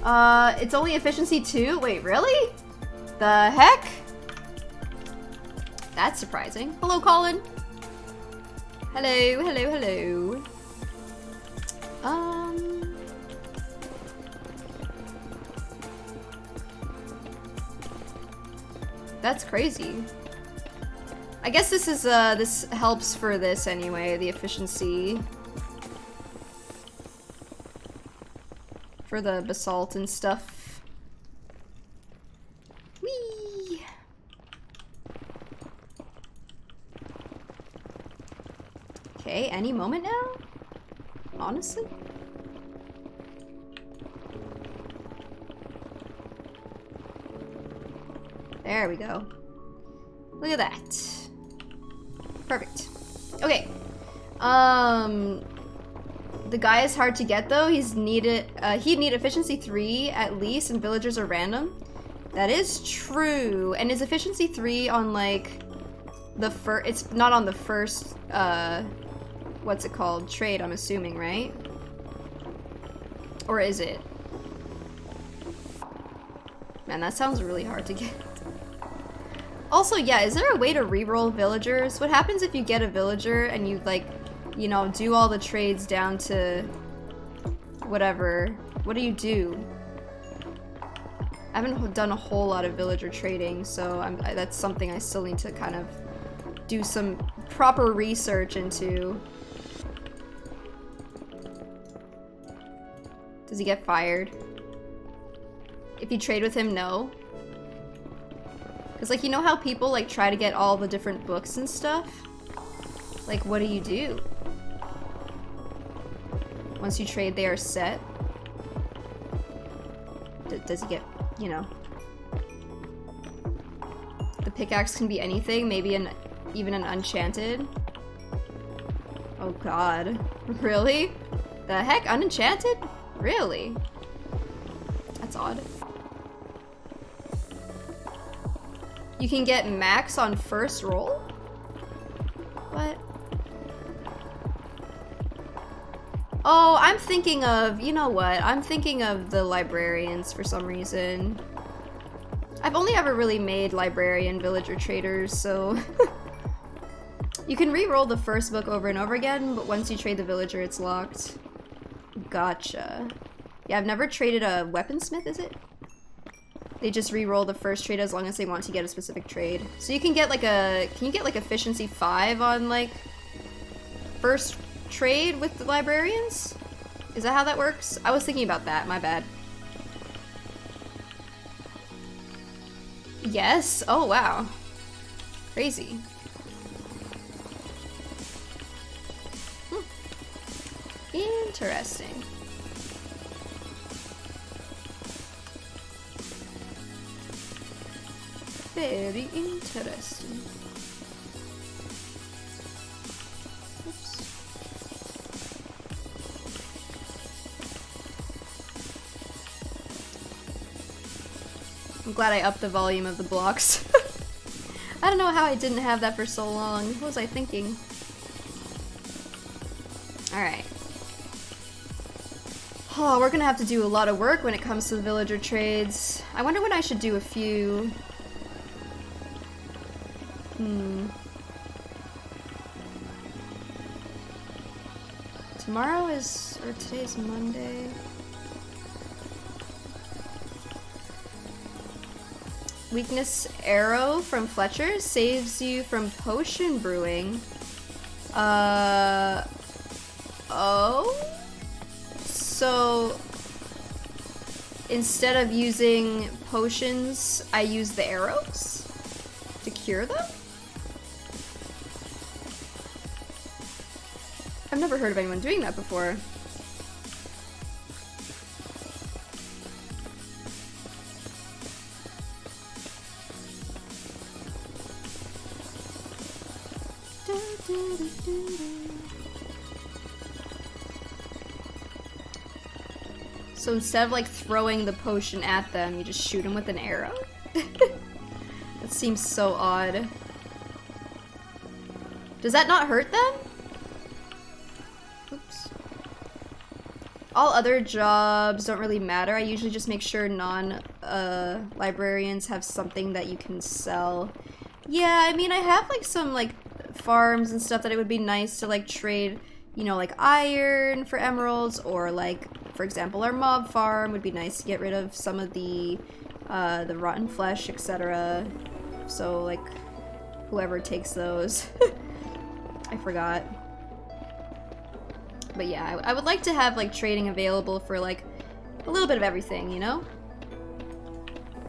that. It's only efficiency 2? Wait, really? The heck? That's surprising. Hello, Colin. Hello, hello, hello. That's crazy. I guess this is, this helps for this anyway, the efficiency. For the basalt and stuff. Whee! Okay, any moment now? Honestly? There we go. Look at that. Perfect. Okay. The guy is hard to get though. He'd need efficiency 3 at least, and villagers are random. That is true. And is efficiency 3 on like the first? It's not on the first. What's it called? Trade, I'm assuming, right? Or is it? Man, that sounds really hard to get. Also, yeah, is there a way to reroll villagers? What happens if you get a villager and you, like, you know, do all the trades down to whatever? What do you do? I haven't done a whole lot of villager trading, so that's something I still need to kind of do some proper research into. Does he get fired? If you trade with him, no. Because, like, you know how people, like, try to get all the different books and stuff? Like, what do you do? Once you trade, they are set. Does he get, you know? The pickaxe can be anything, maybe even an enchanted. Oh god. Really? The heck? Unenchanted? Really? That's odd. You can get max on first roll? What? Oh, I'm thinking of, you know what? I'm thinking of the librarians for some reason. I've only ever really made librarian villager traders, so... You can re-roll the first book over and over again, but once you trade the villager, it's locked. Gotcha. Yeah, I've never traded a weaponsmith, is it? They just re-roll the first trade as long as they want to get a specific trade. So you can get like can you get like efficiency 5 on like first trade with the librarians? Is that how that works? I was thinking about that, my bad. Yes? Oh wow. Crazy. interesting. Very interesting. Oops. I'm glad I upped the volume of the blocks. I don't know how I didn't have that for so long. What was I thinking? Alright. Oh, we're gonna have to do a lot of work when it comes to the villager trades. I wonder when I should do a few. Tomorrow is, or today's Monday. Weakness arrow from Fletcher saves you from potion brewing. Oh? So instead of using potions, I use the arrows to cure them? I've never heard of anyone doing that before. So instead of like throwing the potion at them, you just shoot them with an arrow? That seems so odd. Does that not hurt them? Oops. All other jobs don't really matter. I usually just make sure non-librarians have something that you can sell. Yeah, I mean, I have like some like farms and stuff that it would be nice to like trade, you know, like iron for emeralds, or like, for example, our mob farm would be nice to get rid of some of the rotten flesh, etc. So like, whoever takes those. I forgot. But yeah, I would like to have like trading available for like a little bit of everything, you know?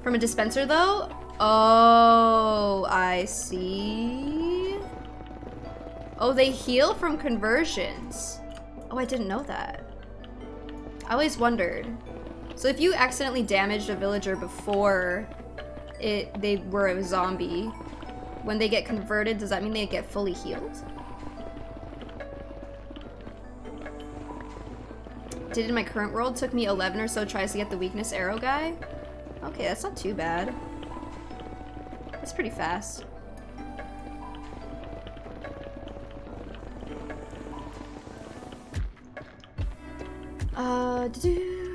From a dispenser though? Oh, I see. Oh, they heal from conversions. Oh, I didn't know that. I always wondered. So if you accidentally damaged a villager before they were a zombie, when they get converted, does that mean they get fully healed? Did in my current world, took me 11 or so tries to get the weakness arrow guy. Okay, that's not too bad. That's pretty fast.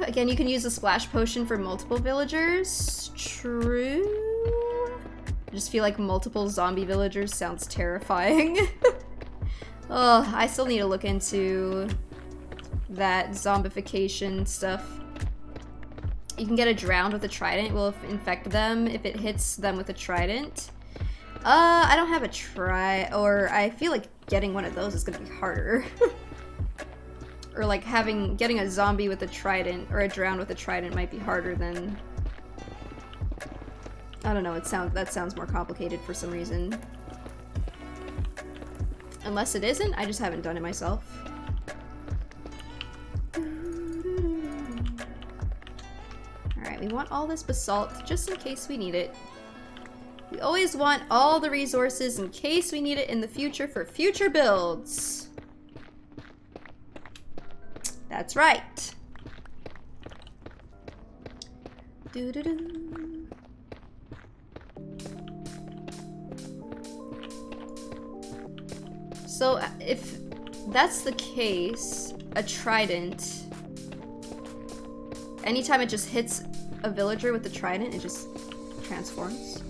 Again, you can use a splash potion for multiple villagers. True. I just feel like multiple zombie villagers sounds terrifying. Oh, I still need to look into that zombification stuff. You can get a drowned with a trident. It will infect them if it hits them with a trident. I don't have a or I feel like getting one of those is gonna be harder. Or like getting a zombie with a trident or a drowned with a trident might be harder than, I don't know, that sounds more complicated for some reason. Unless it isn't, I just haven't done it myself. Alright, we want all this basalt just in case we need it. We always want all the resources in case we need it in the future for future builds. That's right. Doo-doo-doo. So if that's the case, a trident, anytime it just hits a villager with the trident, it just transforms.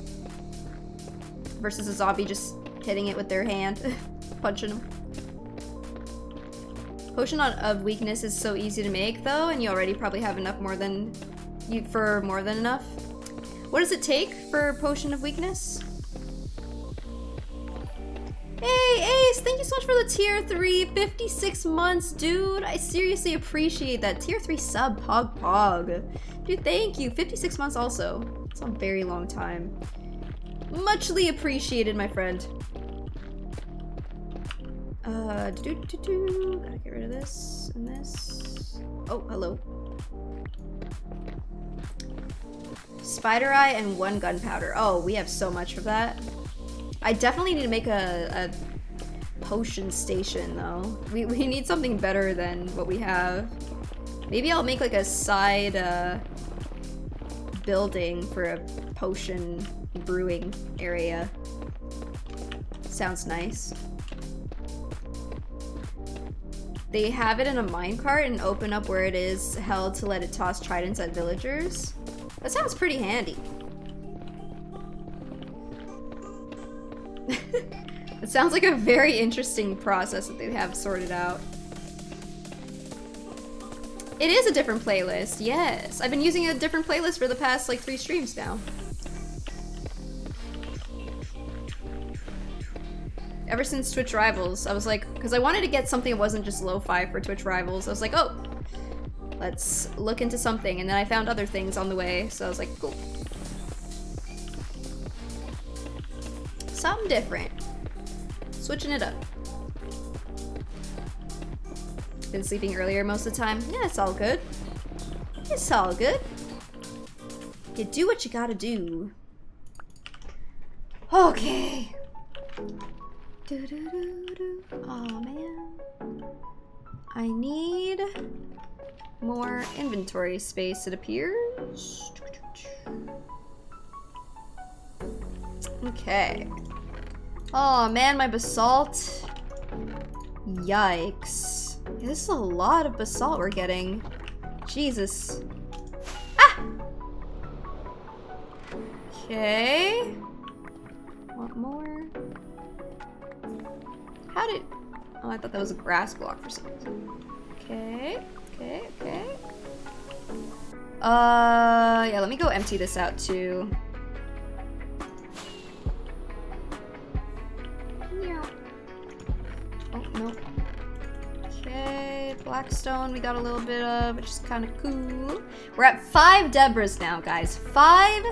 Versus a zombie just hitting it with their hand, punching them. Potion of weakness is so easy to make though, and you already probably have enough more than enough. What does it take for a potion of weakness? Hey Ace, thank you so much for the tier 3, 56 months, dude. I seriously appreciate that. Tier 3 sub, pog. Dude, thank you. 56 months also. It's a very long time. Muchly appreciated, my friend. Gotta get rid of this and this. Oh, hello. Spider eye and 1 gunpowder. Oh, we have so much of that. I definitely need to make a potion station though. We need something better than what we have. Maybe I'll make like a side building for a potion brewing area. Sounds nice. They have it in a minecart and open up where it is held to let it toss tridents at villagers. That sounds pretty handy. It sounds like a very interesting process that they have sorted out. It is a different playlist, yes. I've been using a different playlist for the past like 3 streams now. Ever since Twitch Rivals, I was like, because I wanted to get something that wasn't just lo-fi for Twitch Rivals. I was like, oh, let's look into something. And then I found other things on the way, so I was like, cool. Something different. Switching it up. Been sleeping earlier most of the time. Yeah, it's all good. It's all good. You do what you gotta do. Okay. Oh man. I need more inventory space, it appears. Okay. Oh man, my basalt. Yikes. This is a lot of basalt we're getting. Jesus. Ah! Okay. Want more? How did... Oh, I thought that was a grass block for some reason. Okay. Yeah, let me go empty this out too. Oh, no. Okay, blackstone we got a little bit of, which is kind of cool. We're at 5 Debras now, guys. 5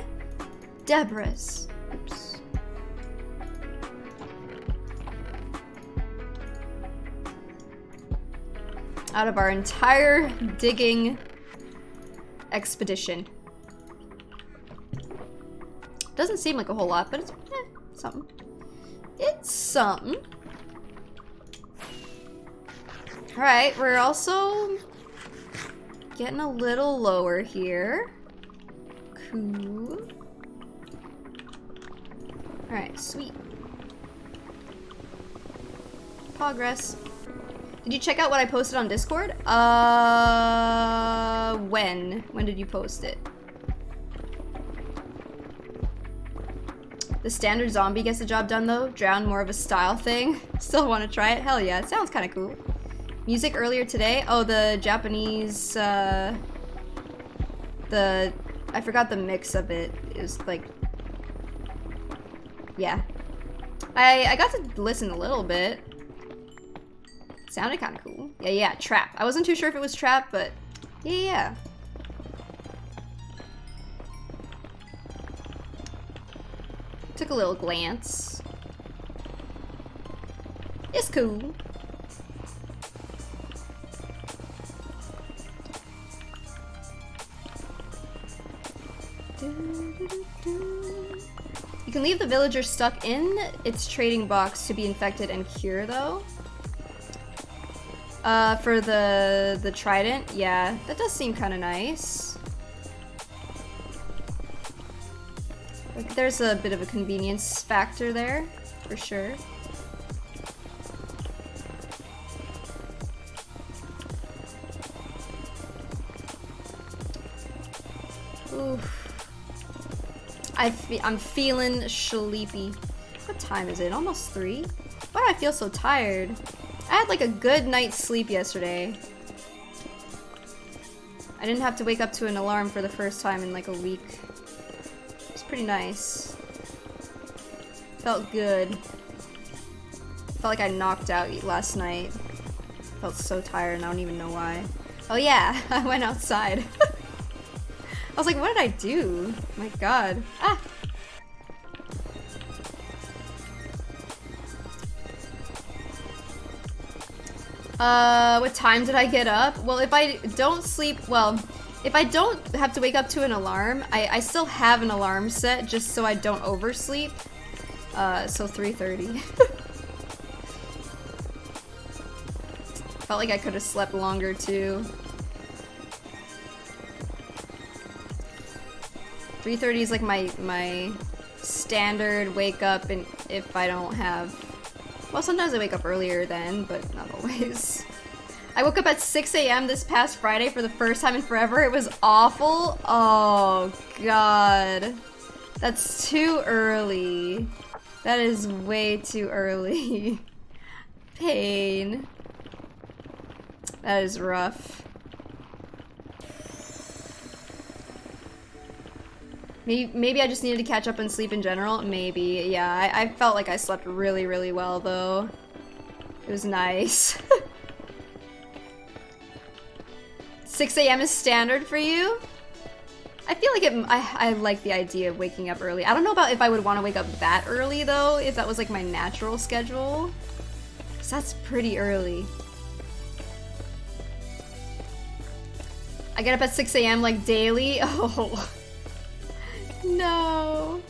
Debras. Oops. Out of our entire digging expedition. Doesn't seem like a whole lot, but it's something. It's something. Alright, we're also getting a little lower here. Cool. Alright, sweet. Progress. Did you check out what I posted on Discord? When? When did you post it? The standard zombie gets the job done though. Drown more of a style thing. Still want to try it? Hell yeah, it sounds kind of cool. Music earlier today. Oh, the Japanese, I forgot the mix of it. It was like, yeah. I got to listen a little bit. Sounded kind of cool. Yeah, trap. I wasn't too sure if it was trap, but yeah. Took a little glance. It's cool. You can leave the villager stuck in its trading box to be infected and cure though. For the trident, yeah, that does seem kind of nice. Like, there's a bit of a convenience factor there, for sure. Oof. I'm feeling sleepy. What time is it? Almost 3? Why do I feel so tired? I had like a good night's sleep yesterday. I didn't have to wake up to an alarm for the first time in like a week. It's pretty nice. Felt good. Felt like I knocked out last night. Felt so tired and I don't even know why. Oh yeah, I went outside. I was like, what did I do? My god. Ah! What time did I get up? Well, if I don't sleep, well, if I don't have to wake up to an alarm, I still have an alarm set just so I don't oversleep. So 3:30. Felt like I could have slept longer too. 3:30 is like my standard wake up, and if I don't have, well, sometimes I wake up earlier then, but not always. I woke up at 6 a.m. this past Friday for the first time in forever. It was awful. Oh god. That's too early. That is way too early. Pain. That is rough. Maybe I just needed to catch up on sleep in general. Maybe, yeah. I felt like I slept really, really well, though. It was nice. 6 a.m. is standard for you? I feel like I like the idea of waking up early. I don't know about if I would want to wake up that early, though, if that was like my natural schedule. Because that's pretty early. I get up at 6 a.m. like daily. Oh. No.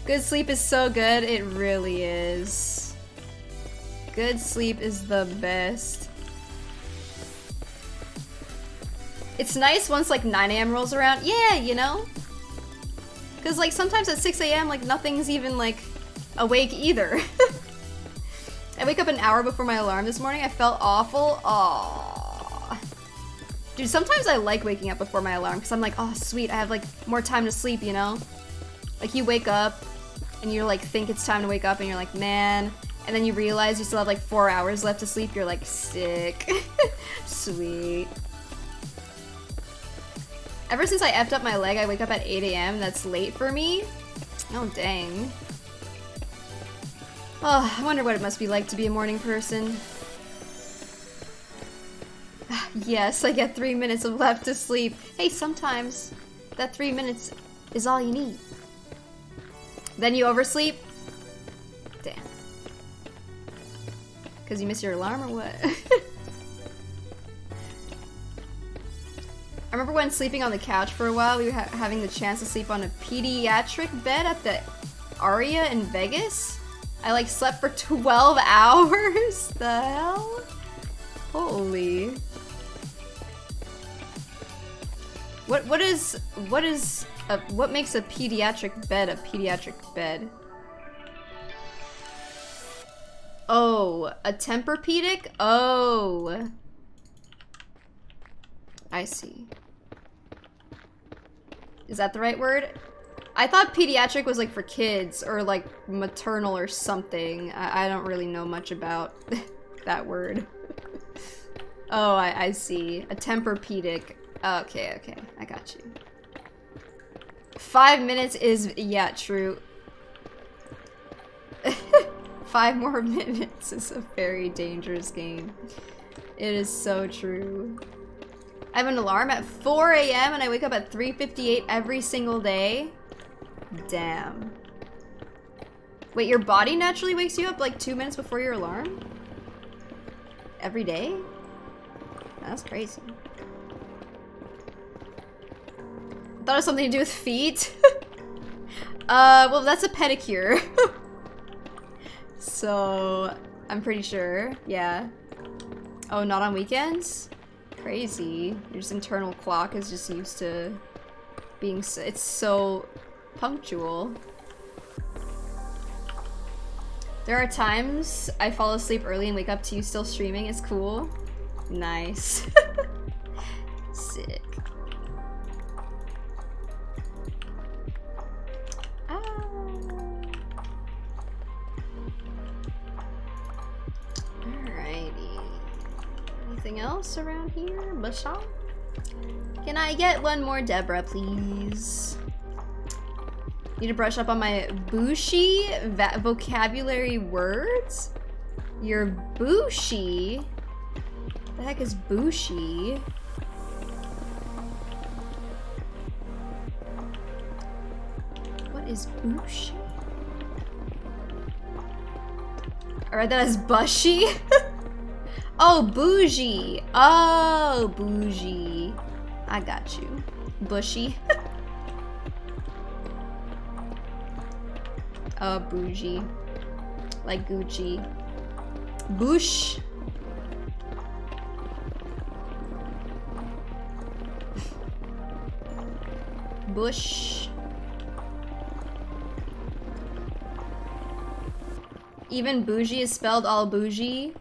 Good sleep is so good. It really is. Good sleep is the best. It's nice once like 9 a.m. rolls around. Yeah, you know? Because like sometimes at 6 a.m. like nothing's even like awake either. I wake up an hour before my alarm this morning. I felt awful. Aww. Dude, sometimes I like waking up before my alarm because I'm like, oh sweet, I have like more time to sleep, you know? Like you wake up and you like think it's time to wake up and you're like, man, and then you realize you still have like 4 hours left to sleep. You're like, sick. Sweet. Ever since I effed up my leg, I wake up at 8 a.m. That's late for me. Oh, dang. Oh, I wonder what it must be like to be a morning person. Yes, I get 3 minutes of left to sleep. Hey, sometimes that 3 minutes is all you need. Then you oversleep? Damn. Because you miss your alarm or what? I remember when sleeping on the couch for a while, we were having the chance to sleep on a pediatric bed at the Aria in Vegas. I like slept for 12 hours? The hell? Holy. What makes a pediatric bed a pediatric bed? Oh, a Tempur-pedic? Oh. I see. Is that the right word? I thought pediatric was like for kids or like maternal or something. I don't really know much about that word. Oh, I see. A Tempur-pedic. Okay, okay. I got you. 5 minutes is, yeah, true. 5 more minutes is a very dangerous game. It is so true. I have an alarm at 4 a.m. and I wake up at 3:58 every single day. Damn. Wait, your body naturally wakes you up like 2 minutes before your alarm? Every day? That's crazy. I thought it was something to do with feet. Well, that's a pedicure. So, I'm pretty sure. Yeah. Oh, not on weekends? Crazy. Your just internal clock is just used to being it's so punctual. There are times I fall asleep early and wake up to you still streaming. It's cool. Nice. Sick. Alrighty. Anything else around here? Bashan? Can I get one more Deborah, please? Need to brush up on my Bushi vocabulary words? You're Bushi? The heck is Bushi? What is Bushi? I read that as Bushy. Oh, bougie. Oh, bougie. I got you. Bushy. Oh, bougie. Like Gucci. Bush. Bush. Even bougie is spelled all bougie.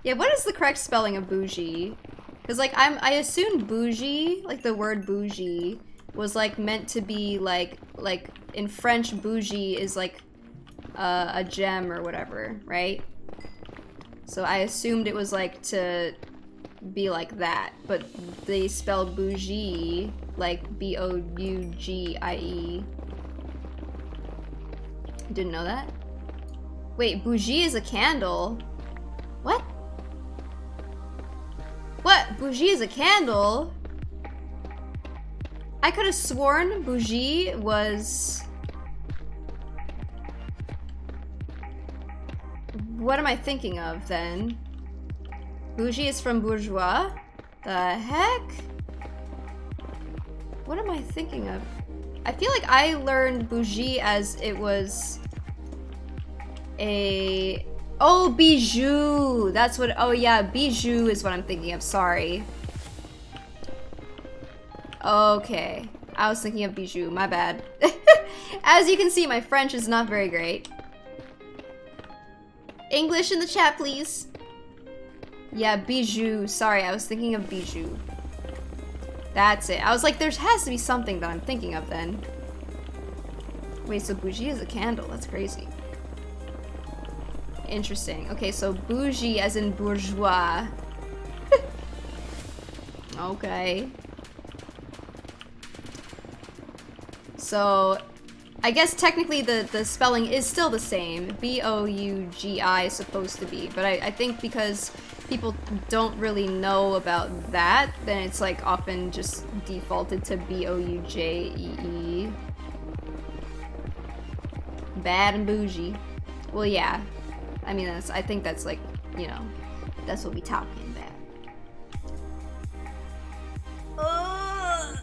Yeah, what is the correct spelling of bougie? Because like I assumed bougie, like the word bougie, was like meant to be like in French bougie is like a gem or whatever, right? So I assumed it was like to be like that, but they spelled bougie like B-O-U-G-I-E. Didn't know that? Wait, bougie is a candle? What? What? Bougie is a candle? I could have sworn bougie was... What am I thinking of then? Bougie is from bourgeois? The heck? What am I thinking of? I feel like I learned bougie as it was a... Oh, bijou! That's what... Oh yeah, bijou is what I'm thinking of, sorry. Okay. I was thinking of bijou, my bad. As you can see, my French is not very great. English in the chat, please. Yeah, bijou. Sorry, I was thinking of bijou. That's it. I was like, there has to be something that I'm thinking of then. Wait, so bougie is a candle. That's crazy. Interesting. Okay, so bougie as in bourgeois. Okay. So, I guess technically the spelling is still the same. B-O-U-G-I is supposed to be. But I think because people don't really know about that, then it's like often just defaulted to B-O-U-J-E-E. Bad and bougie. Well, yeah. I mean, I think that's like, you know, that's what we talking about.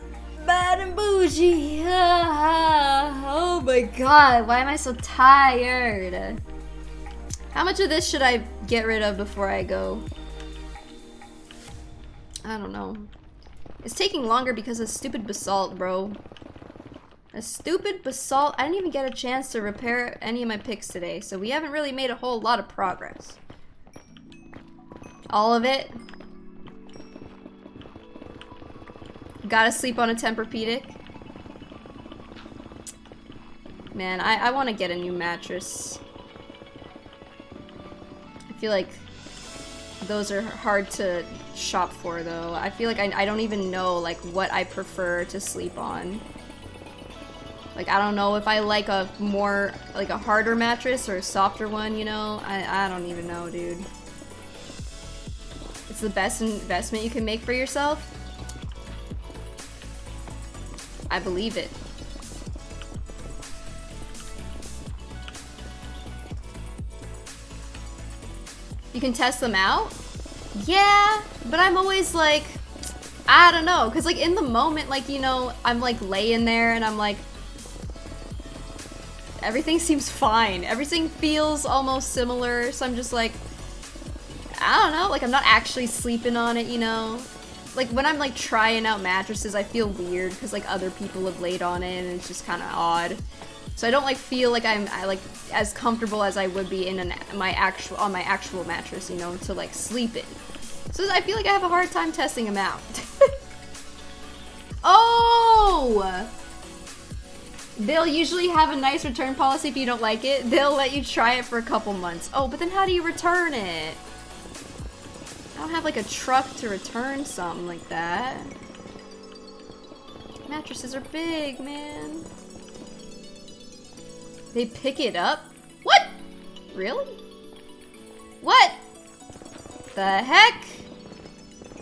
Bad and bougie. Oh my god, why am I so tired? How much of this should I get rid of before I go? I don't know. It's taking longer because of stupid basalt, bro. A stupid basalt. I didn't even get a chance to repair any of my picks today, so we haven't really made a whole lot of progress. All of it. Gotta sleep on a Tempur-Pedic. Man, I want to get a new mattress. I feel like those are hard to shop for, though. I feel like I don't even know like what I prefer to sleep on. Like, I don't know if I like a more, like a harder mattress or a softer one, you know? I don't even know, dude. It's the best investment you can make for yourself. I believe it. You can test them out? Yeah, but I'm always like, I don't know. Cause like in the moment, like, you know, I'm like laying there and I'm like, everything seems fine. Everything feels almost similar. So I'm just like, I don't know. Like I'm not actually sleeping on it, you know? Like when I'm like trying out mattresses, I feel weird because like other people have laid on it and it's just kind of odd. So I don't like feel like I'm like as comfortable as I would be in my actual mattress, you know, to like sleep in. So I feel like I have a hard time testing them out. Oh! They'll usually have a nice return policy if you don't like it. They'll let you try it for a couple months. Oh, but then how do you return it? I don't have like a truck to return something like that. Mattresses are big, man. They pick it up? What? Really? What? The heck?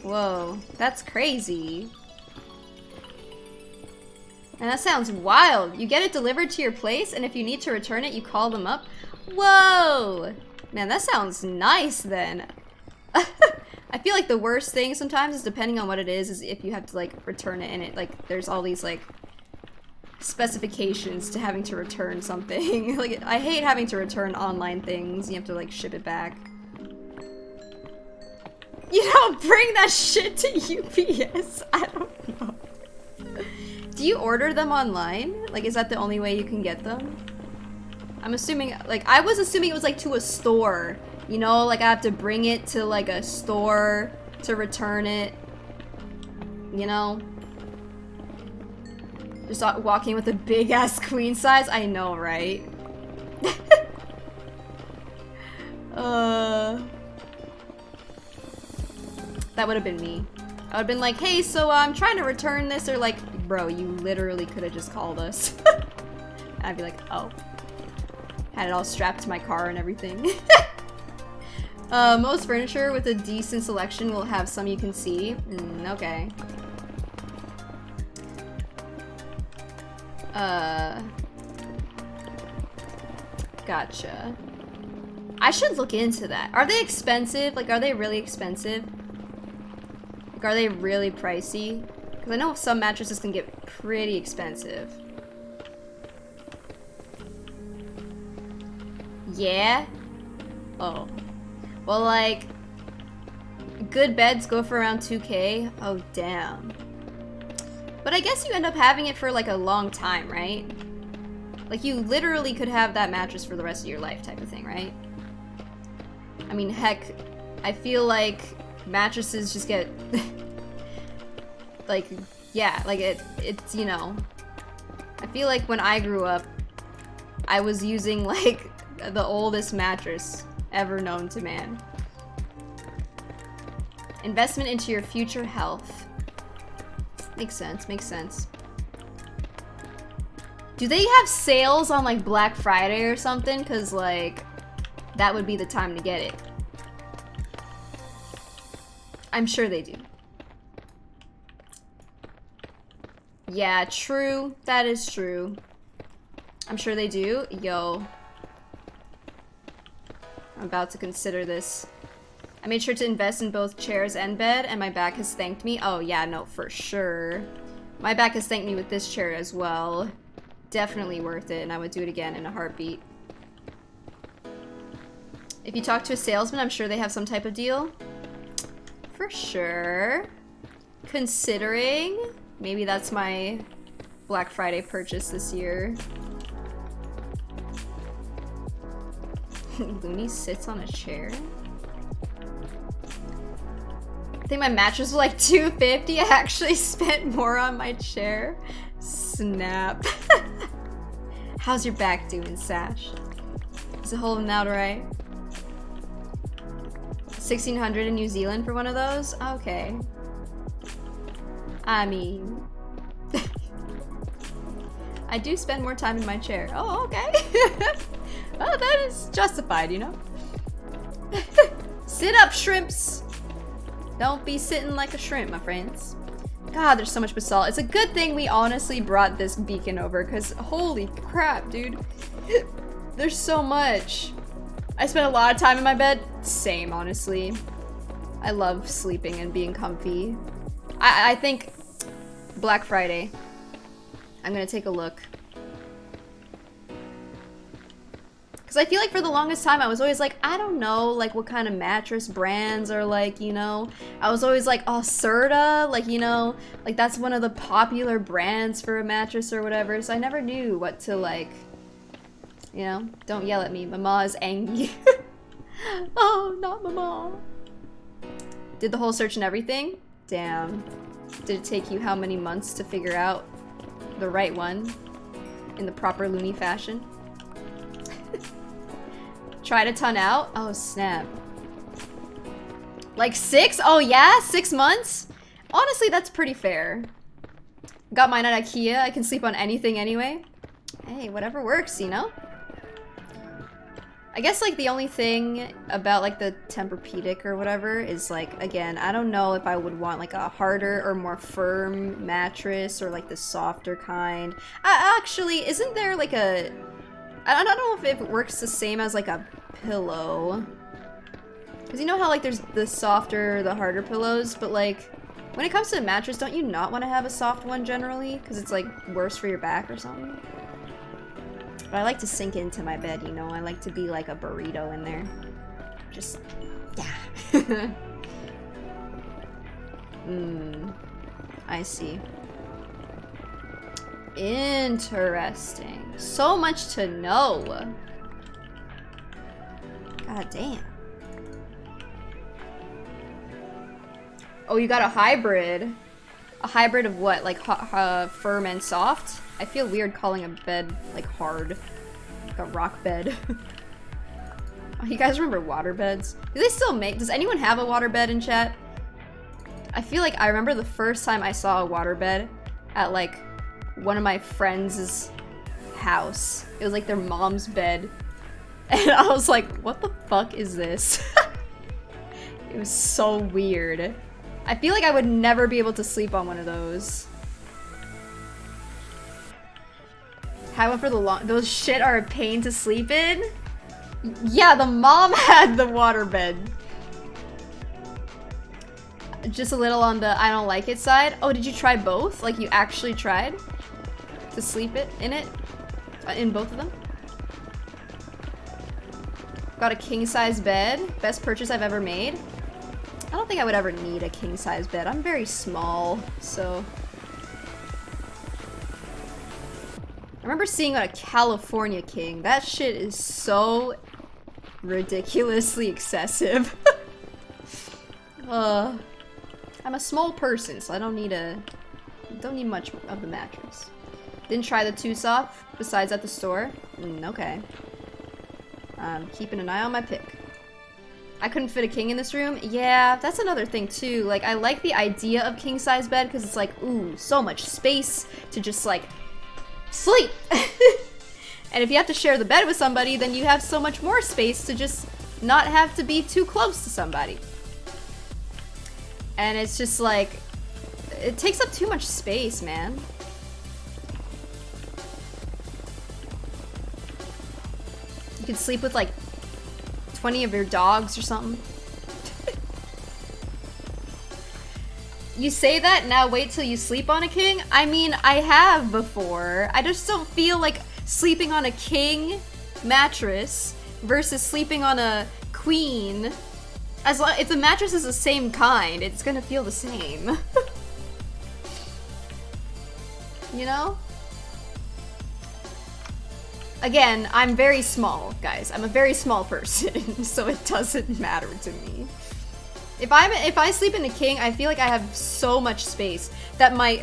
Whoa, that's crazy. And that sounds wild. You get it delivered to your place, and if you need to return it, you call them up? Whoa! Man, that sounds nice then. I feel like the worst thing sometimes is, depending on what it is if you have to like return it and it like there's all these like specifications to having to return something. Like I hate having to return online things. You have to like ship it back. You don't bring that shit to UPS. I don't know. Do you order them online? Like, is that the only way you can get them? I'm assuming, like, I was assuming it was like to a store. You know, like I have to bring it to like a store to return it. You know? Just walking with a big ass queen size? I know, right? That would have been me. I would have been like, hey, so I'm trying to return this, or like, bro, you literally could have just called us. I'd be like, oh. Had it all strapped to my car and everything. Most furniture with a decent selection will have some you can see. Okay. Gotcha. I should look into that. Are they expensive? Like, are they really expensive? Like, are they really pricey? Because I know some mattresses can get pretty expensive. Yeah? Oh. Well, like, good beds go for around 2K. Oh, damn. But I guess you end up having it for, like, a long time, right? Like, you literally could have that mattress for the rest of your life type of thing, right? I mean, heck, I feel like mattresses just get... like, yeah, like, it's, you know... I feel like when I grew up, I was using, like, the oldest mattress ever known to man. Investment into your future health. Makes sense, makes sense. Do they have sales on, like, Black Friday or something? Because, like, that would be the time to get it. I'm sure they do. Yeah, true. That is true. I'm sure they do. Yo. I'm about to consider this. I made sure to invest in both chairs and bed, and my back has thanked me. Oh, yeah, no, for sure. My back has thanked me with this chair as well. Definitely worth it, and I would do it again in a heartbeat. If you talk to a salesman, I'm sure they have some type of deal. For sure. Considering, maybe that's my Black Friday purchase this year. Looney sits on a chair? I think my mattress was like $250. I actually spent more on my chair. Snap. How's your back doing, Sash? Is it holding out alright? 1,600 in New Zealand for one of those? Okay. I mean... I do spend more time in my chair. Oh, okay. Well, that is justified, you know? Sit up, shrimps! Don't be sitting like a shrimp, my friends. God, there's so much basalt. It's a good thing we honestly brought this beacon over, because holy crap, dude. There's so much. I spent a lot of time in my bed. Same, honestly. I love sleeping and being comfy. I think Black Friday. I'm gonna take a look. Because I feel like for the longest time I was always like, I don't know, like what kind of mattress brands are like, you know. I was always like, oh, Serta, like, you know, like that's one of the popular brands for a mattress or whatever. So I never knew what to like, you know. Don't yell at me, Mama is angry. Oh, not Mama. Did the whole search and everything? Damn. Did it take you how many months to figure out the right one in the proper loony fashion? Tried a ton out? Oh, snap. Like 6? Oh, yeah? 6 months? Honestly, that's pretty fair. Got mine at IKEA. I can sleep on anything anyway. Hey, whatever works, you know? I guess, like, the only thing about, like, the Tempur-Pedic or whatever is, like, again, I don't know if I would want, like, a harder or more firm mattress or, like, the softer kind. Actually, isn't there, like, I don't know if it works the same as, like, a pillow. Because you know how like there's the softer, the harder pillows, but like when it comes to a mattress, don't you not want to have a soft one generally? Because it's like worse for your back or something? But I like to sink into my bed, you know? I like to be like a burrito in there. Just, yeah. I see. Interesting. So much to know. God damn. Oh, you got a hybrid. A hybrid of what? Like firm and soft? I feel weird calling a bed like hard. Like a rock bed. Oh, you guys remember water beds? Do they still make? Does anyone have a water bed in chat? I feel like I remember the first time I saw a water bed at like one of my friends' house. It was like their mom's bed. And I was like, what the fuck is this? It was so weird. I feel like I would never be able to sleep on one of those. However, those shit are a pain to sleep in. Yeah, the mom had the waterbed. Just a little on the I don't like it side. Oh, did you try both? Like you actually tried to sleep in it? In both of them? Got a king-size bed. Best purchase I've ever made. I don't think I would ever need a king-size bed. I'm very small, so... I remember seeing a California king. That shit is so ridiculously excessive. I'm a small person, so I don't need much of the mattress. Didn't try the too soft, besides at the store. Okay. Keeping an eye on my pick. I couldn't fit a king in this room. Yeah, that's another thing too. Like, I like the idea of king-size bed because it's like, ooh, so much space to just like sleep. And if you have to share the bed with somebody, then you have so much more space to just not have to be too close to somebody. And it's just like, it takes up too much space, man. You could sleep with like 20 of your dogs or something. You say that, now wait till you sleep on a king? I mean, I have before. I just don't feel like sleeping on a king mattress versus sleeping on a queen. As long if the mattress is the same kind, it's gonna feel the same. You know? Again, I'm very small, guys. I'm a very small person, so it doesn't matter to me. If I sleep in a king, I feel like I have so much space that my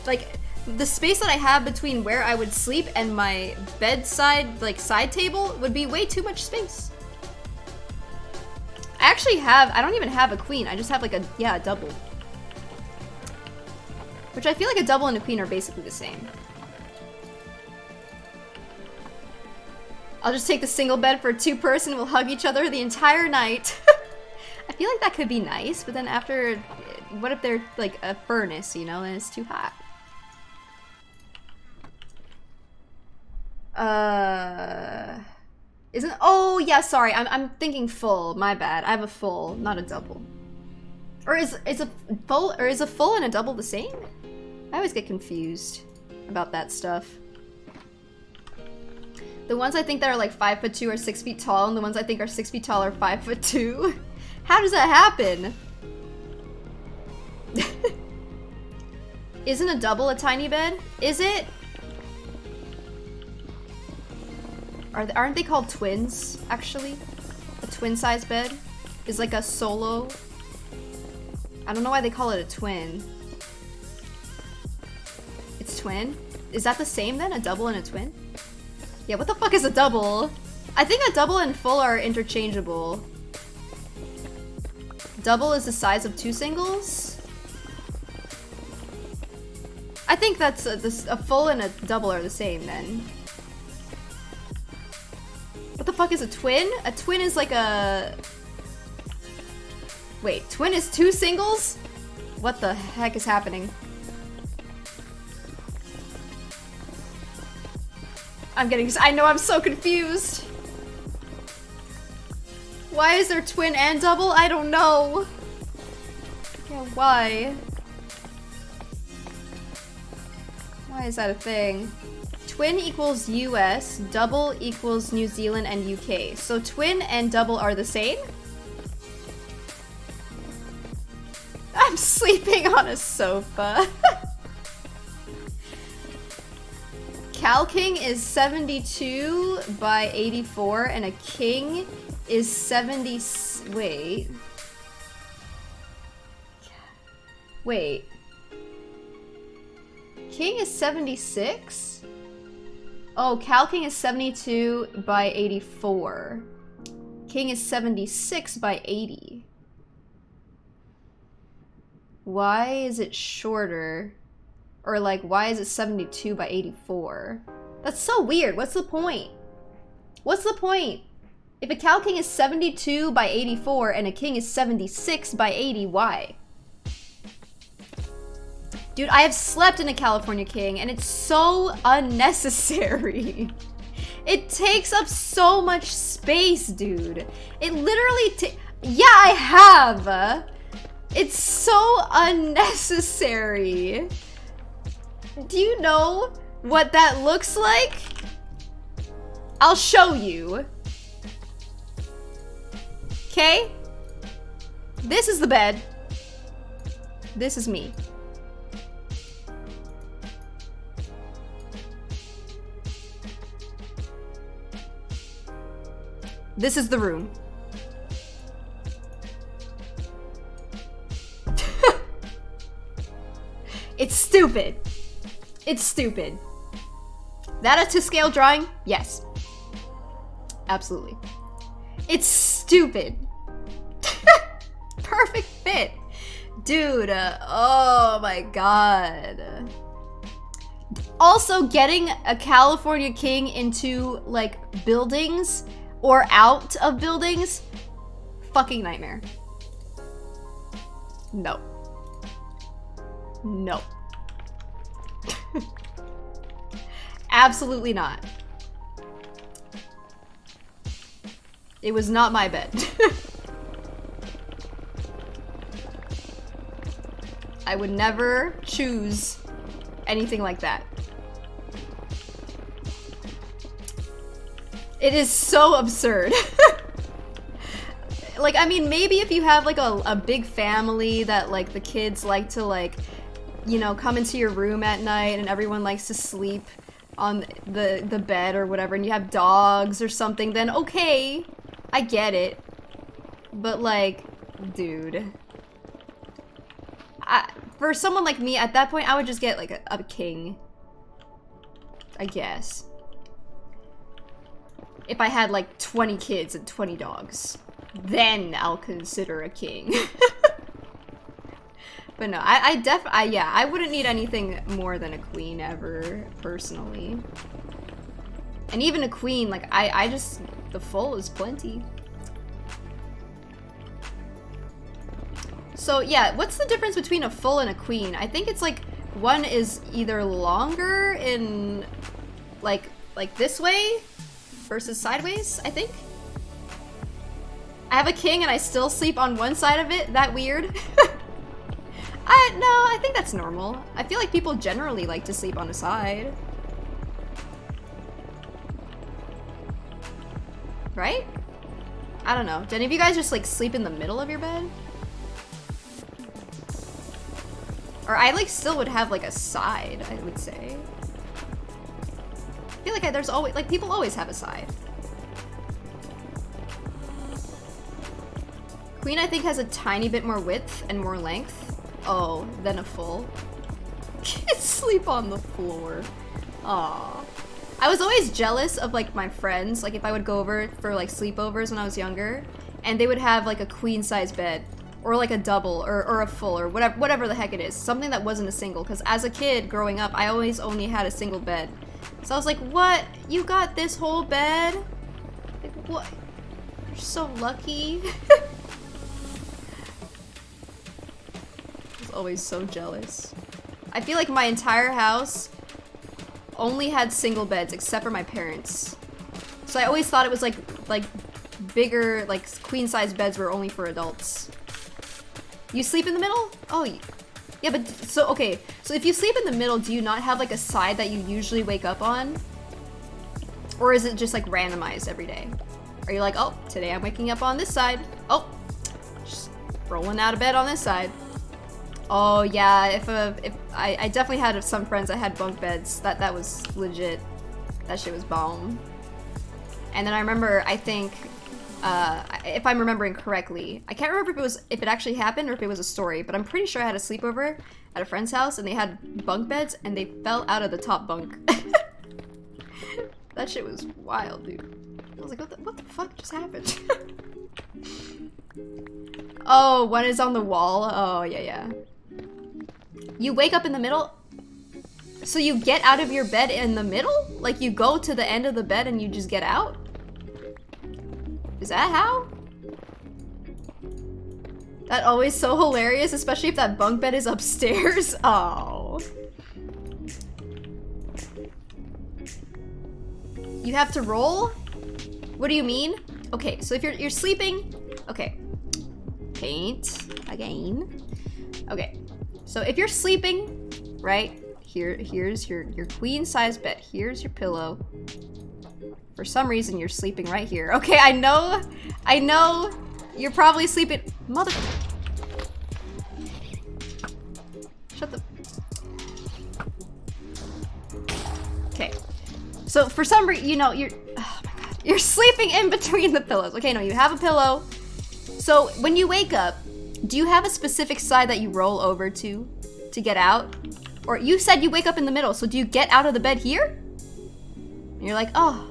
like the space that I have between where I would sleep and my bedside like side table would be way too much space. I don't even have a queen. I just have like a double. Which I feel like a double and a queen are basically the same. I'll just take the single bed for a two-person. We'll hug each other the entire night. I feel like that could be nice, but then after, what if they're like a furnace, you know, and it's too hot? Isn't, oh yeah, sorry, I'm thinking full, my bad. I have a full, not a double. Or is a full and a double the same? I always get confused about that stuff. The ones I think that are like 5'2" are 6 feet tall, and the ones I think are 6 feet tall are 5'2". How does that happen? Isn't a double a tiny bed? Is it? Aren't they called twins, actually? A twin-size bed is like a solo. I don't know why they call it a twin. It's twin? Is that the same then? A double and a twin? Yeah, what the fuck is a double? I think a double and full are interchangeable. Double is the size of two singles? I think that's a full and a double are the same then. What the fuck is a twin? A twin is like a... Wait, twin is two singles? What the heck is happening? I know I'm so confused. Why is there twin and double? I don't know. Yeah, why? Why is that a thing? Twin equals US, double equals New Zealand and UK. So twin and double are the same? I'm sleeping on a sofa. Cal King is 72 by 84 and a king is 70. Wait. King is 76? Oh, Cal King is 72 by 84. King is 76 by 80. Why is it shorter? Or like, why is it 72 by 84? That's so weird. What's the point? What's the point? If a Cal King is 72 by 84 and a king is 76 by 80, why? Dude, I have slept in a California king and it's so unnecessary. It takes up so much space, dude. It literally yeah, I have. It's so unnecessary. Do you know what that looks like? I'll show you. Okay? This is the bed. This is me. This is the room. It's stupid. It's stupid. That a to scale drawing? Yes. Absolutely. It's stupid. Perfect fit. Dude, oh my god. Also, getting a California king into, like, buildings or out of buildings, fucking nightmare. No. No. Absolutely not. It was not my bed. I would never choose anything like that. It is so absurd. Like, I mean, maybe if you have like a big family that like the kids like to like, you know, come into your room at night and everyone likes to sleep on the bed or whatever, and you have dogs or something, then okay, I get it. But like, dude, for someone like me at that point, I would just get like a king, I guess. If I had like 20 kids and 20 dogs, then I'll consider a king. But no, yeah, I wouldn't need anything more than a queen ever, personally. And even a queen, like, I just, the full is plenty. So yeah, what's the difference between a full and a queen? I think it's like, one is either longer in, like this way versus sideways, I think. I have a king and I still sleep on one side of it? That weird? No, I think that's normal. I feel like people generally like to sleep on a side. Right? I don't know. Do any of you guys just like sleep in the middle of your bed? Or I like still would have like a side, I would say. I feel like there's always, like, people always have a side. Queen, I think, has a tiny bit more width and more length. Oh, than a full. Kids sleep on the floor. Aww. I was always jealous of, like, my friends. Like, if I would go over for, like, sleepovers when I was younger, and they would have, like, a queen-size bed. Or, like, a double, or a full, or whatever the heck it is. Something that wasn't a single. Because as a kid, growing up, I always only had a single bed. So I was like, what? You got this whole bed? Like, what? You're so lucky. I was always so jealous. I feel like my entire house only had single beds except for my parents. So I always thought it was like bigger, like, queen-size beds were only for adults. You sleep in the middle? Oh, yeah, but, so, okay. So if you sleep in the middle, do you not have, like, a side that you usually wake up on? Or is it just, like, randomized every day? Are you like, oh, today I'm waking up on this side. Oh, just rolling out of bed on this side. Oh, yeah, if I definitely had some friends that had bunk beds. That was legit. That shit was bomb. And then I remember, I think, if I'm remembering correctly, I can't remember if it actually happened or if it was a story, but I'm pretty sure I had a sleepover at a friend's house and they had bunk beds and they fell out of the top bunk. That shit was wild, dude. I was like, what the fuck just happened? Oh, one is on the wall. Oh, yeah. You wake up in the middle? So you get out of your bed in the middle? Like you go to the end of the bed and you just get out? Is that how? That always so hilarious, especially if that bunk bed is upstairs. Oh. You have to roll? What do you mean? Okay, so if you're sleeping, okay. Paint again. Okay, so if you're sleeping, right? Here's your queen size bed. Here's your pillow. For some reason, you're sleeping right here. Okay, I know. You're probably sleeping. Mother. Shut the. Okay. So for some reason, you know, oh my god, you're sleeping in between the pillows. Okay, no, you have a pillow. So when you wake up, do you have a specific side that you roll over to get out? Or you said you wake up in the middle, so do you get out of the bed here? And you're like, oh.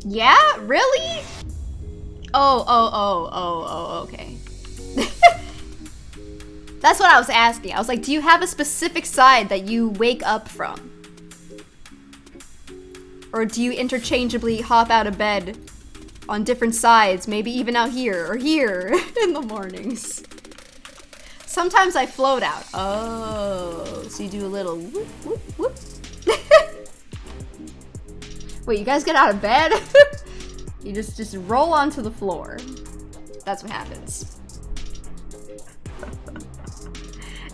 Yeah? Really? Oh, okay. That's what I was asking. I was like, do you have a specific side that you wake up from? Or do you interchangeably hop out of bed on different sides, maybe even out here or here in the mornings? Sometimes I float out. Oh, so you do a little whoop, whoop, whoop. Wait, you guys get out of bed? You just roll onto the floor. That's what happens.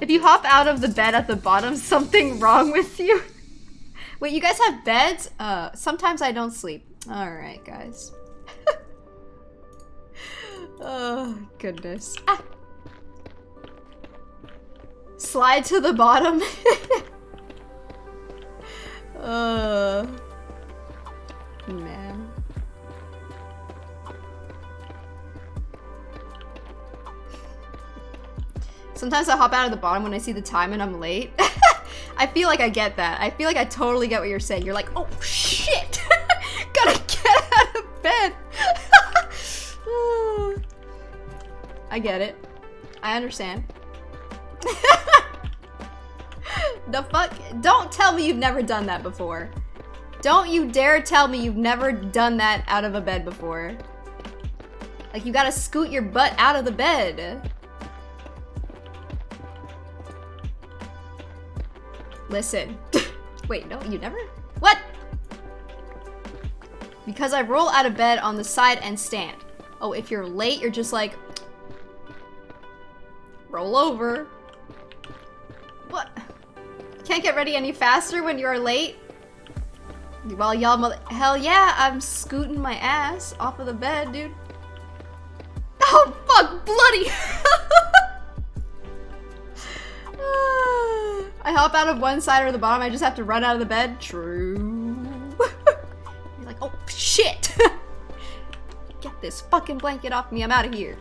If you hop out of the bed at the bottom, something wrong with you. Wait, you guys have beds? Sometimes I don't sleep. All right, guys. Oh, goodness. Ah. Slide to the bottom. Man. Sometimes I hop out of the bottom when I see the time and I'm late. I feel like I get that. I feel like I totally get what you're saying. You're like, oh shit! Gotta get out of bed! I get it. I understand. The fuck? Don't tell me you've never done that before. Don't you dare tell me you've never done that out of a bed before. Like you gotta scoot your butt out of the bed. Listen. Wait, no, you never? What? Because I roll out of bed on the side and stand. Oh, if you're late, you're just like... roll over. What? Can't get ready any faster when you're late? Well, y'all hell yeah, I'm scooting my ass off of the bed, dude. Oh, fuck, bloody! I hop out of one side or the bottom, I just have to run out of the bed. True. You're like, oh, shit! Get this fucking blanket off me, I'm out of here.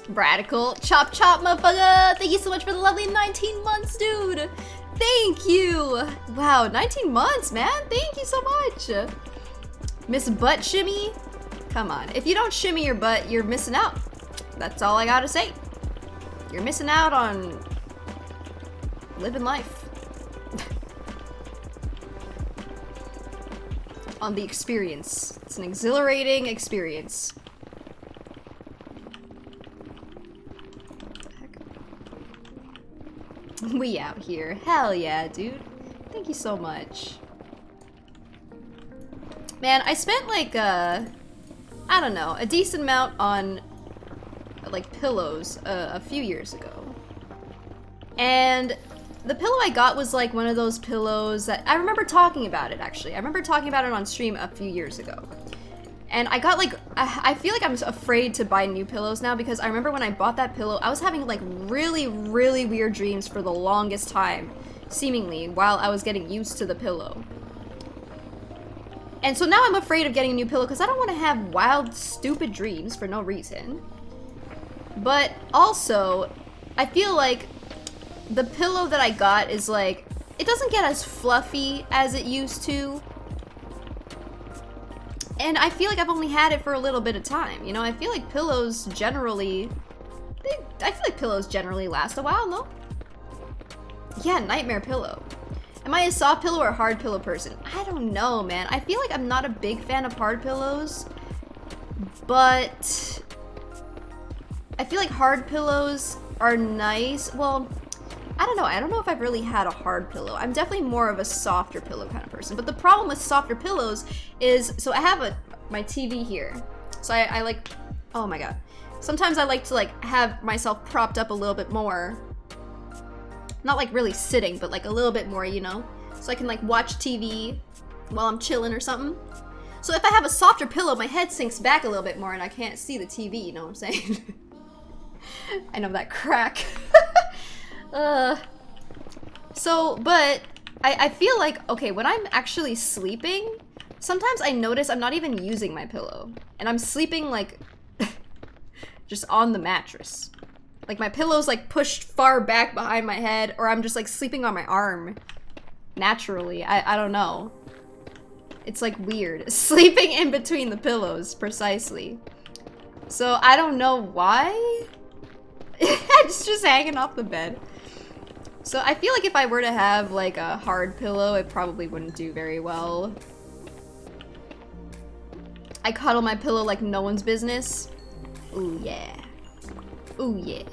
Radical. Chop chop, motherfucker! Thank you so much for the lovely 19 months, dude! Thank you! Wow, 19 months, man! Thank you so much! Miss Butt Shimmy? Come on. If you don't shimmy your butt, you're missing out. That's all I gotta say. You're missing out on living life. On the experience. It's an exhilarating experience. We out here. Hell yeah, dude. Thank you so much. Man, I spent like I don't know, a decent amount on like pillows a few years ago. And the pillow I got was like one of those pillows that I remember talking about it actually. I remember talking about it on stream a few years ago. And I got like, I feel like I'm afraid to buy new pillows now because I remember when I bought that pillow, I was having like really, really weird dreams for the longest time, seemingly, while I was getting used to the pillow. And so now I'm afraid of getting a new pillow because I don't want to have wild, stupid dreams for no reason. But also, I feel like the pillow that I got is like, it doesn't get as fluffy as it used to. And I feel like I've only had it for a little bit of time, you know? I feel like pillows generally, I feel like pillows generally last a while, no? Yeah, nightmare pillow. Am I a soft pillow or a hard pillow person? I don't know, man. I feel like I'm not a big fan of hard pillows, but I feel like hard pillows are nice. Well, I don't know. I don't know if I've really had a hard pillow. I'm definitely more of a softer pillow kind of person. But the problem with softer pillows is, so I have my TV here. So I like, oh my god. Sometimes I like to like have myself propped up a little bit more. Not like really sitting, but like a little bit more, you know? So I can like watch TV while I'm chilling or something. So if I have a softer pillow, my head sinks back a little bit more and I can't see the TV, you know what I'm saying? I know that crack. But I feel like, okay, when I'm actually sleeping, sometimes I notice I'm not even using my pillow. And I'm sleeping like, just on the mattress. Like my pillow's like pushed far back behind my head, or I'm just like sleeping on my arm. Naturally, I don't know. It's like weird. Sleeping in between the pillows, precisely. So I don't know why. It's just hanging off the bed. So I feel like if I were to have like a hard pillow, it probably wouldn't do very well. I cuddle my pillow like no one's business. Ooh yeah. Ooh yeah.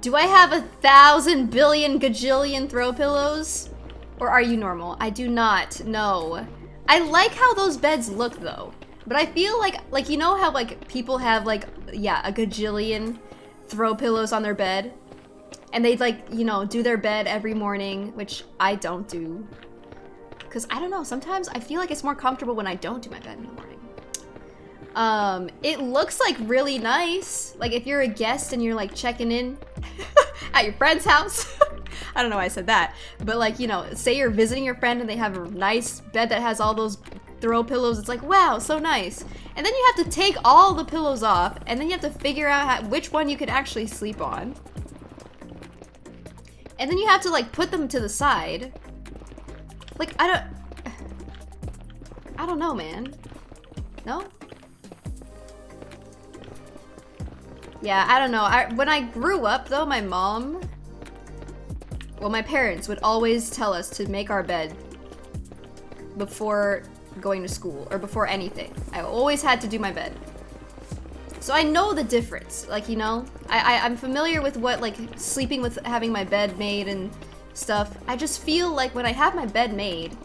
Do I have 1,000 billion gajillion throw pillows? Or are you normal? I do not, no. I like how those beds look though. But I feel like you know how like people have like, yeah, a gajillion throw pillows on their bed? And they like, you know, do their bed every morning, which I don't do. Cause I don't know, sometimes I feel like it's more comfortable when I don't do my bed in the morning. It looks like really nice. Like if you're a guest and you're like checking in at your friend's house. I don't know why I said that. But like, you know, say you're visiting your friend and they have a nice bed that has all those throw pillows. It's like, wow, so nice. And then you have to take all the pillows off and then you have to figure out which one you could actually sleep on. And then you have to like put them to the side. Like, I don't know, man. No? Yeah, I don't know. When I grew up, though, my mom... Well, my parents would always tell us to make our bed before going to school, or before anything. I always had to do my bed. So I know the difference, like, you know? I'm familiar with what, like, sleeping with having my bed made and stuff. I just feel like when I have my bed made,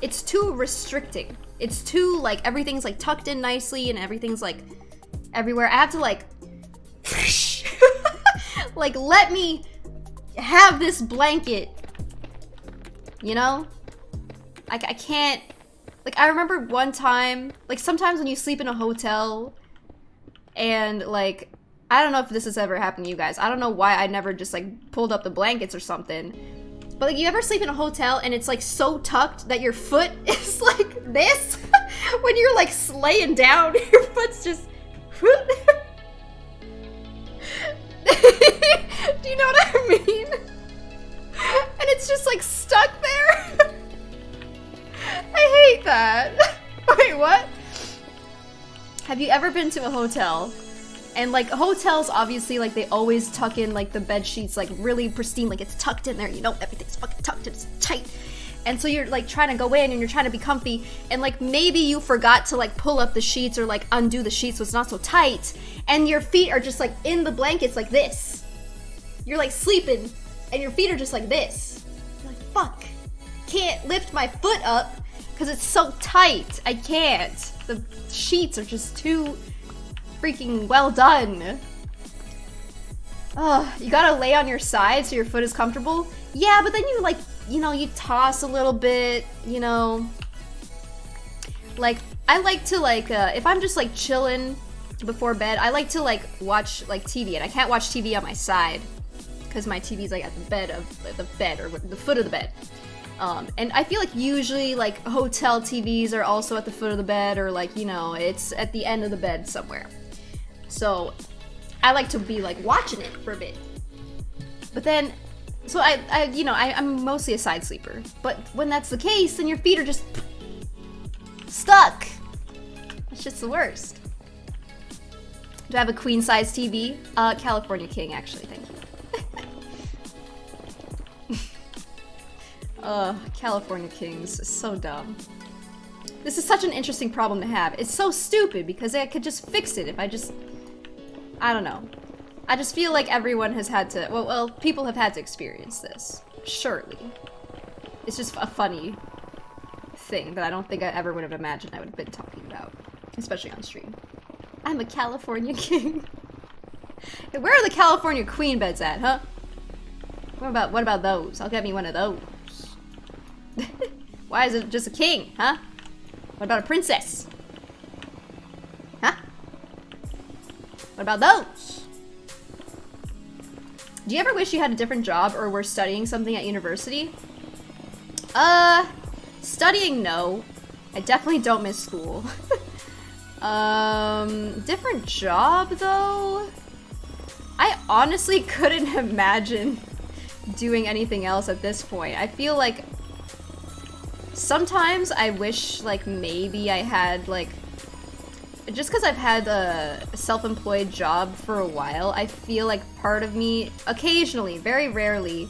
it's too restricting. It's too, like, everything's, like, tucked in nicely and everything's, like, everywhere. I have to, like... like, let me have this blanket, you know? Like, I can't, like, I remember one time, like, sometimes when you sleep in a hotel, and, like, I don't know if this has ever happened to you guys, I don't know why I never just, like, pulled up the blankets or something, but, like, you ever sleep in a hotel, and it's, like, so tucked that your foot is, like, this? When you're, like, laying down, your foot's just... Do you know what I mean? And it's just like stuck there. I hate that. Wait, what? Have you ever been to a hotel? And like hotels, obviously, like they always tuck in like the bed sheets like really pristine, like it's tucked in there, you know, everything's fucking tucked, it's tight. And so you're like trying to go in and you're trying to be comfy, and like maybe you forgot to like pull up the sheets or like undo the sheets so it's not so tight, and your feet are just like in the blankets like this. You're like sleeping and your feet are just like this. You're like, fuck. can't lift my foot up because it's so tight. I can't. The sheets are just too freaking well done. You gotta lay on your side so your foot is comfortable. Yeah, but then you like, you know, you toss a little bit, you know. Like, I like to like, if I'm just like chilling before bed, I like to like watch like TV, and I can't watch TV on my side because my TV's like at the bed or the foot of the bed. And I feel like usually like hotel TVs are also at the foot of the bed, or like, you know, it's at the end of the bed somewhere. So I like to be like watching it for a bit. But then, so I'm mostly a side sleeper. But when that's the case, then your feet are just stuck. It's just the worst. Do I have a queen size TV? California King, actually, thank you. California Kings, so dumb. This is such an interesting problem to have. It's so stupid because I could just fix it if I don't know. I just feel like everyone has had to, well, people have had to experience this. Surely. It's just a funny thing that I don't think I ever would have imagined I would have been talking about. Especially on stream. I'm a California King. Hey, where are the California Queen beds at, huh? What about those? I'll get me one of those. Why is it just a king, huh? What about a princess? Huh? What about those? Do you ever wish you had a different job or were studying something at university? Studying, no. I definitely don't miss school. Different job, though? I honestly couldn't imagine doing anything else at this point. I feel like sometimes I wish, like, maybe I had, like, just because I've had a self-employed job for a while, I feel like part of me, occasionally, very rarely,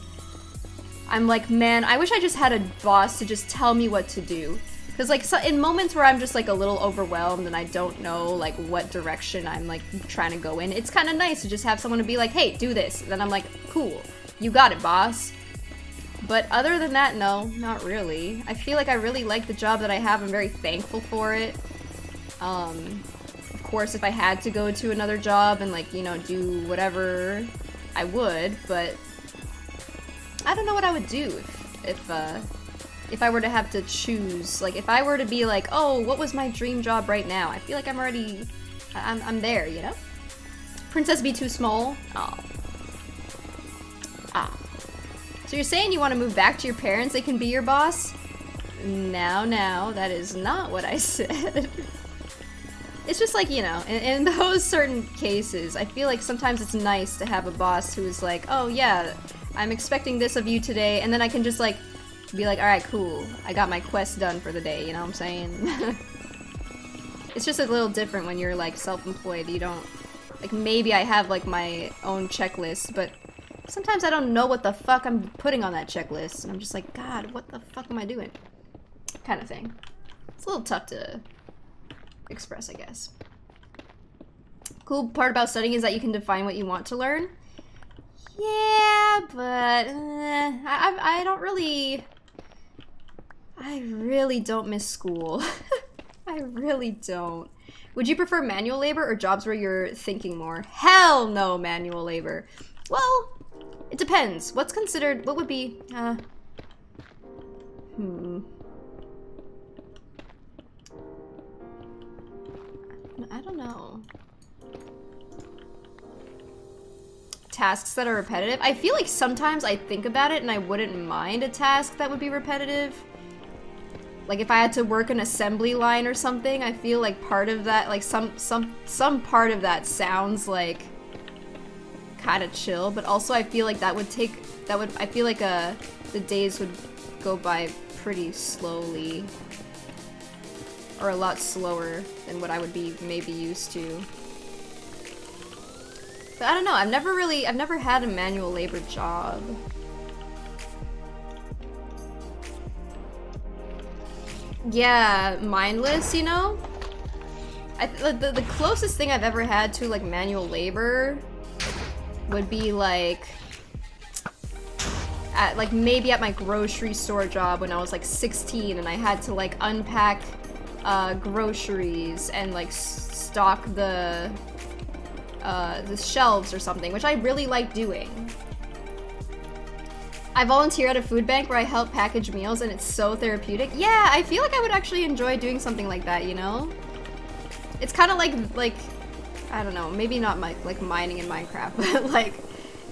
I'm like, man, I wish I just had a boss to just tell me what to do. Because, like, so in moments where I'm just, like, a little overwhelmed and I don't know, like, what direction I'm, like, trying to go in, it's kind of nice to just have someone to be like, hey, do this. And then I'm like, cool, you got it, boss. But other than that, no, not really. I feel like I really like the job that I have. I'm very thankful for it. Of course, if I had to go to another job and, like, you know, do whatever, I would, but I don't know what I would do if I were to have to choose. Like, if I were to be like, oh, what was my dream job right now? I feel like I'm already, I'm there, you know? Princess be too small? Oh. Ah. So you're saying you want to move back to your parents? They can be your boss? No, that is not what I said. It's just like, you know, in those certain cases, I feel like sometimes it's nice to have a boss who is like, oh yeah, I'm expecting this of you today, and then I can just like, be like, alright, cool, I got my quest done for the day, you know what I'm saying? It's just a little different when you're like self-employed. You don't, like, maybe I have like my own checklist, but sometimes I don't know what the fuck I'm putting on that checklist, and I'm just like, God, what the fuck am I doing? Kind of thing. It's a little tough to express, I guess. Cool part about studying is that you can define what you want to learn. Yeah, but I don't really... I really don't miss school. I really don't. Would you prefer manual labor or jobs where you're thinking more? Hell no, manual labor. Well, it depends. What's considered... What would be... I don't know. Tasks that are repetitive? I feel like sometimes I think about it and I wouldn't mind a task that would be repetitive. Like if I had to work an assembly line or something, I feel like part of that, like some part of that sounds like kind of chill, but also I feel like I feel like the days would go by pretty slowly. Or a lot slower than what I would be maybe used to. But I don't know, I've never had a manual labor job. Yeah, mindless, you know? The closest thing I've ever had to like manual labor would be like, at like maybe at my grocery store job when I was like 16 and I had to like unpack groceries and like stock the shelves or something, which I really like doing. I volunteer at a food bank where I help package meals and it's so therapeutic. Yeah, I feel like I would actually enjoy doing something like that, you know? It's kind of like I don't know, maybe not like mining in Minecraft, but like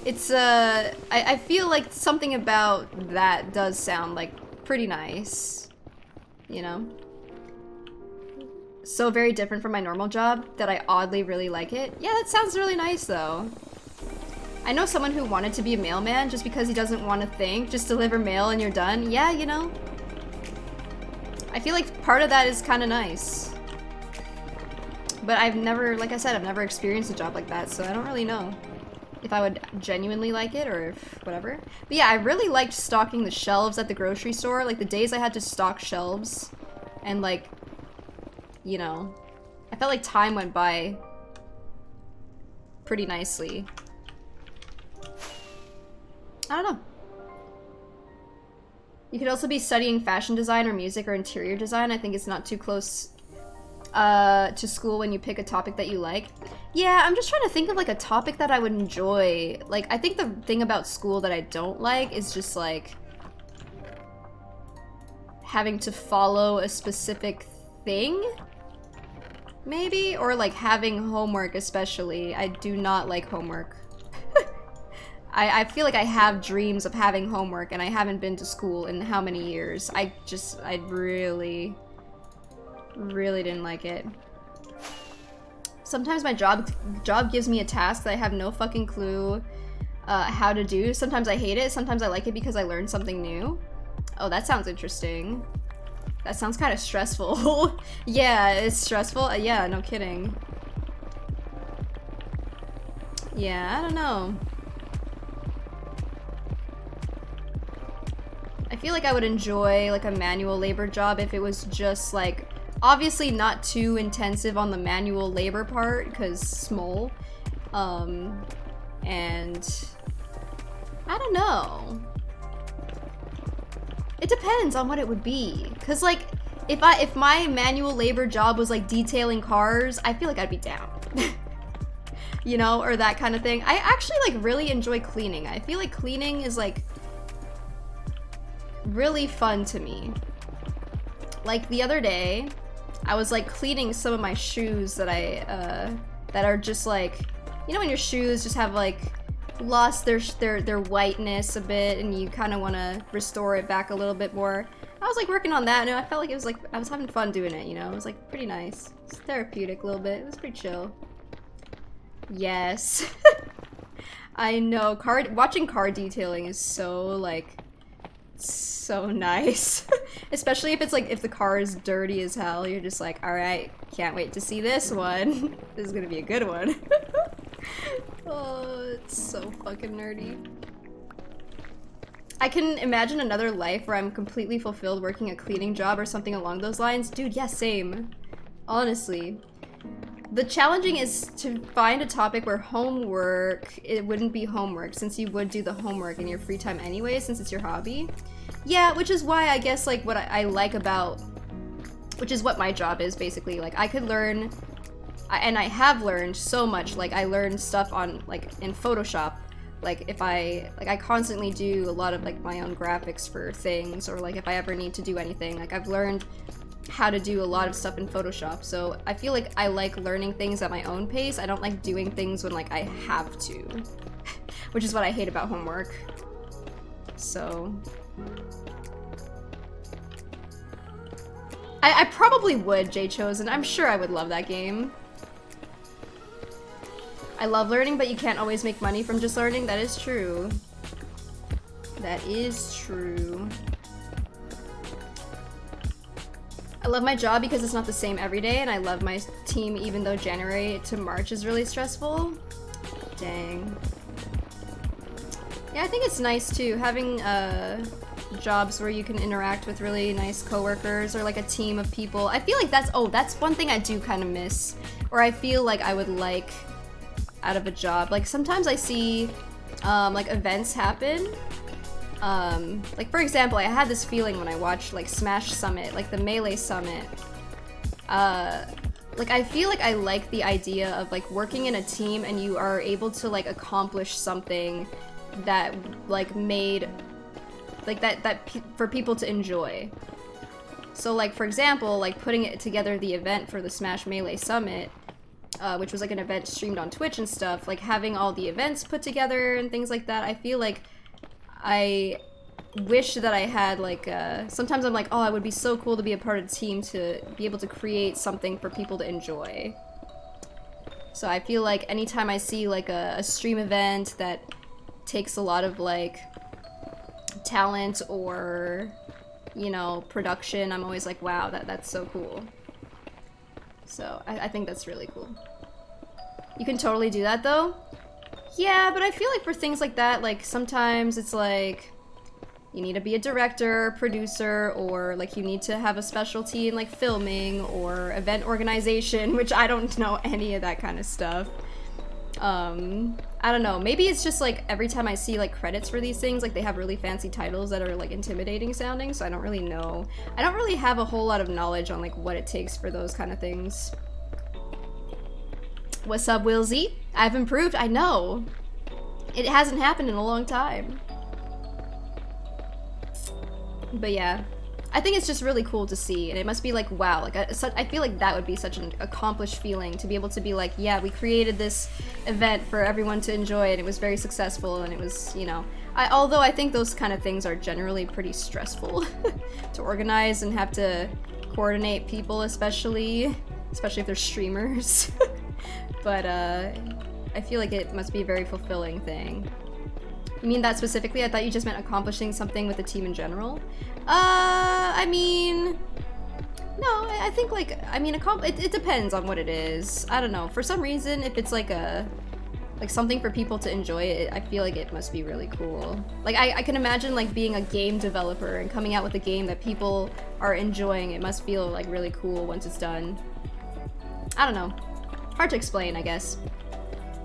it's I feel like something about that does sound like pretty nice, you know? So very different from my normal job that I oddly really like it. Yeah, that sounds really nice though. I know someone who wanted to be a mailman just because he doesn't want to think, just deliver mail and you're done. Yeah, you know? I feel like part of that is kind of nice. But I've never, like I said, I've never experienced a job like that, so I don't really know if I would genuinely like it or if whatever. But yeah, I really liked stocking the shelves at the grocery store. Like the days I had to stock shelves and like, you know, I felt like time went by pretty nicely. I don't know. You could also be studying fashion design or music or interior design. I think it's not too close to school when you pick a topic that you like. Yeah, I'm just trying to think of like a topic that I would enjoy. Like, I think the thing about school that I don't like is just like having to follow a specific thing, maybe? Or like having homework especially. I do not like homework. I feel like I have dreams of having homework and I haven't been to school in how many years. I really didn't like it. Sometimes my job gives me a task that I have no fucking clue how to do. Sometimes I hate it, sometimes I like it because I learned something new. Oh, that sounds interesting. That sounds kind of stressful. Yeah, it's stressful. Yeah, no kidding. Yeah, I don't know. I feel like I would enjoy like a manual labor job if it was just like obviously not too intensive on the manual labor part because small, and I don't know. It depends on what it would be, cause like if my manual labor job was like detailing cars, I feel like I'd be down. You know, or that kind of thing. I actually like really enjoy cleaning. I feel like cleaning is like really fun to me. Like the other day, I was like cleaning some of my shoes that that are just like, you know when your shoes just have like lost their whiteness a bit and you kind of want to restore it back a little bit more. I was like working on that and I felt like it was like I was having fun doing it, you know? It was like pretty nice. It's therapeutic a little bit. It was pretty chill. Yes. I know. Watching car detailing is so like so nice. Especially if it's like if the car is dirty as hell, you're just like, alright, can't wait to see this one. This is gonna be a good one. Oh, it's so fucking nerdy. I can imagine another life where I'm completely fulfilled working a cleaning job or something along those lines. Dude, yeah, same. Honestly. The challenging is to find a topic where homework, it wouldn't be homework since you would do the homework in your free time anyway since it's your hobby. Yeah, which is why I guess like what I like about, which is what my job is basically. Like I could learn, and I have learned so much. Like I learned stuff on like in Photoshop. Like if I constantly do a lot of like my own graphics for things, or like if I ever need to do anything, like I've learned how to do a lot of stuff in Photoshop. So I feel like I like learning things at my own pace. I don't like doing things when like I have to, which is what I hate about homework. So I probably would, Jay Chosen. I'm sure I would love that game. I love learning, but you can't always make money from just learning. That is true. That is true. I love my job because it's not the same every day, and I love my team even though January to March is really stressful. Dang. Yeah, I think it's nice too, having jobs where you can interact with really nice coworkers or like a team of people. I feel like that's one thing I do kind of miss, or I feel like I would like out of a job. Like sometimes I see like events happen Like for example, I had this feeling when I watched like Smash Summit, like the Melee Summit. Like I feel like I like the idea of like working in a team and you are able to like accomplish something that like made like for people to enjoy. So like for example, like putting it together the event for the Smash Melee Summit, which was like an event streamed on Twitch and stuff, like having all the events put together and things like that, I feel like I wish that I had like, sometimes I'm like, oh, it would be so cool to be a part of a team to be able to create something for people to enjoy. So I feel like anytime I see like a stream event that takes a lot of like talent or, you know, production, I'm always like, wow, that's so cool. So I think that's really cool. You can totally do that though. Yeah, but I feel like for things like that, like sometimes it's like you need to be a director, producer, or like you need to have a specialty in like filming or event organization, which I don't know any of that kind of stuff. I don't know, maybe it's just like every time I see like credits for these things, like they have really fancy titles that are like intimidating sounding, so I don't really know. I don't really have a whole lot of knowledge on like what it takes for those kind of things. What's up, Willzy? I've improved, I know. It hasn't happened in a long time. But yeah, I think it's just really cool to see, and it must be like, wow, like I feel like that would be such an accomplished feeling to be able to be like, yeah, we created this event for everyone to enjoy and it was very successful and it was, you know, although I think those kind of things are generally pretty stressful to organize and have to coordinate people, especially if they're streamers. But I feel like it must be a very fulfilling thing. You mean that specifically? I thought you just meant accomplishing something with the team in general. I mean, no, I think like, I mean, it depends on what it is. I don't know. For some reason, if it's like something for people to enjoy, I feel like it must be really cool. Like I can imagine like being a game developer and coming out with a game that people are enjoying. It must feel like really cool once it's done. I don't know. Hard to explain, I guess.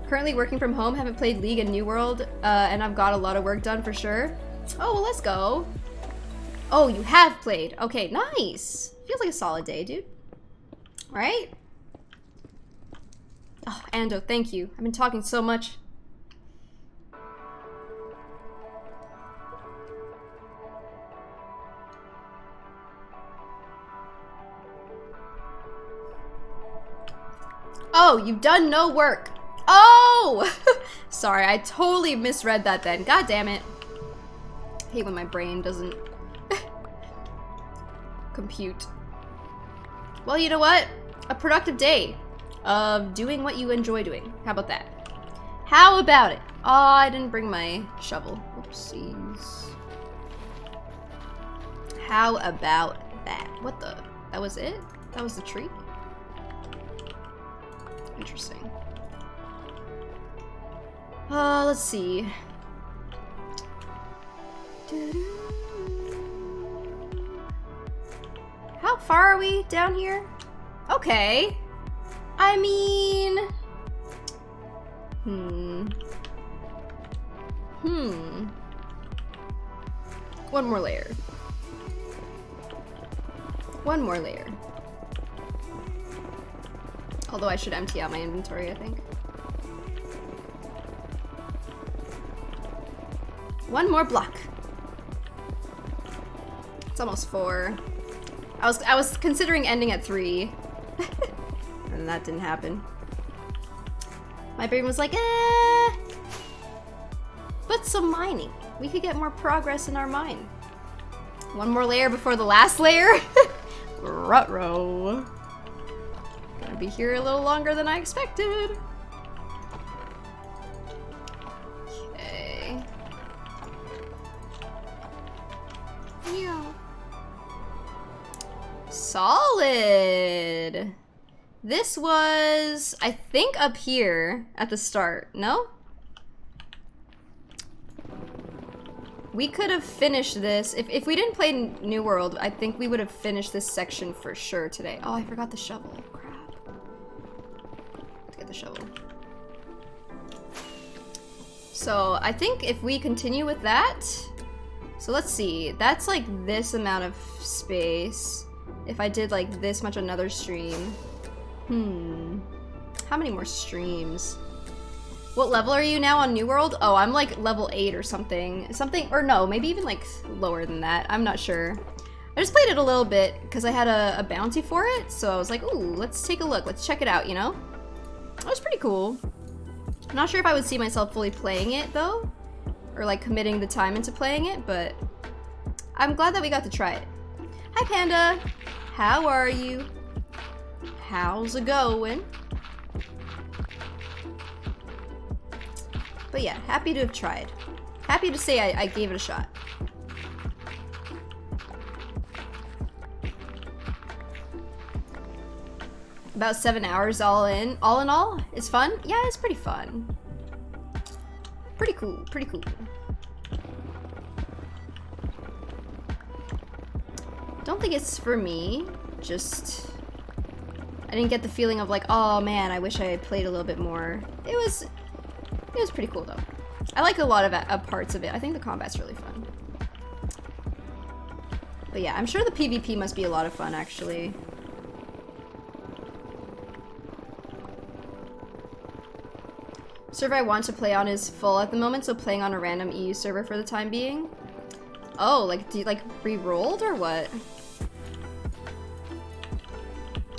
Currently working from home, haven't played League and New World, and I've got a lot of work done for sure. Oh, well, let's go. Oh, you have played. Okay, nice. Feels like a solid day, dude. Right? Oh, Ando, thank you. I've been talking so much. Oh, you've done no work. Oh! Sorry, I totally misread that then. God damn it. I hate when my brain doesn't compute. Well, you know what? A productive day of doing what you enjoy doing. How about that? How about it? Oh, I didn't bring my shovel. Oopsies. How about that? What the? That was it? That was the tree? Interesting. Let's see. How far are we down here? Okay. I mean... One more layer. One more layer. Although I should empty out my inventory, I think. One more block. It's almost 4. I was considering ending at 3. And that didn't happen. My brain was like, eh. But some mining. We could get more progress in our mine. One more layer before the last layer? Ruh-roh. Gonna be here a little longer than I expected. Okay. Yeah. Solid. This was, I think, up here at the start, no? We could have finished this. If we didn't play New World, I think we would have finished this section for sure today. Oh, I forgot the shovel. Crap. Let's get the shovel. So, I think if we continue with that, So let's see. That's like this amount of space. If I did like this much another stream. How many more streams? What level are you now on New World? Oh, I'm like level 8 or something. Or no, maybe even like lower than that. I'm not sure. I just played it a little bit because I had a bounty for it. So I was like, ooh, let's take a look. Let's check it out, you know? It was pretty cool. I'm not sure if I would see myself fully playing it though. Or like committing the time into playing it, but I'm glad that we got to try it. Hi Panda! How are you? How's it going? But yeah, happy to have tried. Happy to say I gave it a shot. About 7 hours all in all. It's fun? Yeah, it's pretty fun. Pretty cool, pretty cool. Don't think it's for me, just I didn't get the feeling of like, oh man, I wish I had played a little bit more. It was pretty cool though. I like a lot of parts of it. I think the combat's really fun. But yeah, I'm sure the PvP must be a lot of fun actually. Server I want to play on is full at the moment, so playing on a random EU server for the time being. Oh, like, do you, like, re-rolled or what?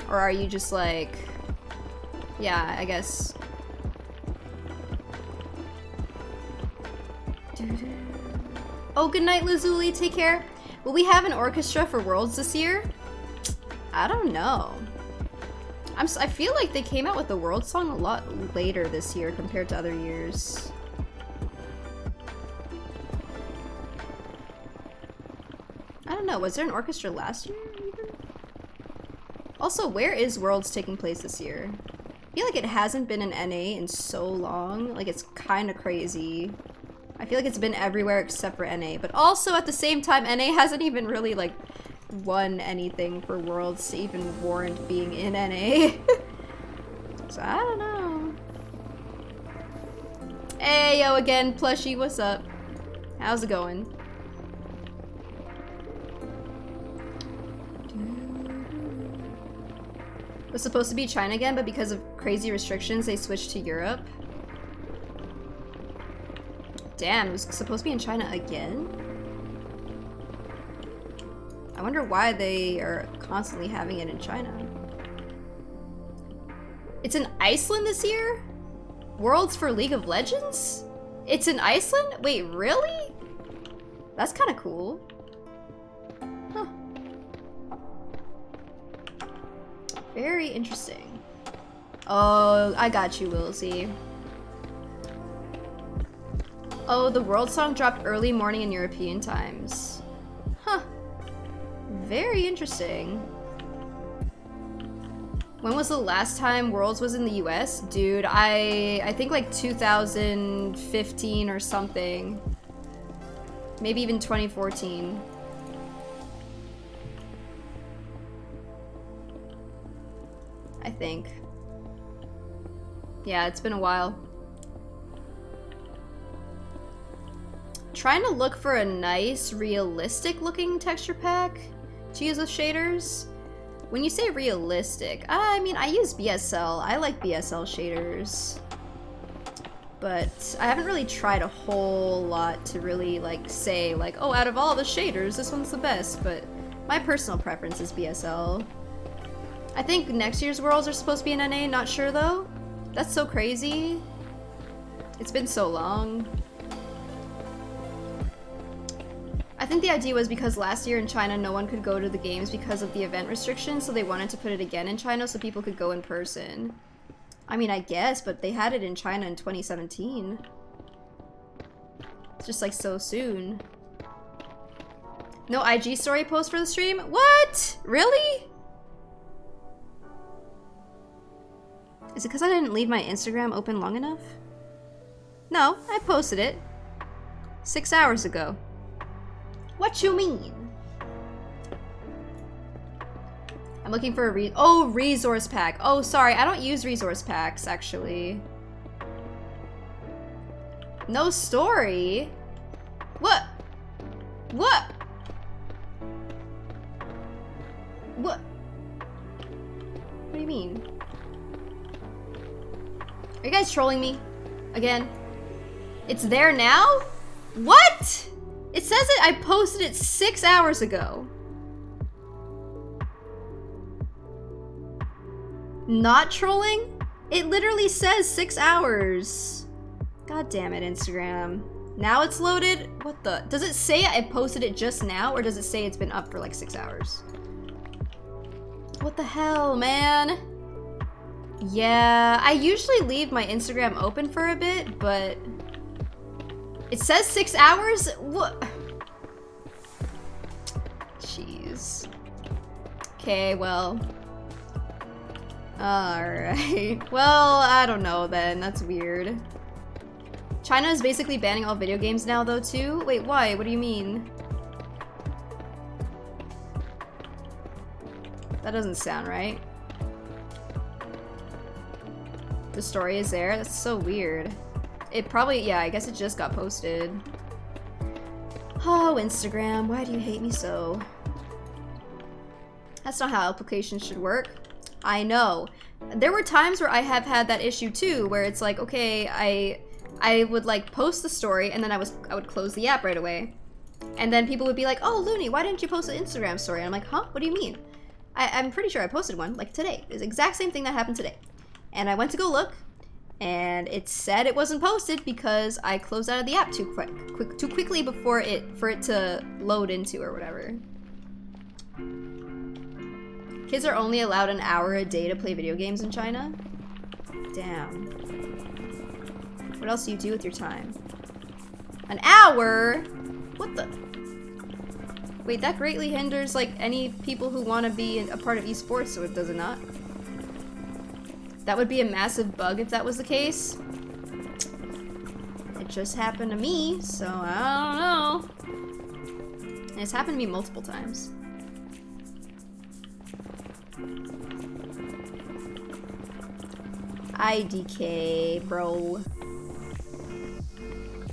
Or are you just like... Yeah, I guess... Oh, good night, Lazuli. Take care. Will we have an orchestra for Worlds this year? I don't know. I feel like they came out with the World song a lot later this year compared to other years. I don't know, was there an orchestra last year even? Also, where is Worlds taking place this year? I feel like it hasn't been in NA in so long. Like, it's kind of crazy. I feel like it's been everywhere except for NA, but also at the same time, NA hasn't even really, like, won anything for Worlds to even warrant being in NA. So I don't know. Hey yo again, Plushie, what's up? How's it going? It was supposed to be China again, but because of crazy restrictions, they switched to Europe. Damn, it was supposed to be in China again? I wonder why they are constantly having it in China. It's in Iceland this year? Worlds for League of Legends? It's in Iceland? Wait, really? That's kind of cool. Huh. Very interesting. Oh, I got you, Wilsey. Oh, the World song dropped early morning in European times. Huh. Very interesting. When was the last time Worlds was in the US? Dude, I think like 2015 or something. Maybe even 2014. I think. Yeah, it's been a while. Trying to look for a nice, realistic looking texture pack to use with shaders. When you say realistic, I mean, I use BSL. I like BSL shaders. But I haven't really tried a whole lot to really like say like, oh, out of all the shaders, this one's the best. But my personal preference is BSL. I think next year's Worlds are supposed to be in NA, not sure though. That's so crazy. It's been so long. I think the idea was because last year in China no one could go to the games because of the event restrictions, so they wanted to put it again in China so people could go in person. I mean, I guess, but they had it in China in 2017. It's just like so soon. No IG story post for the stream? What? Really? Is it because I didn't leave my Instagram open long enough? No, I posted it 6 hours ago. What you mean? I'm looking for a resource pack. Oh, sorry, I don't use resource packs, actually. No story? What? What? What? What do you mean? Are you guys trolling me? Again? It's there now? What? It says it, I posted it 6 hours ago. Not trolling? It literally says 6 hours. God damn it, Instagram. Now it's loaded? What the? Does it say I posted it just now, or does it say it's been up for like 6 hours? What the hell, man? Yeah, I usually leave my Instagram open for a bit, but it says 6 hours? What? Jeez. Okay, well. Alright. Well, I don't know then. That's weird. China is basically banning all video games now, though, too? Wait, why? What do you mean? That doesn't sound right. The story is there? That's so weird. It probably, yeah, I guess it just got posted. Oh, Instagram, why do you hate me so? That's not how applications should work. I know. There were times where I have had that issue too, where it's like, okay, I would like post the story and then I would close the app right away. And then people would be like, oh, Looney, why didn't you post an Instagram story? And I'm like, huh? What do you mean? I'm pretty sure I posted one, like today. It's the exact same thing that happened today. And I went to go look, and it said it wasn't posted because I closed out of the app too quickly for it to load into or whatever. Kids are only allowed an hour a day to play video games in China? Damn. What else do you do with your time? An hour? What the? Wait, that greatly hinders like any people who want to be a part of esports, so it does it not? That would be a massive bug if that was the case. It just happened to me, so I don't know. And it's happened to me multiple times. IDK, bro.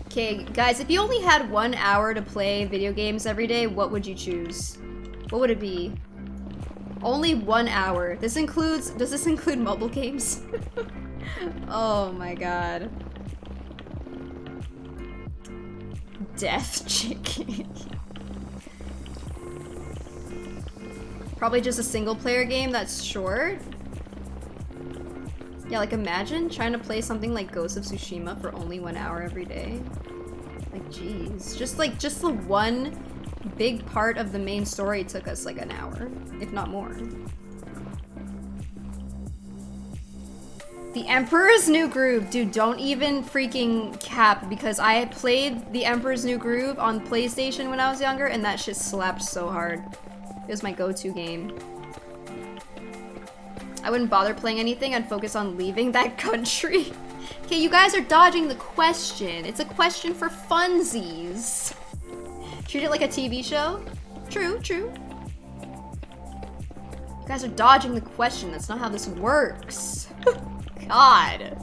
Okay, guys, if you only had 1 hour to play video games every day, what would you choose? What would it be? Only 1 hour. Does this include mobile games? Oh my god. Death chicken. Probably just a single player game that's short. Yeah, like imagine trying to play something like Ghost of Tsushima for only 1 hour every day. Like, jeez. Just the one big part of the main story took us like an hour, if not more. The Emperor's New Groove. Dude, don't even freaking cap, because I played The Emperor's New Groove on PlayStation when I was younger, and that shit slapped so hard. It was my go-to game. I wouldn't bother playing anything, I'd focus on leaving that country. Okay, you guys are dodging the question. It's a question for funsies. Treat it like a TV show? True, true. You guys are dodging the question. That's not how this works. God.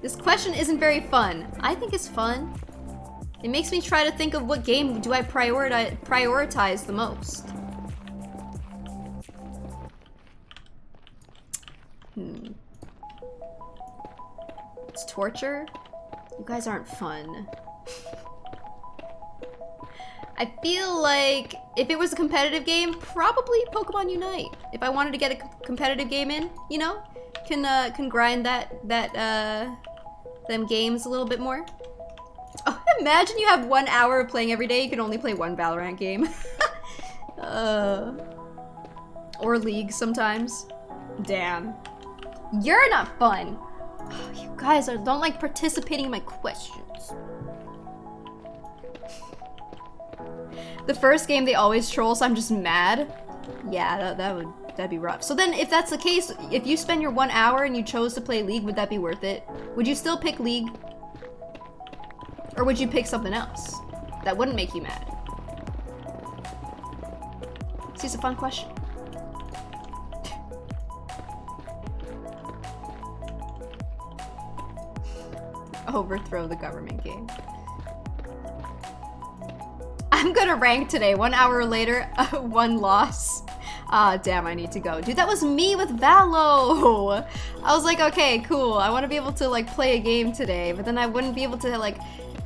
This question isn't very fun. I think it's fun. It makes me try to think of what game do I prioritize the most. It's torture? You guys aren't fun. I feel like if it was a competitive game, probably Pokemon Unite. If I wanted to get a competitive game in, you know, can grind them games a little bit more. Oh, imagine you have 1 hour of playing every day. You can only play one Valorant game. Or League sometimes. Damn. You're not fun. You guys don't like participating in my questions. The first game they always troll, so I'm just mad. Yeah, that'd be rough. So then if that's the case, if you spend your 1 hour and you chose to play League, would that be worth it? Would you still pick League? Or would you pick something else that wouldn't make you mad? See, it's a fun question. Overthrow the government game. I'm gonna rank today. 1 hour later, 1 loss. Ah, damn, I need to go. Dude, that was me with Valo! I was like, okay, cool. I want to be able to, like, play a game today, but then I wouldn't be able to, like,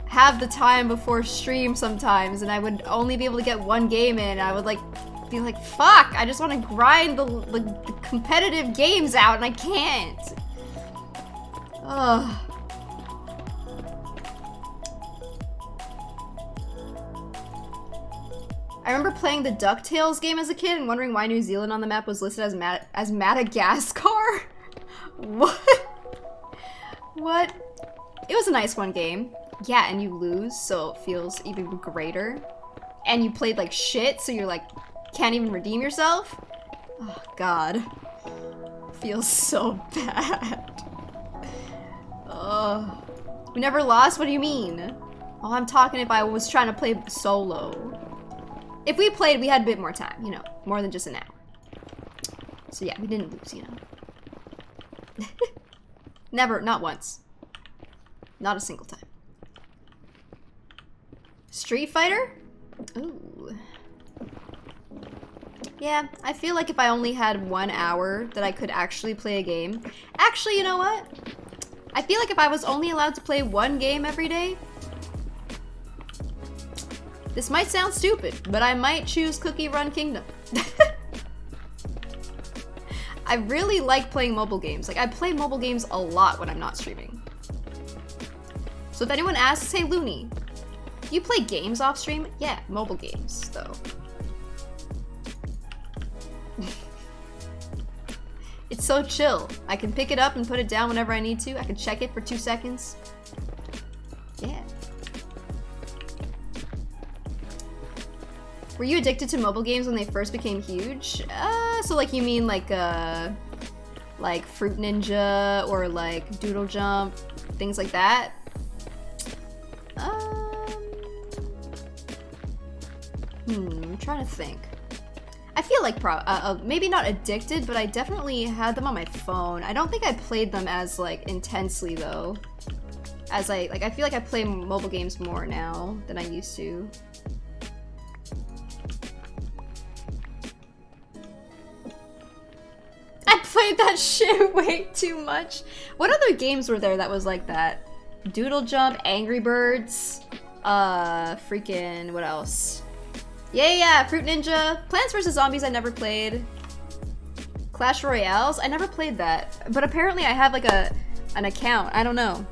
have the time before stream sometimes, and I would only be able to get 1 game in, and I would, like, be like, fuck, I just want to grind the competitive games out, and I can't. Ugh. I remember playing the DuckTales game as a kid and wondering why New Zealand on the map was listed as Madagascar. What? What? It was a nice one game. Yeah, and you lose, so it feels even greater. And you played like shit, so you're like, can't even redeem yourself? Oh, God. Feels so bad. Ugh. We never lost? What do you mean? Oh, I'm talking if I was trying to play solo. If we played, we had a bit more time, you know, more than just an hour. So yeah, we didn't lose, you know. Never, not once. Not a single time. Street Fighter? Ooh. Yeah, I feel like if I only had 1 hour that I could actually play a game. Actually, you know what? I feel like if I was only allowed to play 1 game every day, this might sound stupid, but I might choose Cookie Run Kingdom. I really like playing mobile games. Like, I play mobile games a lot when I'm not streaming. So if anyone asks, hey Looney, do you play games off stream? Yeah, mobile games, though. It's so chill. I can pick it up and put it down whenever I need to. I can check it for 2 seconds. Yeah. Were you addicted to mobile games when they first became huge? So like you mean like Fruit Ninja or like Doodle Jump, things like that? I'm trying to think. I feel like maybe not addicted, but I definitely had them on my phone. I don't think I played them as like intensely though. As I feel like I play mobile games more now than I used to. I played that shit way too much. What other games were there that was like that? Doodle Jump, Angry Birds, freaking, what else? Yeah, Fruit Ninja, Plants vs. Zombies I never played. Clash Royales, I never played that. But apparently I have like an account, I don't know.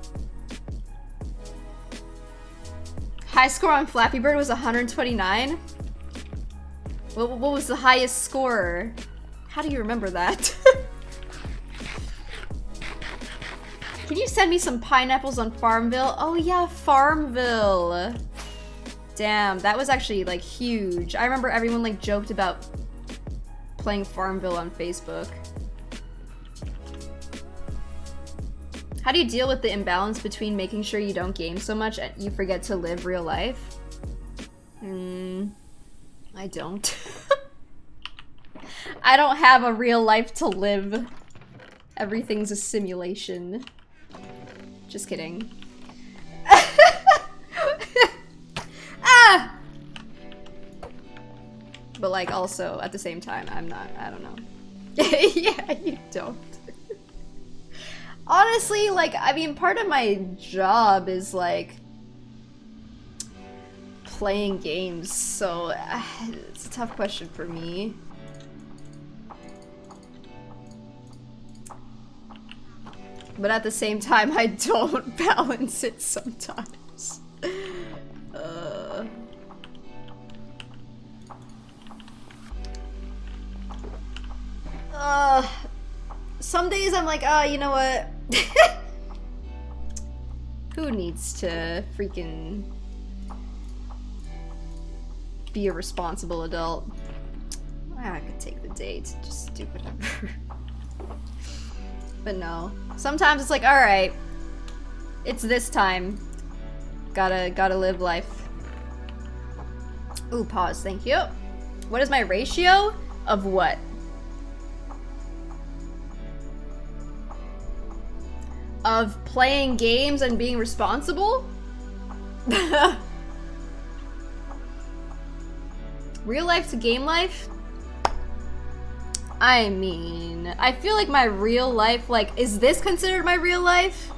High score on Flappy Bird was 129. What was the highest score? How do you remember that? Can you send me some pineapples on Farmville? Oh yeah, Farmville. Damn, that was actually like huge. I remember everyone like joked about playing Farmville on Facebook. How do you deal with the imbalance between making sure you don't game so much and you forget to live real life? I don't. I don't have a real life to live. Everything's a simulation. Just kidding. Ah! But like also at the same time, I don't know. Yeah, you don't. Honestly, like, I mean, part of my job is like playing games, so it's a tough question for me. But at the same time, I don't balance it sometimes. Some days I'm like, you know what? Who needs to freaking be a responsible adult? I could take the day to just do whatever. But no. Sometimes it's like, alright. It's this time. Gotta live life. Ooh, pause, thank you. What is my ratio? Of what? Of playing games and being responsible? Real life to game life? I mean, I feel like my real life, like, is this considered my real life?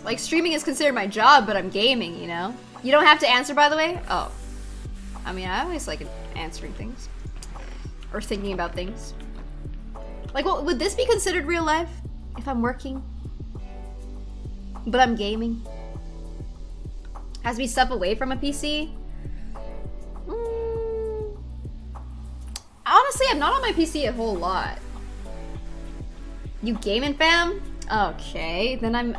Like, streaming is considered my job, but I'm gaming, you know? You don't have to answer, by the way? Oh. I mean, I always like answering things. Or thinking about things. Like, well, would this be considered real life? If I'm working? But I'm gaming? Has to be stuff away from a PC? Honestly, I'm not on my PC a whole lot. You gaming, fam? Okay, then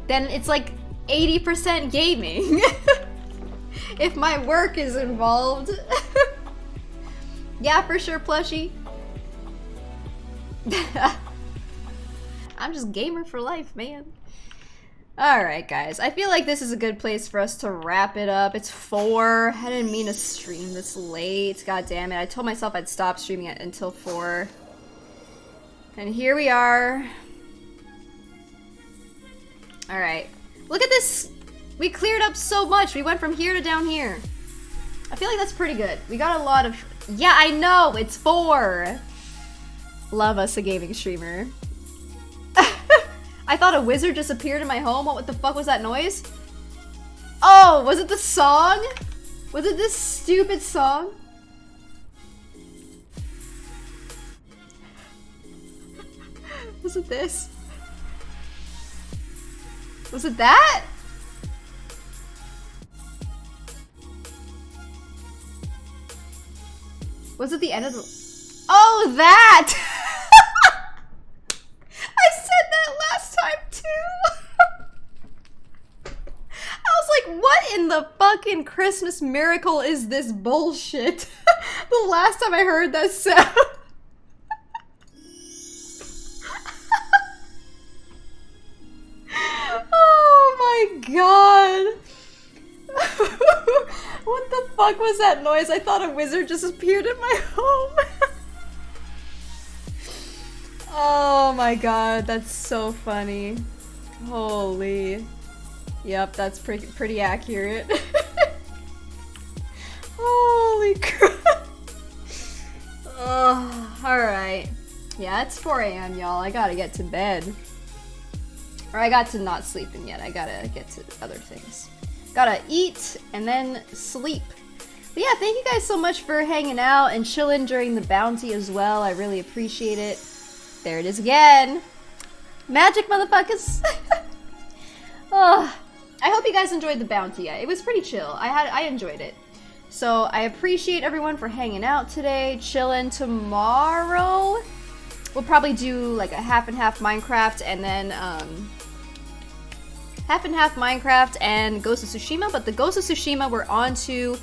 it's like 80% gaming. If my work is involved. Yeah, for sure, plushie. I'm just gamer for life, man. Alright, guys. I feel like this is a good place for us to wrap it up. It's 4. I didn't mean to stream this late. God damn it. I told myself I'd stop streaming it until 4. And here we are. Alright. Look at this! We cleared up so much. We went from here to down here. I feel like that's pretty good. We got a lot of... Yeah, I know! It's 4! Love us a gaming streamer. I thought a wizard just appeared in my home. What the fuck was that noise? Oh, was it the song? Was it this stupid song? Was it this? Was it that? Was it the end of the... Oh, that! I said that last time too! I was like, what in the fucking Christmas miracle is this bullshit? The last time I heard that sound. Oh my god. What the fuck was that noise? I thought a wizard just appeared in my home. Oh my god, that's so funny. Holy. Yep, that's pretty accurate. Holy crap. Oh, alright. Yeah, it's 4 AM, y'all. I gotta get to bed. Or I got to not sleeping yet. I gotta get to other things. Gotta eat and then sleep. But yeah, thank you guys so much for hanging out and chilling during the bounty as well. I really appreciate it. There it is again. Magic, motherfuckers. Oh, I hope you guys enjoyed the bounty. It was pretty chill. I enjoyed it. So I appreciate everyone for hanging out today, chilling. Tomorrow we'll probably do like a half and half Minecraft and then half and half Minecraft and Ghost of Tsushima. But the Ghost of Tsushima, we're on to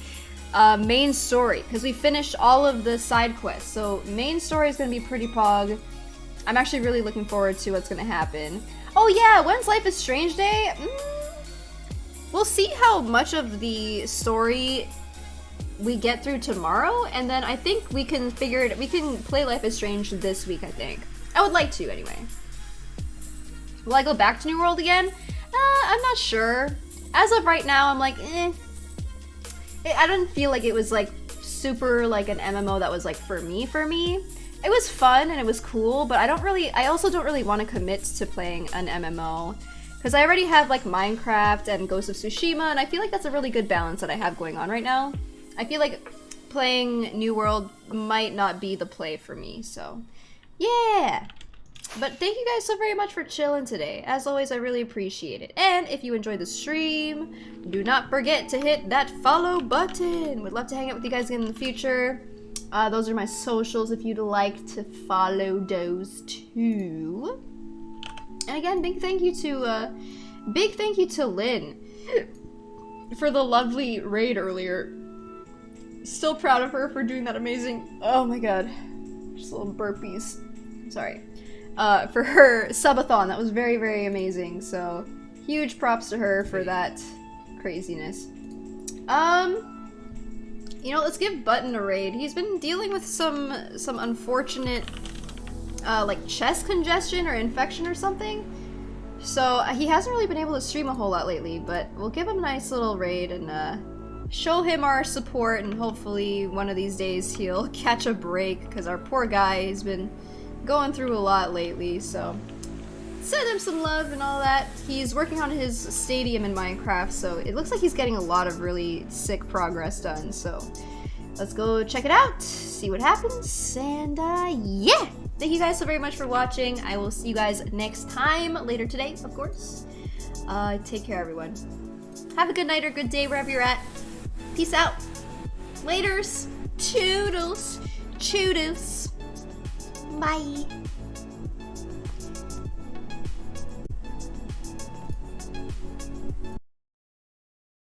main story because we finished all of the side quests. So main story is gonna be pretty pog. I'm actually really looking forward to what's gonna happen. Oh yeah, when's Life is Strange Day? We'll see how much of the story we get through tomorrow, and then I think we can figure it. We can play Life is Strange this week. I think I would like to anyway. Will I go back to New World again? I'm not sure. As of right now, I'm like, eh. I didn't feel like it was like super like an MMO that was like for me. It was fun and it was cool, but I also don't really want to commit to playing an MMO because I already have like Minecraft and Ghost of Tsushima, and I feel like that's a really good balance that I have going on right now. I feel like playing New World might not be the play for me, so yeah. But thank you guys so very much for chilling today. As always, I really appreciate it. And if you enjoyed the stream, do not forget to hit that follow button. Would love to hang out with you guys again in the future. Those are my socials if you'd like to follow those too. And again, big thank you to Lynn for the lovely raid earlier. Still proud of her for doing that amazing. Oh my god, just little burpees. Sorry. For her subathon, that was very, very amazing. So huge props to her for that craziness. You know, let's give Button a raid. He's been dealing with some unfortunate, like chest congestion or infection or something. So he hasn't really been able to stream a whole lot lately, but we'll give him a nice little raid and show him our support, and hopefully one of these days he'll catch a break, because our poor guy has been going through a lot lately, so send him some love and all that. He's working on his stadium in Minecraft, so it looks like he's getting a lot of really sick progress done, so let's go check it out, see what happens, and yeah! Thank you guys so very much for watching. I will see you guys next time, later today, of course. Take care, everyone. Have a good night or good day wherever you're at. Peace out. Laters. Toodles. Choodles. Bye.